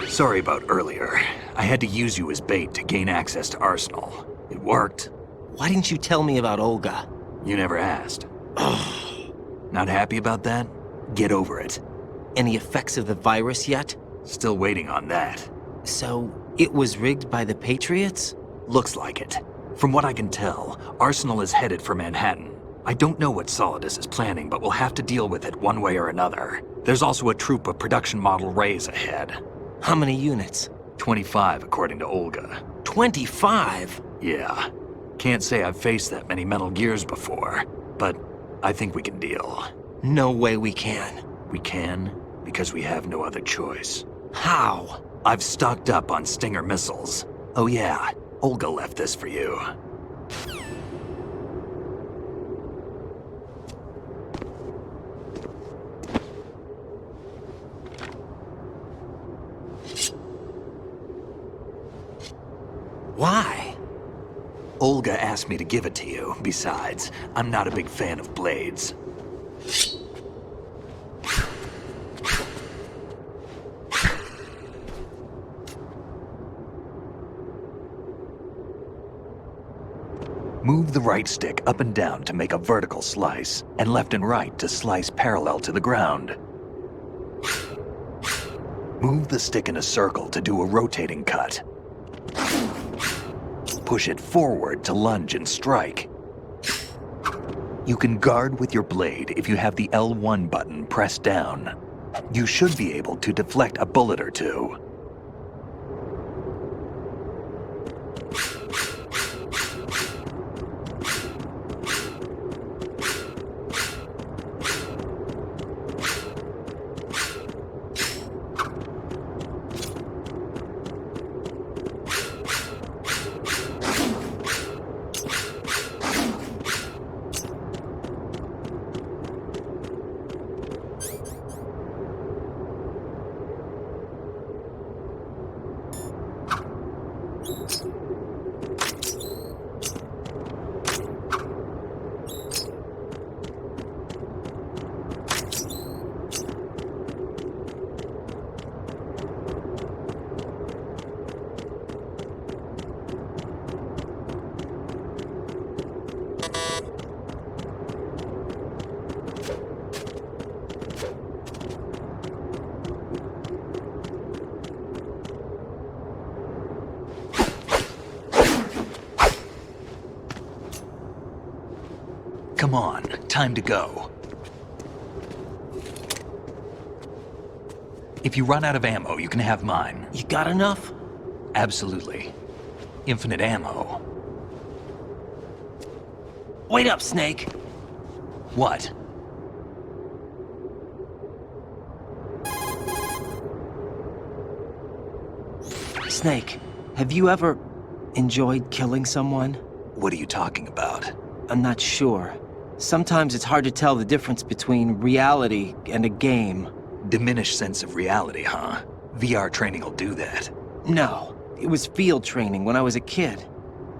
Sorry about earlier. I had to use you as bait to gain access to Arsenal. It worked. Why didn't you tell me about Olga? You never asked. Not happy about that? Get over it. Any effects of the virus yet? Still waiting on that. So, it was rigged by the Patriots? Looks like it. From what I can tell, Arsenal is headed for Manhattan. I don't know what Solidus is planning, but we'll have to deal with it one way or another. There's also a troop of production model Rays ahead. How many units? 25, according to Olga. 25? Yeah. Can't say I've faced that many Metal Gears before, but I think we can deal. No way we can. We can, because we have no other choice. How? I've stocked up on Stinger missiles. Oh yeah, Olga left this for you. Olga asked me to give it to you. Besides, I'm not a big fan of blades. Move the right stick up and down to make a vertical slice, and left and right to slice parallel to the ground. Move the stick in a circle to do a rotating cut. Push it forward to lunge and strike. You can guard with your blade if you have the L1 button pressed down. You should be able to deflect a bullet or two. Come on, time to go. If you run out of ammo, you can have mine. You got enough? Absolutely. Infinite ammo. Wait up, Snake. What? Snake, have you ever enjoyed killing someone? What are you talking about? I'm not sure. Sometimes it's hard to tell the difference between reality and a game. Diminished sense of reality, huh? VR training will do that. No, it was field training when I was a kid.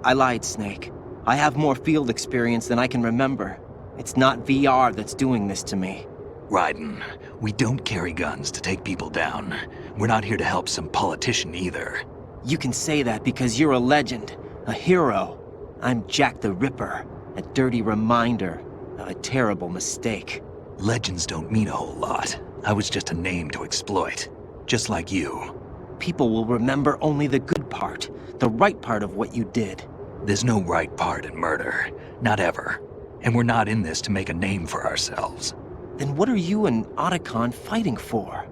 I lied, Snake. I have more field experience than I can remember. It's not VR that's doing this to me. Raiden, we don't carry guns to take people down. We're not here to help some politician either. You can say that because you're a legend, a hero. I'm Jack the Ripper, a dirty reminder of a terrible mistake. Legends don't mean a whole lot. I was just a name to exploit, just like you. People will remember only the good part, the right part of what you did. There's no right part in murder, not ever. And we're not in this to make a name for ourselves. Then what are you and Otacon fighting for?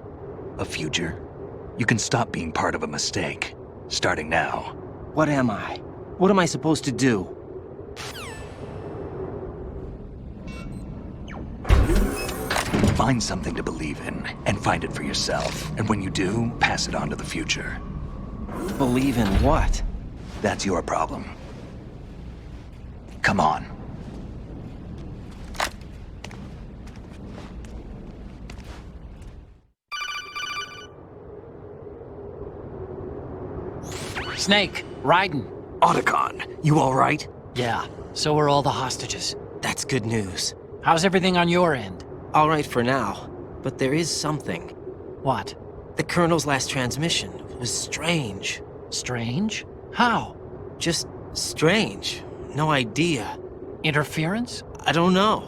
A future. You can stop being part of a mistake, starting now. What am I? What am I supposed to do? Find something to believe in, and find it for yourself. And when you do, pass it on to the future. Believe in what? That's your problem. Come on. Snake, Raiden. Otacon, you all right? Yeah, so are all the hostages. That's good news. How's everything on your end? All right for now, but there is something. What? The Colonel's last transmission was strange. Strange? How? Just strange. No idea. Interference? I don't know.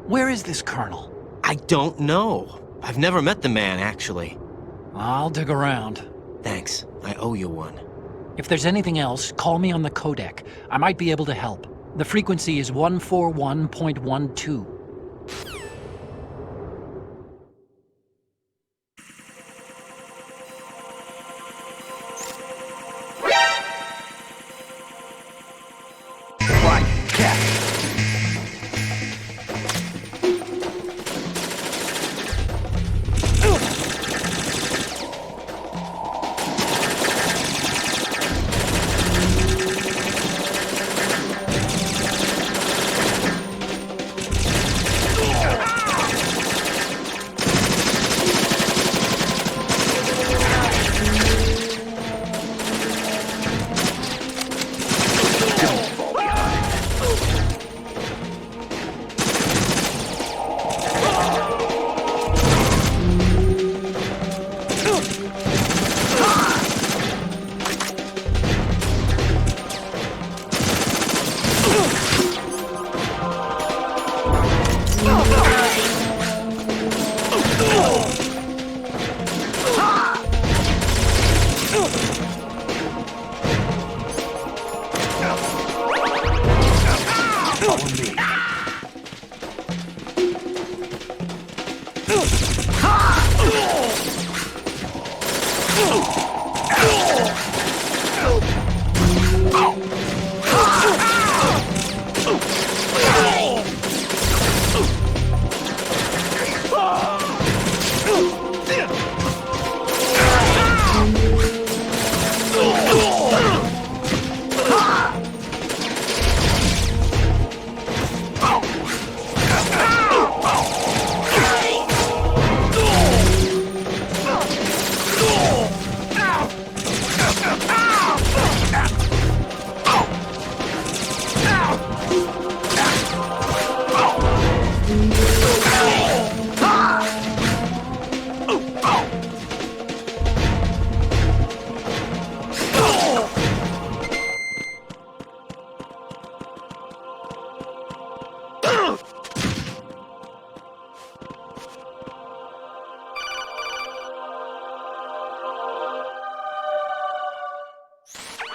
Where is this Colonel? I don't know. I've never met the man, actually. I'll dig around. Thanks. I owe you one. If there's anything else, call me on the codec. I might be able to help. The frequency is 141.12.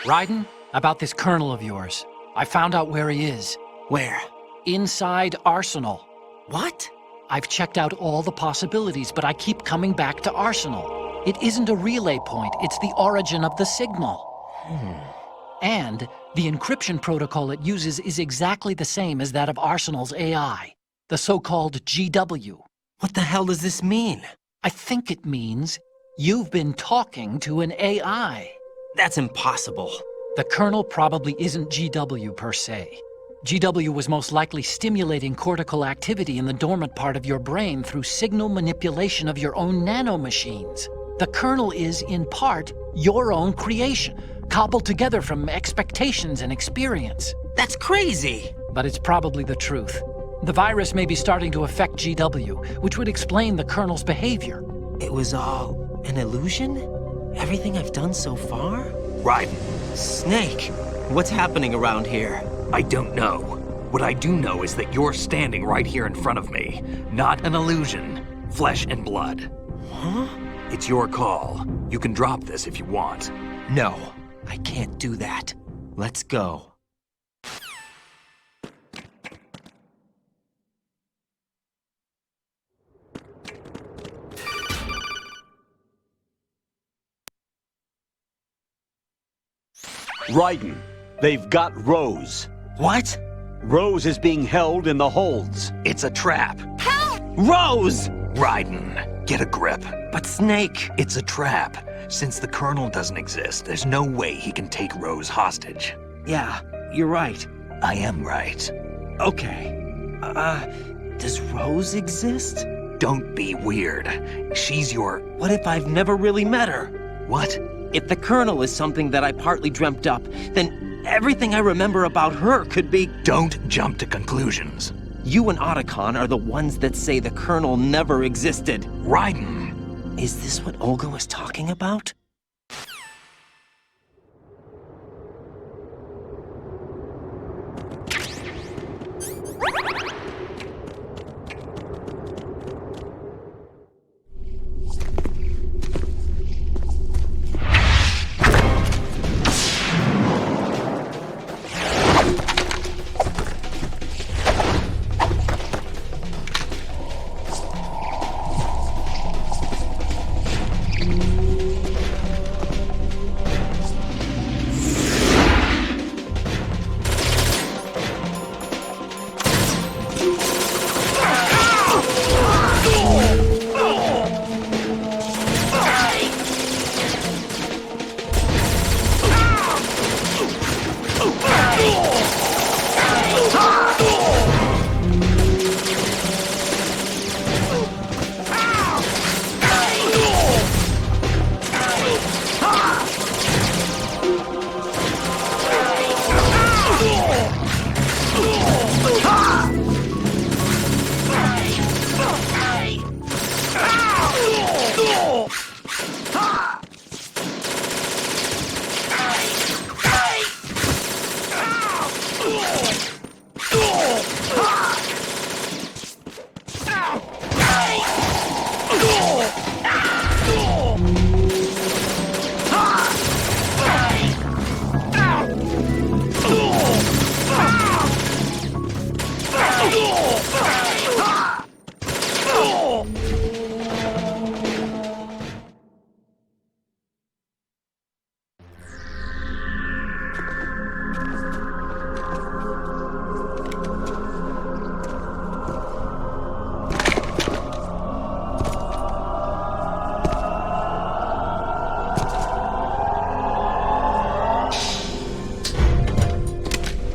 Raiden, about this colonel of yours. I found out where he is. Where? Inside Arsenal. What? I've checked out all the possibilities, but I keep coming back to Arsenal. It isn't a relay point, it's the origin of the signal. And the encryption protocol it uses is exactly the same as that of Arsenal's AI, the so-called GW. What the hell does this mean? I think it means you've been talking to an AI. That's impossible. The kernel probably isn't GW per se. GW was most likely stimulating cortical activity in the dormant part of your brain through signal manipulation of your own nanomachines. The kernel is, in part, your own creation, cobbled together from expectations and experience. That's crazy! But it's probably the truth. The virus may be starting to affect GW, which would explain the kernel's behavior. It was all an illusion? Everything I've done so far? Raiden. Snake, what's happening around here? I don't know. What I do know is that you're standing right here in front of me. Not an illusion. Flesh and blood. Huh? It's your call. You can drop this if you want. No, I can't do that. Let's go. Raiden, they've got Rose. What? Rose is being held in the holds. It's a trap. Help! Rose! Raiden, get a grip. But Snake... It's a trap. Since the Colonel doesn't exist, there's no way he can take Rose hostage. Yeah, you're right. I am right. Okay. Does Rose exist? Don't be weird. She's your... What if I've never really met her? What? If the Colonel is something that I partly dreamt up, then everything I remember about her could be... Don't jump to conclusions. You and Otacon are the ones that say the Colonel never existed. Raiden! Is this what Olga was talking about?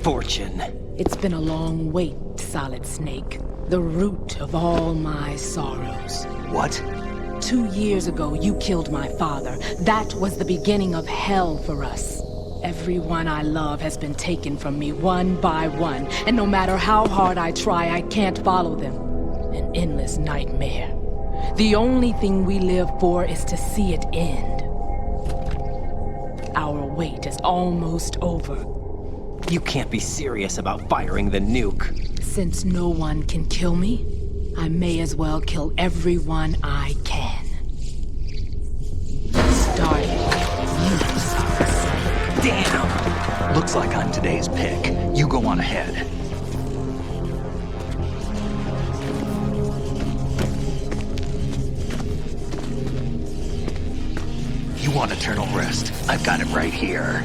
Fortune. It's been a long wait, Solid Snake. The root of all my sorrows. What? 2 years ago, you killed my father. That was the beginning of hell for us. Everyone I love has been taken from me one by one, and no matter how hard I try, I can't follow them. An endless nightmare. The only thing we live for is to see it end. Our wait is almost over. You can't be serious about firing the nuke. Since no one can kill me, I may as well kill everyone I can. Starting with you, Solid Snake. Damn! Looks like I'm today's pick. You go on ahead. You want eternal rest? I've got it right here.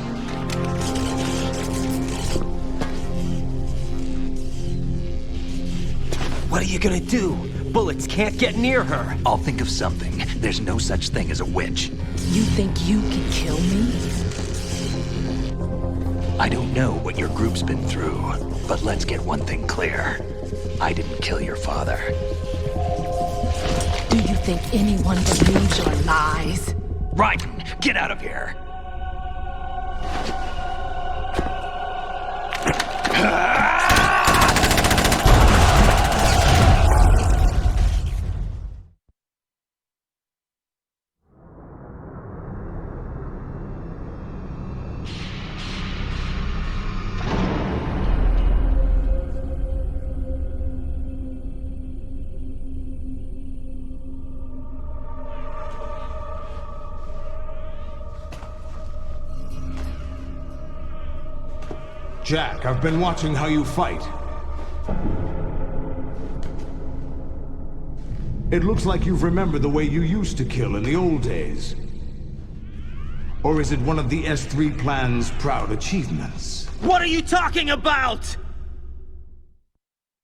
What are you gonna do? Bullets can't get near her. I'll think of something. There's no such thing as a witch. You think you can kill me? I don't know what your group's been through, but let's get one thing clear. I didn't kill your father. Do you think anyone believes your lies? Raiden, get out of here! Jack, I've been watching how you fight. It looks like you've remembered the way you used to kill in the old days. Or is it one of the S3 plan's proud achievements? What are you talking about?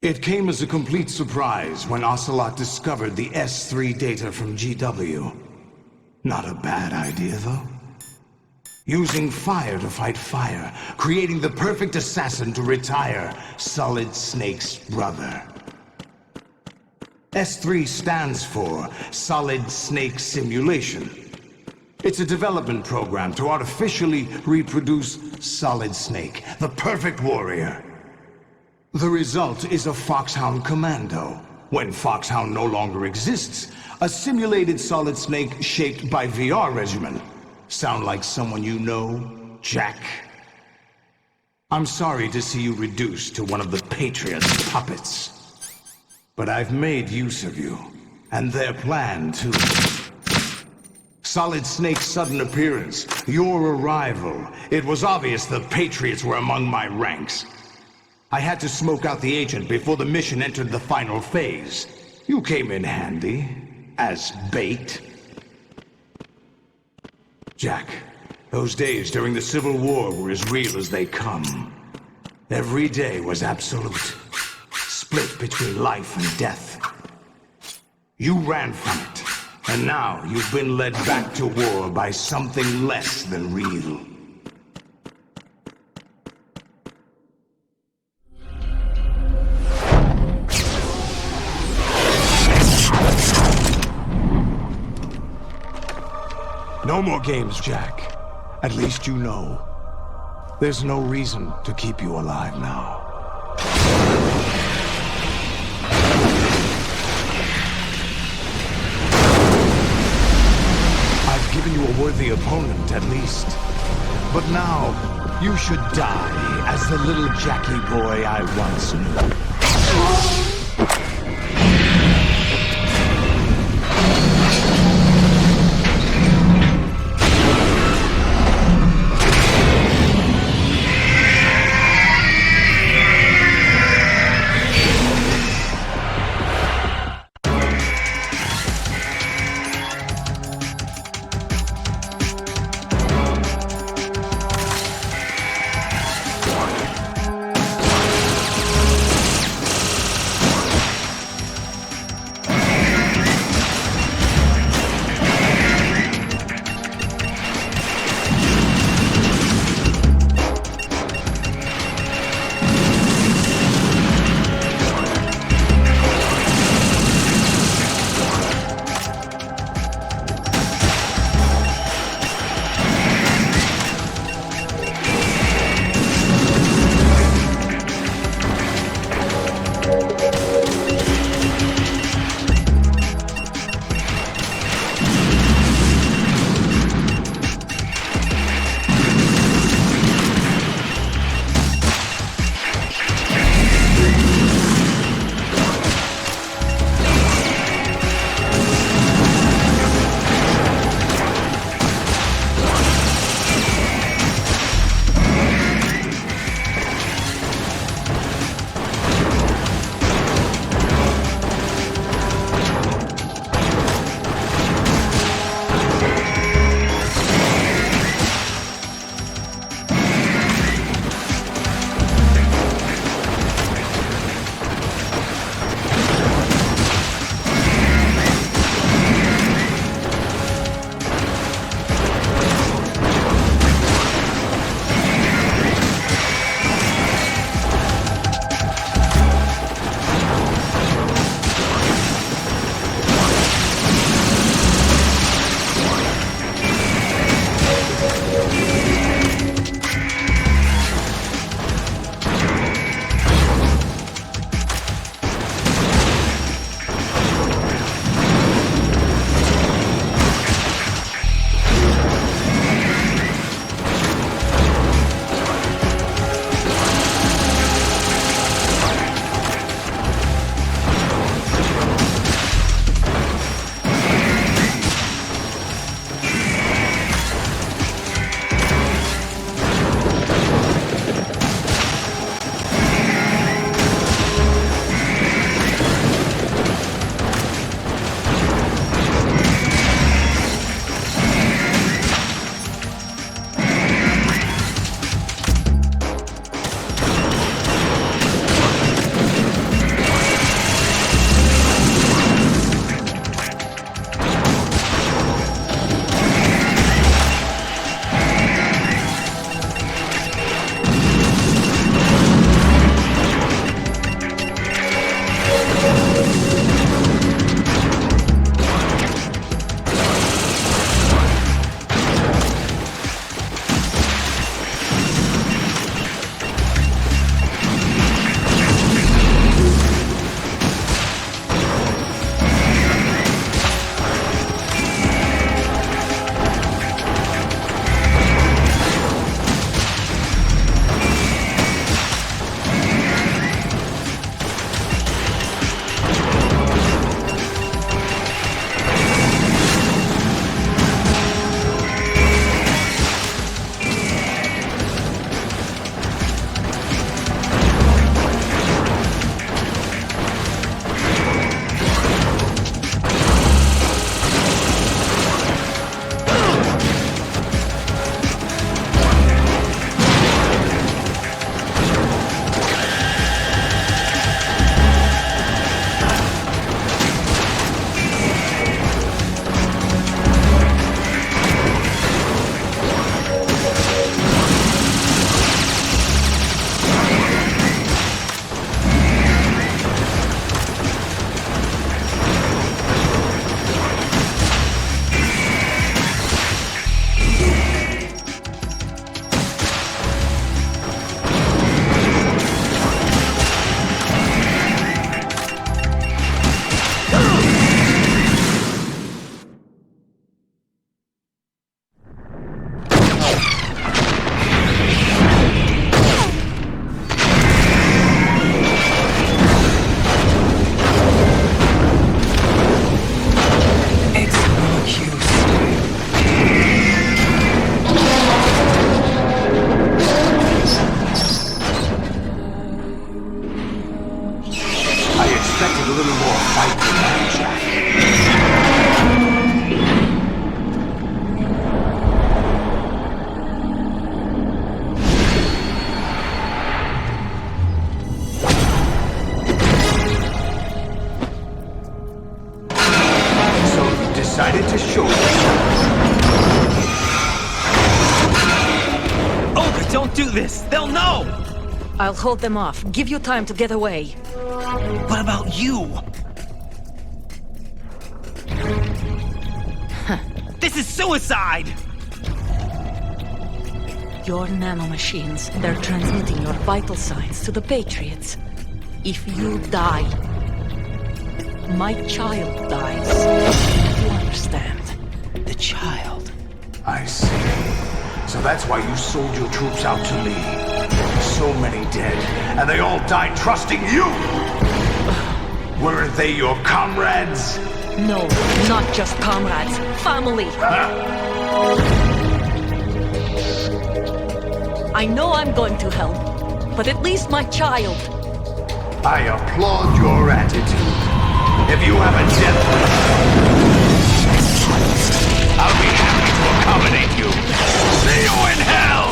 It came as a complete surprise when Ocelot discovered the S3 data from GW. Not a bad idea, though. Using fire to fight fire, creating the perfect assassin to retire Solid Snake's brother. S3 stands for Solid Snake Simulation. It's a development program to artificially reproduce Solid Snake, the perfect warrior. The result is a Foxhound Commando. When Foxhound no longer exists, a simulated Solid Snake shaped by VR regimen. Sound like someone you know, Jack? I'm sorry to see you reduced to one of the Patriots' puppets. But I've made use of you, and their plan too. Solid Snake's sudden appearance, your arrival. It was obvious the Patriots were among my ranks. I had to smoke out the agent before the mission entered the final phase. You came in handy, as bait. Jack, those days during the Civil War were as real as they come. Every day was absolute. Split between life and death. You ran from it, and now you've been led back to war by something less than real. No more games, Jack. At least you know. There's no reason to keep you alive now. I've given you a worthy opponent, at least. But now, you should die as the little Jackie boy I once knew. expected a little more fight than that, Jack. So you decided to show yourself. Olga, don't do this! They'll know! I'll hold them off. Give you time to get away. What about you? This is suicide! Your nanomachines, they're transmitting your vital signs to the Patriots. If you die, my child dies. You understand? The child. I see. So that's why you sold your troops out to me. So many dead, and they all died trusting you! Weren't they your comrades? No, not just comrades. Family. I know I'm going to hell, but at least my child. I applaud your attitude. If you have a death wish, I'll be happy to accommodate you. See you in hell!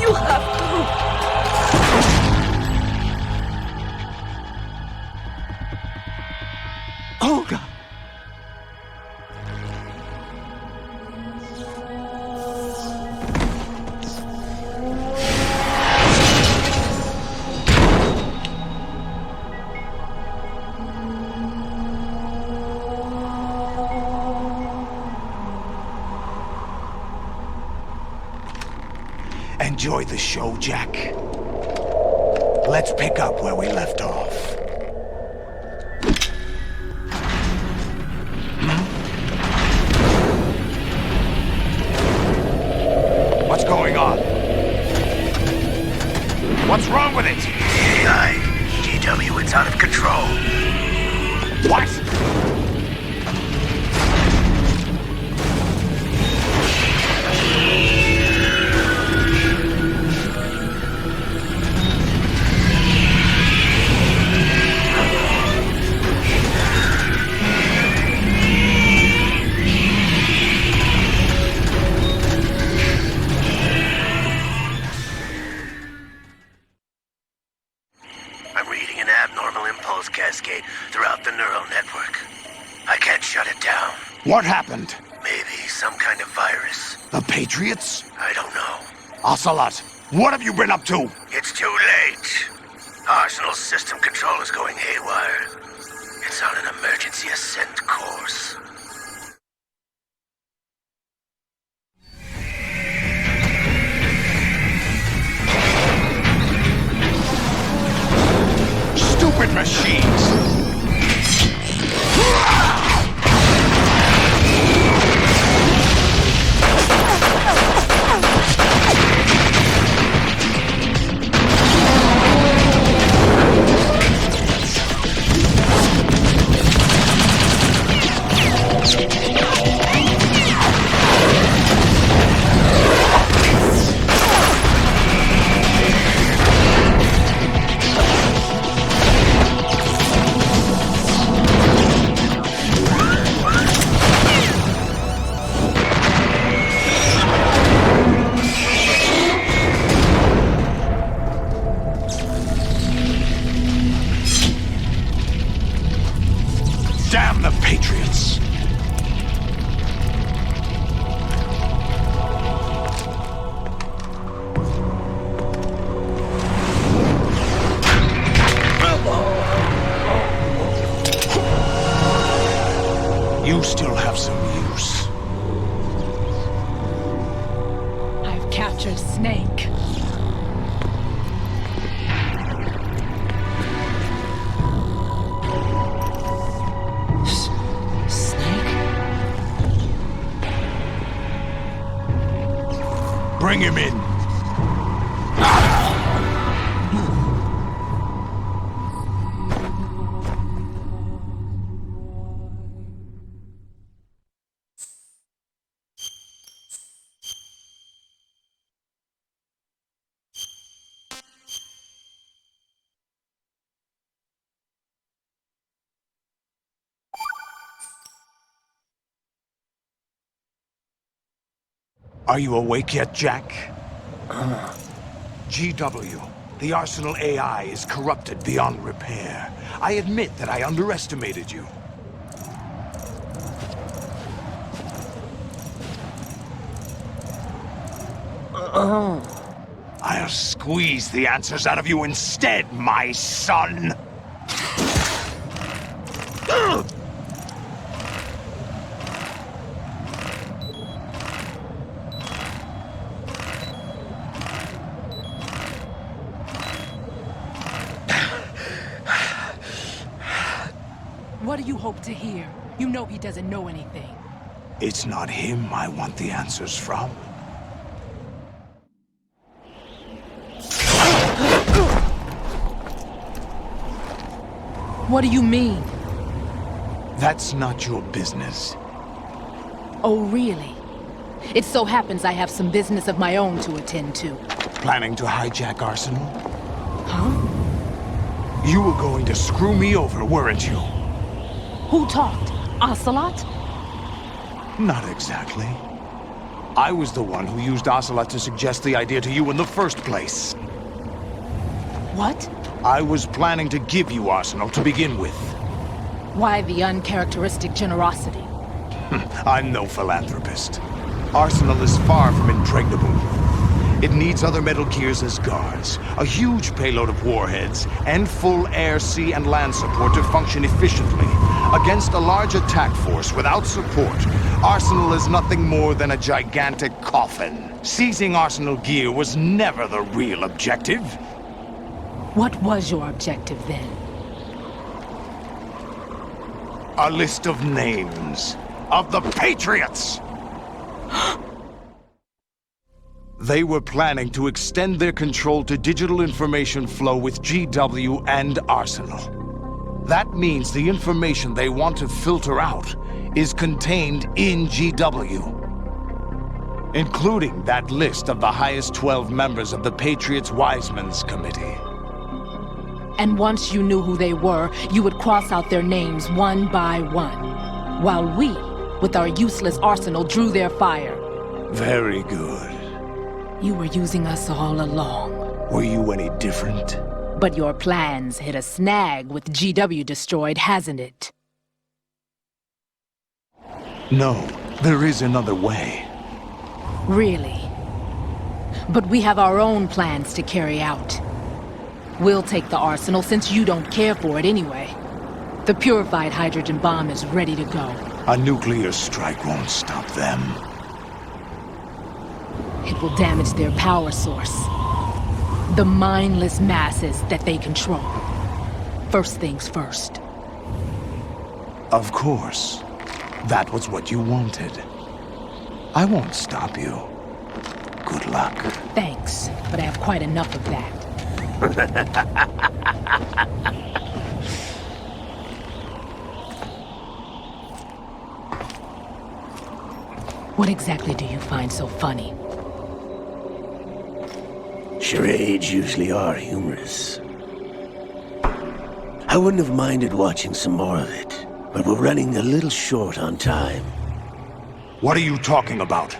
You have to. Olga! Enjoy the show, Jack. Let's pick up where we left off. What's going on? What's wrong with it? AI, GW, it's out of control. What? I'm reading an abnormal impulse cascade throughout the neural network. I can't shut it down. What happened? Maybe some kind of virus. The Patriots? I don't know. Ocelot, what have you been up to? It's too late. Arsenal's system control is going haywire. It's on an emergency ascent course. Stupid machines! Damn the Patriots! You still have some use. I've captured Snake. Bring him in. Are you awake yet, Jack? GW, the Arsenal AI is corrupted beyond repair. I admit that I underestimated you. I'll squeeze the answers out of you instead, my son! What do you hope to hear? You know he doesn't know anything. It's not him I want the answers from. What do you mean? That's not your business. Oh, really? It so happens I have some business of my own to attend to. Planning to hijack Arsenal? Huh? You were going to screw me over, weren't you? Who talked? Ocelot? Not exactly. I was the one who used Ocelot to suggest the idea to you in the first place. What? I was planning to give you Arsenal to begin with. Why the uncharacteristic generosity? I'm no philanthropist. Arsenal is far from impregnable. It needs other Metal Gears as guards, a huge payload of warheads, and full air, sea, and land support to function efficiently. Against a large attack force without support, Arsenal is nothing more than a gigantic coffin. Seizing Arsenal gear was never the real objective. What was your objective then? A list of names of the Patriots! They were planning to extend their control to digital information flow with GW and Arsenal. That means the information they want to filter out is contained in GW, including that list of the highest 12 members of the Patriots Wiseman's Committee. And once you knew who they were, you would cross out their names one by one, while we, with our useless arsenal, drew their fire. Very good. You were using us all along. Were you any different? But your plans hit a snag with GW destroyed, hasn't it? No, there is another way. Really? But we have our own plans to carry out. We'll take the arsenal since you don't care for it anyway. The purified hydrogen bomb is ready to go. A nuclear strike won't stop them. It will damage their power source. The mindless masses that they control. First things first. Of course. That was what you wanted. I won't stop you. Good luck. Thanks, but I have quite enough of that. What exactly do you find so funny? Charades usually are humorous. I wouldn't have minded watching some more of it, but we're running a little short on time. What are you talking about?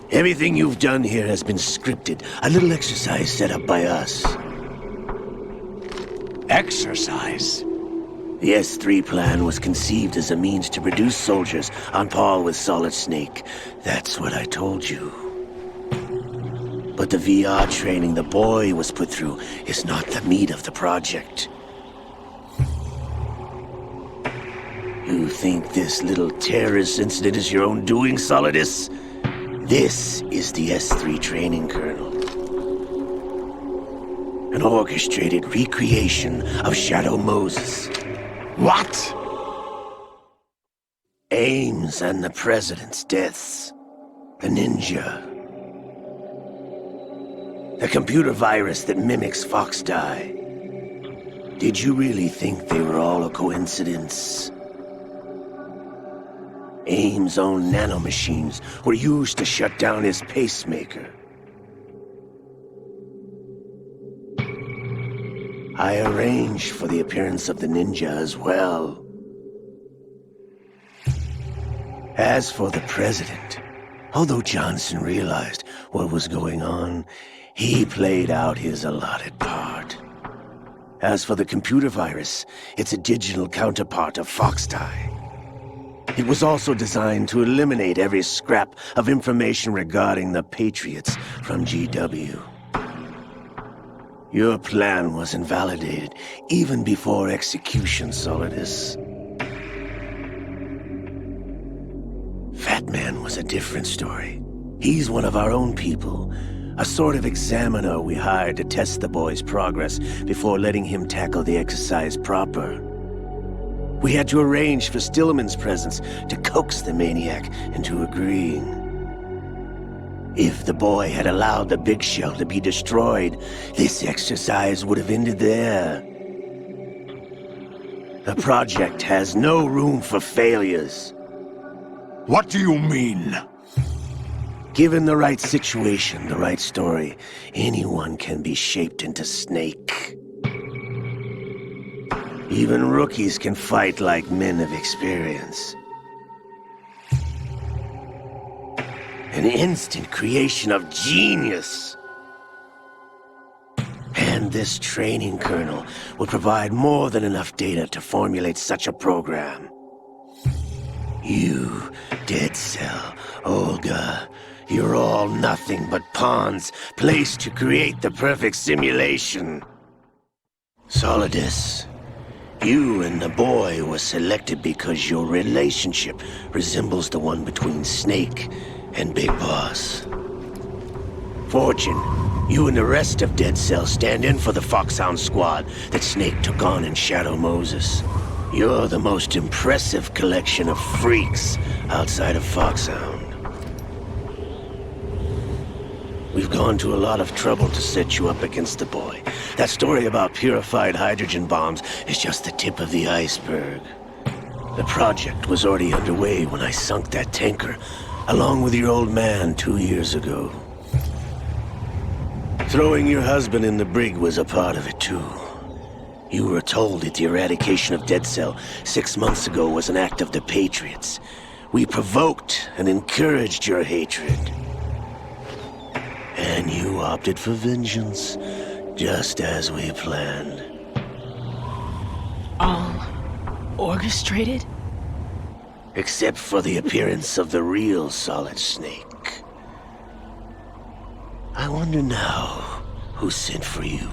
Everything you've done here has been scripted. A little exercise set up by us. Exercise? The S3 plan was conceived as a means to produce soldiers on par with Solid Snake. That's what I told you. But the VR training the boy was put through is not the meat of the project. You think this little terrorist incident is your own doing, Solidus? This is the S3 training kernel. An orchestrated recreation of Shadow Moses. What? Ames and the President's deaths. The ninja. The computer virus that mimics Foxdie. Did you really think they were all a coincidence? AIM's own nanomachines were used to shut down his pacemaker. I arranged for the appearance of the ninja as well. As for the president, although Johnson realized what was going on, he played out his allotted part. As for the computer virus, it's a digital counterpart of Foxdie. It was also designed to eliminate every scrap of information regarding the Patriots from GW. Your plan was invalidated even before execution, Solidus. Fat Man was a different story. He's one of our own people, a sort of examiner we hired to test the boy's progress before letting him tackle the exercise proper. We had to arrange for Stillman's presence to coax the maniac into agreeing. If the boy had allowed the big shell to be destroyed, this exercise would have ended there. The project has no room for failures. What do you mean? Given the right situation, the right story, anyone can be shaped into Snake. Even rookies can fight like men of experience. An instant creation of genius. And this training kernel would provide more than enough data to formulate such a program. You, Dead Cell, Olga, you're all nothing but pawns placed to create the perfect simulation. Solidus, you and the boy were selected because your relationship resembles the one between Snake and Big Boss. Fortune, you and the rest of Dead Cell stand in for the Foxhound squad that Snake took on in Shadow Moses. You're the most impressive collection of freaks outside of Foxhound. We've gone to a lot of trouble to set you up against the boy. That story about purified hydrogen bombs is just the tip of the iceberg. The project was already underway when I sunk that tanker, along with your old man 2 years ago. Throwing your husband in the brig was a part of it too. You were told that the eradication of Dead Cell 6 months ago was an act of the Patriots. We provoked and encouraged your hatred. And you opted for vengeance, just as we planned. All orchestrated? Except for the appearance of the real Solid Snake. I wonder now who sent for you.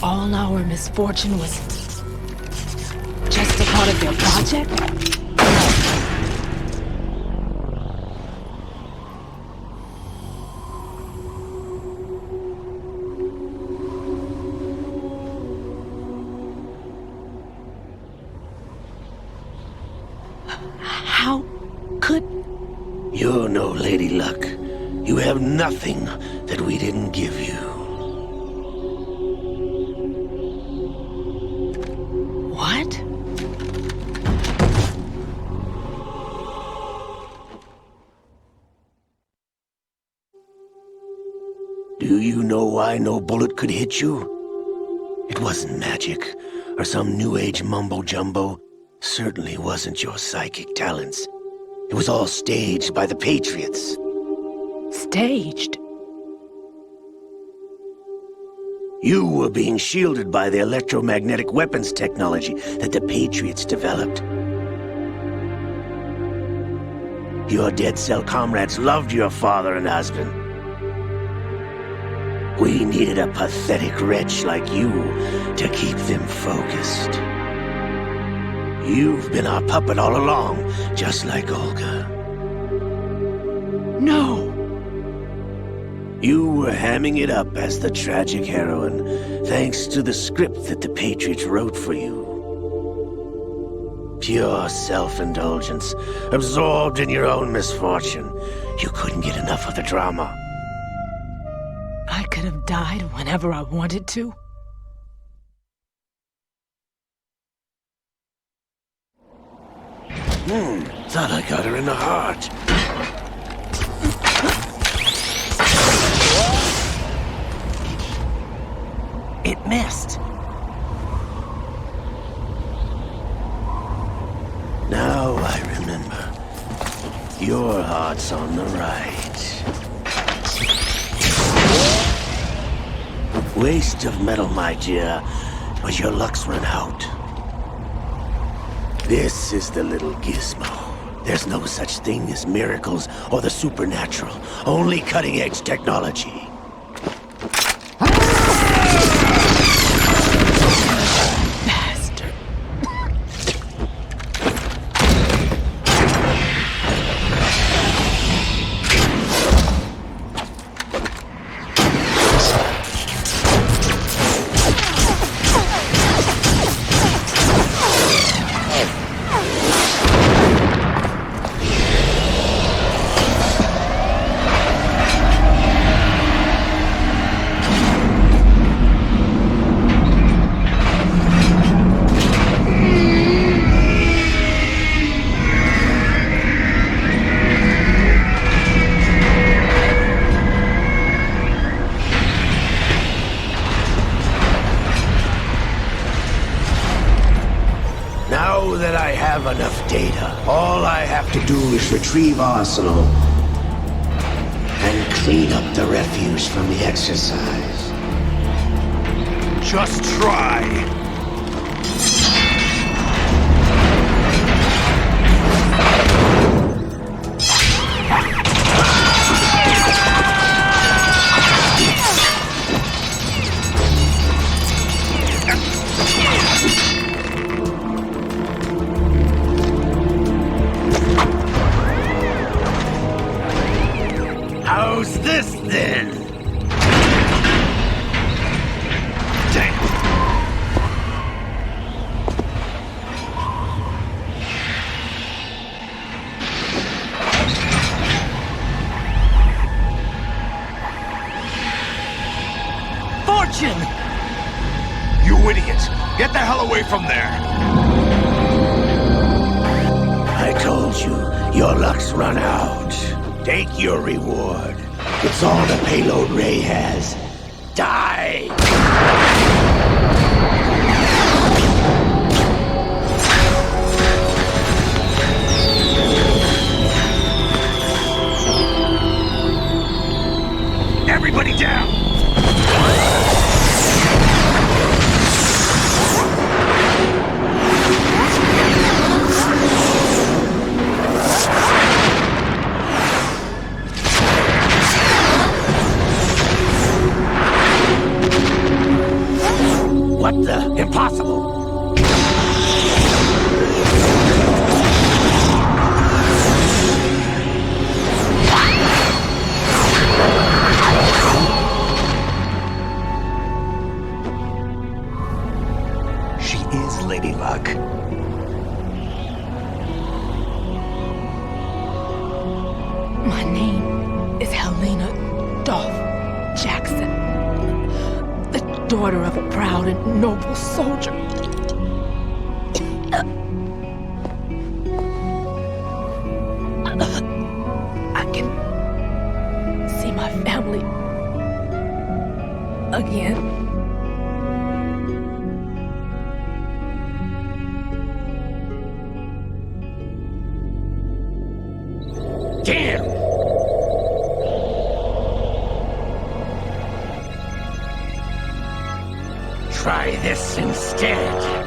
All our misfortune was just a part of their project? How could... You're no Lady Luck. You have nothing that we didn't give you. What? Do you know why no bullet could hit you? It wasn't magic, or some new age mumbo-jumbo. Certainly wasn't your psychic talents. It was all staged by the Patriots. Staged? You were being shielded by the electromagnetic weapons technology that the Patriots developed. Your Dead Cell comrades loved your father and husband. We needed a pathetic wretch like you to keep them focused. You've been our puppet all along, just like Olga. No! You were hamming it up as the tragic heroine, thanks to the script that the Patriots wrote for you. Pure self-indulgence, absorbed in your own misfortune. You couldn't get enough of the drama. could have died whenever I wanted to? Thought I got her in the heart. It missed. Now I remember. Your heart's on the right. Waste of metal, my dear, but your luck's run out. This is the little gizmo. There's no such thing as miracles or the supernatural. Only cutting-edge technology. Bastard. Now that I have enough data, all I have to do is retrieve Arsenal and clean up the refuse from the exercise. Just try. How's this then? Damn. Fortune! You idiot! Get the hell away from there! I told you, your luck's run out. Take your reward. It's all the payload Ray has. Die! Everybody down! What the? Impossible! She is Lady Luck. My name is Helena Dolph Jackson, the daughter of a proud and noble soldier. I can see my family again. Damn! Try this instead.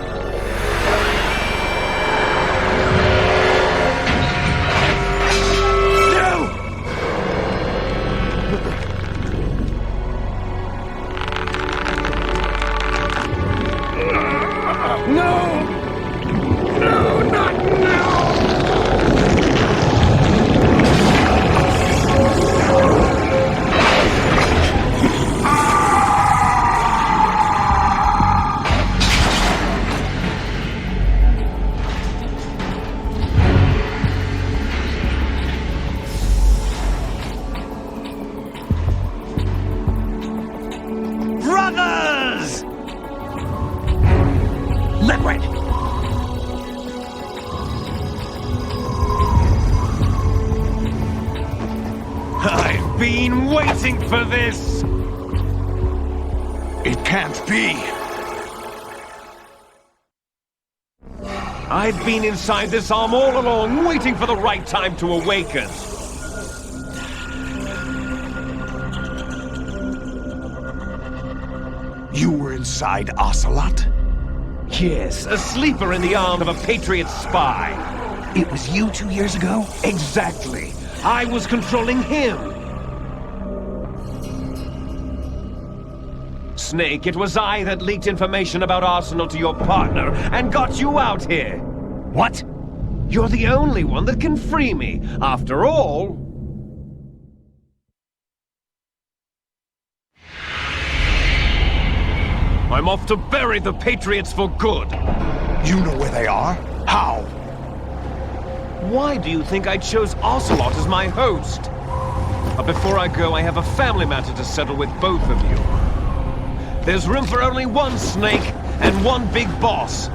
waiting for this! It can't be. I've been inside this arm all along, waiting for the right time to awaken. You were inside Ocelot? Yes, a sleeper in the arm of a Patriot spy. It was you 2 years ago? Exactly. I was controlling him. Snake, it was I that leaked information about Arsenal to your partner and got you out here. What? You're the only one that can free me. After all... I'm off to bury the Patriots for good. You know where they are? How? Why do you think I chose Ocelot as my host? But before I go, I have a family matter to settle with both of you. There's room for only one Snake and one big boss.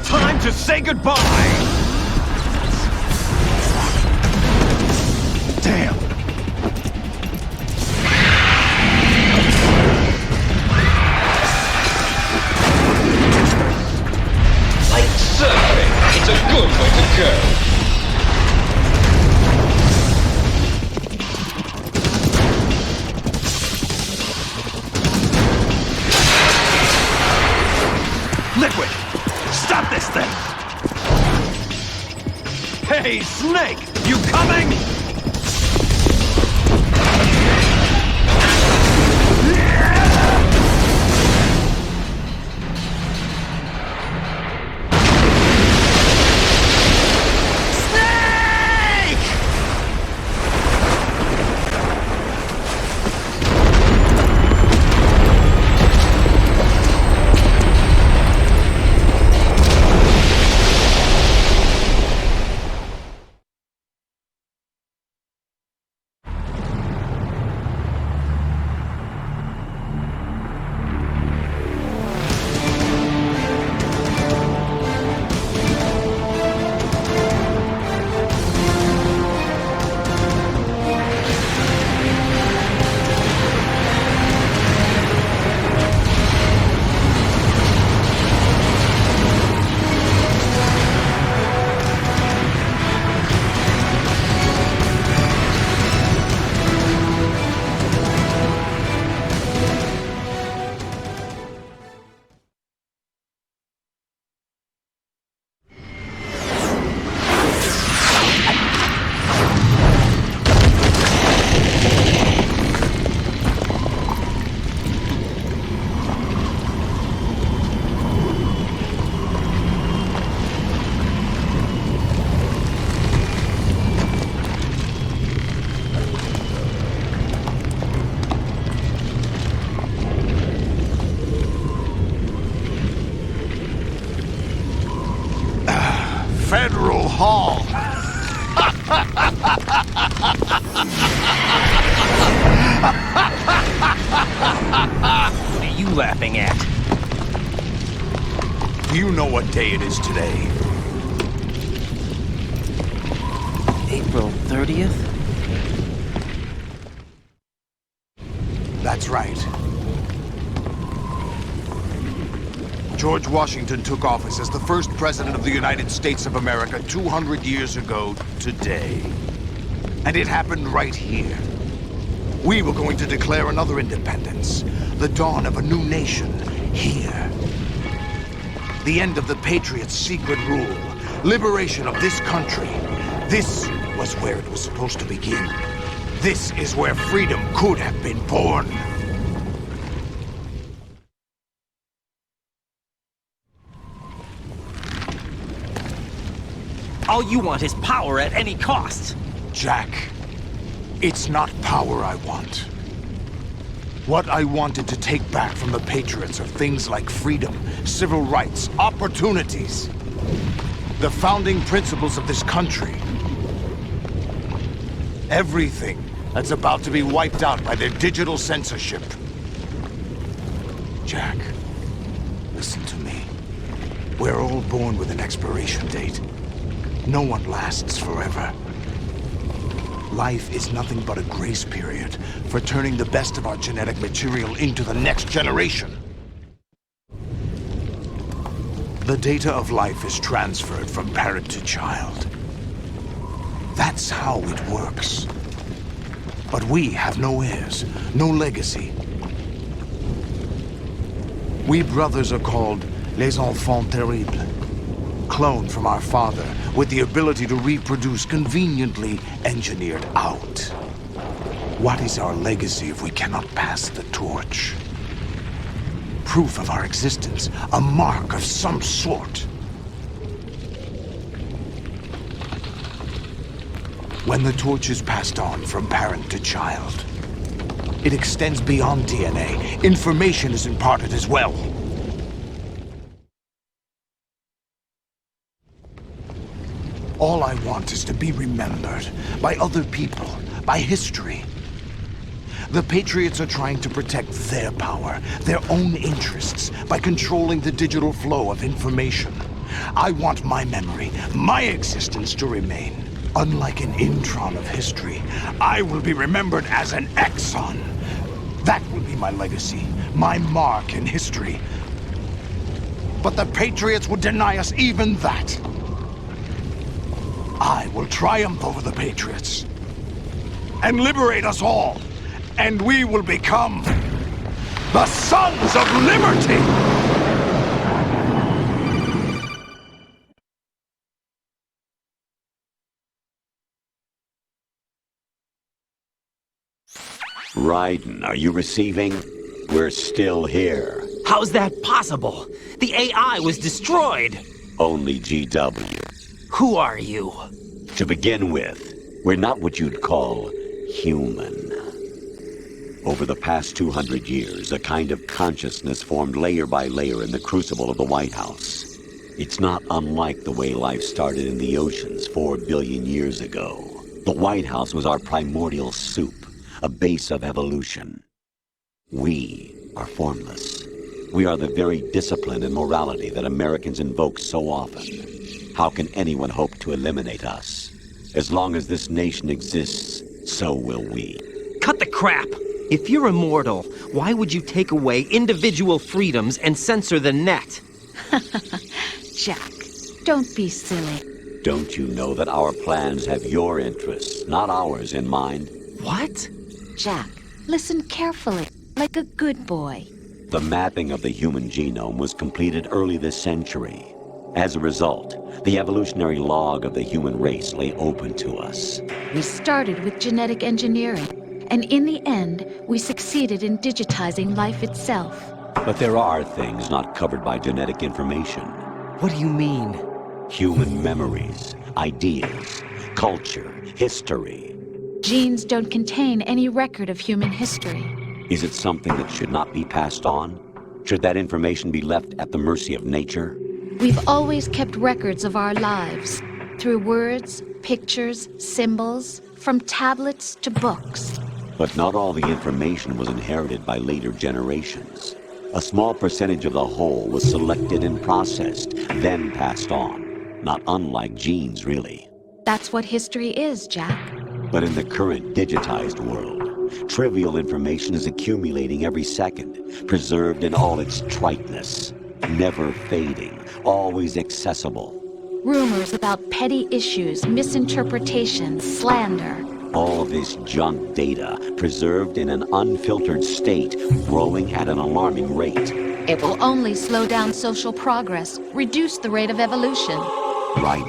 Time to say goodbye! Damn! Like surfing, it's a good way to go. Liquid! Stop this thing! Hey, Snake! You coming? Federal Hall. What are you laughing at? You know what day it is today. April 30th? That's right. George Washington took office as the first president of the United States of America 200 years ago today. And it happened right here. We were going to declare another independence, the dawn of a new nation, here. The end of the Patriots' secret rule, liberation of this country. This was where it was supposed to begin. This is where freedom could have been born. All you want is power at any cost. Jack, it's not power I want. What I wanted to take back from the Patriots are things like freedom, civil rights, opportunities. The founding principles of this country. Everything that's about to be wiped out by their digital censorship. Jack. Listen to me. We're all born with an expiration date. No one lasts forever. Life is nothing but a grace period for turning the best of our genetic material into the next generation. The data of life is transferred from parent to child. That's how it works. But we have no heirs, no legacy. We brothers are called les enfants terribles, cloned from our father with the ability to reproduce conveniently engineered out. What is our legacy if we cannot pass the torch? Proof of our existence, a mark of some sort. When the torch is passed on from parent to child, it extends beyond DNA. Information is imparted as well. All I want is to be remembered by other people, by history. The Patriots are trying to protect their power, their own interests, by controlling the digital flow of information. I want my memory, my existence to remain. Unlike an intron of history, I will be remembered as an exon. That will be my legacy, my mark in history. But the Patriots would deny us even that. I will triumph over the Patriots and liberate us all, and we will become the Sons of Liberty! Raiden, are you receiving? We're still here. How's that possible? The AI was destroyed! Only GW. Who are you? To begin with, we're not what you'd call human. Over the past 200 years, a kind of consciousness formed layer by layer in the crucible of the White House. It's not unlike the way life started in the oceans 4 billion years ago. The White House was our primordial soup, a base of evolution. We are formless. We are the very discipline and morality that Americans invoke so often. How can anyone hope to eliminate us? As long as this nation exists, so will we. Cut the crap! If you're immortal, why would you take away individual freedoms and censor the net? Jack, don't be silly. Don't you know that our plans have your interests, not ours, in mind? What? Jack, listen carefully, like a good boy. The mapping of the human genome was completed early this century. As a result, the evolutionary log of the human race lay open to us. We started with genetic engineering, and in the end, we succeeded in digitizing life itself. But there are things not covered by genetic information. What do you mean? Human memories, ideas, culture, history. Genes don't contain any record of human history. Is it something that should not be passed on? Should that information be left at the mercy of nature? We've always kept records of our lives, through words, pictures, symbols, from tablets to books. But not all the information was inherited by later generations. A small percentage of the whole was selected and processed, then passed on. Not unlike genes, really. That's what history is, Jack. But in the current digitized world, trivial information is accumulating every second, preserved in all its triteness, never fading, always accessible. Rumors about petty issues, misinterpretations, slander. All this junk data, preserved in an unfiltered state, growing at an alarming rate. It will only slow down social progress, reduce the rate of evolution. Right.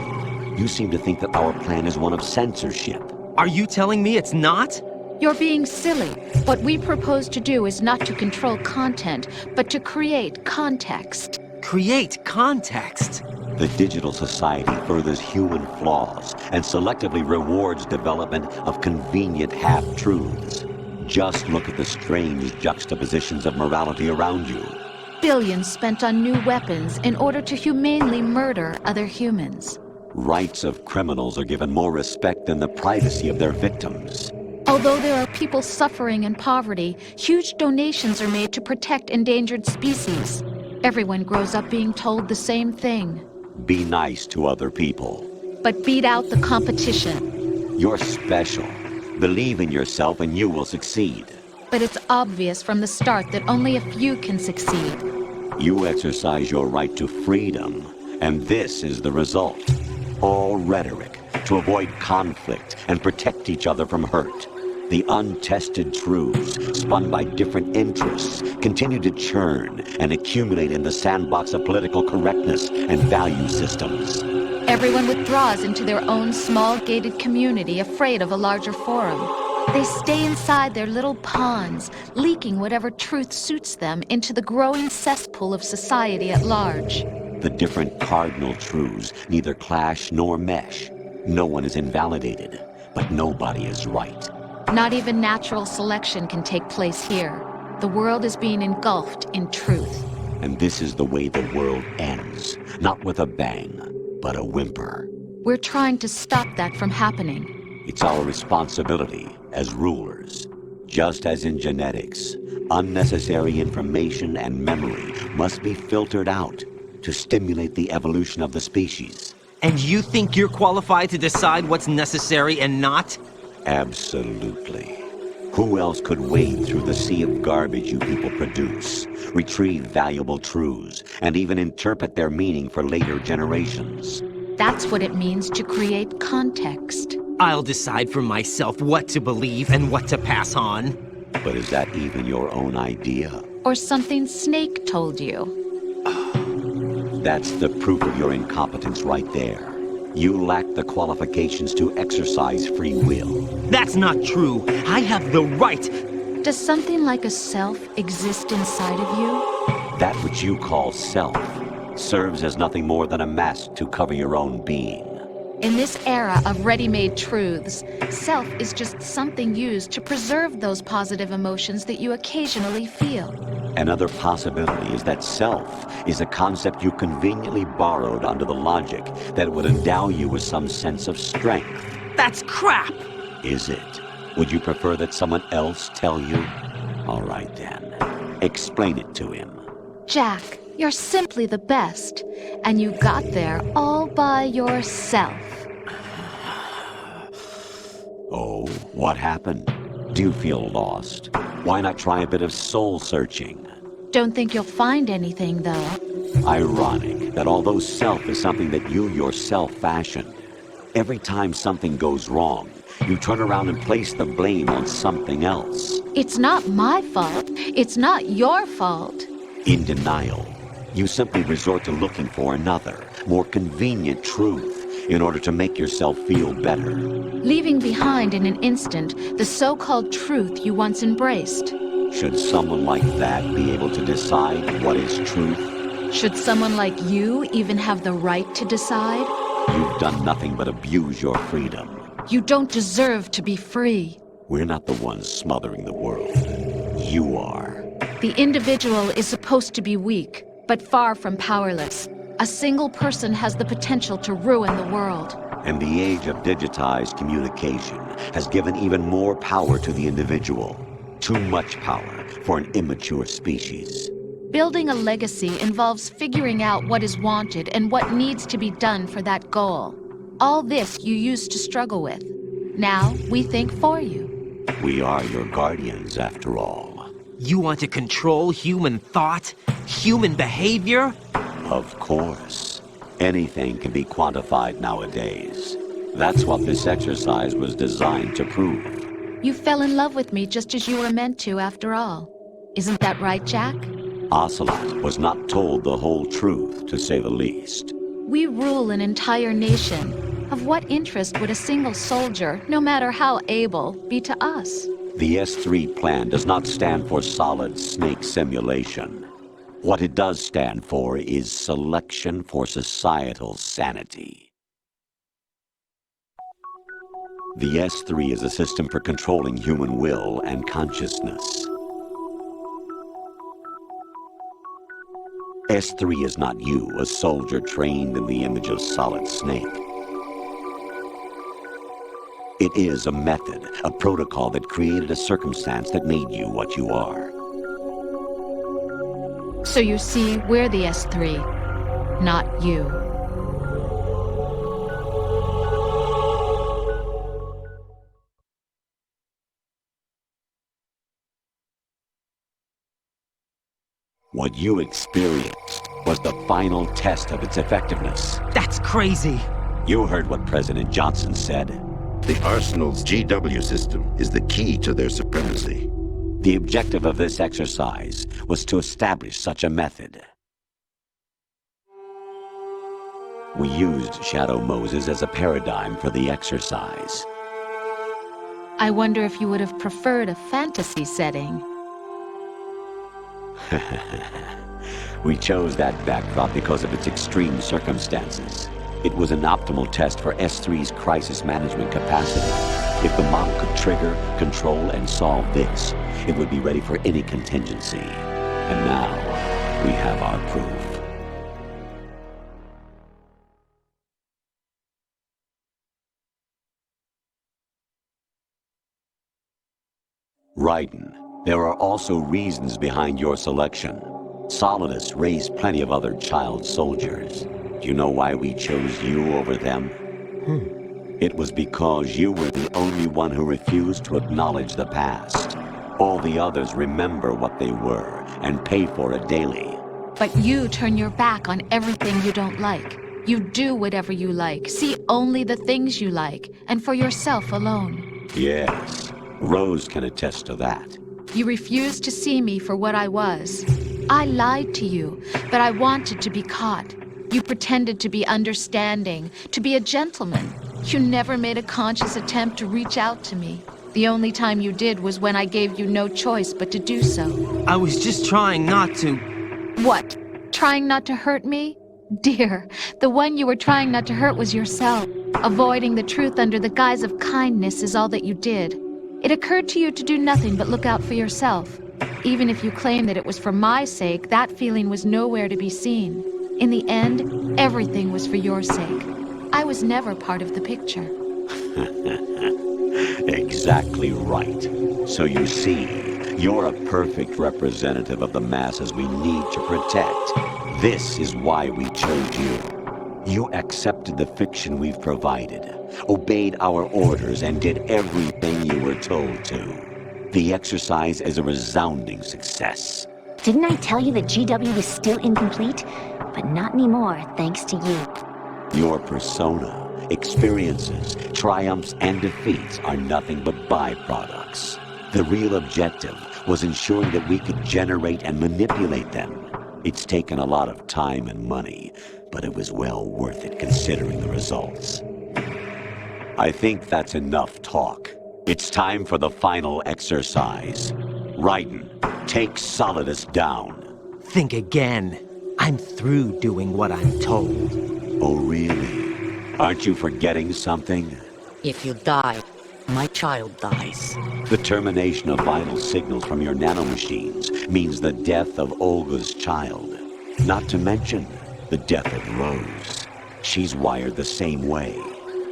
You seem to think that our plan is one of censorship. Are you telling me it's not? You're being silly. What we propose to do is not to control content, but to create context. Create context? The digital society furthers human flaws and selectively rewards development of convenient half-truths. Just look at the strange juxtapositions of morality around you. Billions spent on new weapons in order to humanely murder other humans. Rights of criminals are given more respect than the privacy of their victims. Although there are people suffering in poverty, huge donations are made to protect endangered species. Everyone grows up being told the same thing. Be nice to other people. But beat out the competition. You're special. Believe in yourself and you will succeed. But it's obvious from the start that only a few can succeed. You exercise your right to freedom, and this is the result. All rhetoric to avoid conflict and protect each other from hurt. The untested truths, spun by different interests, continue to churn and accumulate in the sandbox of political correctness and value systems. Everyone withdraws into their own small gated community, afraid of a larger forum. They stay inside their little ponds, leaking whatever truth suits them into the growing cesspool of society at large. The different cardinal truths neither clash nor mesh. No one is invalidated, but nobody is right. Not even natural selection can take place here. The world is being engulfed in truth. And this is the way the world ends. Not with a bang, but a whimper. We're trying to stop that from happening. It's our responsibility as rulers. Just as in genetics, unnecessary information and memory must be filtered out to stimulate the evolution of the species. And you think you're qualified to decide what's necessary and not? Absolutely. Who else could wade through the sea of garbage you people produce, retrieve valuable truths, and even interpret their meaning for later generations? That's what it means to create context. I'll decide for myself what to believe and what to pass on. But is that even your own idea? Or something Snake told you? That's the proof of your incompetence right there. You lack the qualifications to exercise free will. That's not true. I have the right. Does something like a self exist inside of you? That which you call self serves as nothing more than a mask to cover your own being. In this era of ready-made truths, self is just something used to preserve those positive emotions that you occasionally feel. Another possibility is that self is a concept you conveniently borrowed under the logic that it would endow you with some sense of strength. That's crap! Is it? Would you prefer that someone else tell you? All right then. Explain it to him. Jack, you're simply the best, and you got there all by yourself. Oh, what happened? Do you feel lost? Why not try a bit of soul searching? Don't think you'll find anything, though. Ironic that although self is something that you yourself fashioned, every time something goes wrong, you turn around and place the blame on something else. It's not my fault. It's not your fault. In denial, you simply resort to looking for another, more convenient truth in order to make yourself feel better. Leaving behind in an instant the so-called truth you once embraced. Should someone like that be able to decide what is truth? Should someone like you even have the right to decide? You've done nothing but abuse your freedom. You don't deserve to be free. We're not the ones smothering the world. You are. The individual is supposed to be weak, but far from powerless. A single person has the potential to ruin the world. And the age of digitized communication has given even more power to the individual. Too much power for an immature species. Building a legacy involves figuring out what is wanted and what needs to be done for that goal. All this you used to struggle with. Now we think for you. We are your guardians, after all. You want to control human thought? Human behavior? Of course. Anything can be quantified nowadays. That's what this exercise was designed to prove. You fell in love with me just as you were meant to, after all. Isn't that right, Jack? Ocelot was not told the whole truth, to say the least. We rule an entire nation. Of what interest would a single soldier, no matter how able, be to us? The S3 plan does not stand for solid snake simulation. What it does stand for is selection for societal sanity. The S3 is a system for controlling human will and consciousness. S3 is not you, a soldier trained in the image of Solid Snake. It is a method, a protocol that created a circumstance that made you what you are. So you see, we're the S3, not you. What you experienced was the final test of its effectiveness. That's crazy. You heard what President Johnson said. The Arsenal's GW system is the key to their supremacy. The objective of this exercise was to establish such a method. We used Shadow Moses as a paradigm for the exercise. I wonder if you would have preferred a fantasy setting. We chose that backdrop because of its extreme circumstances. It was an optimal test for S3's crisis management capacity. If the model could trigger, control, and solve this, it would be ready for any contingency. And now, we have our proof. Raiden, there are also reasons behind your selection. Solidus raised plenty of other child soldiers. Do you know why we chose you over them? It was because you were the only one who refused to acknowledge the past. All the others remember what they were and pay for it daily. But you turn your back on everything you don't like. You do whatever you like, see only the things you like, and for yourself alone. Yes, Rose can attest to that. You refused to see me for what I was. I lied to you, but I wanted to be caught. You pretended to be understanding, to be a gentleman. You never made a conscious attempt to reach out to me. The only time you did was when I gave you no choice but to do so. I was just trying not to. What? Trying not to hurt me? Dear, the one you were trying not to hurt was yourself. Avoiding the truth under the guise of kindness is all that you did. It occurred to you to do nothing but look out for yourself. Even if you claim that it was for my sake, that feeling was nowhere to be seen. In the end, everything was for your sake. I was never part of the picture. Exactly right. So you see, you're a perfect representative of the masses we need to protect. This is why we chose you. You accepted the fiction we've provided, obeyed our orders, and did everything you were told to. The exercise is a resounding success. Didn't I tell you that GW was still incomplete? But not anymore, thanks to you. Your persona, experiences, triumphs, and defeats are nothing but byproducts. The real objective was ensuring that we could generate and manipulate them. It's taken a lot of time and money, but it was well worth it considering the results. I think that's enough talk. It's time for the final exercise. Raiden, take Solidus down. Think again. I'm through doing what I'm told. Oh, really? Aren't you forgetting something? If you die, my child dies. The termination of vital signals from your nanomachines means the death of Olga's child. Not to mention the death of Rose. She's wired the same way.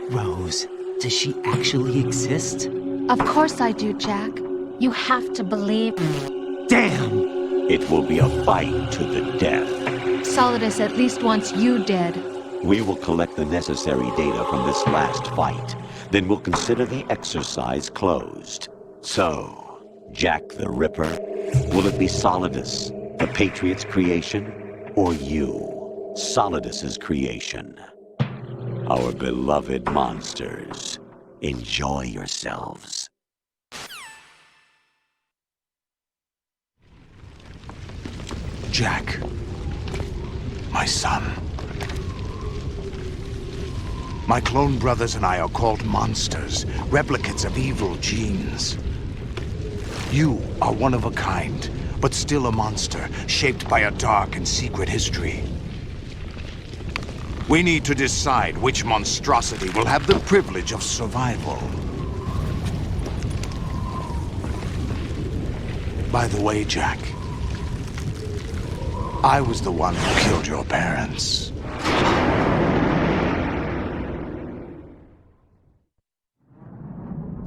Rose, does she actually exist? Of course I do, Jack. You have to believe me. Damn! It will be a fight to the death. Solidus at least wants you dead. We will collect the necessary data from this last fight. Then we'll consider the exercise closed. So, Jack the Ripper, will it be Solidus, the Patriot's creation, or you, Solidus's creation? Our beloved monsters, enjoy yourselves. Jack, my son. My clone brothers and I are called monsters, replicates of evil genes. You are one of a kind, but still a monster, shaped by a dark and secret history. We need to decide which monstrosity will have the privilege of survival. By the way, Jack, I was the one who killed your parents.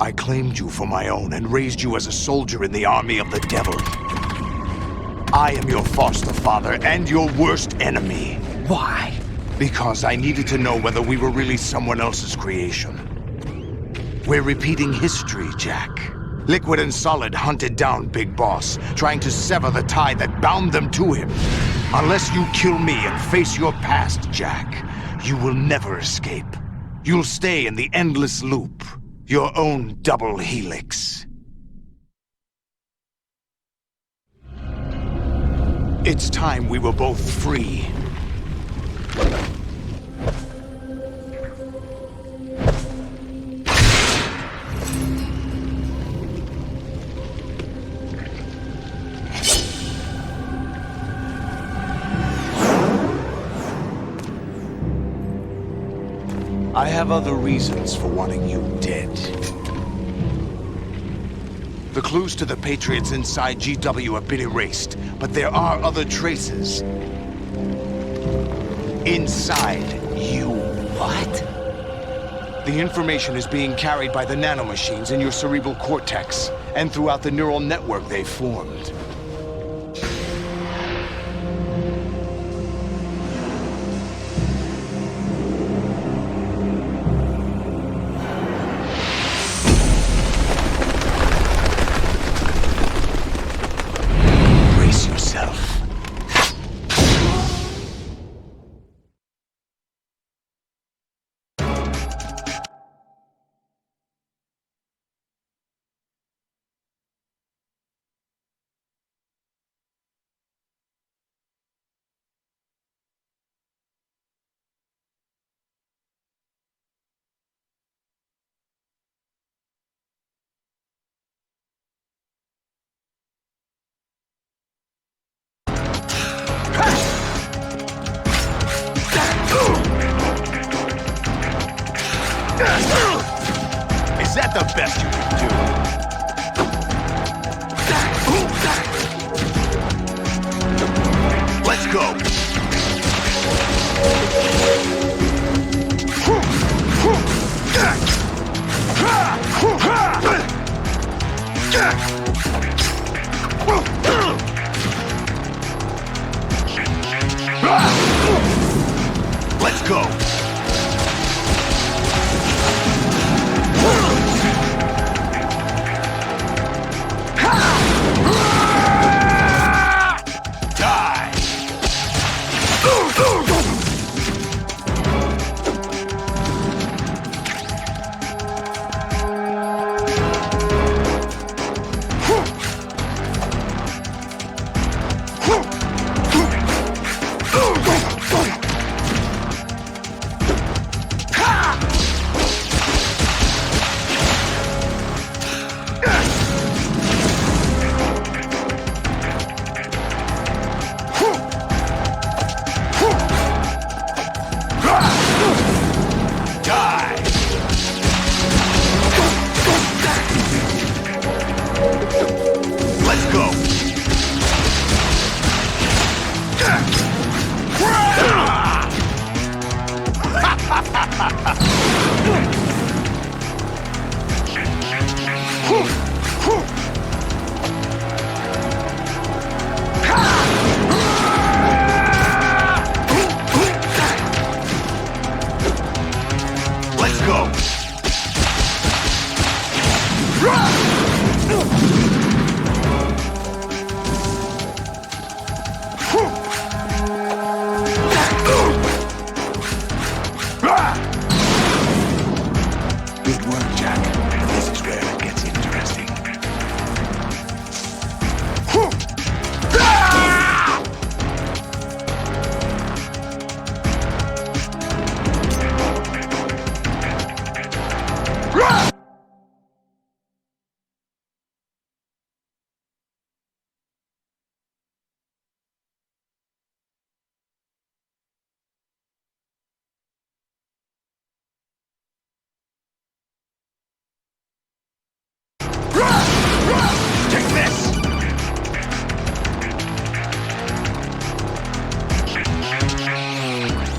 I claimed you for my own and raised you as a soldier in the army of the devil. I am your foster father and your worst enemy. Why? Because I needed to know whether we were really someone else's creation. We're repeating history, Jack. Liquid and Solid hunted down Big Boss, trying to sever the tie that bound them to him. Unless you kill me and face your past, Jack, you will never escape. You'll stay in the endless loop, your own double helix. It's time we were both free. I have other reasons for wanting you dead. The clues to the Patriots inside GW have been erased, but there are other traces. Inside you. What? The information is being carried by the nanomachines in your cerebral cortex, and throughout the neural network they've formed. Is that the best you can do? Let's go! Let's go!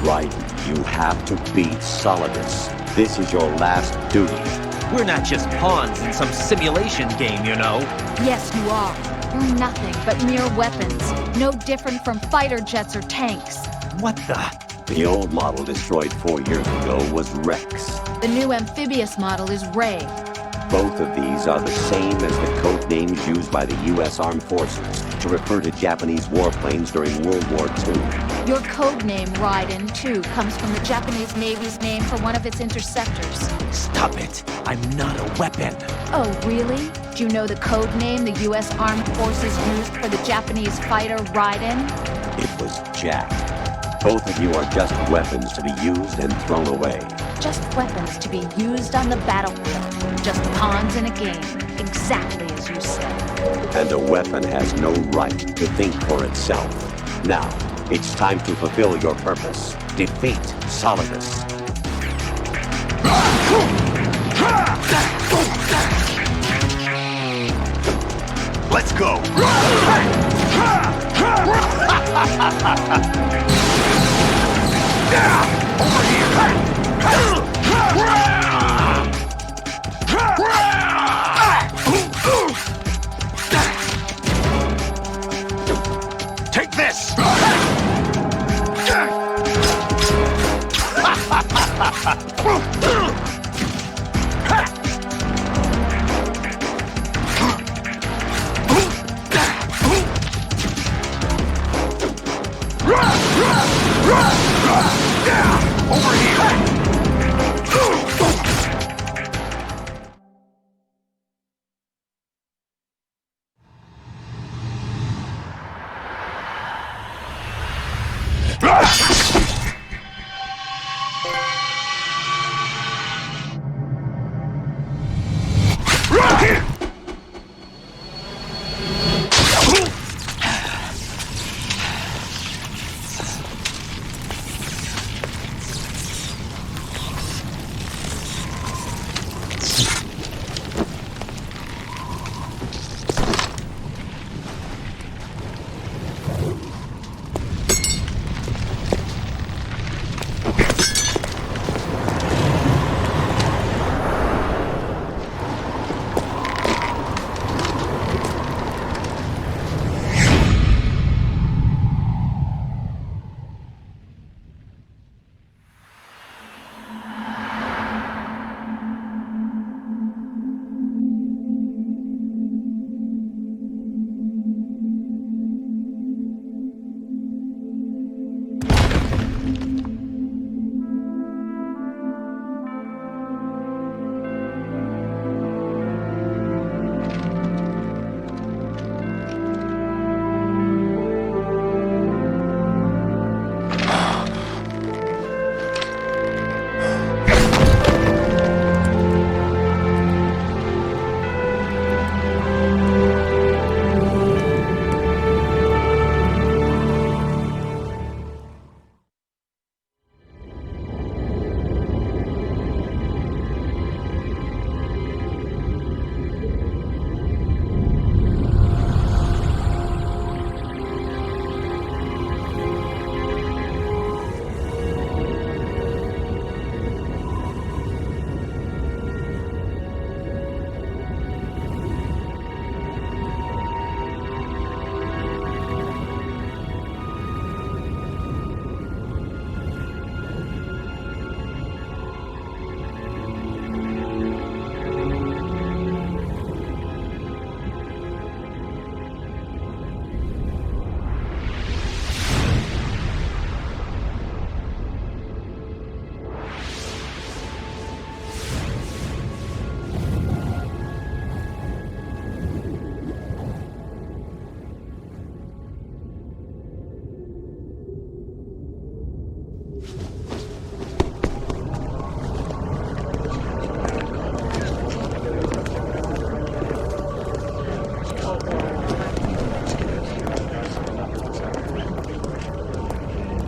Right, you have to beat Solidus. This is your last duty. We're not just pawns in some simulation game, you know. Yes, you are. You're nothing but mere weapons. No different from fighter jets or tanks. What the? The old model destroyed 4 years ago was Rex. The new amphibious model is Ray. Both of these are the same as the code names used by the U.S. Armed Forces to refer to Japanese warplanes during World War II. Your code name, Raiden, too, comes from the Japanese Navy's name for one of its interceptors. Stop it. I'm not a weapon. Oh, really? Do you know the code name the U.S. Armed Forces used for the Japanese fighter Raiden? It was Jack. Both of you are just weapons to be used and thrown away. Just weapons to be used on the battlefield. Just pawns in a game. Exactly as you said. And a weapon has no right to think for itself. Now, it's time to fulfill your purpose. Defeat Solidus. Let's go! Over here! Take this! Over here!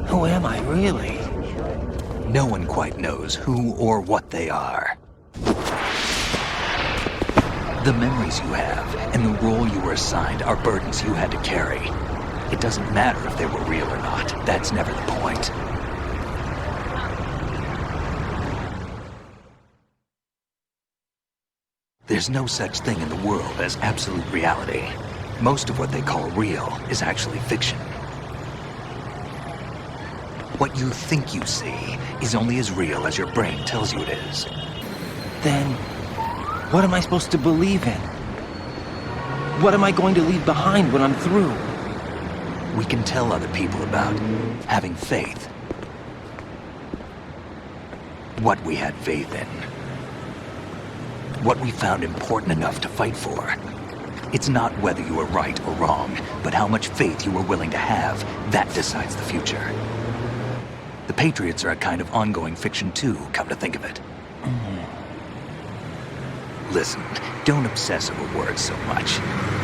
Who am I, really? No one quite knows who or what they are. The memories you have and the role you were assigned are burdens you had to carry. It doesn't matter if they were real or not. That's never the point. There's no such thing in the world as absolute reality. Most of what they call real is actually fiction. What you think you see is only as real as your brain tells you it is. Then, what am I supposed to believe in? What am I going to leave behind when I'm through? We can tell other people about having faith. What we had faith in. What we found important enough to fight for. It's not whether you were right or wrong, but how much faith you were willing to have. That decides the future. The Patriots are a kind of ongoing fiction too, come to think of it. Listen, don't obsess over words so much.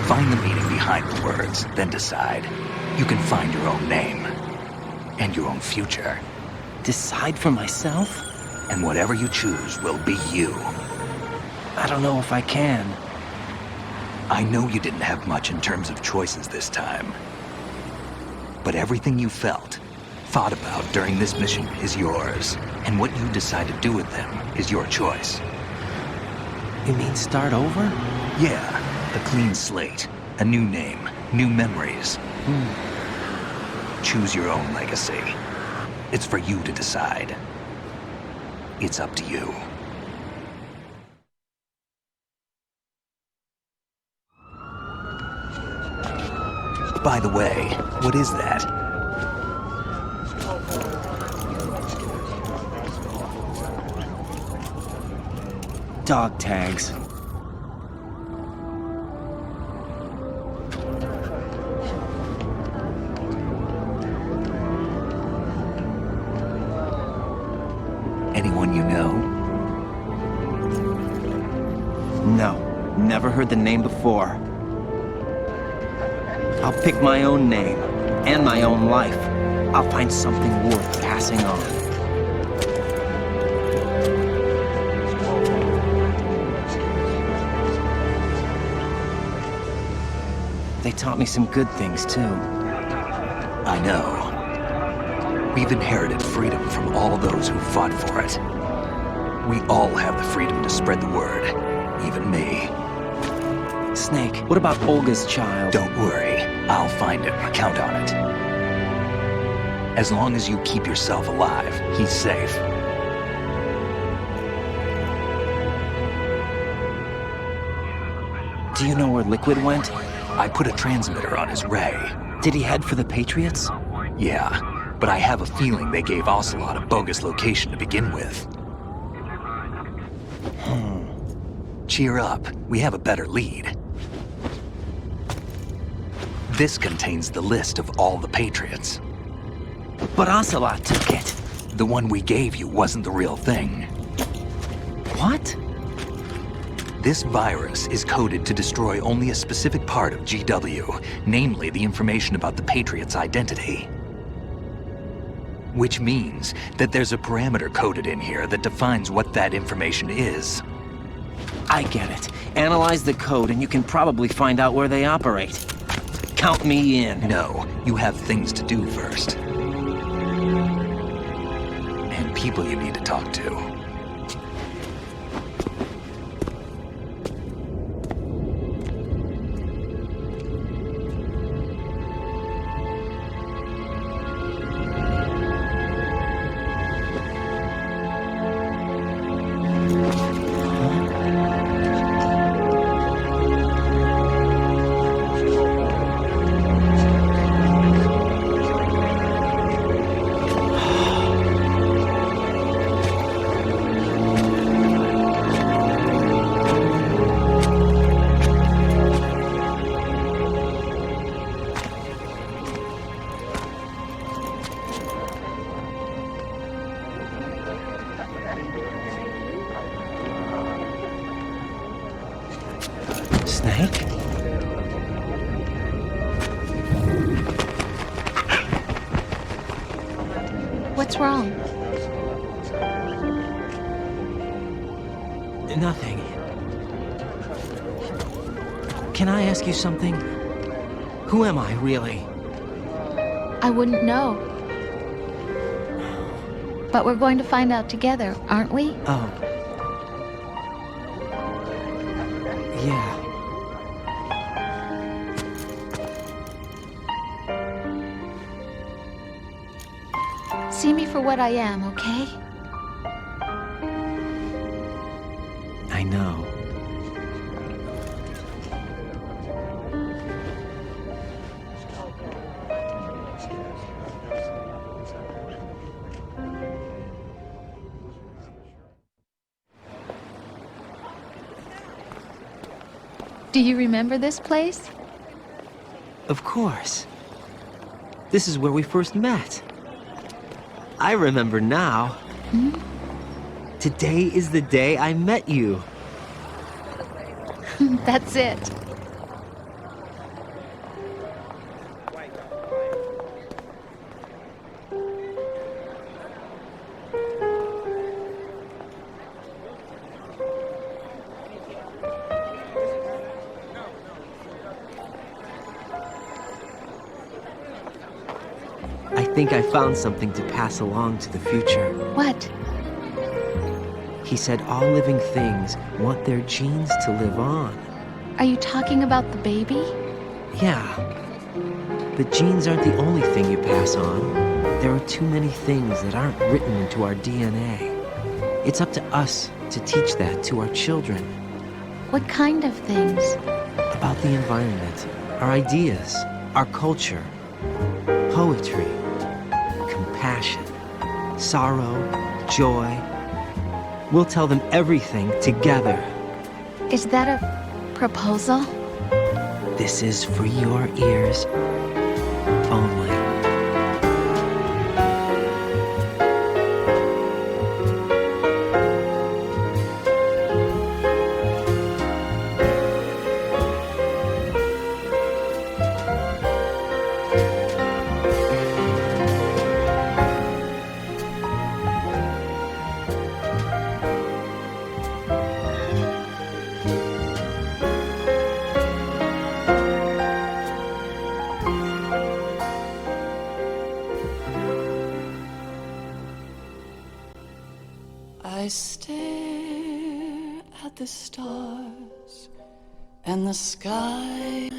Find the meaning behind the words, then decide. You can find your own name. And your own future. Decide for myself? And whatever you choose will be you. I don't know if I can. I know you didn't have much in terms of choices this time. But everything you felt, thought about during this mission is yours. And what you decide to do with them is your choice. You mean start over? Yeah, a clean slate, a new name, new memories. Choose your own legacy. It's for you to decide. It's up to you. By the way, what is that? Dog tags. Anyone you know? No, never heard the name before. I'll pick my own name, and my own life. I'll find something worth passing on. They taught me some good things, too. I know. We've inherited freedom from all those who fought for it. We all have the freedom to spread the word, even me. Snake, what about Olga's child? Don't worry, I'll find him. Count on it. As long as you keep yourself alive, he's safe. Do you know where Liquid went? I put a transmitter on his ray. Did he head for the Patriots? Yeah, but I have a feeling they gave Ocelot a bogus location to begin with. Cheer up, we have a better lead. This contains the list of all the Patriots. But Ocelot took it. The one we gave you wasn't the real thing. What? This virus is coded to destroy only a specific part of GW, namely the information about the Patriots' identity. Which means that there's a parameter coded in here that defines what that information is. I get it. Analyze the code and you can probably find out where they operate. Count me in. No, you have things to do first. And people you need to talk to. Snake? What's wrong? Nothing. Can I ask you something? Who am I, really? I wouldn't know. But we're going to find out together, aren't we? Oh. Yeah. See me for what I am, okay? I know. Do you remember this place? Of course. This is where we first met. I remember now. Hmm? Today is the day I met you. That's it. I think I found something to pass along to the future. What? He said all living things want their genes to live on. Are you talking about the baby? Yeah. But genes aren't the only thing you pass on. There are too many things that aren't written into our DNA. It's up to us to teach that to our children. What kind of things? About the environment, our ideas, our culture, poetry, compassion, sorrow, joy. We'll tell them everything together. Is that a proposal? This is for your ears only. I stare at the stars and the sky